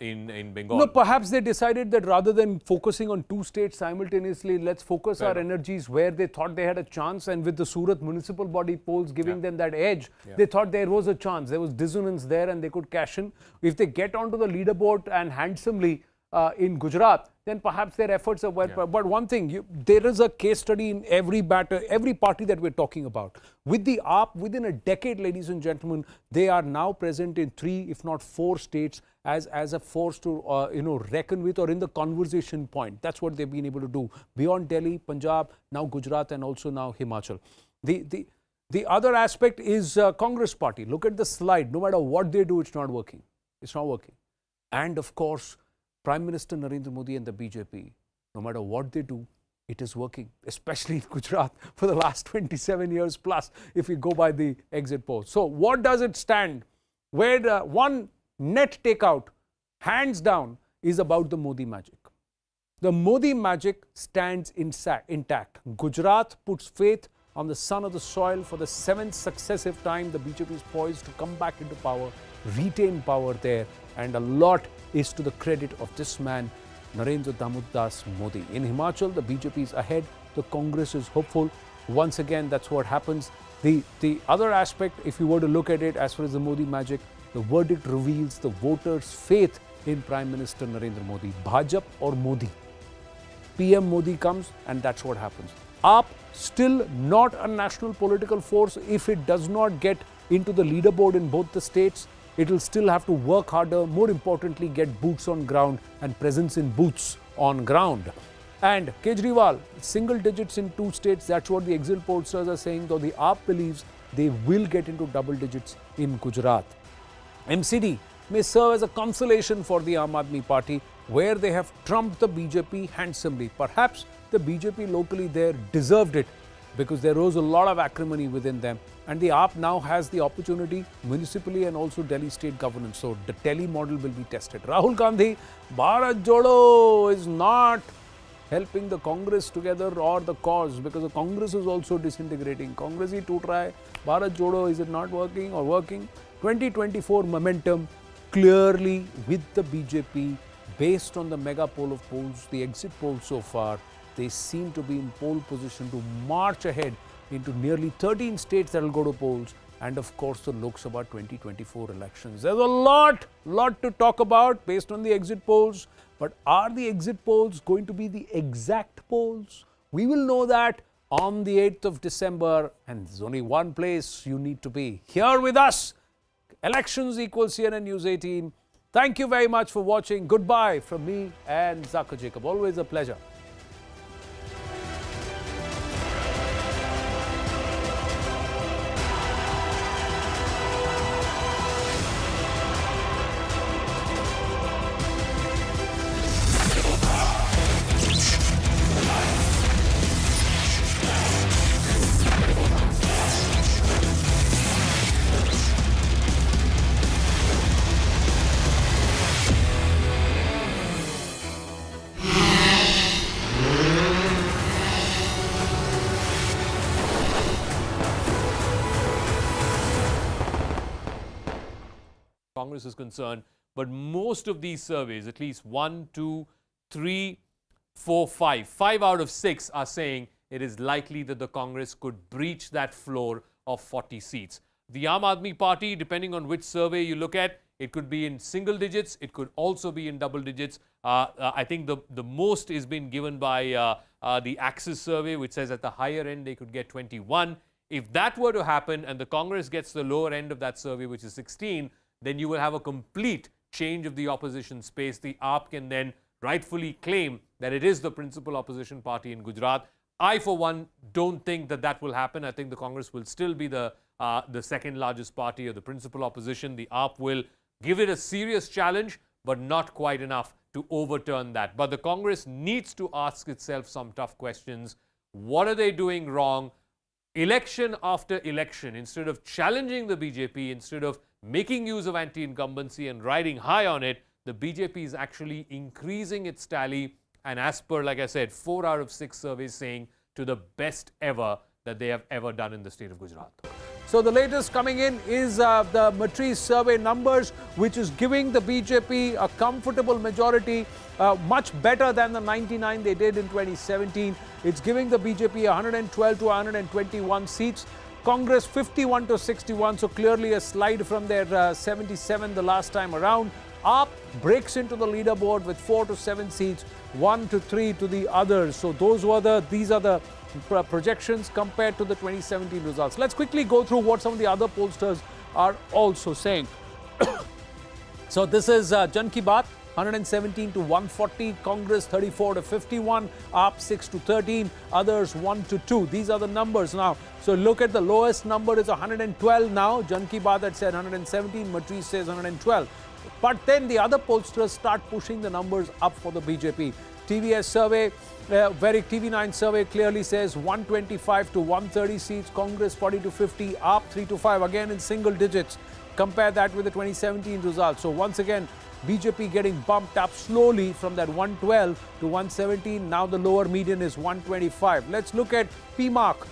S5: in Bengal.
S12: No, perhaps they decided that rather than focusing on two states simultaneously, let's focus our energies where they thought they had a chance, and with the Surat municipal body polls giving them that edge, they thought there was a chance. There was dissonance there and they could cash in. If they get onto the leaderboard and handsomely in Gujarat, then perhaps their efforts are well. But one thing, there is a case study in every party that we're talking about. With the AAP, within a decade, ladies and gentlemen, they are now present in 3, if not 4 states as a force to reckon with, or in the conversation point. That's what they've been able to do. Beyond Delhi, Punjab, now Gujarat, and also now Himachal. The other aspect is Congress party. Look at the slide. No matter what they do, it's not working. It's not working. And of course, Prime Minister Narendra Modi and the BJP, no matter what they do, it is working, especially in Gujarat for the last 27 years plus, if we go by the exit polls. So what does it stand? Where the one net takeout, hands down, is about the Modi magic. The Modi magic stands intact. Gujarat puts faith on the son of the soil. For the 7th successive time, the BJP is poised to come back into power, retain power there, and a lot is to the credit of this man, Narendra Damodar Modi. In Himachal, the BJP is ahead. The Congress is hopeful. Once again, that's what happens. The other aspect, if you were to look at it as far as the Modi magic, the verdict reveals the voters' faith in Prime Minister Narendra Modi. Bhajap or Modi? PM Modi comes, and that's what happens. AAP, still not a national political force. If it does not get into the leaderboard in both the states, it will still have to work harder. More importantly, get boots on ground and presence in boots on ground. And Kejriwal, single digits in 2 states. That's what the exit pollsters are saying, though the AAP believes they will get into double digits in Gujarat. MCD may serve as a consolation for the Aam Aadmi Party, where they have trumped the BJP handsomely. Perhaps the BJP locally there deserved it, because there was a lot of acrimony within them. And the AAP now has the opportunity municipally and also Delhi state governance. So the Delhi model will be tested. Rahul Gandhi, Bharat Jodo is not helping the Congress together or the cause, because the Congress is also disintegrating. Congress hi toot raha hai. Bharat Jodo, is it not working or working? 2024 momentum clearly with the BJP based on the mega poll of polls, the exit polls so far. They seem to be in pole position to march ahead into nearly 13 states that will go to polls, and of course the Lok Sabha 2024 elections. There's a lot to talk about based on the exit polls, but are the exit polls going to be the exact polls? We will know that on the 8th of December, and there's only one place you need to be, here with us. Elections equals CNN News 18. Thank you very much for watching. Goodbye from me and Zakir Jacob. Always a pleasure.
S5: Congress is concerned, but most of these surveys, at least 1, 2, 3, 4, 5 out of 6 are saying it is likely that the Congress could breach that floor of 40 seats. The Aam Aadmi Party, depending on which survey you look at, it could be in single digits, it could also be in double digits. I think the most is being given by the Axis survey, which says at the higher end they could get 21. If that were to happen and the Congress gets the lower end of that survey, which is 16, then you will have a complete change of the opposition space. The AAP can then rightfully claim that it is the principal opposition party in Gujarat. I, for one, don't think that that will happen. I think the Congress will still be the second largest party or the principal opposition. The AAP will give it a serious challenge, but not quite enough to overturn that. But the Congress needs to ask itself some tough questions. What are they doing wrong? Election after election, instead of challenging the BJP, instead of making use of anti-incumbency and riding high on it, the BJP is actually increasing its tally, and as per, like I said, 4 out of 6 surveys saying to the best ever that they have ever done in the state of Gujarat.
S10: So the latest coming in is the Matrice survey numbers, which is giving the BJP a comfortable majority, much better than the 99 they did in 2017. It's giving the BJP 112 to 121 seats. Congress 51 to 61, so clearly a slide from their 77 the last time around. AAP breaks into the leaderboard with 4 to 7 seats, 1 to 3 to the others. So these are the projections compared to the 2017 results. Let's quickly go through what some of the other pollsters are also saying. So this is Jan Ki Baat, 117 to 140, Congress 34 to 51, AAP 6 to 13, others 1 to 2. These are the numbers now. So look at the lowest number is 112 now. Jan Ki Baat had said 117, Matrice says 112. But then the other pollsters start pushing the numbers up for the BJP. TVS survey, TV9 survey clearly says 125 to 130 seats, Congress 40 to 50, AAP 3 to 5, again in single digits. Compare that with the 2017 results. So once again, BJP getting bumped up slowly from that 112 to 117. Now the lower median is 125. Let's look at PMark.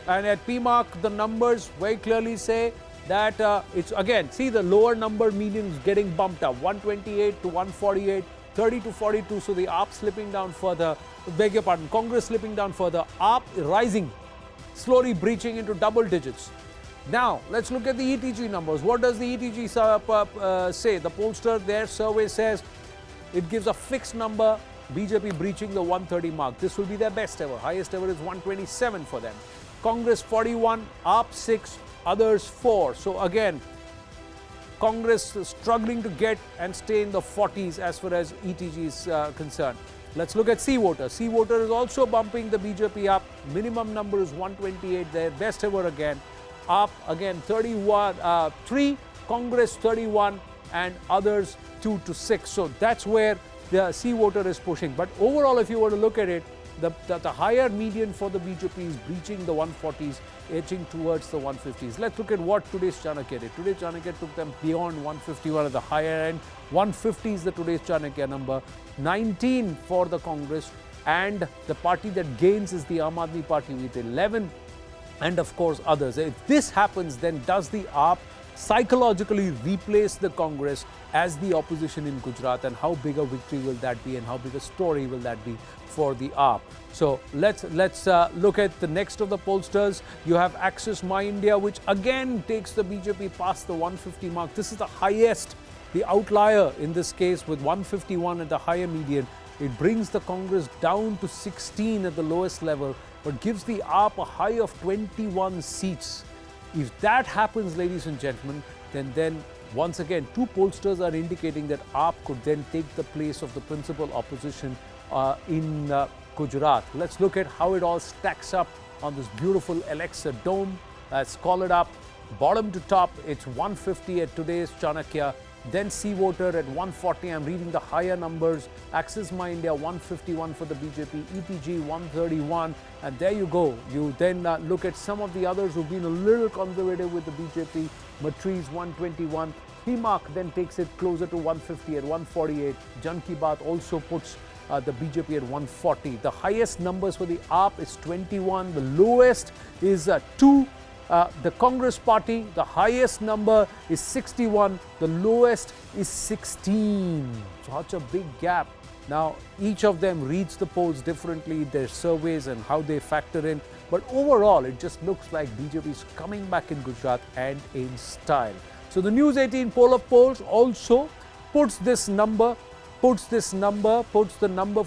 S10: And at PMark, the numbers very clearly say that it's again, see the lower number median is getting bumped up, 128 to 148, 30 to 42, so the AAP slipping down further, beg your pardon, Congress slipping down further, AAP rising, slowly breaching into double digits. Now, let's look at the ETG numbers. What does the ETG say? The pollster, their survey says it gives a fixed number, BJP breaching the 130 mark. This will be their best ever. Highest ever is 127 for them. Congress 41, AAP 6, others 4. So again, Congress struggling to get and stay in the 40s as far as ETG is concerned. Let's look at C-Voter. C-Voter is also bumping the BJP up. Minimum number is 128, their best ever again. Up again 31, 3, Congress 31, and others 2 to 6. So that's where the C-Voter is pushing. But overall, if you were to look at it, the higher median for the BJP is breaching the 140s, edging towards the 150s. Let's look at what today's Chanakya did. Today's Chanakya took them beyond 151 at the higher end. 150 is the today's Chanakya number. 19 for the Congress, and the party that gains is the Aam Aadmi Party with 11, and of course others. If this happens, then does the AAP psychologically replace the Congress as the opposition in Gujarat, and how big a victory will that be, and how big a story will that be for the AAP? So let's look at the next of the pollsters. You have Access My India, which again takes the BJP past the 150 mark. This is the highest, the outlier in this case, with 151 at the higher median. It brings the Congress down to 16 at the lowest level, but gives the AAP a high of 21 seats. If that happens, ladies and gentlemen, then once again, two pollsters are indicating that AAP could then take the place of the principal opposition in Gujarat. Let's look at how it all stacks up on this beautiful Alexa dome. Let's call it up. Bottom to top, it's 150 at today's Chanakya. Then C-Voter at 140. I'm reading the higher numbers. Access My India 151 for the BJP, ETG 131, and there you go. You then look at some of the others who've been a little conservative with the BJP. Matrice 121. PMark then takes it closer to 150 at 148. Jan Ki Baat also puts the BJP at 140. The highest numbers for the AAP is 21. The lowest is 2. The Congress party, the highest number is 61, the lowest is 16. Such a big gap. Now, each of them reads the polls differently, their surveys and how they factor in. But overall, it just looks like BJP is coming back in Gujarat and in style. So the News18 poll of polls also puts the number for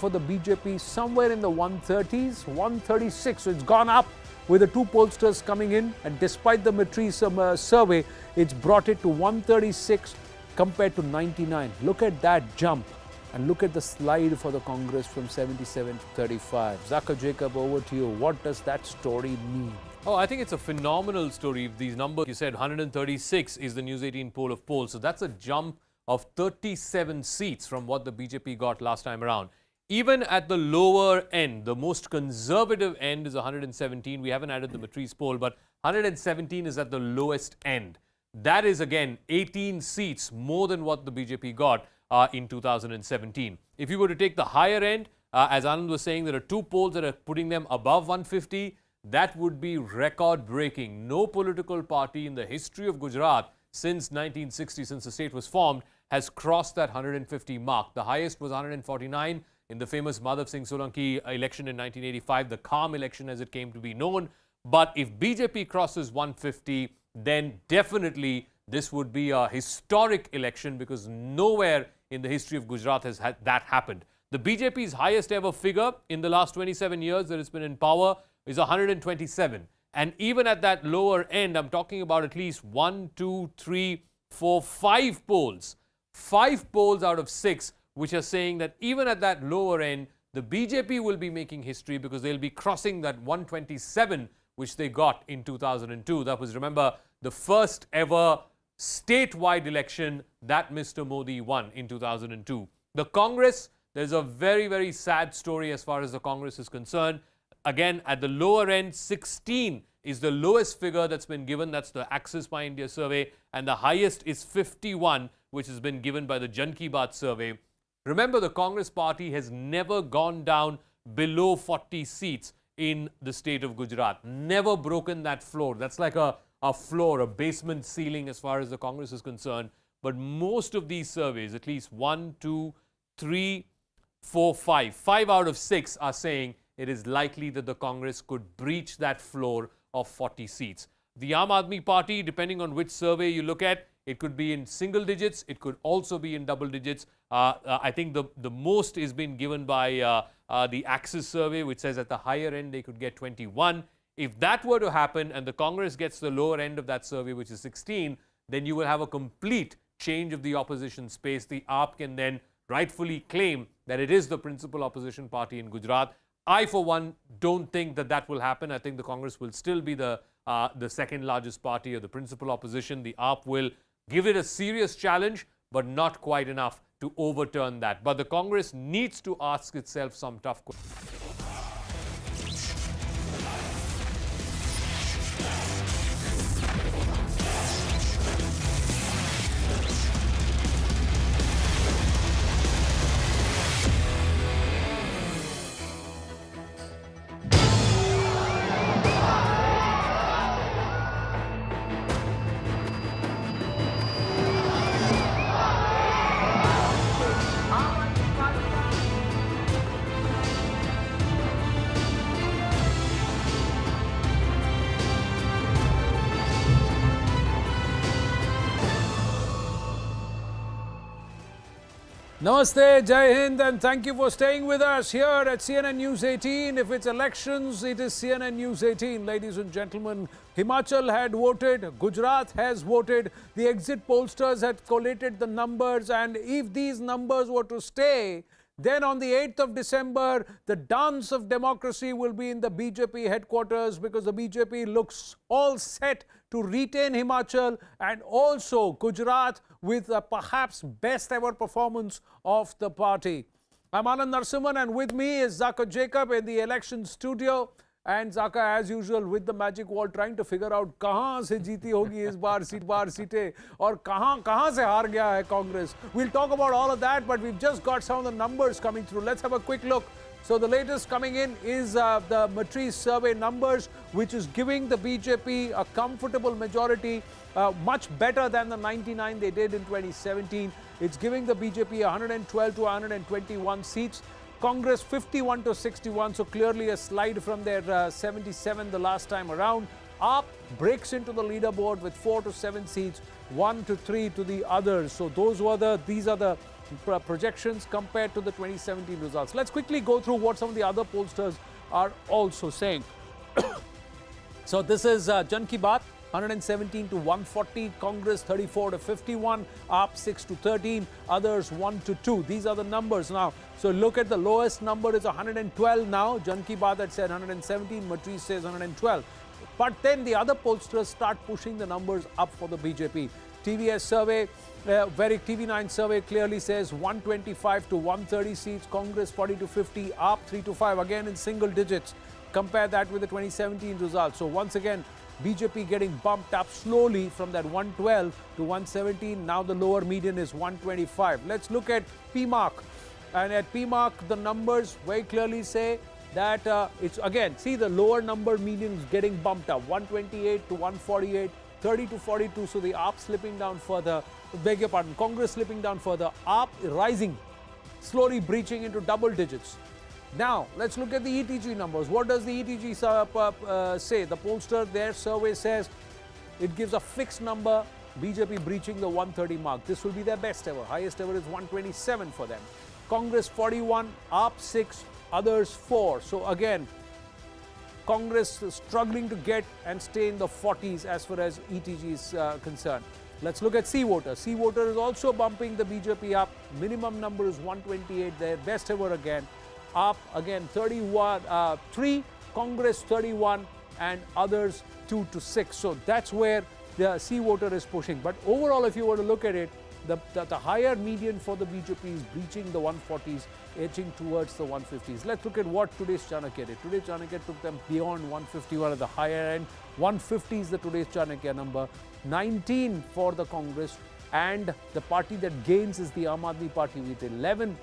S10: the BJP somewhere in the 130s, 136. So it's gone up with the two pollsters coming in, and despite the Matrice survey, it's brought it to 136 compared to 99. Look at that jump, and look at the slide for the Congress from 77 to 35. Zaka Jacob, over to you. What does that story mean?
S5: Oh, I think it's a phenomenal story. These numbers, you said 136 is the News18 poll of polls. So that's a jump of 37 seats from what the BJP got last time around. Even at the lower end, the most conservative end is 117. We haven't added the Matrice poll, but 117 is at the lowest end. That is again 18 seats more than what the BJP got in 2017. If you were to take the higher end, as Anand was saying, there are two polls that are putting them above 150. That would be record-breaking. No political party in the history of Gujarat since 1960, since the state was formed, has crossed that 150 mark. The highest was 149 in the famous Madhav Singh Solanki election in 1985, the calm election as it came to be known. But if BJP crosses 150, then definitely this would be a historic election, because nowhere in the history of Gujarat has that happened. The BJP's highest ever figure in the last 27 years that it's been in power is 127. And even at that lower end, I'm talking about at least 1, 2, 3, 4, 5 polls. 5 polls out of 6 which are saying that even at that lower end, the BJP will be making history, because they'll be crossing that 127 which they got in 2002. That was, remember, the first ever statewide election that Mr. Modi won in 2002. The Congress, there's a very, very sad story as far as the Congress is concerned. Again, at the lower end, 16 is the lowest figure that's been given. That's the Axis My India survey. And the highest is 51, which has been given by the Jan Ki Baat survey. Remember, the Congress party has never gone down below 40 seats in the state of Gujarat. Never broken that floor. That's like a floor, a basement ceiling as far as the Congress is concerned. But most of these surveys, at least 1, 2, 3, 4, 5, 5 out of 6 are saying it is likely that the Congress could breach that floor of 40 seats. The Aam Aadmi Party, depending on which survey you look at, it could be in single digits. It could also be in double digits. I think the most is being given by the Axis survey, which says at the higher end they could get 21. If that were to happen and the Congress gets the lower end of that survey, which is 16, then you will have a complete change of the opposition space. The AAP can then rightfully claim that it is the principal opposition party in Gujarat. I, for one, don't think that that will happen. I think the Congress will still be the second largest party or the principal opposition. The AAP will give it a serious challenge, but not quite enough to overturn that. But the Congress needs to ask itself some tough questions.
S10: Namaste, Jai Hind, and thank you for staying with us here at CNN News 18. If it's elections, it is CNN News 18. Ladies and gentlemen, Himachal had voted, Gujarat has voted, the exit pollsters had collated the numbers, and if these numbers were to stay, then on the 8th of December, the dance of democracy will be in the BJP headquarters, because the BJP looks all set to retain Himachal and also Gujarat with perhaps best ever performance of the party. I'm Anand Narasimhan, and with me is Zaka Jacob in the election studio. And Zaka, as usual, with the magic wall, trying to figure out kahan se jeeti hogi is baar seete aur kahan se haar gaya hai Congress. We'll talk about all of that, but we've just got some of the numbers coming through. Let's have a quick look. So the latest coming in is the Matrice survey numbers, which is giving the BJP a comfortable majority, much better than the 99 they did in 2017. It's giving the BJP 112 to 121 seats. Congress 51 to 61, so clearly a slide from their 77 the last time around. AAP breaks into the leaderboard with 4 to 7 seats, 1 to 3 to the others. So these are the projections compared to the 2017 results. Let's quickly go through what some of the other pollsters are also saying. So this is Jan Ki Baat, 117 to 140, Congress 34 to 51, AAP 6 to 13, others 1 to 2. These are the numbers now. So look at the lowest number is 112 now. Jan Ki Baat had said 117, Matrice says 112. But then the other pollsters start pushing the numbers up for the BJP. TVS survey, TV9 survey clearly says 125 to 130 seats, Congress 40 to 50, AAP 3 to 5, again in single digits. Compare that with the 2017 results. So once again, BJP getting bumped up slowly from that 112 to 117. Now the lower median is 125. Let's look at PMark. And at PMark, the numbers very clearly say that it's again, see the lower number median is getting bumped up, 128 to 148, 30 to 42. So the AAP slipping down further, beg your pardon, Congress slipping down further, AAP rising, slowly breaching into double digits. Now, let's look at the ETG numbers. What does the ETG say? The pollster, their survey says it gives a fixed number, BJP breaching the 130 mark. This will be their best ever. Highest ever is 127 for them. Congress 41, AAP 6, others 4. So again, Congress struggling to get and stay in the 40s as far as ETG is concerned. Let's look at C-Voter. C-Voter is also bumping the BJP up. Minimum number is 128, their best ever again. Up again 31, 3, Congress 31, and others 2 to 6. So that's where the C-Voter is pushing. But overall, if you were to look at it, the higher median for the BJP is breaching the 140s, edging towards the 150s. Let's look at what today's Chanakya did. Today's Chanakya took them beyond 151 at the higher end. 150 is the today's Chanakya number. 19 for the Congress, and the party that gains is the Aam Aadmi Party with 11,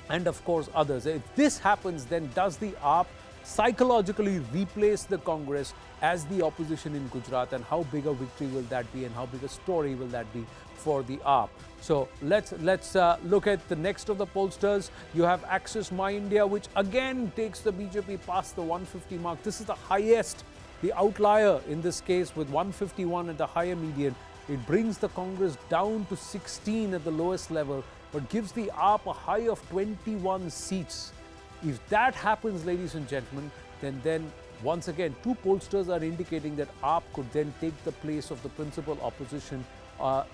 S10: and of course others. If this happens, then does the AAP psychologically replace the Congress as the opposition in Gujarat, and how big a victory will that be, and how big a story will that be for the AAP? So let's look at the next of the pollsters. You have Access My India, which again takes the BJP past the 150 mark. This is the highest, the outlier in this case, with 151 at the higher median. It brings the Congress down to 16 at the lowest level, but gives the AAP a high of 21 seats. If that happens, ladies and gentlemen, then once again, two pollsters are indicating that AAP could then take the place of the principal opposition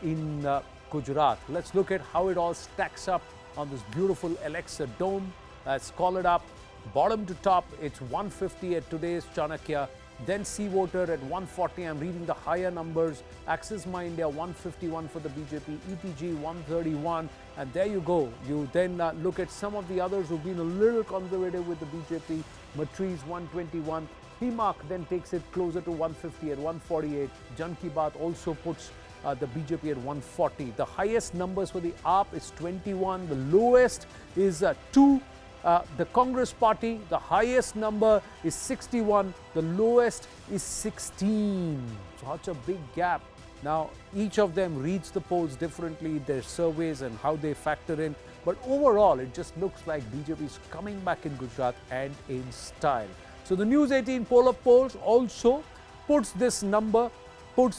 S10: in Gujarat. Let's look at how it all stacks up on this beautiful Alexa dome. Let's call it up. Bottom to top, it's 150 at today's Chanakya. Then C-Voter at 140. I'm reading the higher numbers. Access My India 151 for the BJP, ETG 131, and there you go. You then look at some of the others who've been a little conservative with the BJP. Matriz 121. PMark then takes it closer to 150 at 148. Jan Ki Baat also puts the BJP at 140. The highest numbers for the AAP is 21. The lowest is 2. The Congress party, the highest number is 61, the lowest is 16. Such a big gap. Now, each of them reads the polls differently, their surveys and how they factor in. But overall, it just looks like BJP is coming back in Gujarat and in style. So the News18 poll of polls also puts the number for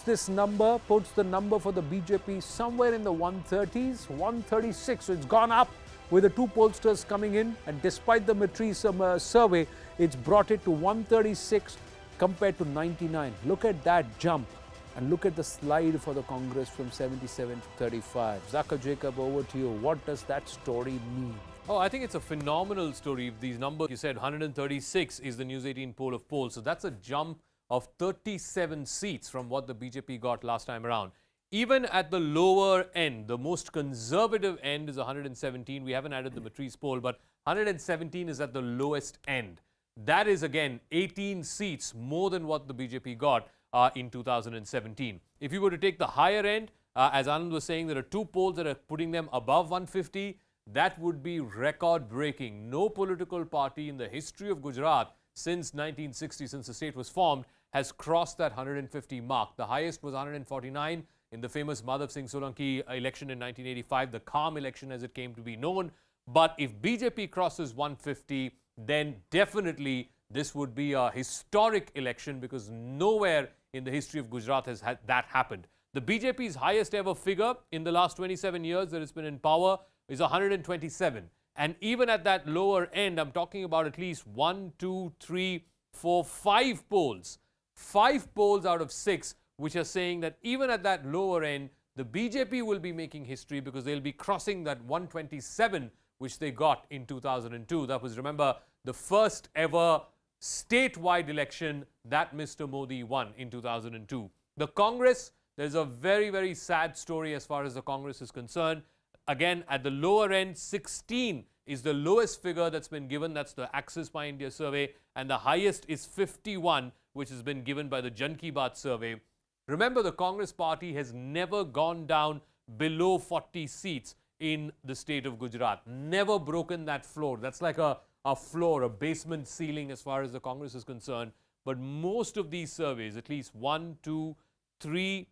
S10: the BJP somewhere in the 130s, 136. So it's gone up with the two pollsters coming in, and despite the Matriz survey, it's brought it to 136 compared to 99. Look at that jump, and look at the slide for the Congress from 77 to 35. Zaka Jacob, over to you. What does that story mean?
S5: Oh, I think it's a phenomenal story. These numbers, you said 136 is the News18 poll of polls. So that's a jump of 37 seats from what the BJP got last time around. Even at the lower end, the most conservative end is 117. We haven't added the Matriz poll, but 117 is at the lowest end. That is, again, 18 seats more than what the BJP got in 2017. If you were to take the higher end, as Anand was saying, there are two polls that are putting them above 150. That would be record-breaking. No political party in the history of Gujarat since 1960, since the state was formed, has crossed that 150 mark. The highest was 149 in the famous Madhav Singh Solanki election in 1985, the calm election as it came to be known. But if BJP crosses 150, then definitely this would be a historic election, because nowhere in the history of Gujarat has that happened. The BJP's highest ever figure in the last 27 years that it's been in power is 127. And even at that lower end, I'm talking about at least 1, 2, 3, 4, 5 polls. 5 polls out of 6 which are saying that even at that lower end, the BJP will be making history, because they'll be crossing that 127 which they got in 2002. That was, remember, the first ever statewide election that Mr. Modi won in 2002. The Congress, there's a very, very sad story as far as the Congress is concerned. Again, at the lower end, 16 is the lowest figure that's been given. That's the Access My India survey. And the highest is 51, which has been given by the Jan Ki Baat survey. Remember, the Congress party has never gone down below 40 seats in the state of Gujarat. Never broken that floor. That's like a floor, a basement ceiling as far as the Congress is concerned. But most of these surveys, at least 1, 2, 3,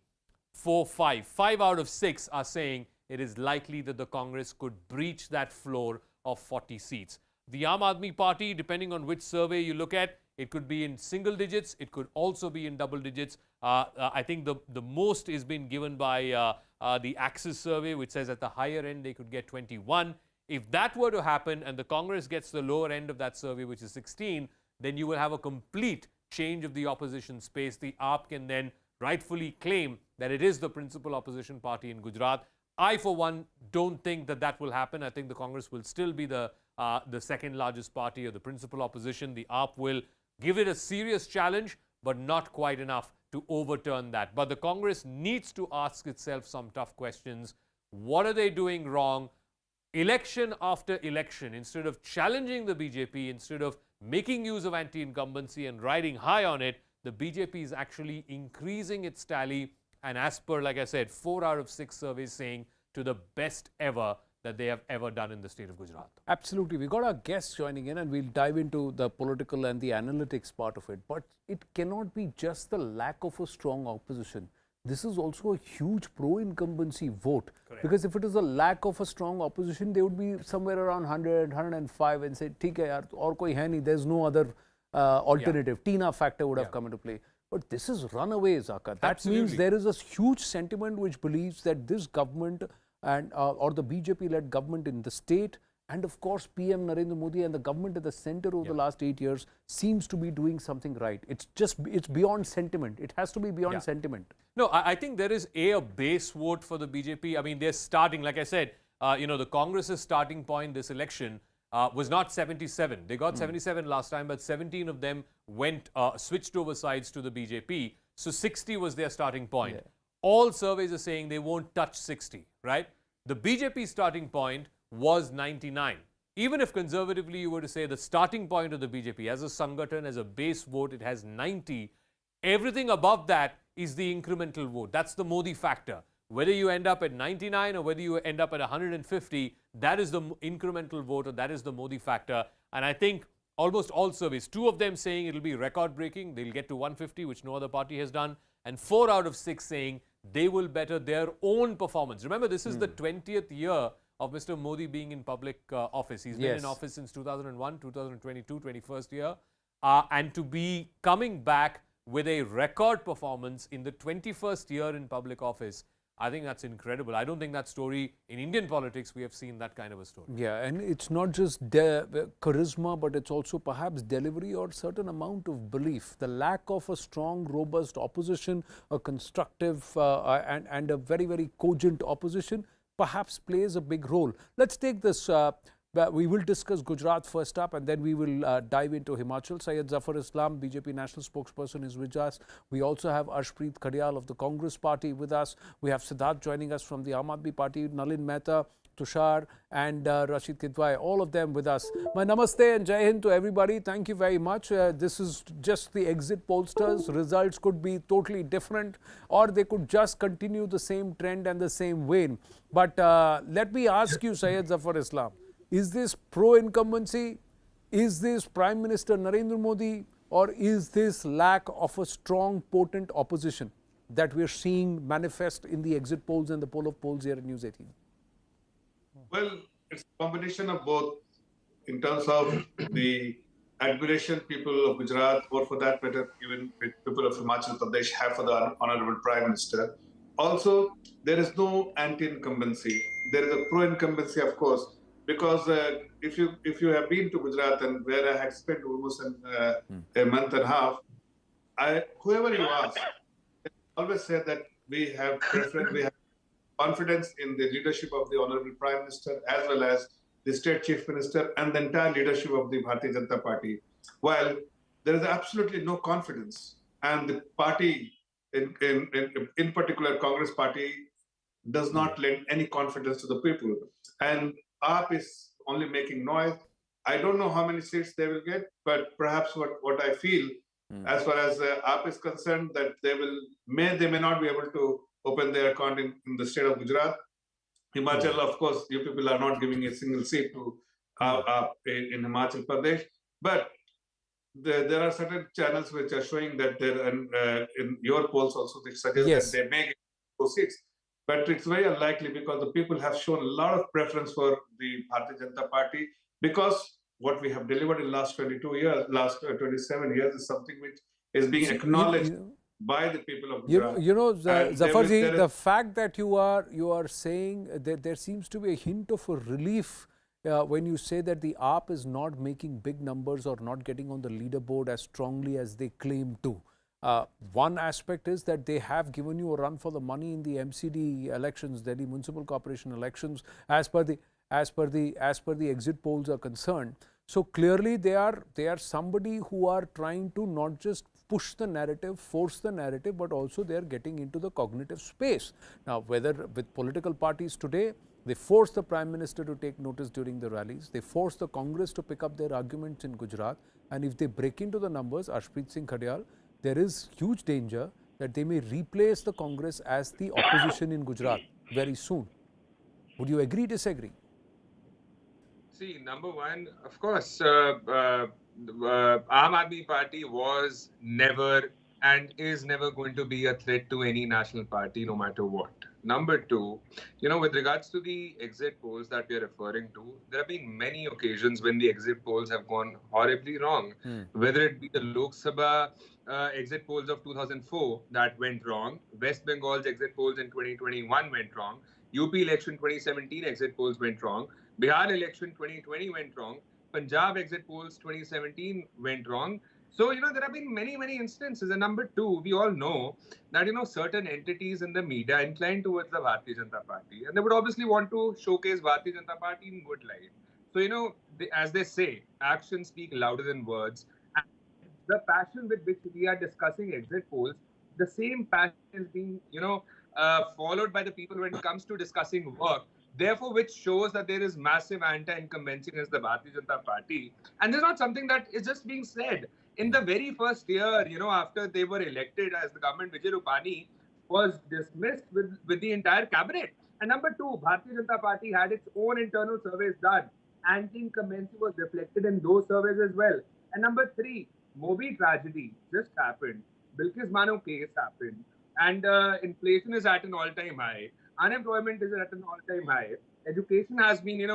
S5: 4, 5, 5 out of 6 are saying it is likely that the Congress could breach that floor of 40 seats. The Aam Aadmi Party, depending on which survey you look at, it could be in single digits. It could also be in double digits. I think the most is been given by the Axis survey, which says at the higher end they could get 21. If that were to happen and the Congress gets the lower end of that survey, which is 16, then you will have a complete change of the opposition space. The AAP can then rightfully claim that it is the principal opposition party in Gujarat. I, for one, don't think that that will happen. I think the Congress will still be the second largest party or the principal opposition. The AAP will give it a serious challenge, but not quite enough to overturn that. But the Congress needs to ask itself some tough questions. What are they doing wrong? Election after election, instead of challenging the BJP, instead of making use of anti-incumbency and riding high on it, the BJP is actually increasing its tally. And as per, like I said, 4 out of 6 surveys saying to the best ever that they have ever done in the state of Gujarat.
S12: Absolutely. We got our guests joining in and we'll dive into the political and the analytics part of it. But it cannot be just the lack of a strong opposition. This is also a huge pro-incumbency vote. Correct. Because if it is a lack of a strong opposition, they would be somewhere around 100, 105 and say, "Theek hai yaar, aur koi hai nahi, there's no other alternative." Yeah. Tina factor would have come into play. But this is runaway, Zaka. That Absolutely. Means there is a huge sentiment which believes that this government and or the BJP-led government in the state and of course PM Narendra Modi and the government at the center over the last 8 years seems to be doing something right. It's beyond sentiment. It has to be beyond sentiment.
S5: No, I think there is a base vote for the BJP. I mean, they're starting, like I said, the Congress's starting point this election was not 77. They got 77 last time, but 17 of them went switched over sides to the BJP. So 60 was their starting point. Yeah. All surveys are saying they won't touch 60, right? The BJP starting point was 99. Even if conservatively you were to say the starting point of the BJP as a Sangathan, as a base vote, it has 90. Everything above that is the incremental vote. That's the Modi factor. Whether you end up at 99 or whether you end up at 150, that is the incremental vote or that is the Modi factor. And I think almost all surveys, 2 of them saying it will be record-breaking, they'll get to 150, which no other party has done, and 4 out of 6 saying they will better their own performance. Remember, this is the 20th year of Mr. Modi being in public office. He's been in office since 2001, 2022, 21st year. And to be coming back with a record performance in the 21st year in public office, I think that's incredible. I don't think that story in Indian politics, we have seen that kind of a story.
S12: Yeah, and it's not just charisma, but it's also perhaps delivery or certain amount of belief. The lack of a strong, robust opposition, a constructive and a very, very cogent opposition perhaps plays a big role. Let's take this. We will discuss Gujarat first up and then we will dive into Himachal. Syed Zafar Islam, BJP national spokesperson, is with us. We also have Arshpreet Khadial of the Congress party with us. We have Siddharth joining us from the Aam Aadmi party, Nalin Mehta, Tushar and Rashid Kidwai, all of them with us. My namaste and Jai Hind to everybody. Thank you very much. This is just the exit pollsters. Results could be totally different or they could just continue the same trend and the same vein. But let me ask you, Syed Zafar Islam, is this pro-incumbency? Is this Prime Minister Narendra Modi? Or is this lack of a strong, potent opposition that we're seeing manifest in the exit polls and the poll of polls here in News 18?
S1: Well, it's a combination of both in terms of the admiration people of Gujarat, or for that matter, even people of Himachal Pradesh have for the Honorable Prime Minister. Also, there is no anti-incumbency. There is a pro-incumbency, of course, because if you have been to Gujarat and where I had spent almost a month and a half, whoever you ask, they always say that we have preference, we have confidence in the leadership of the Honorable Prime Minister as well as the State Chief Minister and the entire leadership of the Bharatiya Janata Party. While there is absolutely no confidence, and the party, in particular Congress Party, does not lend any confidence to the people. And AAP is only making noise. I don't know how many seats they will get, but perhaps what I feel As far as AAP is concerned, that they may not be able to open their account in the state of Gujarat. Himachal, of course, you people are not giving a single seat to AAP in Himachal Pradesh. But there are certain channels which are showing that in your polls also they suggest that they may get 4 seats. But it's very unlikely because the people have shown a lot of preference for the Bharatiya Janata Party, because what we have delivered in last 27 years is something which is being acknowledged by the people of Gujarat.
S10: Zafarji, the fact that you are saying that there seems to be a hint of a relief when you say that the AAP is not making big numbers or not getting on the leaderboard as strongly as they claim to. One aspect is that they have given you a run for the money in the MCD elections, Delhi Municipal Corporation elections, as per the exit polls are concerned. So clearly they are somebody who are trying to not just push the narrative, force the narrative, but also they are getting into the cognitive space. Now, whether with political parties today, they force the Prime Minister to take notice during the rallies, they force the Congress to pick up their arguments in Gujarat, and if they break into the numbers, Arshpreet Singh Khadial, there is huge danger that they may replace the Congress as the opposition in Gujarat very soon. Would you agree, disagree?
S6: See, number one, of course, Aam Aadmi Party was never and is never going to be a threat to any national party, no matter what. Number two, with regards to the exit polls that we are referring to, there have been many occasions when the exit polls have gone horribly wrong. Whether it be the Lok Sabha exit polls of 2004 that went wrong, West Bengal's exit polls in 2021 went wrong, UP election 2017 exit polls went wrong, Bihar election 2020 went wrong, Punjab exit polls 2017 went wrong. So, there have been many, many instances. And number two, we all know that, certain entities in the media incline towards the Bharatiya Janata Party. And they would obviously want to showcase Bharatiya Janata Party in good light. So, as they say, actions speak louder than words. And the passion with which we are discussing exit polls, the same passion is being, followed by the people when it comes to discussing work. Therefore, which shows that there is massive anti-incumbency against the Bharatiya Janata Party. And this is not something that is just being said. In the very first year, after they were elected as the government, Vijay Rupani was dismissed with the entire cabinet. And number two, Bharatiya Janata Party had its own internal surveys done. Anti-incumbency was reflected in those surveys as well. And number three, Mobi tragedy just happened. Bilkis Bano case happened. And inflation is at an all-time high. Unemployment is at an all-time high. Education has been,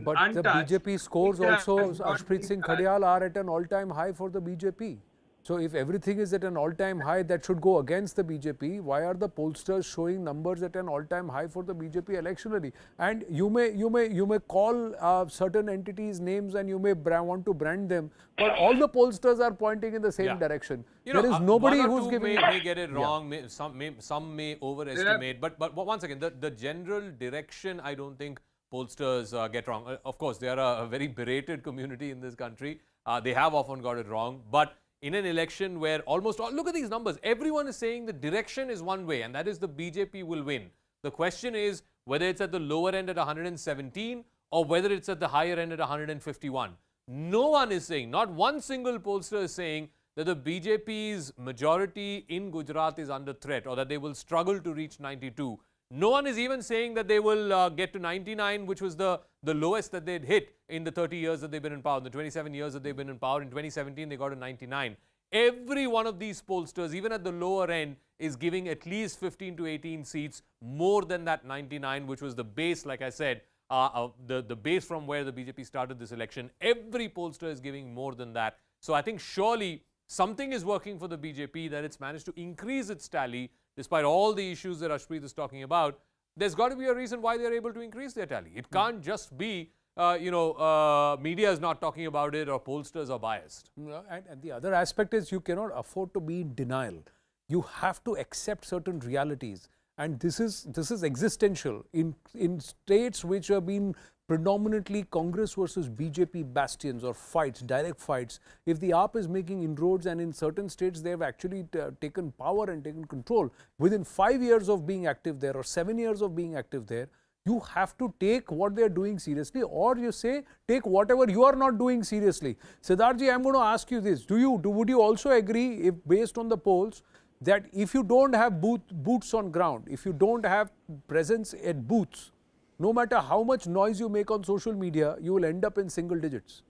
S10: but
S6: untouched.
S10: the BJP scores also, Arshpreet Singh Khadial, are at an all-time high for the BJP. So if everything is at an all-time high, that should go against the BJP. Why are the pollsters showing numbers at an all-time high for the BJP electionally? And you may call certain entities names and you may want to brand them, but all the pollsters are pointing in the same direction. There is nobody who's giving.
S5: May get it wrong. Some may overestimate. But once again, the general direction, I don't think pollsters get wrong. Of course, they are a very berated community in this country. They have often got it wrong, but in an election where almost all, look at these numbers, everyone is saying the direction is one way, and that is the BJP will win. The question is whether it's at the lower end at 117 or whether it's at the higher end at 151. No one is saying, not one single pollster is saying that the BJP's majority in Gujarat is under threat or that they will struggle to reach 92. No one is even saying that they will get to 99, which was the lowest that they'd hit in the 30 years that they've been in power, in the 27 years that they've been in power. In 2017, they got to 99. Every one of these pollsters, even at the lower end, is giving at least 15 to 18 seats more than that 99, which was the base, like I said, the base from where the BJP started this election. Every pollster is giving more than that. So I think surely something is working for the BJP, that it's managed to increase its tally despite all the issues that Arshpreet is talking about. There's got to be a reason why they're able to increase their tally. It can't just be, media is not talking about it or pollsters are biased.
S10: And the other aspect is you cannot afford to be in denial. You have to accept certain realities. And this is existential. In states which have been predominantly Congress versus BJP bastions or fights, direct fights, if the AAP is making inroads and in certain states they have actually taken power and taken control, within 5 years of being active there or 7 years of being active there, You have to take what they are doing seriously, or you say take whatever you are not doing seriously. Siddharthji, I am going to ask you this. Would you also agree, if based on the polls, that if you don't have boots on ground, if you don't have presence at booths, no matter how much noise you make on social media, you will end up in single digits?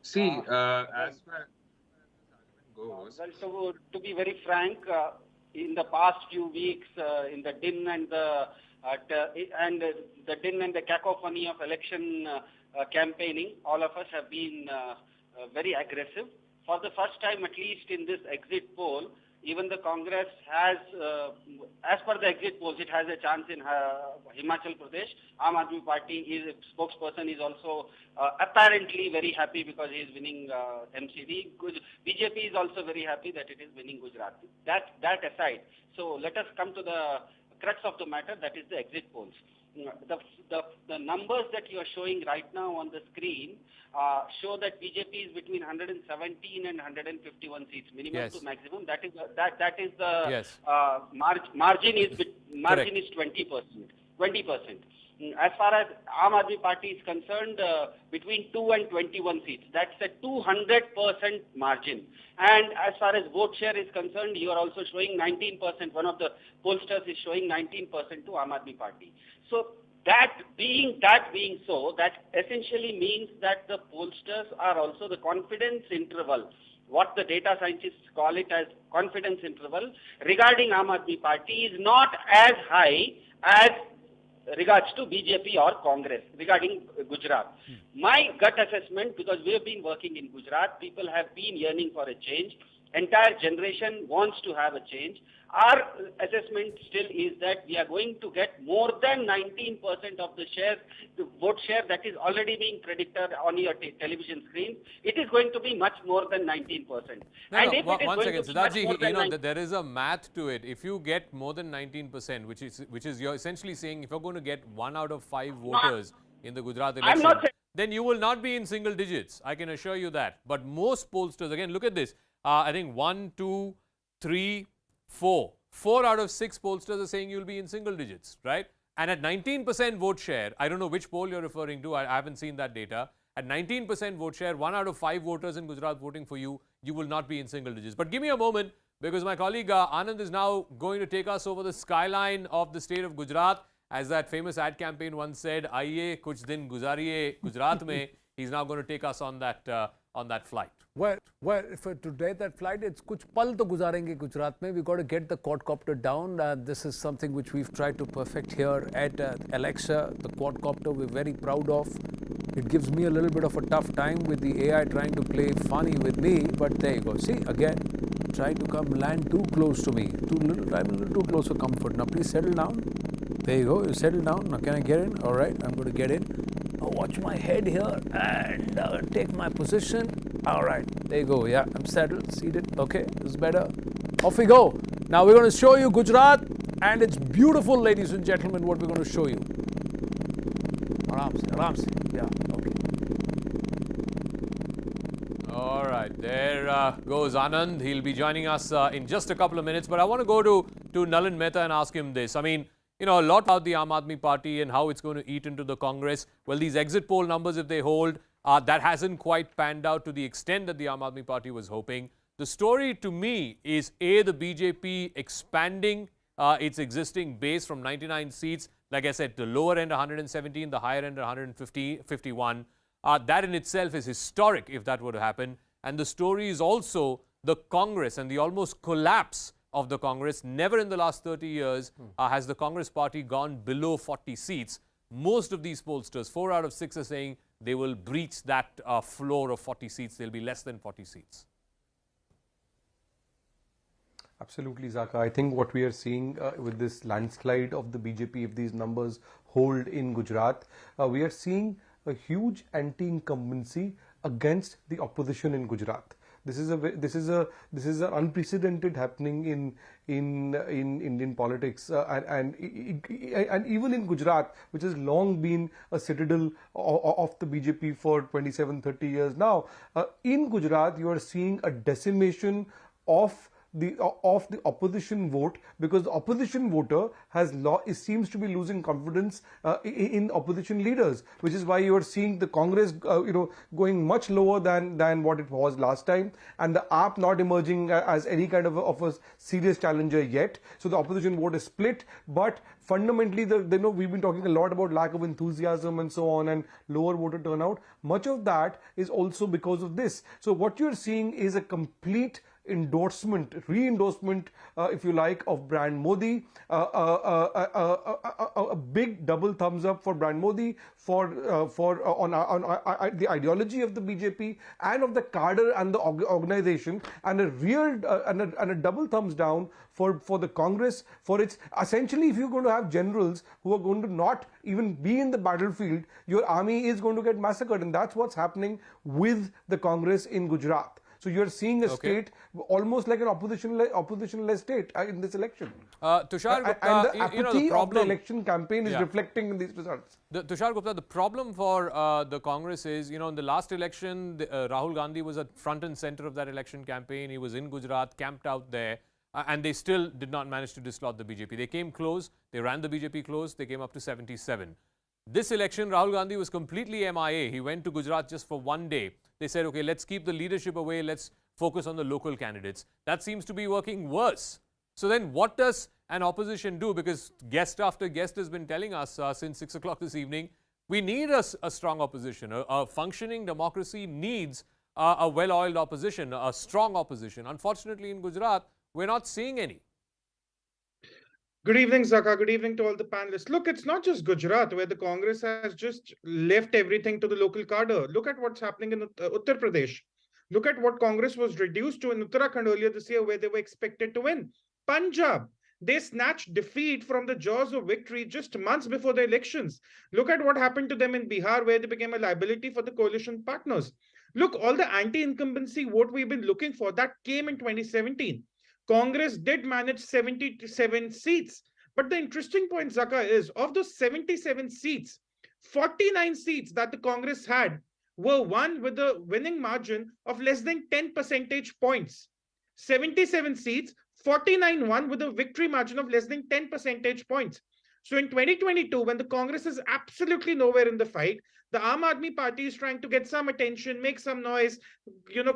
S6: See, as far as goes.
S7: Well, to be very frank, in the past few weeks, in the din and the din and the cacophony of election campaigning, all of us have been very aggressive. For the first time, at least in this exit poll, even the Congress has, as per the exit polls, it has a chance in Himachal Pradesh. Aam Aadmi Party, his spokesperson is also apparently very happy because he is winning MCD. BJP is also very happy that it is winning Gujarat. That aside, so let us come to the crux of the matter, that is the exit polls. The numbers that you are showing right now on the screen show that BJP is between 117 and 151 seats, minimum to maximum. That is the
S5: yes.
S7: Margin is 20%. 20%. As far as Aam Aadmi Party is concerned, between 2 and 21 seats. That's a 200% margin. And as far as vote share is concerned, you are also showing 19%. One of the pollsters is showing 19% to Aam Aadmi Party. So that being so, that essentially means that the pollsters are also the confidence interval, what the data scientists call it as confidence interval, regarding Aam Aadmi Party is not as high as regards to BJP or Congress regarding Gujarat. My gut assessment, because we have been working in Gujarat, people have been yearning for a change. Entire generation wants to have a change. Our assessment still is that we are going to get more than 19% of the share, the vote share that is already being predicted on your television screen. It is going to be much more than 19%.
S5: One second, Siddharthji, there is a math to it. If you get more than 19%, which is you're essentially saying if you're going to get 1 out of 5 voters in the Gujarat election, then you will not be in single digits. I can assure you that. But most pollsters, again, look at this. I think 1, 2, 3, 4. 4 out of 6 pollsters are saying you'll be in single digits, right? And at 19% vote share, I don't know which poll you're referring to, I haven't seen that data. At 19% vote share, 1 out of 5 voters in Gujarat voting for you, you will not be in single digits. But give me a moment, because my colleague Anand is now going to take us over the skyline of the state of Gujarat. As that famous ad campaign once said, "Aiye kuch din guzariye Gujarat mein." He's now going to take us on that flight.
S10: Well, for today that flight, it's kuch pal to guzarenge Gujarat mein. We've got to get the quadcopter down. This is something which we've tried to perfect here at Alexa. The quadcopter we're very proud of. It gives me a little bit of a tough time with the AI trying to play funny with me, but there you go. See, again, trying to land too close to me. I'm a little too close for comfort. Now please settle down. There you go. You settle down. Now can I get in? All right, I'm going to get in. Now watch my head here and take my position. All right, there you go. Yeah, I'm settled, seated. Okay, this is better. Off we go. Now we're going to show you Gujarat, and it's beautiful, ladies and gentlemen, what we're going to show you. Aram se. Yeah, okay.
S5: All right, there goes Anand. He'll be joining us in just a couple of minutes. But I want to go to Nalin Mehta and ask him this. I mean, you know, a lot about the Aam Aadmi Party and how it's going to eat into the Congress. Well, these exit poll numbers, if they hold, that hasn't quite panned out to the extent that the Aam Aadmi Party was hoping. The story to me is A, the BJP expanding its existing base from 99 seats. Like I said, the lower end 117, the higher end 151. That in itself is historic if that were to happen. And the story is also the Congress and the almost collapse of the Congress. Never in the last 30 years has the Congress party gone below 40 seats. Most of these pollsters, 4 out of 6 are saying they will breach that floor of 40 seats. They'll be less than 40 seats.
S17: Absolutely, Zaka. I think what we are seeing with this landslide of the BJP, if these numbers hold in Gujarat, we are seeing a huge anti-incumbency against the opposition in Gujarat. This is a unprecedented happening in Indian politics, and even in Gujarat, which has long been a citadel of the BJP for 27-30 years now. In Gujarat, you are seeing a decimation of the opposition vote, because the opposition voter seems to be losing confidence in opposition leaders, which is why you are seeing the Congress going much lower than what it was last time, and the AAP not emerging as any kind of a serious challenger yet. So the opposition vote is split, but fundamentally, we've been talking a lot about lack of enthusiasm and so on, and lower voter turnout. Much of that is also because of this. So what you're seeing is a complete re-endorsement, if you like, of brand Modi, a big double thumbs up for brand Modi on the ideology of the BJP and of the cadre and the organization, and a real and a double thumbs down for the Congress, for its essentially, if you're going to have generals who are going to not even be in the battlefield, your army is going to get massacred, and that's what's happening with the Congress in Gujarat. So you're seeing a state almost like an opposition-less state in this election.
S5: Tushar Gupta,
S17: and the apathy
S5: the problem,
S17: of the election campaign is reflecting in these results.
S5: Tushar Gupta, the problem for the Congress is, in the last election, Rahul Gandhi was at front and center of that election campaign. He was in Gujarat, camped out there, and they still did not manage to dislodge the BJP. They came close. They ran the BJP close. They came up to 77. This election, Rahul Gandhi was completely MIA. He went to Gujarat just for one day. They said, okay, let's keep the leadership away. Let's focus on the local candidates. That seems to be working worse. So then what does an opposition do? Because guest after guest has been telling us since 6 o'clock this evening, we need a strong opposition. A functioning democracy needs a well-oiled opposition, a strong opposition. Unfortunately, in Gujarat, we're not seeing any.
S9: Good evening, Zaka. Good evening to all the panelists. Look, it's not just Gujarat where the Congress has just left everything to the local cadre. Look at what's happening in Uttar Pradesh. Look at what Congress was reduced to in Uttarakhand earlier this year, where they were expected to win. Punjab, they snatched defeat from the jaws of victory just months before the elections. Look at what happened to them in Bihar, where they became a liability for the coalition partners. Look, all the anti-incumbency vote we've been looking for, that came in 2017. Congress did manage 77 seats. But the interesting point, Zaka, is of those 77 seats, 49 seats that the Congress had were won with a winning margin of less than 10 percentage points. 77 seats, 49 won with a victory margin of less than 10 percentage points. So in 2022, when the Congress is absolutely nowhere in the fight, the Aam Aadmi Party is trying to get some attention, make some noise,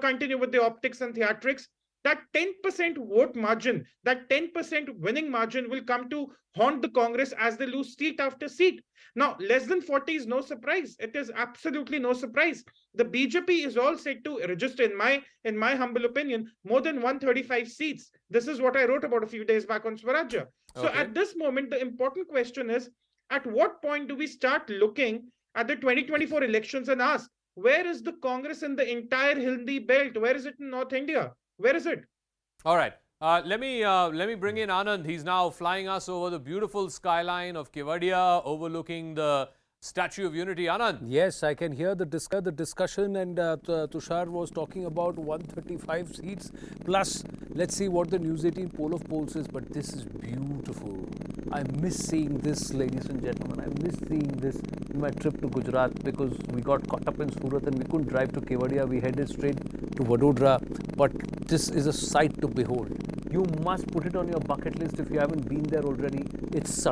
S9: continue with the optics and theatrics. That 10% vote margin, that 10% winning margin will come to haunt the Congress as they lose seat after seat. Now, less than 40 is no surprise. It is absolutely no surprise. The BJP is all set to register, in my humble opinion, more than 135 seats. This is what I wrote about a few days back on Swarajya. So at this moment, the important question is, at what point do we start looking at the 2024 elections and ask, where is the Congress in the entire Hindi belt? Where is it in North India? Where is it?
S5: All right. Let me bring in Anand. He's now flying us over the beautiful skyline of Kevadia, overlooking the Statue of Unity. Anand.
S10: Yes, I can hear the discussion, and Tushar was talking about 135 seats. Plus, let's see what the News18 poll of polls is. But this is beautiful. I miss seeing this, ladies and gentlemen. I miss seeing this in my trip to Gujarat, because we got caught up in Surat and we couldn't drive to Kevadia. We headed straight to Vadodara. But this is a sight to behold. You must put it on your bucket list if you haven't been there already. It's